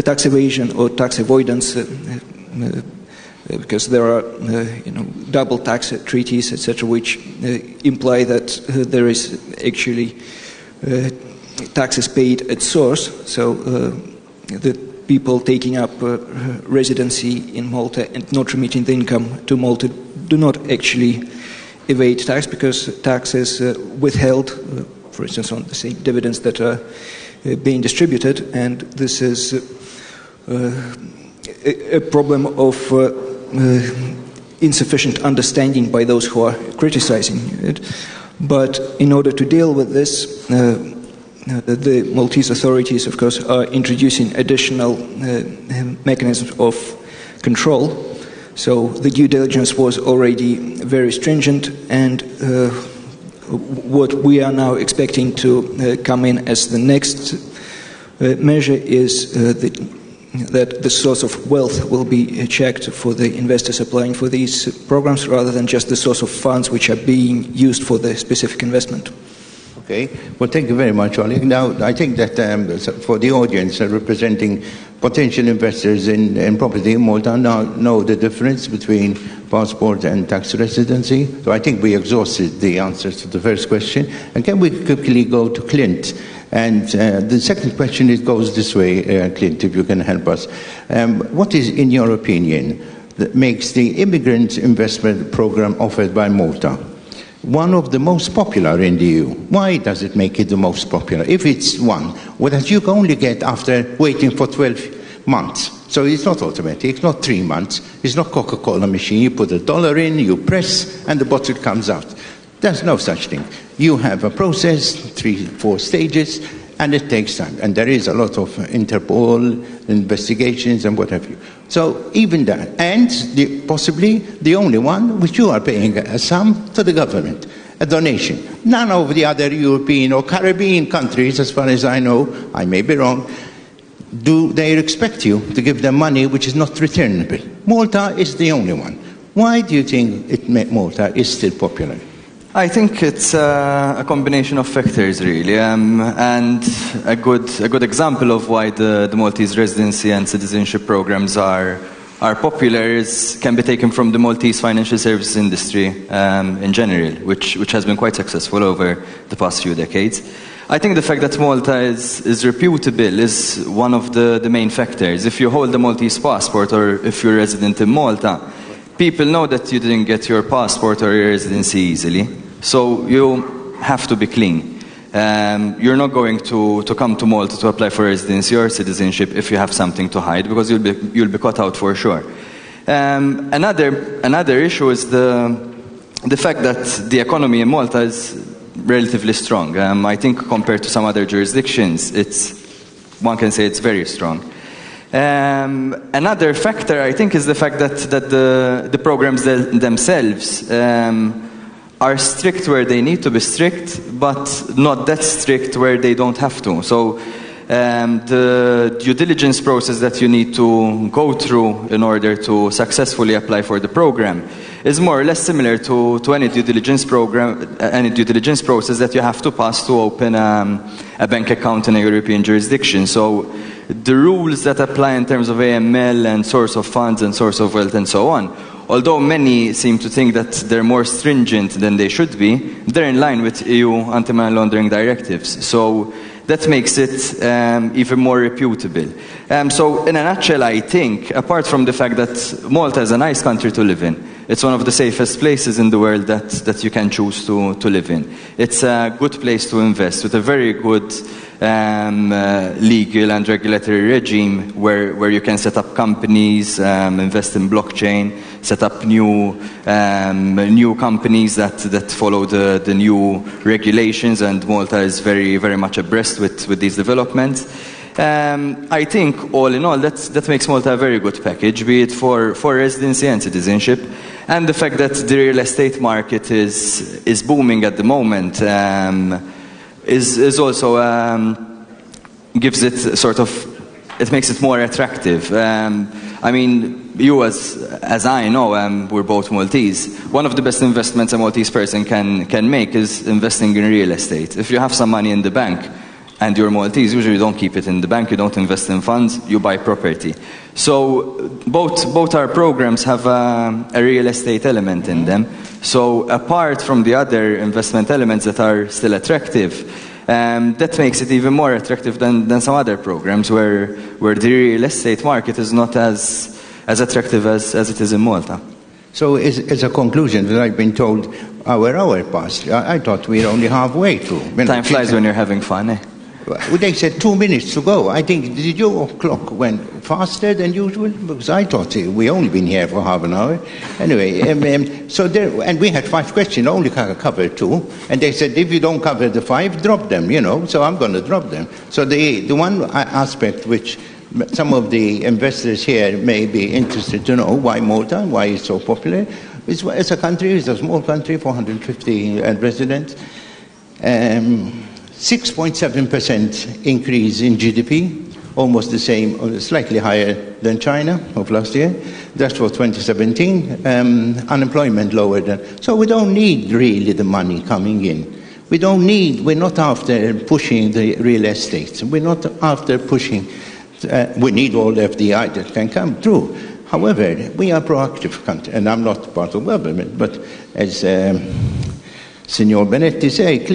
tax evasion or tax avoidance, because there are double tax treaties, etc., which imply that there is actually taxes paid at source. So the people taking up residency in Malta and not remitting the income to Malta do not actually evade tax, because tax is withheld, for instance, on the same dividends that are being distributed, and this is a problem of insufficient understanding by those who are criticizing it. But in order to deal with this, the Maltese authorities, of course, are introducing additional mechanisms of control. So the due diligence was already very stringent, and what we are now expecting to come in as the next measure is that the source of wealth will be checked for the investors applying for these programs, rather than just the source of funds which are being used for the specific investment. Okay. Well, thank you very much, Oleg. Now, I think that for the audience representing potential investors in property in Malta now know the difference between passport and tax residency. So I think we exhausted the answers to the first question. And can we quickly go to Clint? And the second question, it goes this way, Clint, if you can help us. What is, in your opinion, that makes the immigrant investment program offered by Malta one of the most popular in the EU? Why does it make it the most popular? If it's one, whereas you can only get after waiting for 12 months. So it's not automatic, it's not 3 months, it's not Coca-Cola machine. You put $1 in, you press, and the bottle comes out. There's no such thing. You have a process, 3-4 stages, and it takes time. And there is a lot of Interpol investigations and what have you. So even that, and possibly the only one which you are paying a sum to the government, a donation. None of the other European or Caribbean countries, as far as I know, I may be wrong, do they expect you to give them money which is not returnable? Malta is the only one. Why do you think Malta is still popular? I think it's a combination of factors, really, and a good example of why the Maltese residency and citizenship programs are popular can be taken from the Maltese financial services industry in general, which has been quite successful over the past few decades. I think the fact that Malta is reputable is one of the main factors. If you hold a Maltese passport or if you're a resident in Malta, people know that you didn't get your passport or your residency easily. So you have to be clean. You're not going to come to Malta to apply for residency or citizenship if you have something to hide, because you'll be caught out for sure. Another issue is the fact that the economy in Malta is relatively strong. I think compared to some other jurisdictions, one can say it's very strong. Another factor, I think, is the fact that the programs themselves are strict where they need to be strict, but not that strict where they don't have to. So the due diligence process that you need to go through in order to successfully apply for the program is more or less similar to any due diligence process that you have to pass to open a bank account in a European jurisdiction. So the rules that apply in terms of AML and source of funds and source of wealth and so on, although many seem to think that they're more stringent than they should be, they're in line with EU anti-money laundering directives. So that makes it even more reputable. So in a nutshell, I think, apart from the fact that Malta is a nice country to live in, it's one of the safest places in the world that you can choose to live in. It's a good place to invest with a very good legal and regulatory regime where you can set up companies, invest in blockchain, set up new companies that follow the new regulations, and Malta is very, very much abreast with these developments. I think all in all that makes Malta a very good package, be it for residency and citizenship, and the fact that the real estate market is booming at the moment is also gives it sort of, it makes it more attractive. I mean, you as I know, we're both Maltese. One of the best investments a Maltese person can make is investing in real estate. If you have some money in the bank and you're Maltese, usually you don't keep it in the bank, you don't invest in funds, you buy property. So both our programs have a real estate element in them. So apart from the other investment elements that are still attractive, that makes it even more attractive than some other programs where the real estate market is not as attractive as it is in Malta. So as a conclusion, that I've been told our passed. I thought we were only halfway through. Time flies when you're having fun, eh? They said 2 minutes to go. I think, did your clock went faster than usual? Because I thought we only been here for half an hour. Anyway, so there, and we had 5 questions, only covered 2. And they said, if you don't cover the 5, drop them, So I'm going to drop them. So the one aspect which some of the investors here may be interested to know, why Malta, why it's so popular. It's a country, it's a small country, 450 residents. 6.7% increase in GDP, almost the same, or slightly higher than China of last year. That's for 2017. Unemployment lower than. So we don't need really the money coming in. We're not after pushing the real estate. We're not after pushing. We need all FDI that can come through. However, we are a proactive country, and I'm not part of government, but as Signor Benetti said,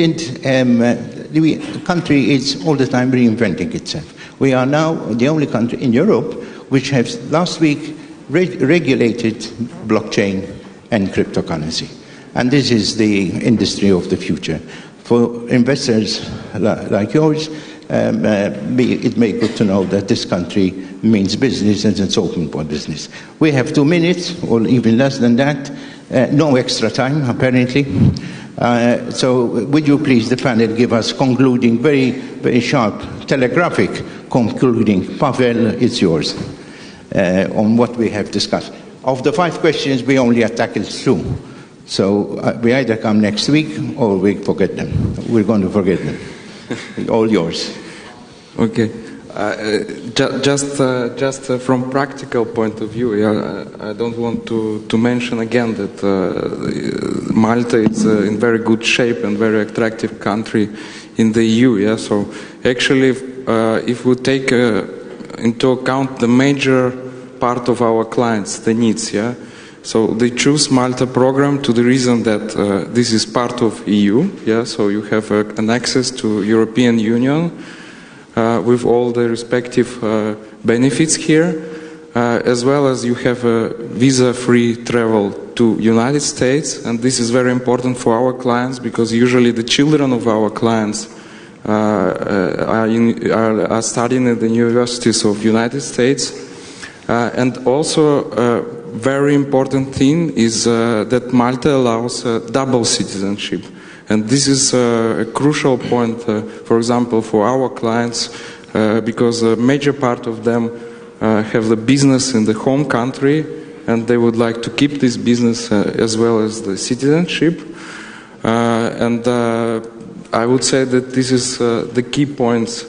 the country is all the time reinventing itself. We are now the only country in Europe which has last week regulated blockchain and cryptocurrency. And this is the industry of the future. For investors like yours, it may be good to know that this country means business and it's open for business. We have 2 minutes, or even less than that. No extra time, apparently. So would you please, the panel, give us concluding, very, very sharp, telegraphic concluding. Pavel, it's yours, on what we have discussed. Of the 5 questions, we only tackled 2. So we either come next week or we forget them. We're going to forget them. All yours. Okay. Just from practical point of view, I don't want to mention again that Malta is in very good shape and very attractive country in the EU. Yeah, so actually, if we take into account the major part of our clients, the needs, yeah, so they choose Malta program to the reason that this is part of EU. Yeah, so you have an access to European Union. With all the respective benefits here, as well as you have a visa-free travel to United States, and this is very important for our clients because usually the children of our clients are studying at the universities of United States, and also a very important thing is that Malta allows double citizenship. And this is a crucial point, for example, for our clients, because a major part of them have the business in the home country, and they would like to keep this business as well as the citizenship. And I would say that this is the key points,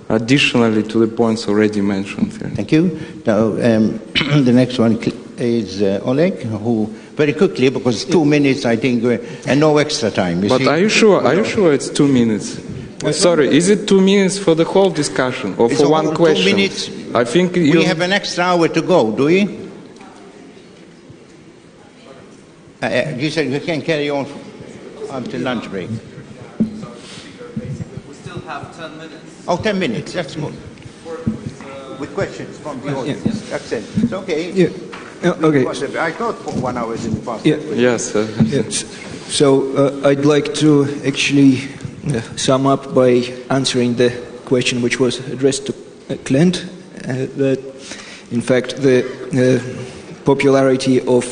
additionally to the points already mentioned here. Thank you. Now, the next one is Oleg, who very quickly, because 2 minutes, I think, and no extra time. But are you sure? Are you sure it's 2 minutes? Sorry, is it 2 minutes for the whole discussion or for one question? 2 minutes. I think we have an extra hour to go. Do we? You said we can carry on until lunch break. We still have 10 minutes. Oh, 10 minutes. That's good. With questions from the audience. Yeah. That's it. It's okay. Yeah. Okay. I thought for 1 hour is impossible. Yeah. Yes. Yes. So I'd like to actually sum up by answering the question which was addressed to Clint. That in fact the popularity of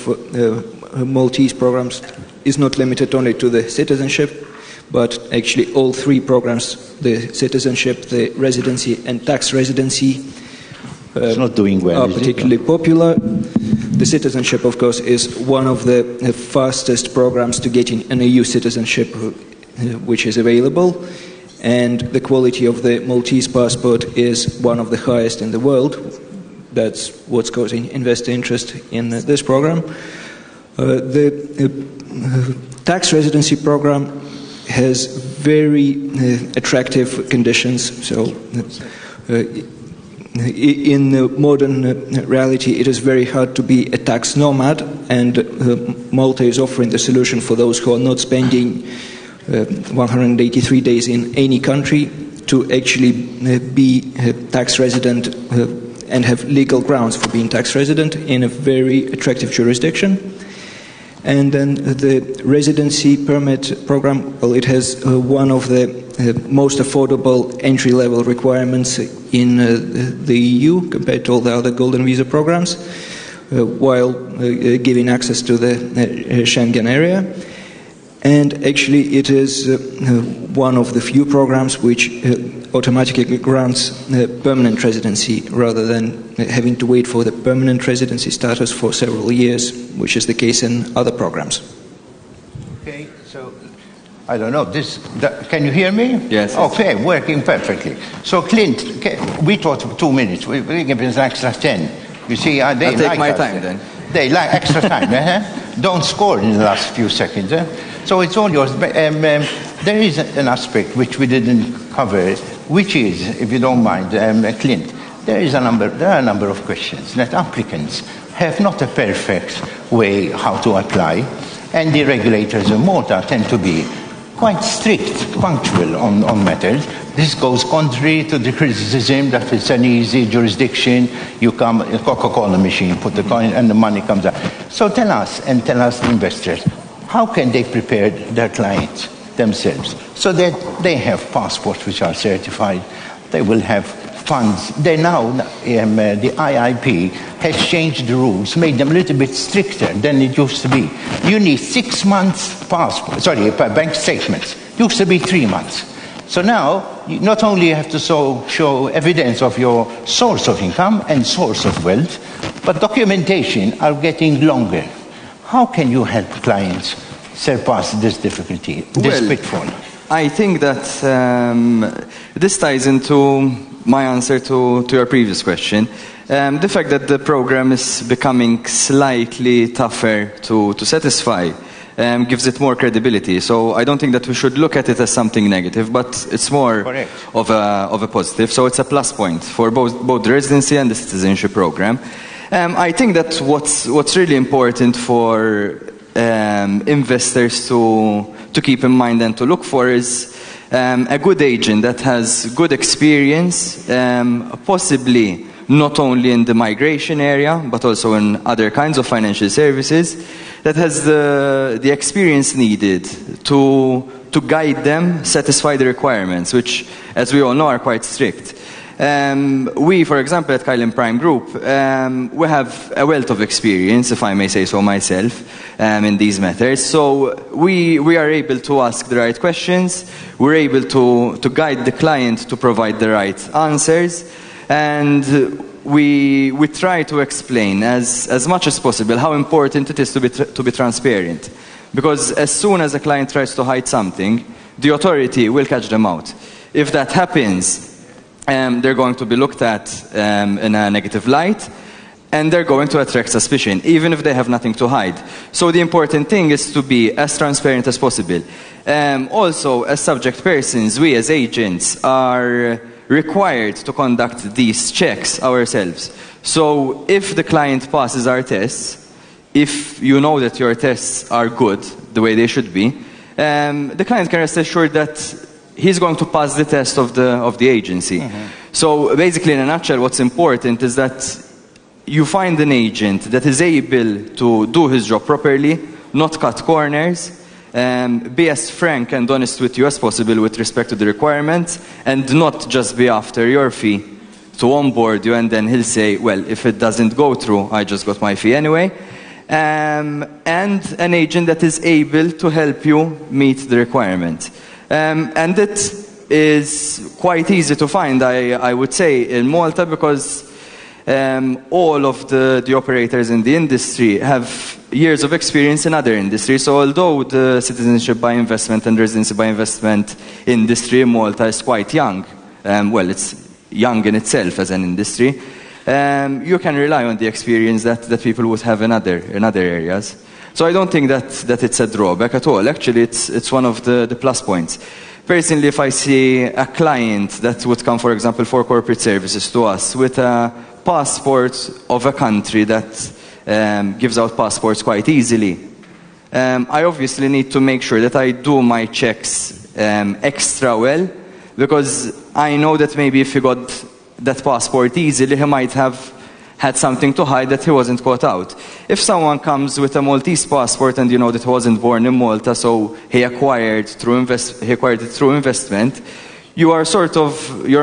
Maltese programs is not limited only to the citizenship, but actually all three programs, the citizenship, the residency and tax residency, it's not doing well, are particularly popular. The citizenship, of course, is one of the fastest programs to getting an EU citizenship which is available, and the quality of the Maltese passport is one of the highest in the world. That's what's causing investor interest in this program. The tax residency program has very attractive conditions. So in modern reality, it is very hard to be a tax nomad, and Malta is offering the solution for those who are not spending 183 days in any country to actually be a tax resident and have legal grounds for being tax resident in a very attractive jurisdiction. And then the residency permit program, well, it has one of the most affordable entry-level requirements in the EU compared to all the other golden visa programs, while giving access to the Schengen area. And actually it is one of the few programs which automatically grants permanent residency rather than having to wait for the permanent residency status for several years, which is the case in other programs. Okay, so I don't know, can you hear me? Yes. Okay, working perfectly. So Clint, we thought 2 minutes, we give an extra 10. You see, they I'll take like my us. time then. They like extra time, Don't score in the last few seconds. So it's all yours. But, there is an aspect which we didn't cover, which is, if you don't mind, Clint, there are a number of questions that applicants have not a perfect way how to apply, and the regulators in Malta tend to be quite strict, punctual on matters. This goes contrary to the criticism that it's an easy jurisdiction, you come, a Coca-Cola machine, put the coin and the money comes out. So tell us, and tell us the investors, how can they prepare their clients themselves so that they have passports which are certified, they will have funds. They now, the IIP has changed the rules, made them a little bit stricter than it used to be. You need 6 months bank statements. Used to be 3 months. So now, you not only have to show evidence of your source of income and source of wealth, but documentation are getting longer. How can you help clients surpass this difficulty, this pitfall? I think that this ties into my answer to your previous question. The fact that the program is becoming slightly tougher to satisfy gives it more credibility. So I don't think that we should look at it as something negative, but it's more of a positive. So it's a plus point for both the residency and the citizenship program. I think that what's really important for investors to keep in mind and to look for is a good agent that has good experience, possibly not only in the migration area, but also in other kinds of financial services, that has the experience needed to guide them, satisfy the requirements, which, as we all know, are quite strict. We, for example, at Kylan Prime Group, we have a wealth of experience, if I may say so myself, in these matters. So we are able to ask the right questions, we're able to guide the client to provide the right answers, and we try to explain as much as possible how important it is to be transparent. Because as soon as a client tries to hide something, the authority will catch them out. If that happens, they're going to be looked at in a negative light, and they're going to attract suspicion, even if they have nothing to hide. So the important thing is to be as transparent as possible. Also, as subject persons, we as agents are required to conduct these checks ourselves. So if the client passes our tests, if you know that your tests are good, the way they should be, the client can rest assured that he's going to pass the test of the agency. So basically, in a nutshell, what's important is that you find an agent that is able to do his job properly, not cut corners, be as frank and honest with you as possible with respect to the requirements, and not just be after your fee to onboard you, and then he'll say, well, if it doesn't go through, I just got my fee anyway. And an agent that is able to help you meet the requirement. And it is quite easy to find, I would say, in Malta, because all of the operators in the industry have years of experience in other industries. So although the citizenship by investment and residency by investment industry in Malta is quite young, well, it's young in itself as an industry, you can rely on the experience that people would have in other areas. So I don't think that it's a drawback at all. Actually, it's one of the plus points. Personally, if I see a client that would come, for example, for corporate services to us with a passport of a country that gives out passports quite easily, I obviously need to make sure that I do my checks extra well, because I know that maybe if he got that passport easily, he might have had something to hide that he wasn't caught out. If someone comes with a Maltese passport and you know that he wasn't born in Malta, so he acquired it through investment, your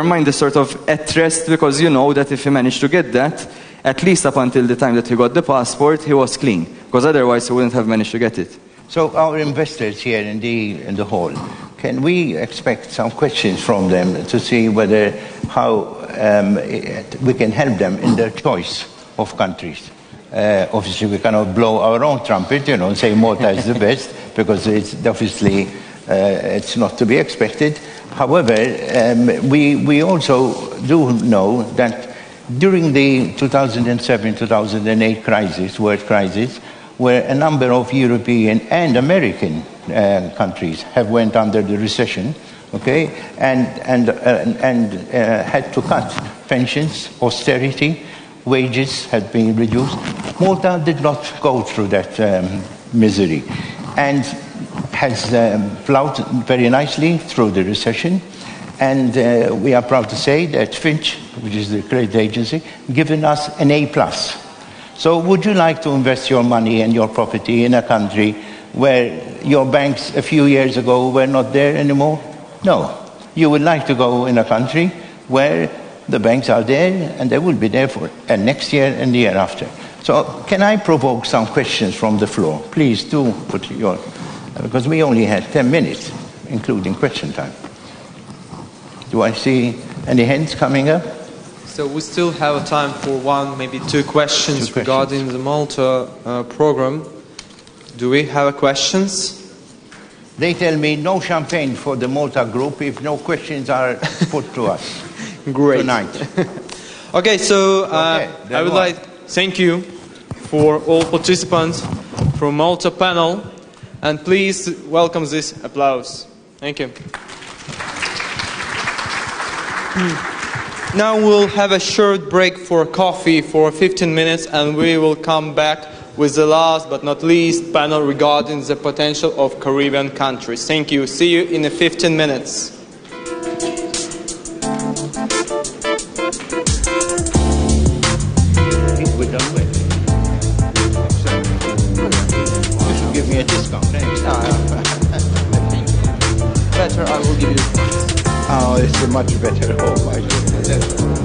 mind is sort of at rest, because you know that if he managed to get that, at least up until the time that he got the passport, he was clean, because otherwise he wouldn't have managed to get it. So our investors here in the hall, can we expect some questions from them to see how we can help them in their choice of countries? Obviously, we cannot blow our own trumpet, and say Malta is the best, because it's obviously it's not to be expected. However, we also do know that during the 2007-2008 world crisis, where a number of European and American countries have went under the recession, okay, and had to cut pensions, austerity, wages had been reduced. Malta did not go through that misery, and has plowed very nicely through the recession. And we are proud to say that Finch, which is the credit agency, given us an A+. So would you like to invest your money and your property in a country where your banks a few years ago were not there anymore? No. You would like to go in a country where the banks are there, and they will be there for next year and the year after. So can I provoke some questions from the floor? Please do put your, because we only had 10 minutes, including question time. Do I see any hands coming up? So we still have time for one, maybe two questions regarding the Malta program. Do we have questions? They tell me no champagne for the Malta group if no questions are put to us. Great. tonight. Okay, so Okay, I would like to thank you for all participants from Malta panel, and please welcome this applause. Thank you. Now we'll have a short break for coffee for 15 minutes, and we will come back with the last but not least panel regarding the potential of Caribbean countries. Thank you. See you in 15 minutes. We're done with. You should give me a discount next time. Better, I will give you. Oh, it's a much better. Oh my goodness.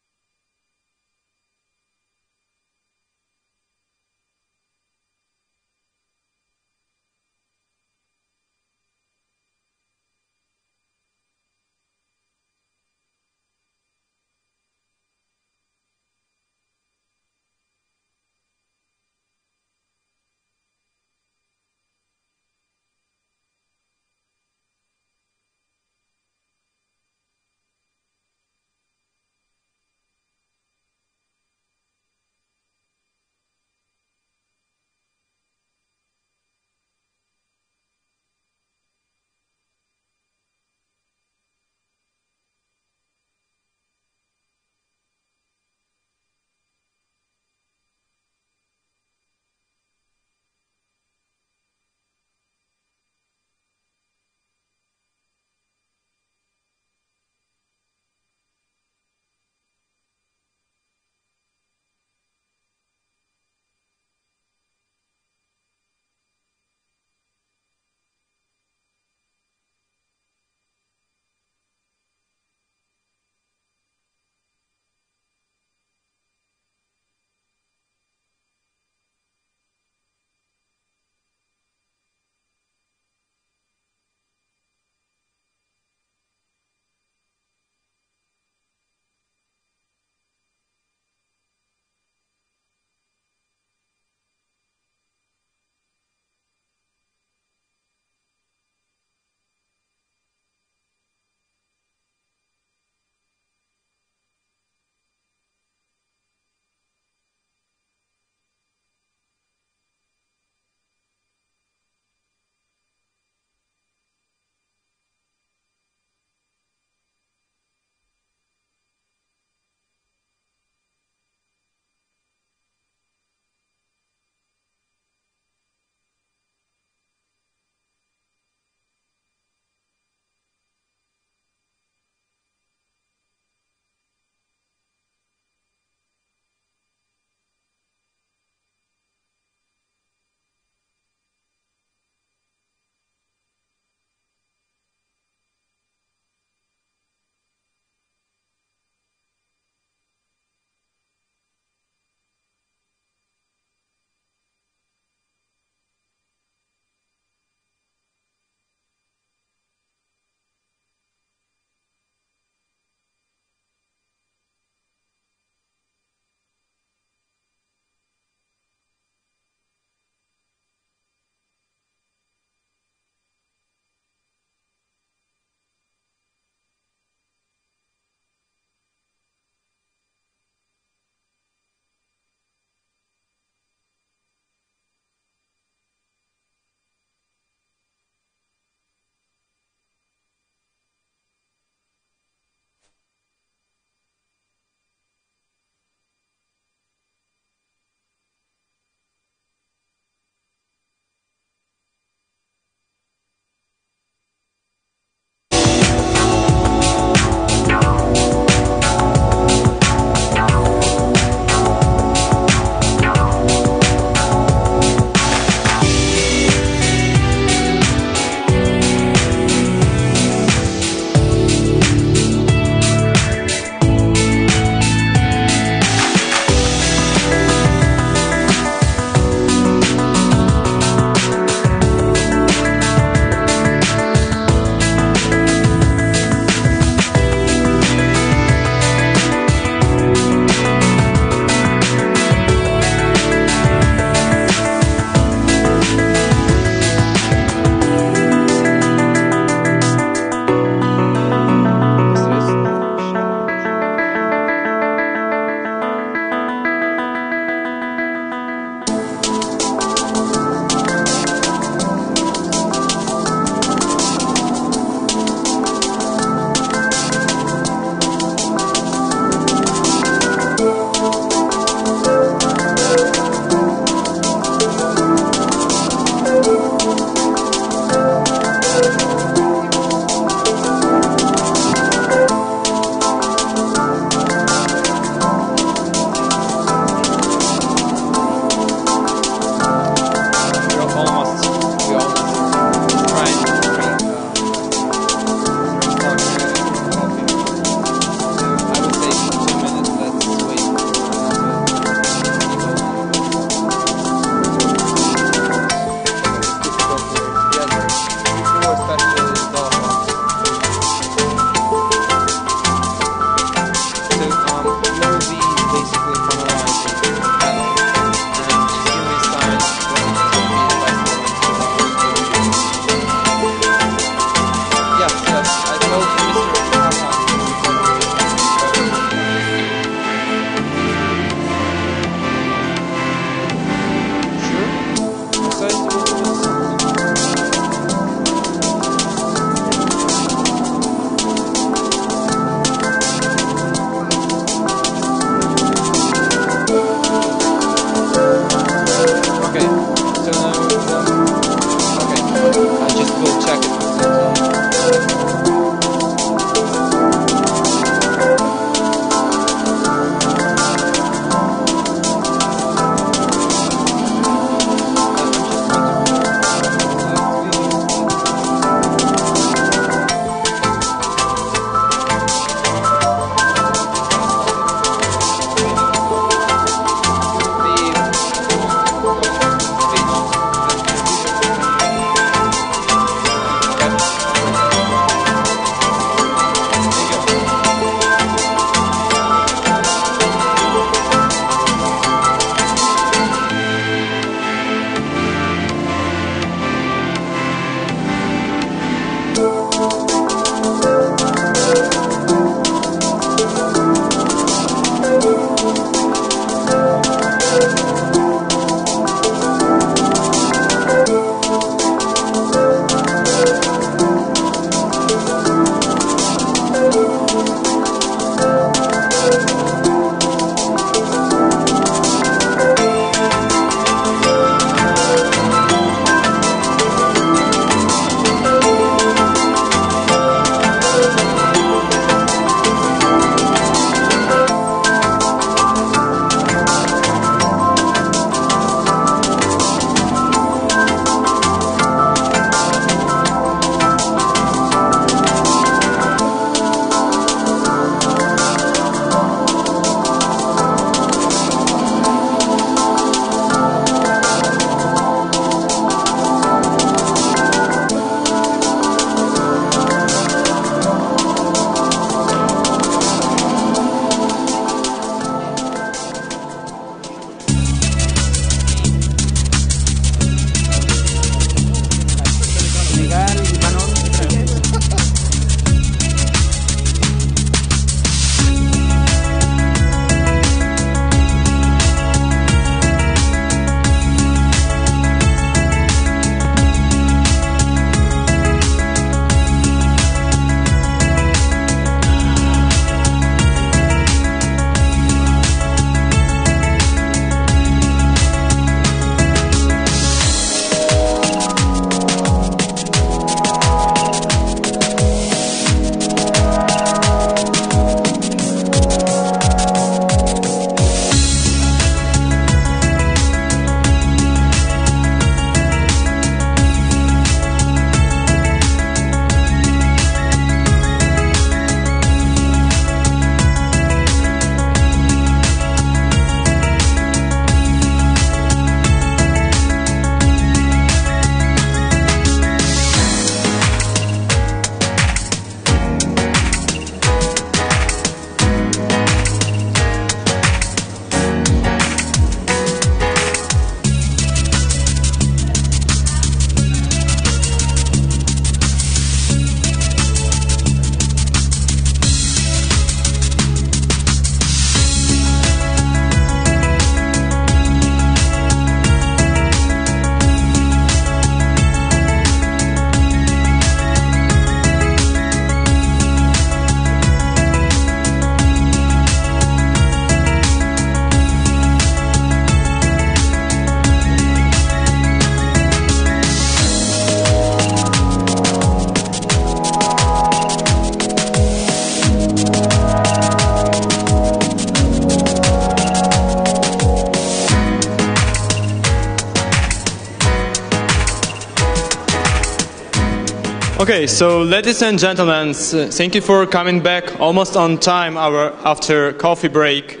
Okay, so ladies and gentlemen, thank you for coming back almost on time after coffee break.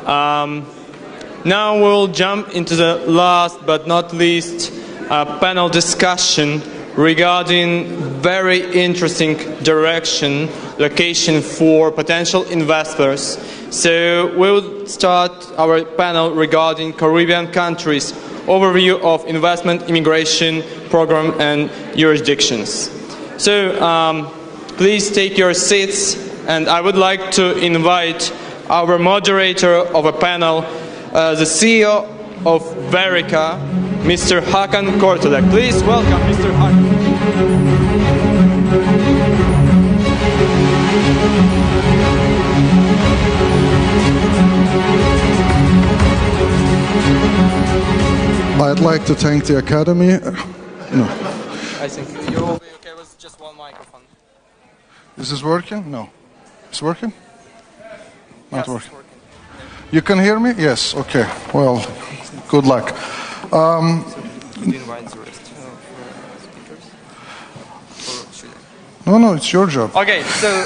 Now we'll jump into the last but not least panel discussion regarding very interesting direction, location for potential investors. So we'll start our panel regarding Caribbean countries, overview of investment immigration program and jurisdictions. So please take your seats, and I would like to invite our moderator of a panel, the CEO of Verica, Mr. Hakan Kortulek. Please welcome Mr. Hakan. I'd like to thank the Academy. No. I think you will be okay with just one microphone. Is this working? No. It's working? Not yes, working. You can hear me? Yes. Okay. Well, good luck. No, it's your job. Okay, so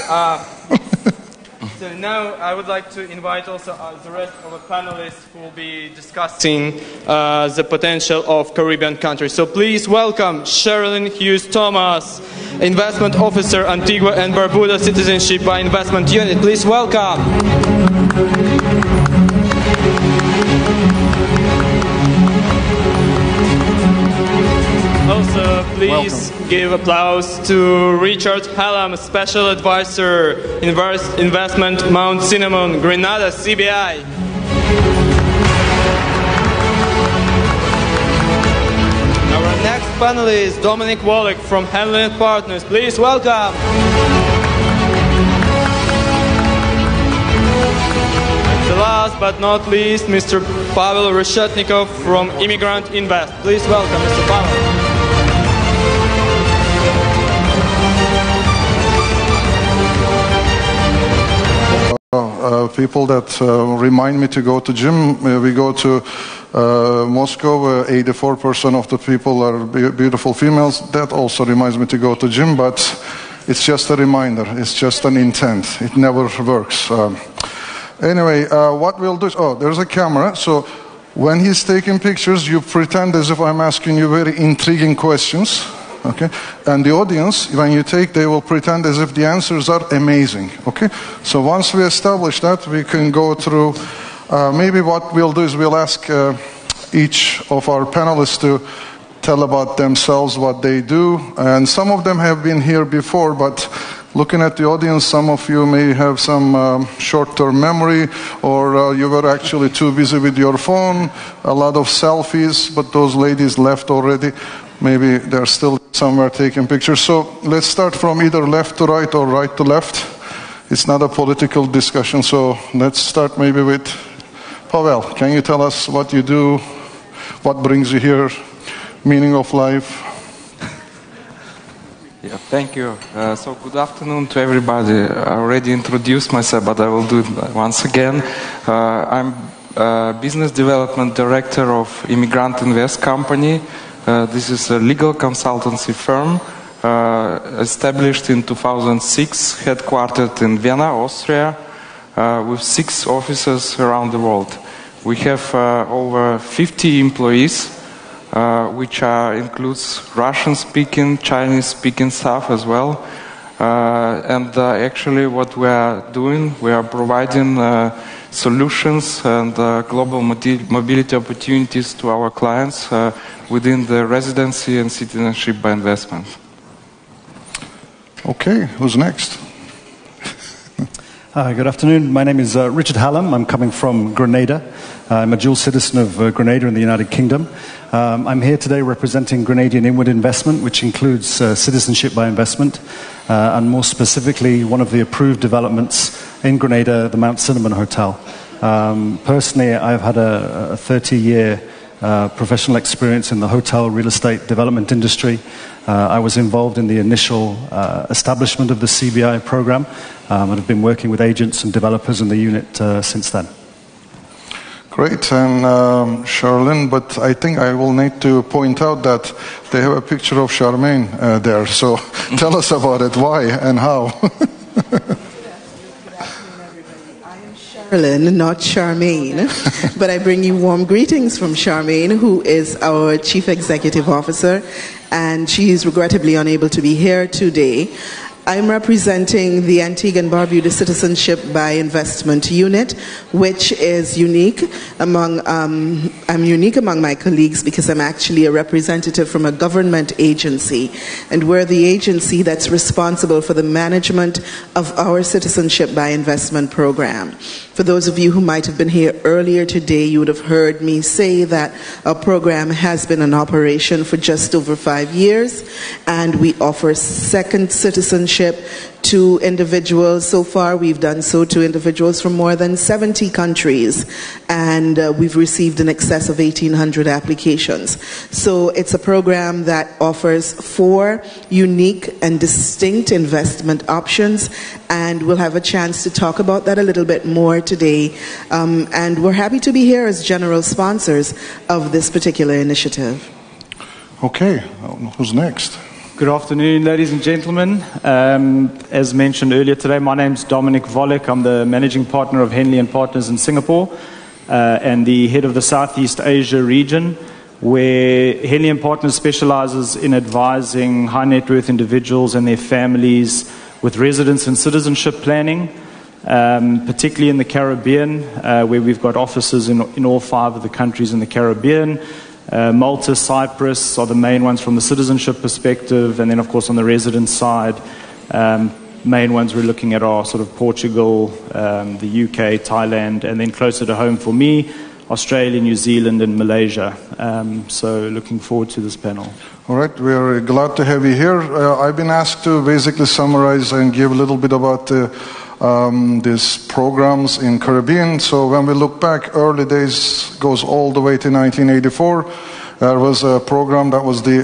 so now I would like to invite also the rest of the panelists who will be discussing the potential of Caribbean countries. So please welcome Sherilyn Hughes Thomas, Investment Officer, Antigua and Barbuda Citizenship by Investment Unit. Please welcome. Also, please give applause to Richard Hallam, Special Advisor, Investment Mount Cinnamon, Grenada, CBI. Our next panelist, Dominic Wallach from Henley & Partners. Please welcome. And the last but not least, Mr. Pavel Reshetnikov from Immigrant Invest. Please welcome, Mr. Pavel. People that remind me to go to gym. We go to Moscow, 84% of the people are beautiful females. That also reminds me to go to gym, but it's just a reminder. It's just an intent. It never works. Anyway, what we'll do is, there's a camera. So when he's taking pictures, you pretend as if I'm asking you very intriguing questions. Okay, and the audience, when you take, they will pretend as if the answers are amazing. Okay, so once we establish that, we can go through. Maybe what we'll do is we'll ask each of our panelists to tell about themselves, what they do, and some of them have been here before, but looking at the audience, some of you may have some short-term memory, or you were actually too busy with your phone, a lot of selfies, but those ladies left already. Maybe they're still somewhere taking pictures. So let's start from either left to right or right to left. It's not a political discussion, so let's start maybe with Pavel. Can you tell us what you do, what brings you here, meaning of life? Yeah, thank you. So good afternoon to everybody. I already introduced myself, but I will do it once again. I'm Business Development Director of Immigrant Invest Company. This is a legal consultancy firm established in 2006, headquartered in Vienna, Austria, with 6 offices around the world. We have over 50 employees, which includes Russian-speaking, Chinese-speaking staff as well. And actually what we are doing, we are providing solutions and global mobility opportunities to our clients within the residency and citizenship by investment. Okay, who's next? Hi, good afternoon. My name is Richard Hallam. I'm coming from Grenada. I'm a dual citizen of Grenada in the United Kingdom. I'm here today representing Grenadian Inward Investment, which includes citizenship by investment, and more specifically, one of the approved developments in Grenada, the Mount Cinnamon Hotel. Personally, I've had a 30-year professional experience in the hotel real estate development industry. I was involved in the initial establishment of the CBI program and have been working with agents and developers in the unit since then. Great, and Charlene, but I think I will need to point out that they have a picture of Charmaine there. So tell us about it, why and how. Charlene, not Charmaine, but I bring you warm greetings from Charmaine, who is our Chief Executive Officer, and she is regrettably unable to be here today. I'm representing the Antigua and Barbuda Citizenship by Investment Unit, which is unique among I'm unique among my colleagues because I'm actually a representative from a government agency, and we're the agency that's responsible for the management of our Citizenship by Investment program. For those of you who might have been here earlier today, you would have heard me say that our program has been in operation for just over 5 years, and we offer second citizenship to individuals. So far, we've done so to individuals from more than 70 countries, and we've received in excess of 1,800 applications. So it's a program that offers 4 unique and distinct investment options, and we'll have a chance to talk about that a little bit more today. And we're happy to be here as general sponsors of this particular initiative. Okay, who's next? Good afternoon, ladies and gentlemen. As mentioned earlier today, my name is Dominic Volek. I'm the managing partner of Henley & Partners in Singapore and the head of the Southeast Asia region, where Henley & Partners specializes in advising high net worth individuals and their families with residence and citizenship planning, particularly in the Caribbean, where we've got offices in all 5 of the countries in the Caribbean. Malta, Cyprus are the main ones from the citizenship perspective, and then of course on the residence side, main ones we're looking at are sort of Portugal, the UK, Thailand, and then closer to home for me, Australia, New Zealand and Malaysia. So looking forward to this panel. All right, we're glad to have you here. I've been asked to basically summarize and give a little bit about these programs in Caribbean. So when we look back, early days goes all the way to 1984. There was a program that was the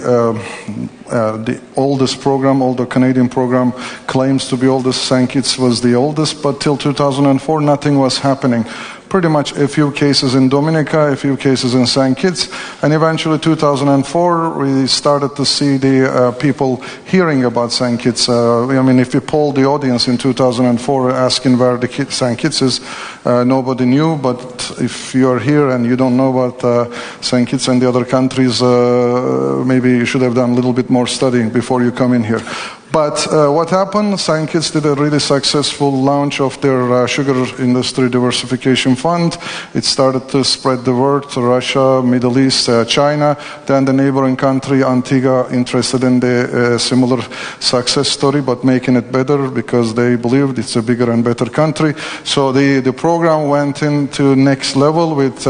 oldest program. Although Canadian program claims to be oldest, St. Kitts was the oldest, but till 2004 nothing was happening. Pretty much a few cases in Dominica, a few cases in St. Kitts, and eventually 2004 we started to see the people hearing about St. Kitts. I mean, if you polled the audience in 2004 asking where the St. Kitts is, nobody knew, but if you are here and you don't know about St. Kitts and the other countries, maybe you should have done a little bit more studying before you come in here. But what happened? St. Kitts did a really successful launch of their sugar industry diversification fund. It started to spread the word to Russia, Middle East, China. Then the neighboring country, Antigua, interested in the similar success story, but making it better because they believed it's a bigger and better country. So the program went into next level with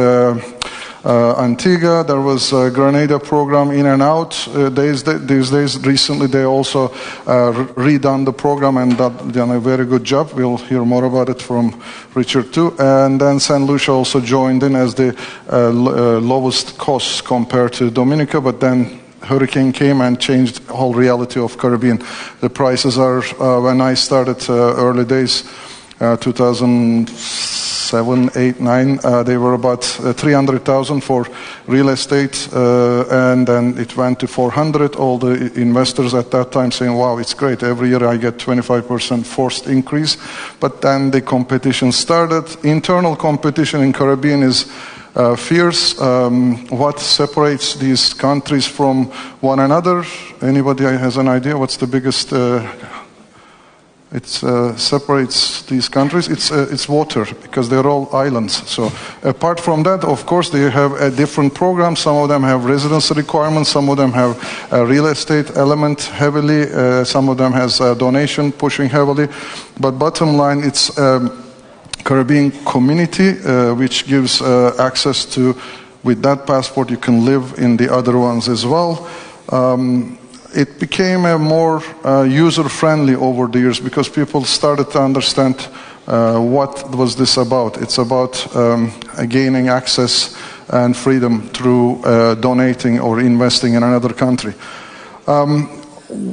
Antigua. There was a Grenada program in and out. These days, recently, they also redone the program and done a very good job. We'll hear more about it from Richard too. And then St. Lucia also joined in as the lowest cost compared to Dominica, but then hurricane came and changed the whole reality of Caribbean. The prices are, when I started early days, 2007, 8, 9, they were about 300,000 for real estate, and then it went to 400. All the investors at that time saying, wow, it's great, every year I get 25% forced increase. But then the competition started. Internal competition in Caribbean is fierce. What separates these countries from one another? Anybody has an idea what's the biggest it separates these countries? It's water, because they're all islands. So apart from that, of course, they have a different program. Some of them have residency requirements. Some of them have a real estate element heavily. Some of them has a donation pushing heavily. But bottom line, it's Caribbean community, which gives access to, with that passport, you can live in the other ones as well. It became a more user-friendly over the years because people started to understand what was this about. It's about gaining access and freedom through donating or investing in another country.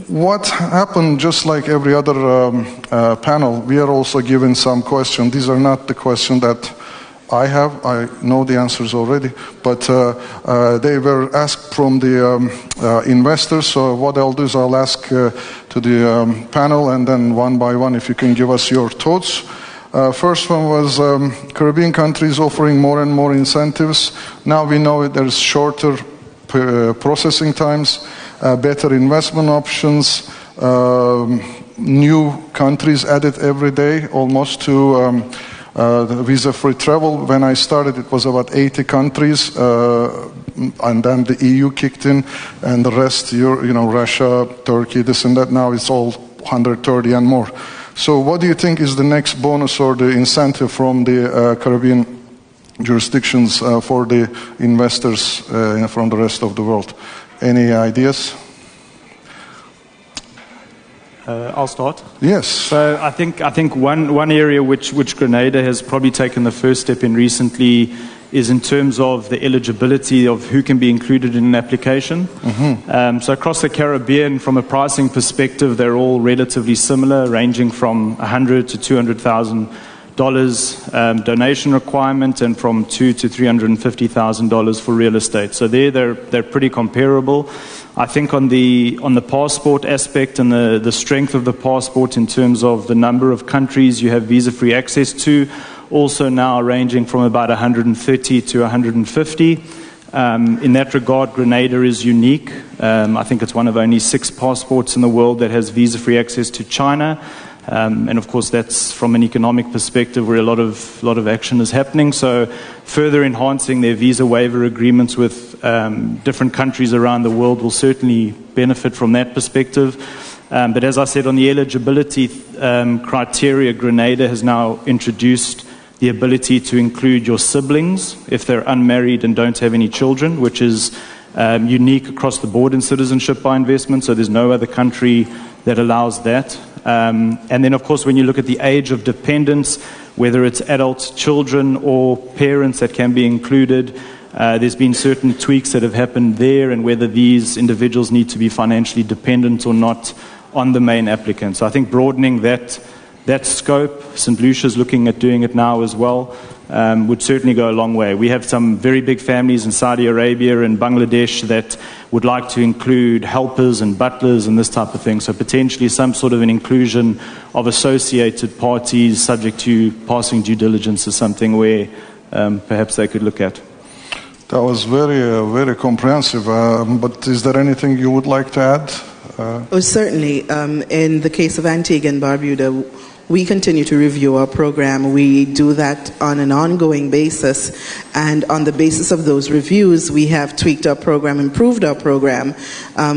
What happened, just like every other panel, we are also given some questions. These are not the questions that I know the answers already, but they were asked from the investors. So what I'll do is I'll ask to the panel, and then one by one, if you can give us your thoughts. First one was Caribbean countries offering more and more incentives. Now we know there's shorter processing times, better investment options, new countries added every day, almost to visa-free travel. When I started, it was about 80 countries, and then the EU kicked in, and the rest, Russia, Turkey, this and that. Now it's all 130 and more. So what do you think is the next bonus or the incentive from the Caribbean jurisdictions for the investors from the rest of the world? Any ideas? I'll start. Yes. So I think one area which Grenada has probably taken the first step in recently is in terms of the eligibility of who can be included in an application. Mm-hmm. So across the Caribbean, from a pricing perspective, they're all relatively similar, ranging from $100,000 to $200,000 donation requirement, and from $200,000 to $350,000 for real estate. So they're pretty comparable. I think on the passport aspect and the strength of the passport in terms of the number of countries you have visa-free access to, also now ranging from about 130 to 150. In that regard, Grenada is unique. I think it's one of only 6 passports in the world that has visa-free access to China. And of course, that's from an economic perspective where a lot of action is happening. So further enhancing their visa waiver agreements with different countries around the world will certainly benefit from that perspective. But as I said, on the eligibility criteria, Grenada has now introduced the ability to include your siblings if they're unmarried and don't have any children, which is unique across the board in citizenship by investment. So there's no other country that allows that. And then, of course, when you look at the age of dependents, whether it's adult children or parents that can be included, there's been certain tweaks that have happened there, and whether these individuals need to be financially dependent or not on the main applicant. So I think broadening that scope, St. Lucia's looking at doing it now as well, would certainly go a long way. We have some very big families in Saudi Arabia and Bangladesh that would like to include helpers and butlers and this type of thing. So potentially some sort of an inclusion of associated parties subject to passing due diligence is something where perhaps they could look at. That was very comprehensive. But is there anything you would like to add? Certainly. In the case of Antigua and Barbuda, we continue to review our program. We do that on an ongoing basis, and on the basis of those reviews, we have tweaked our program, improved our program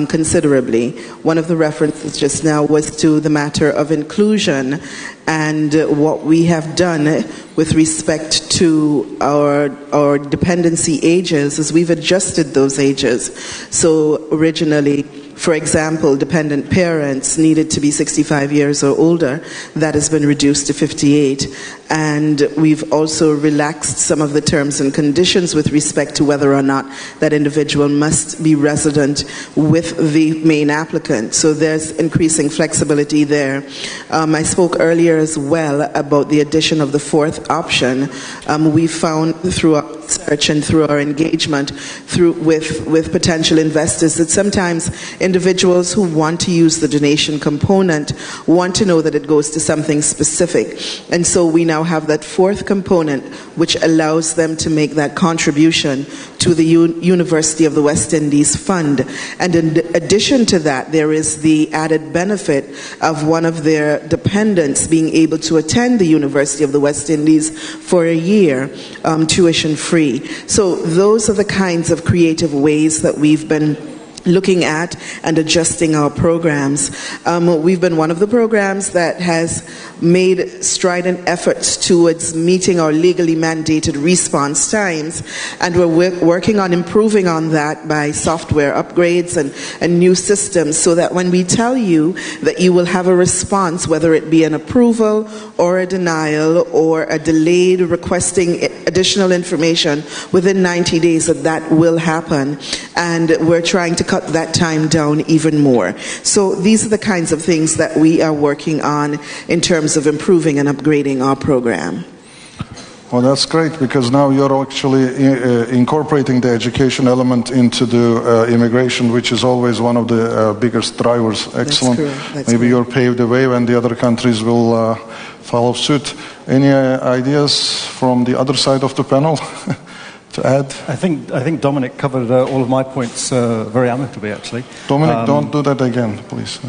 considerably. One of the references just now was to the matter of inclusion, and what we have done with respect to our dependency ages is we've adjusted those ages. So originally, for example, dependent parents needed to be 65 years or older. That has been reduced to 58. And we've also relaxed some of the terms and conditions with respect to whether or not that individual must be resident with the main applicant. So there's increasing flexibility there. I spoke earlier as well about the addition of the 4th option. We found through our research and through our engagement with potential investors that sometimes individuals who want to use the donation component want to know that it goes to something specific. And so we now have that 4th component, which allows them to make that contribution to the University of the West Indies Fund. And in addition to that, there is the added benefit of one of their dependents being able to attend the University of the West Indies for a year, tuition free. So those are the kinds of creative ways that we've been looking at and adjusting our programs. We've been one of the programs that has made strident efforts towards meeting our legally mandated response times, and we're working on improving on that by software upgrades and new systems, so that when we tell you that you will have a response, whether it be an approval or a denial or a delayed requesting additional information within 90 days, that will happen. And we're trying to cut that time down even more. So these are the kinds of things that we are working on in terms of improving and upgrading our program. Well, that's great, because now you're actually incorporating the education element into the immigration, which is always one of the biggest drivers. Excellent. Maybe you'll pave the way when the other countries will follow suit. Any ideas from the other side of the panel to add? I think Dominic covered all of my points very amicably, actually. Dominic, don't do that again, please.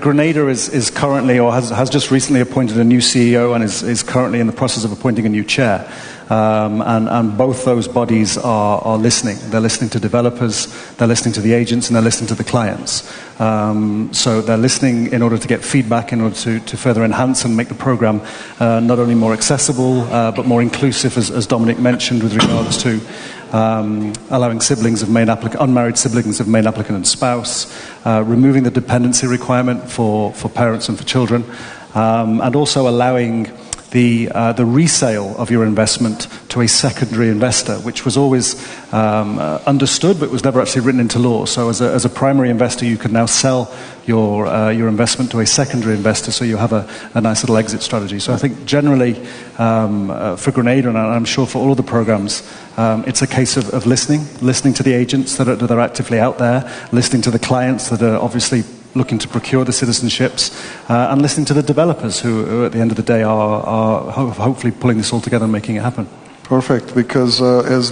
Grenada is currently, or has just recently appointed a new CEO and is currently in the process of appointing a new chair. And both those bodies are listening. They're listening to developers, they're listening to the agents, and they're listening to the clients. So they're listening in order to get feedback, in order to further enhance and make the program not only more accessible, but more inclusive, as Dominic mentioned, with regards to allowing siblings of main unmarried siblings of main applicant and spouse, removing the dependency requirement for parents and for children, and also allowing the resale of your investment to a secondary investor, which was always understood but was never actually written into law. So as a primary investor, you can now sell your investment to a secondary investor, so you have a nice little exit strategy. So I think generally for Grenada, and I'm sure for all of the programs, it's a case of listening to the agents that are actively out there, listening to the clients that are obviously looking to procure the citizenships, and listening to the developers who at the end of the day are hopefully pulling this all together and making it happen. Perfect, because as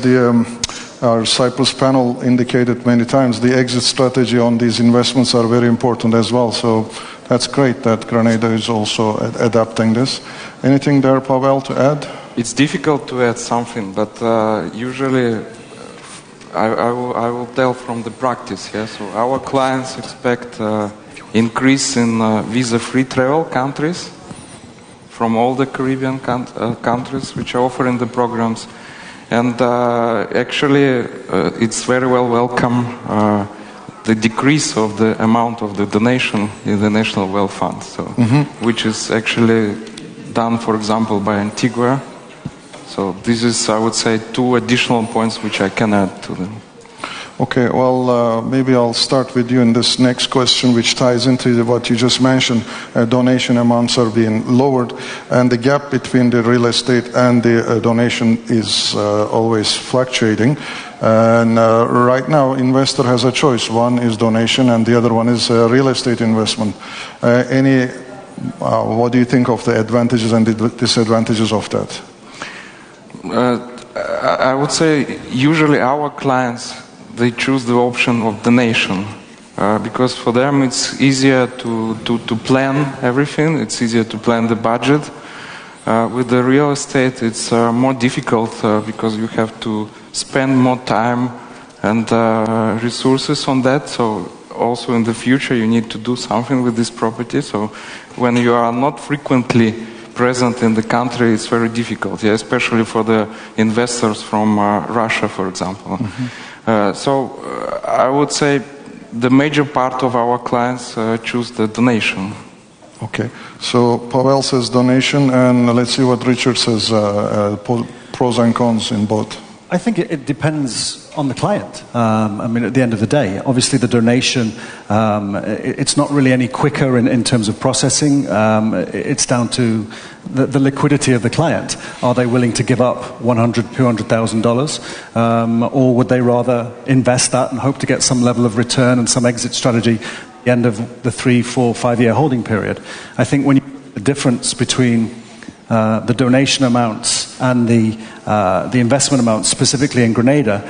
our Cyprus panel indicated many times, the exit strategy on these investments are very important as well. So that's great that Grenada is also adapting this. Anything there, Pavel, to add? It's difficult to add something, but usually I will tell from the practice. Yeah? So our clients expect increase in visa-free travel countries from all the Caribbean countries which are offering the programs. And actually, it's very well welcome the decrease of the amount of the donation in the National Wealth Fund, so which is actually done, for example, by Antigua. So this is, I would say, 2 additional points which I can add to them. Okay, well, maybe I'll start with you in this next question, which ties into what you just mentioned. Donation amounts are being lowered, and the gap between the real estate and the donation is always fluctuating. And right now, investor has a choice. One is donation, and the other one is real estate investment. What do you think of the advantages and the disadvantages of that? I would say usually our clients, they choose the option of donation because for them it's easier to plan everything, it's easier to plan the budget. With the real estate it's more difficult because you have to spend more time and resources on that, so also in the future you need to do something with this property. So when you are not frequently present in the country, it's very difficult, especially for the investors from Russia, for example. So I would say the major part of our clients choose the donation. Okay, so Pavel says donation, and let's see what Richard says, pros and cons in both. I think it depends on the client. I mean, at the end of the day, obviously the donation, it's not really any quicker in terms of processing. It's down to the liquidity of the client. Are they willing to give up $100,000, $200,000? Or would they rather invest that and hope to get some level of return and some exit strategy at the end of the 3, 4, 5 year holding period? I think when you the difference between the donation amounts and the investment amounts, specifically in Grenada,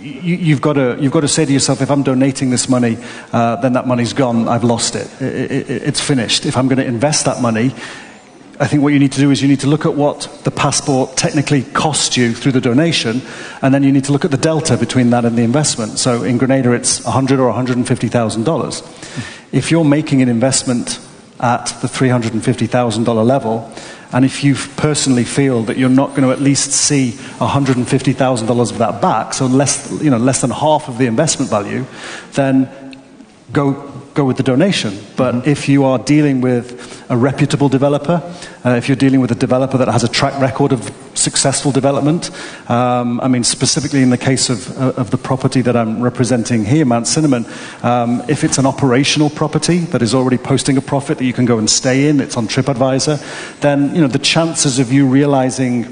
you've got to say to yourself, if I'm donating this money, then that money's gone, I've lost it. It's finished. If I'm going to invest that money, I think what you need to do is you need to look at what the passport technically cost you through the donation, and then you need to look at the delta between that and the investment. So in Grenada, it's $100,000 or $150,000. If you're making an investment at the $350,000 level, and if you personally feel that you're not going to at least see $150,000 of that back, so less than half of the investment value, then go go with the donation. But if you are dealing with a reputable developer, if you're dealing with a developer that has a track record of successful development, I mean, specifically in the case of the property that I'm representing here, Mount Cinnamon, if it's an operational property that is already posting a profit that you can go and stay in, it's on TripAdvisor, then, you know, the chances of you realizing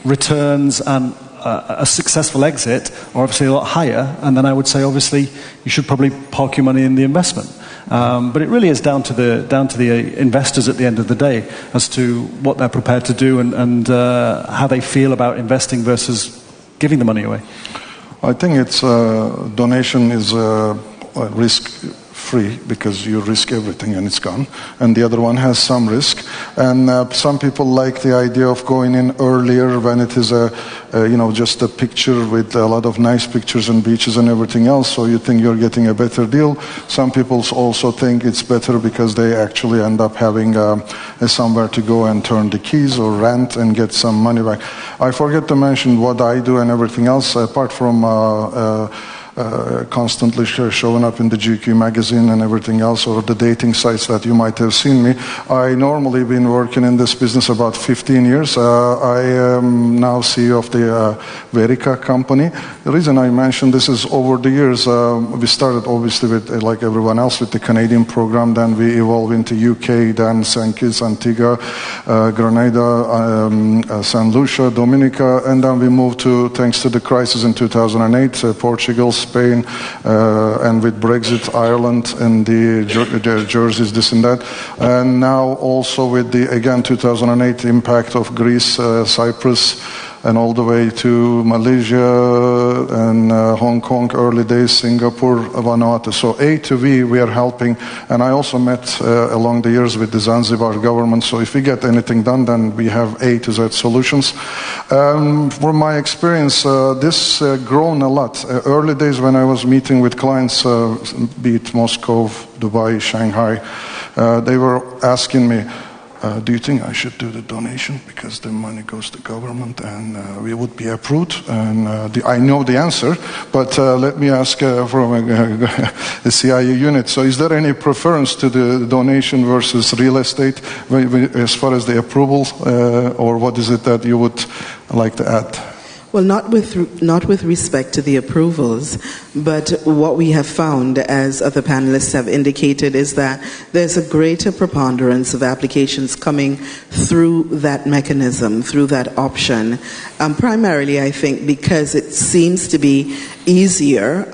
returns and a successful exit are obviously a lot higher, and then I would say obviously you should probably park your money in the investment. But it really is down to the investors at the end of the day as to what they're prepared to do and how they feel about investing versus giving the money away. I think it's donation is risk-free because you risk everything and it's gone, and the other one has some risk. And some people like the idea of going in earlier when it is just a picture with a lot of nice pictures and beaches and everything else, so you think you're getting a better deal. Some people also think it's better because they actually end up having somewhere to go and turn the keys or rent and get some money back. I forget to mention what I do and everything else, apart from constantly showing up in the GQ magazine and everything else, or the dating sites that you might have seen me. I normally been working in this business about 15 years. I am now CEO of the Verica company. The reason I mentioned this is over the years, we started obviously with, like everyone else, with the Canadian program, then we evolved into UK, then St. Kitts, Antigua, Grenada, St. Lucia, Dominica, and then we moved to, thanks to the crisis in 2008, Portugal, Spain, and with Brexit, Ireland, and the Jerseys, this and that. And now also with the, again, 2008 impact of Greece, Cyprus, and all the way to Malaysia and Hong Kong, early days, Singapore, Vanuatu. So A to V, we are helping. And I also met along the years with the Zanzibar government. So if we get anything done, then we have A to Z solutions. From my experience, this grown a lot. Early days when I was meeting with clients, be it Moscow, Dubai, Shanghai, they were asking me, do you think I should do the donation because the money goes to government and we would be approved? And I know the answer, but let me ask from the CIA unit. So is there any preference to the donation versus real estate as far as the approval, or what is it that you would like to add? Well, not with respect to the approvals, but what we have found, as other panelists have indicated, is that there's a greater preponderance of applications coming through that mechanism, through that option. Primarily, I think, because it seems to be easier.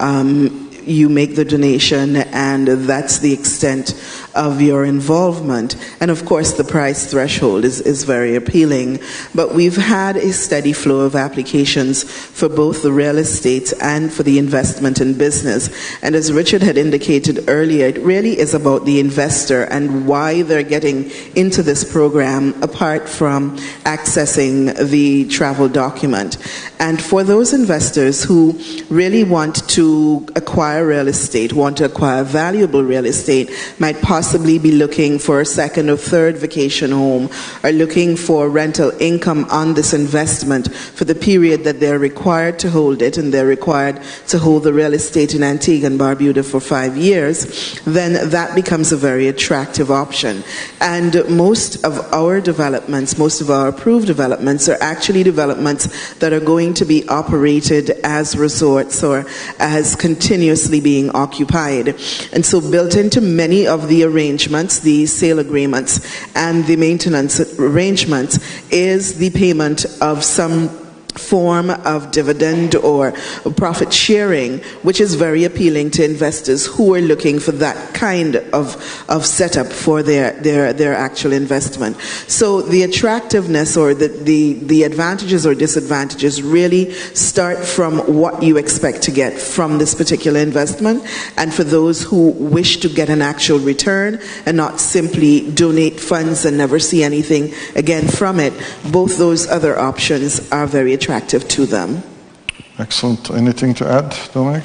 You make the donation, and that's the extent of your involvement. And of course, the price threshold is very appealing. But we've had a steady flow of applications for both the real estate and for the investment in business. And as Richard had indicated earlier, it really is about the investor and why they're getting into this program, apart from accessing the travel document. And for those investors who really want to acquire real estate, want to acquire valuable real estate, might possibly be looking for a second or third vacation home, or looking for rental income on this investment for the period that they're required to hold it, and they're required to hold the real estate in Antigua and Barbuda for 5 years, then that becomes a very attractive option. And most of our developments, most of our approved developments, are actually developments that are going to be operated as resorts or as continuously being occupied. And so built into many of the arrangements, the sale agreements and the maintenance arrangements, is the payment of some form of dividend or profit sharing, which is very appealing to investors who are looking for that kind of setup for their actual investment. So the attractiveness or the advantages or disadvantages really start from what you expect to get from this particular investment, and for those who wish to get an actual return and not simply donate funds and never see anything again from it, both those other options are very attractive to them. Excellent. Anything to add, Dominic?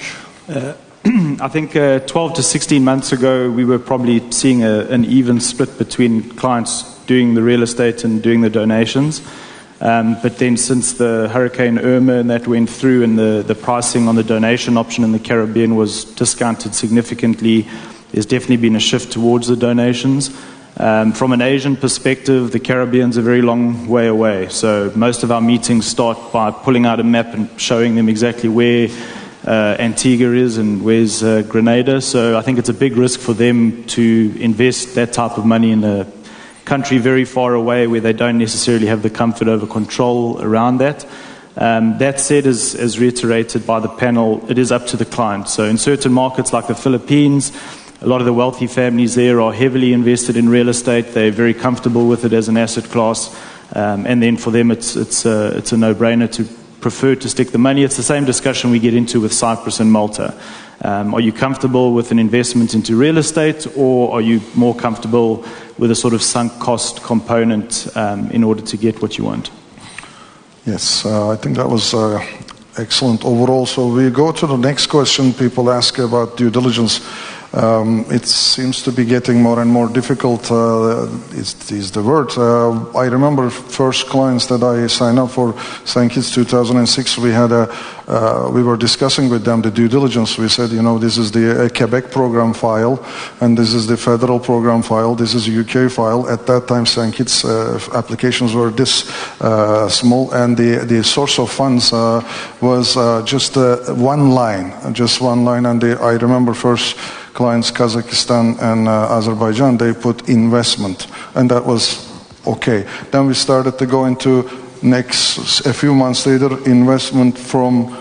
I think 12 to 16 months ago, we were probably seeing an even split between clients doing the real estate and doing the donations. But then since the Hurricane Irma and that went through, and the pricing on the donation option in the Caribbean was discounted significantly, there's definitely been a shift towards the donations. From an Asian perspective, the Caribbean's a very long way away. So most of our meetings start by pulling out a map and showing them exactly where Antigua is and where's Grenada. So I think it's a big risk for them to invest that type of money in a country very far away where they don't necessarily have the comfort over control around that. That said, as reiterated by the panel, it is up to the client. So in certain markets like the Philippines, a lot of the wealthy families there are heavily invested in real estate. They're very comfortable with it as an asset class. And then for them, it's a no-brainer to prefer to stick the money. It's the same discussion we get into with Cyprus and Malta. Are you comfortable with an investment into real estate, or are you more comfortable with a sort of sunk cost component in order to get what you want? Yes, I think that was excellent overall. So we go to the next question. People ask about due diligence. It seems to be getting more and more difficult, is the word. I remember first clients that I signed up for St. Kitts 2006, we were discussing with them the due diligence. We said, this is the Quebec program file, and this is the federal program file, this is a UK file. At that time, St. Kitts applications were this small, and the source of funds was just one line, and I remember first clients, Kazakhstan and Azerbaijan, they put investment, and that was okay. Then we started to go into a few months later, investment from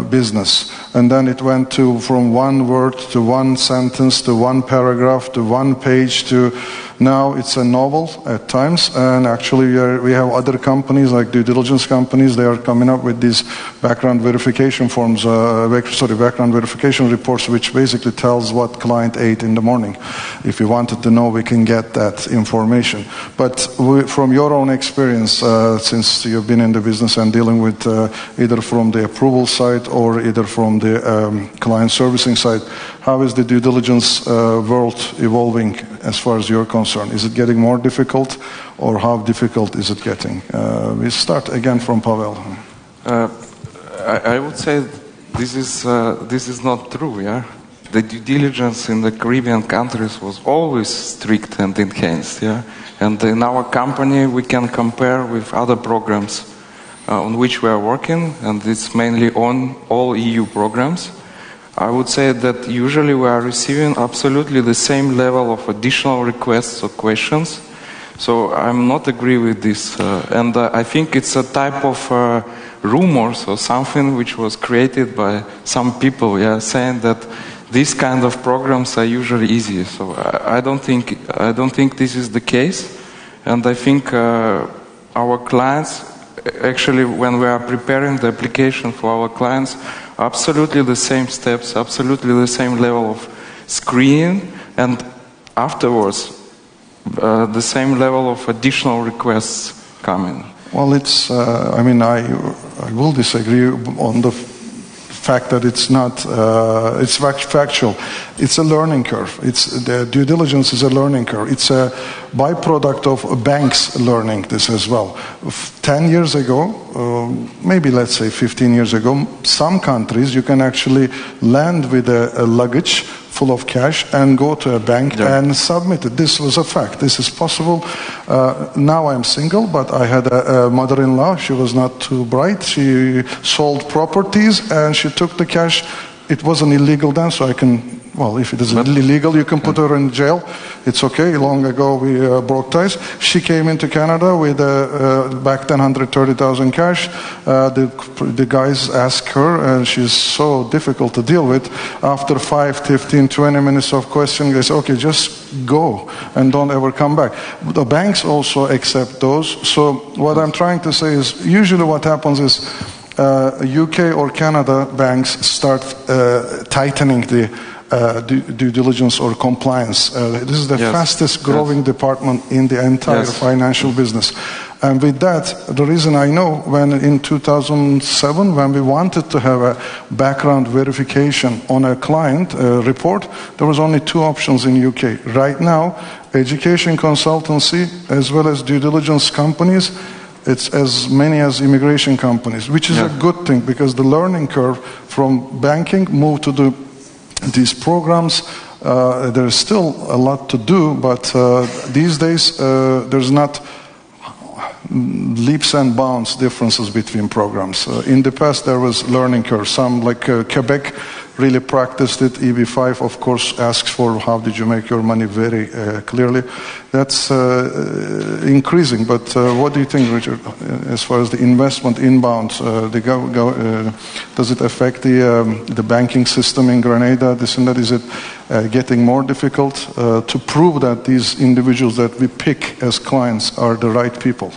business. And then it went from one word to one sentence to one paragraph to one page to now it's a novel at times. And actually we have other companies like due diligence companies, they are coming up with these background verification forms, background verification reports, which basically tells what client ate in the morning. If you wanted to know, we can get that information. But from your own experience, since you've been in the business and dealing with either from the approval side or either from the client servicing side, how is the due diligence world evolving as far as you're concerned? Is it getting more difficult, or how difficult is it getting? We start again from Pavel. I would say this is not true. Yeah, the due diligence in the Caribbean countries was always strict and enhanced. Yeah, and in our company we can compare with other programs on which we are working, and it's mainly on all EU programs. I would say that usually we are receiving absolutely the same level of additional requests or questions. So I'm not agree with this. And I think it's a type of rumors or something which was created by some people, saying that these kind of programs are usually easy. So I don't think this is the case. And I think our clients, actually, when we are preparing the application for our clients, absolutely the same steps, absolutely the same level of screening, and afterwards the same level of additional requests coming. Well, it's, I will disagree on the fact that it's not, it's factual. It's a learning curve. The due diligence is a learning curve. It's a byproduct of banks learning this as well. 10 years ago, maybe let's say 15 years ago, some countries you can actually land with a luggage full of cash and go to a bank and submit it. This was a fact. This is possible. Now I'm single, but I had a mother-in-law. She was not too bright. She sold properties and she took the cash. It wasn't illegal then, so I can, well, if it is illegal, you can put her in jail. It's okay. Long ago, we broke ties. She came into Canada with back then 130,000 cash. The guys asked her, and she's so difficult to deal with. After 5, 15, 20 minutes of questioning, they say, okay, just go and don't ever come back. The banks also accept those. So what I'm trying to say is, usually what happens is, UK or Canada banks start tightening the due diligence or compliance. This is the fastest growing department in the entire financial business. And with that, the reason I know, when in 2007, when we wanted to have a background verification on a client report, there was only 2 options in UK. Right now, education consultancy as well as due diligence companies, it's as many as immigration companies, which is a good thing, because the learning curve from banking moved to these programs there's still a lot to do, but these days there's not leaps and bounds differences between programs. In the past there was learning curve. Some, like Quebec, really practiced it. EB5, of course, asks for how did you make your money very clearly. That's increasing, but what do you think, Richard, as far as the investment inbound? Does it affect the banking system in Grenada, this and that? Is it getting more difficult to prove that these individuals that we pick as clients are the right people?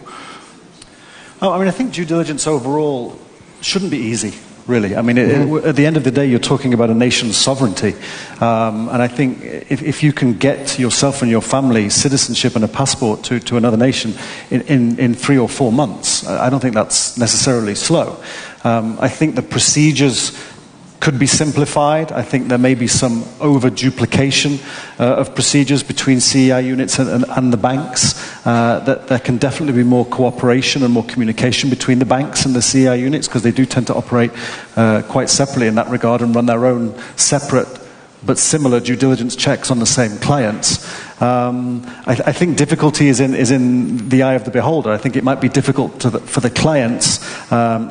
Oh, I mean, I think due diligence overall shouldn't be easy, really. I mean, at the end of the day, you're talking about a nation's sovereignty. And I think if you can get yourself and your family citizenship and a passport to another nation in 3 or 4 months, I don't think that's necessarily slow. I think the procedures could be simplified. I think there may be some over-duplication of procedures between CEI units and the banks. That there can definitely be more cooperation and more communication between the banks and the CEI units, because they do tend to operate quite separately in that regard and run their own separate but similar due diligence checks on the same clients. I think difficulty is in the eye of the beholder. I think it might be difficult for the clients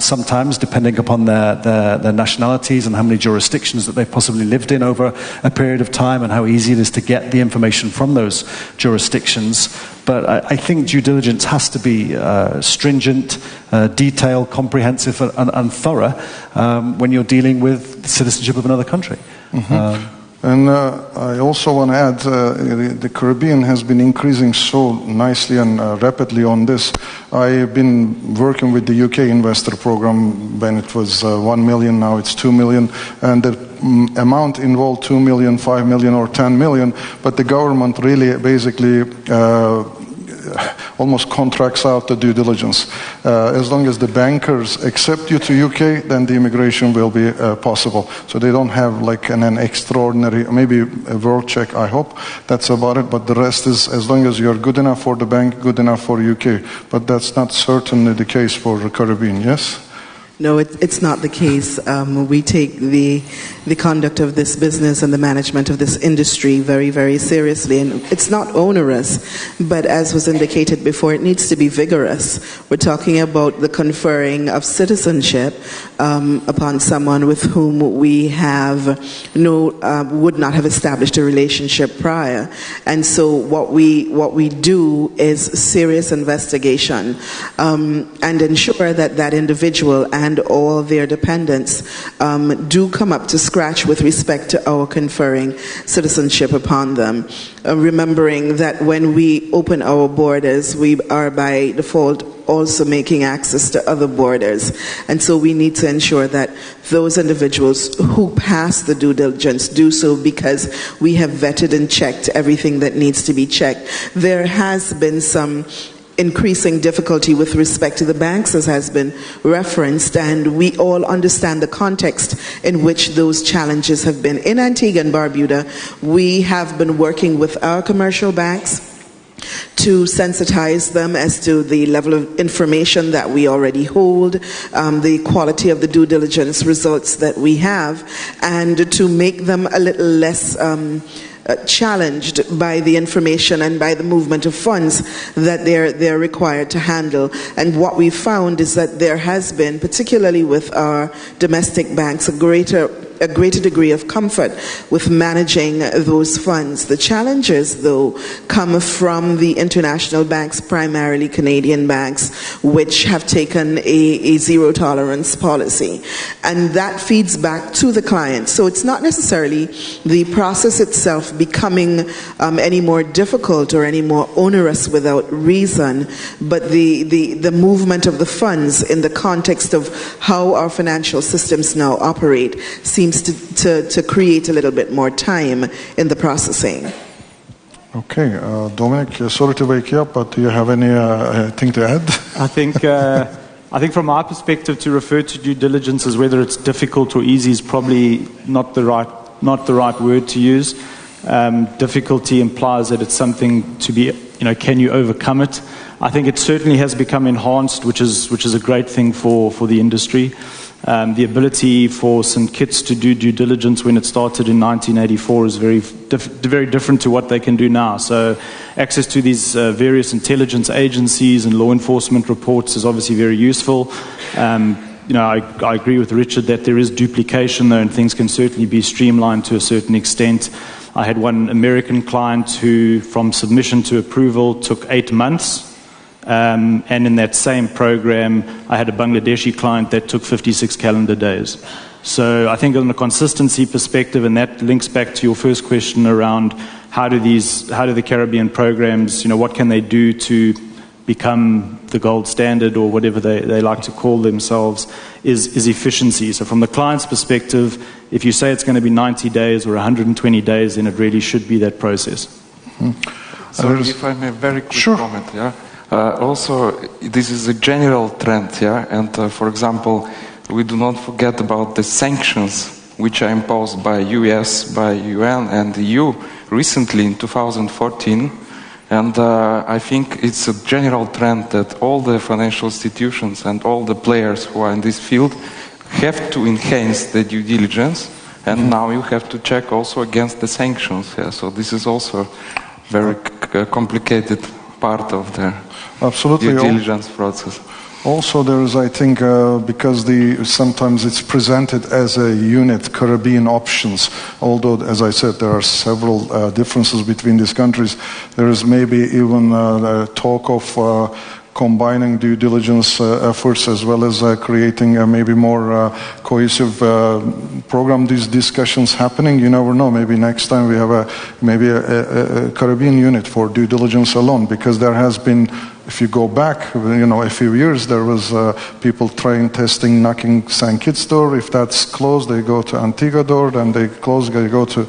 sometimes, depending upon their nationalities and how many jurisdictions that they've possibly lived in over a period of time, and how easy it is to get the information from those jurisdictions. But I think due diligence has to be stringent, detailed, comprehensive, and thorough when you're dealing with the citizenship of another country. Mm-hmm. And I also want to add, the Caribbean has been increasing so nicely and rapidly on this. I've been working with the UK investor program when it was 1 million, now it's 2 million. And the amount involved 2 million, 5 million or 10 million, but the government really basically almost contracts out the due diligence. As long as the bankers accept you to UK, then the immigration will be possible. So they don't have like an extraordinary, maybe a world check, I hope. That's about it. But the rest is, as long as you're good enough for the bank, good enough for UK. But that's not certainly the case for the Caribbean, yes? No, it's not the case. We take the conduct of this business and the management of this industry very, very seriously. And it's not onerous, but as was indicated before, it needs to be vigorous. We're talking about the conferring of citizenship upon someone with whom we have would not have established a relationship prior. And so what we do is serious investigation and ensure that that individual and all their dependents do come up to scratch with respect to our conferring citizenship upon them. Remembering that when we open our borders, we are by default also making access to other borders. And so we need to ensure that those individuals who pass the due diligence do so because we have vetted and checked everything that needs to be checked. There has been some increasing difficulty with respect to the banks, as has been referenced, and we all understand the context in which those challenges have been. In Antigua and Barbuda, we have been working with our commercial banks to sensitize them as to the level of information that we already hold, the quality of the due diligence results that we have, and to make them a little less challenged by the information and by the movement of funds that they're required to handle. And what we found is that there has been, particularly with our domestic banks, a greater degree of comfort with managing those funds. The challenges, though, come from the international banks, primarily Canadian banks, which have taken a zero tolerance policy. And that feeds back to the client. So it's not necessarily the process itself becoming any more difficult or any more onerous without reason, but the movement of the funds in the context of how our financial systems now operate seems to create a little bit more time in the processing. Okay, Dominic, sorry to wake you up, but do you have anything to add? I think from my perspective, to refer to due diligence as whether it's difficult or easy is probably not the right word to use. Difficulty implies that it's something to be, can you overcome it? I think it certainly has become enhanced, which is a great thing for the industry. The ability for St. Kitts to do due diligence when it started in 1984 is very different to what they can do now. So access to these various intelligence agencies and law enforcement reports is obviously very useful. I agree with Richard that there is duplication there, and things can certainly be streamlined to a certain extent. I had one American client who, from submission to approval, took 8 months. And in that same program, I had a Bangladeshi client that took 56 calendar days. So I think on a consistency perspective, and that links back to your first question around how do the Caribbean programs, what can they do to become the gold standard or whatever they like to call themselves, is efficiency. So from the client's perspective, if you say it's going to be 90 days or 120 days, then it really should be that process. So if I may, very quick comment, yeah. Also, this is a general trend, yeah, and for example, we do not forget about the sanctions which are imposed by US, by UN and the EU recently in 2014, and I think it's a general trend that all the financial institutions and all the players who are in this field have to enhance the due diligence, and now you have to check also against the sanctions, yeah, so this is also very complicated part of the due diligence process. Also, there is, I think, because sometimes it's presented as a unit, Caribbean options, although, as I said, there are several differences between these countries. There is maybe even talk of combining due diligence efforts as well as creating a maybe more cohesive program. These discussions happening, you never know. Maybe next time we have a Caribbean unit for due diligence alone, because there has been, if you go back, a few years, there was people testing, knocking St. Kitts door. If that's closed, they go to Antigua door, then they close, they go to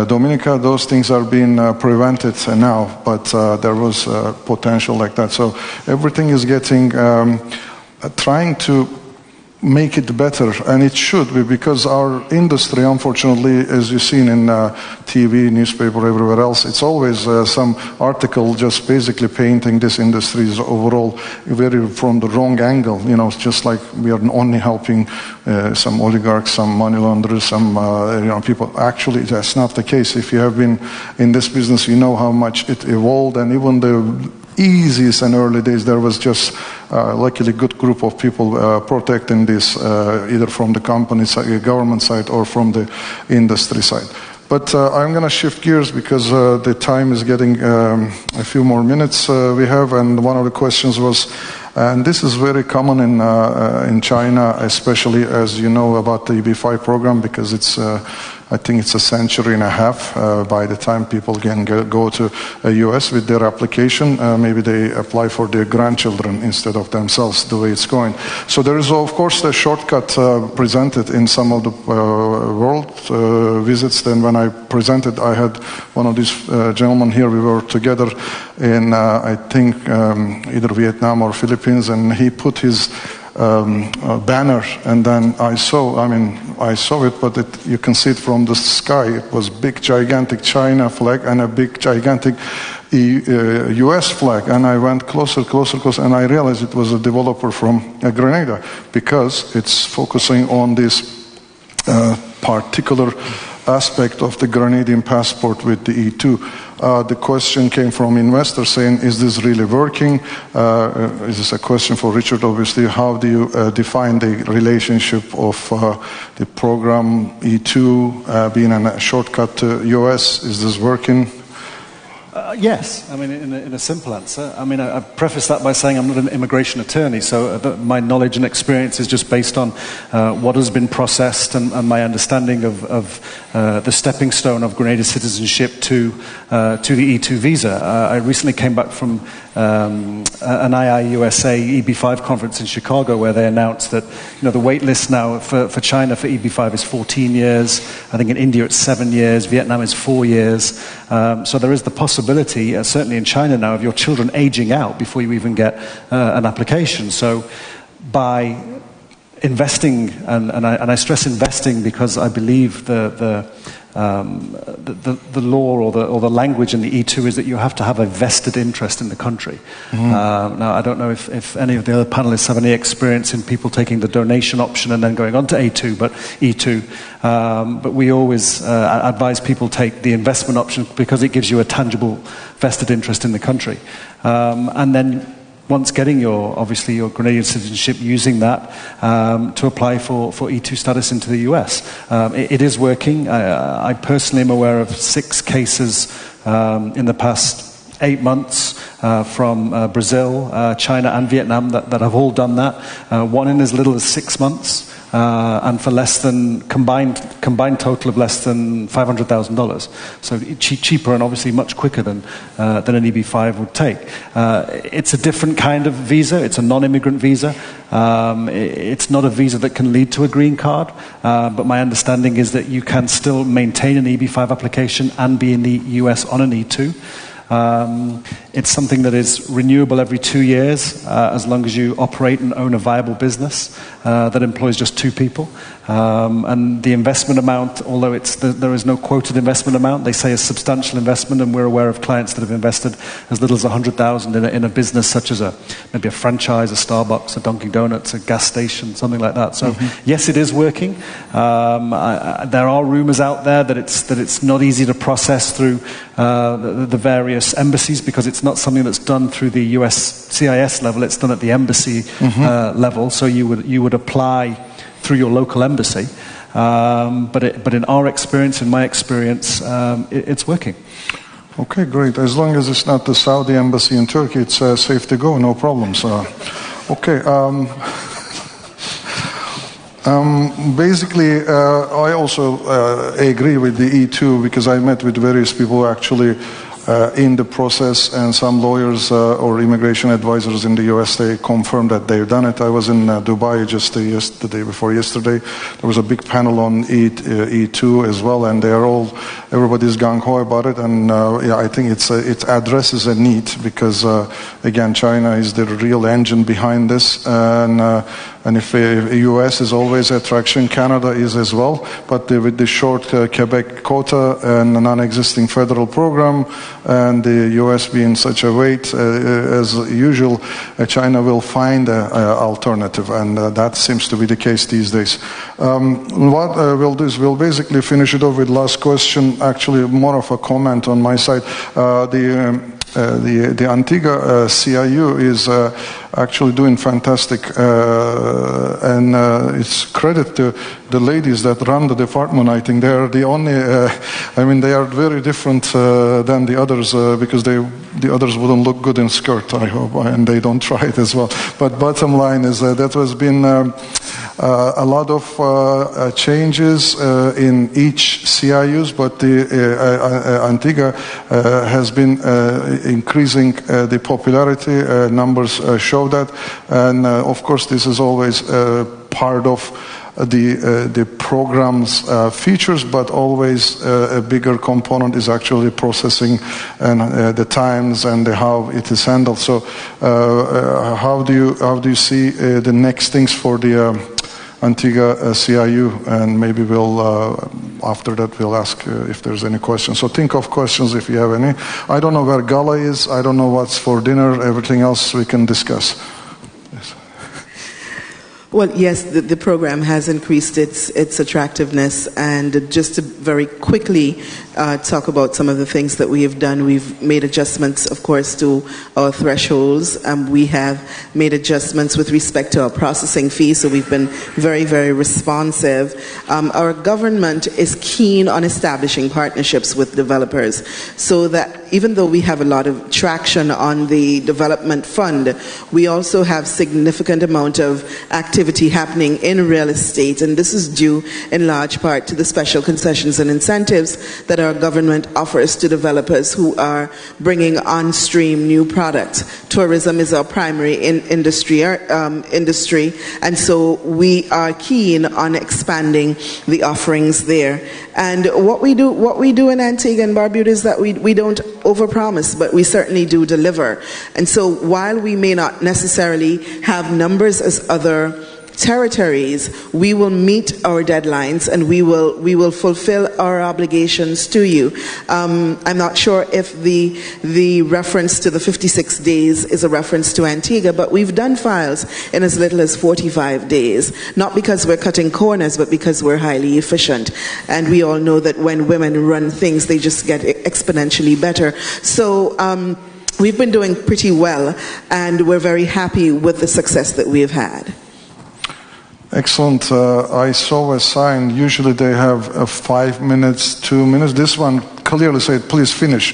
Dominica. Those things are being prevented now, but there was potential like that. So everything is getting, trying to make it better, and it should be, because our industry, unfortunately, as you've seen in TV, newspaper, everywhere else, it's always some article just basically painting this industry as overall very from the wrong angle. It's just like we are only helping some oligarchs, some money launderers, some people. Actually, that's not the case. If you have been in this business, you know how much it evolved, and even the easiest and early days, there was just luckily good group of people protecting this, either from the company side, government side, or from the industry side. But I'm going to shift gears because the time is getting a few more minutes we have, and one of the questions was, and this is very common in China, especially as you know about the EB5 program, because it's I think it's a century and a half by the time people can go to the US with their application. Maybe they apply for their grandchildren instead of themselves, the way it's going. So there is, of course, the shortcut presented in some of the world visits. Then when I presented, I had one of these gentlemen here. We were together in, I think, either Vietnam or Philippines, and he put his banner, and then I saw it, but you can see it from the sky. It was big, gigantic China flag and a big, gigantic US flag, and I went closer, and I realized it was a developer from Grenada, because it's focusing on this particular aspect of the Grenadian passport with the E2. The question came from investors saying, is this really working? Is this a question for Richard, obviously? How do you define the relationship of the program E2 being a shortcut to US? Is this working? Yes, I mean, in a simple answer. I mean, I preface that by saying I'm not an immigration attorney, so my knowledge and experience is just based on what has been processed and my understanding of the stepping stone of Grenada citizenship to the E2 visa. I recently came back from an IIUSA EB5 conference in Chicago, where they announced that the wait list now for China for EB5 is 14 years. I think in India it's 7 years. Vietnam is 4 years. So there is the possibility, certainly in China now, of your children aging out before you even get an application. So by investing, and I stress investing because I believe the the law or the language in the E2 is that you have to have a vested interest in the country. Now, I don't know if any of the other panelists have any experience in people taking the donation option and then going on to E2, but we always advise people take the investment option because it gives you a tangible vested interest in the country. And then once getting your Grenadian citizenship, using that to apply for E2 status into the US. It is working. I personally am aware of 6 cases in the past 8 months from Brazil, China and Vietnam that have all done that. One in as little as 6 months. And for less than combined total of less than $500,000, so cheaper and obviously much quicker than an EB5 would take. It's a different kind of visa. It's a non-immigrant visa. It's not a visa that can lead to a green card. But my understanding is that you can still maintain an EB5 application and be in the US on an E2. It's something that is renewable every 2 years, as long as you operate and own a viable business that employs just 2 people. And the investment amount, although there is no quoted investment amount, they say a substantial investment, and we're aware of clients that have invested as little as $100,000 in a business such as maybe a franchise, a Starbucks, a Dunkin' Donuts, a gas station, something like that. So yes, it is working. There are rumors out there that it's not easy to process through the various embassies because it's not something that's done through the US CIS level. It's done at the embassy level. So you would apply through your local embassy. But in our experience, in my experience, it's working. Okay, great. As long as it's not the Saudi embassy in Turkey, it's safe to go, no problems. Okay. Basically, I also agree with the E2 because I met with various people who actually in the process, and some lawyers or immigration advisors in the US, they confirmed that they've done it. I was in Dubai just the day before yesterday. There was a big panel on E2 as well, and everybody's gung-ho about it, and I think it addresses a need because again, China is the real engine behind this, and if US is always attraction, Canada is as well, but with the short Quebec quota and a non-existing federal program, and the US being such a weight, as usual, China will find an alternative, and that seems to be the case these days. What we'll do is we'll basically finish it off with last question, actually more of a comment on my side. The Antigua CIU is actually doing fantastic, and it's credit to the ladies that run the department. I think they are the only, they are very different than the others because the others wouldn't look good in skirt, I hope, and they don't try it as well. But bottom line is that has been a lot of changes in each CIUs, but the Antigua has been increasing the popularity. Numbers show that, and of course this is always part of the program's features, but always a bigger component is actually processing and the times and how it is handled. So how do you see the next things for the Antigua CIU, and maybe we'll after that we'll ask if there's any questions. So think of questions if you have any. I don't know where gala is. I don't know what's for dinner. Everything else we can discuss. Yes. Well, yes, the program has increased its attractiveness, and just to very quickly talk about some of the things that we have done. We've made adjustments, of course, to our thresholds. We have made adjustments with respect to our processing fees, so we've been very, very responsive. Our government is keen on establishing partnerships with developers, so that even though we have a lot of traction on the development fund, we also have significant amount of activity happening in real estate, and this is due in large part to the special concessions and incentives that our government offers to developers who are bringing on stream new products. Tourism is our primary industry, and so we are keen on expanding the offerings there. And what we do in Antigua and Barbuda is that we don't overpromise, but we certainly do deliver. And so while we may not necessarily have numbers as other territories, we will meet our deadlines and we will fulfill our obligations to you. I'm not sure if the reference to the 56 days is a reference to Antigua, but we've done files in as little as 45 days, not because we're cutting corners, but because we're highly efficient. And we all know that when women run things, they just get exponentially better. So we've been doing pretty well, and we're very happy with the success that we've had. Excellent. I saw a sign. Usually they have 5 minutes, 2 minutes. This one clearly said, please finish.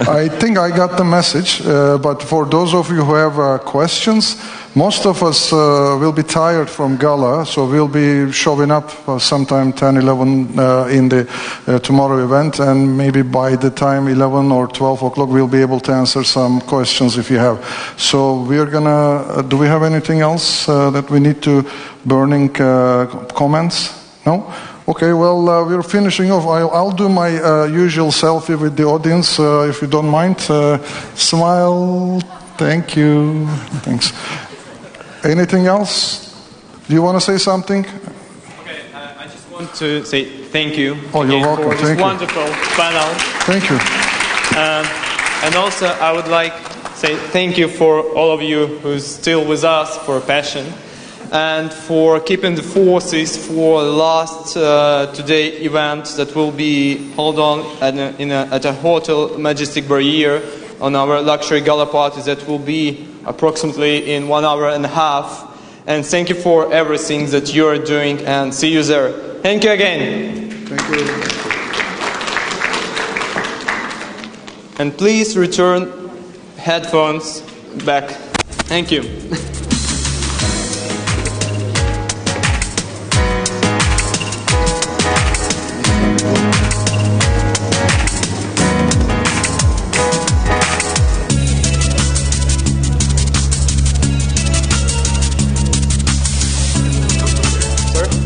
I think I got the message. But for those of you who have questions, most of us will be tired from gala, so we'll be showing up sometime 10, 11 in the tomorrow event, and maybe by the time 11 or 12 o'clock we'll be able to answer some questions if you have. So we're gonna, do we have anything else that we need to, burning comments? No? Okay, well, we're finishing off. I'll do my usual selfie with the audience, if you don't mind. Smile. Thank you. Thanks. Anything else? Do you want to say something? Okay, I just want to say thank you. Oh, you're welcome. For this thank wonderful panel. Thank you. And also, I would like to say thank you for all of you who's still with us for passion, and for keeping the forces for the last today event that will be held on at a hotel Majestic Barrier on our luxury gala party that will be approximately in 1.5 hours. And thank you for everything that you are doing, and see you there. Thank you again. Thank you. And please return headphones back. Thank you.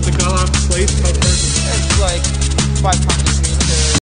The gala place per person? It's like 500.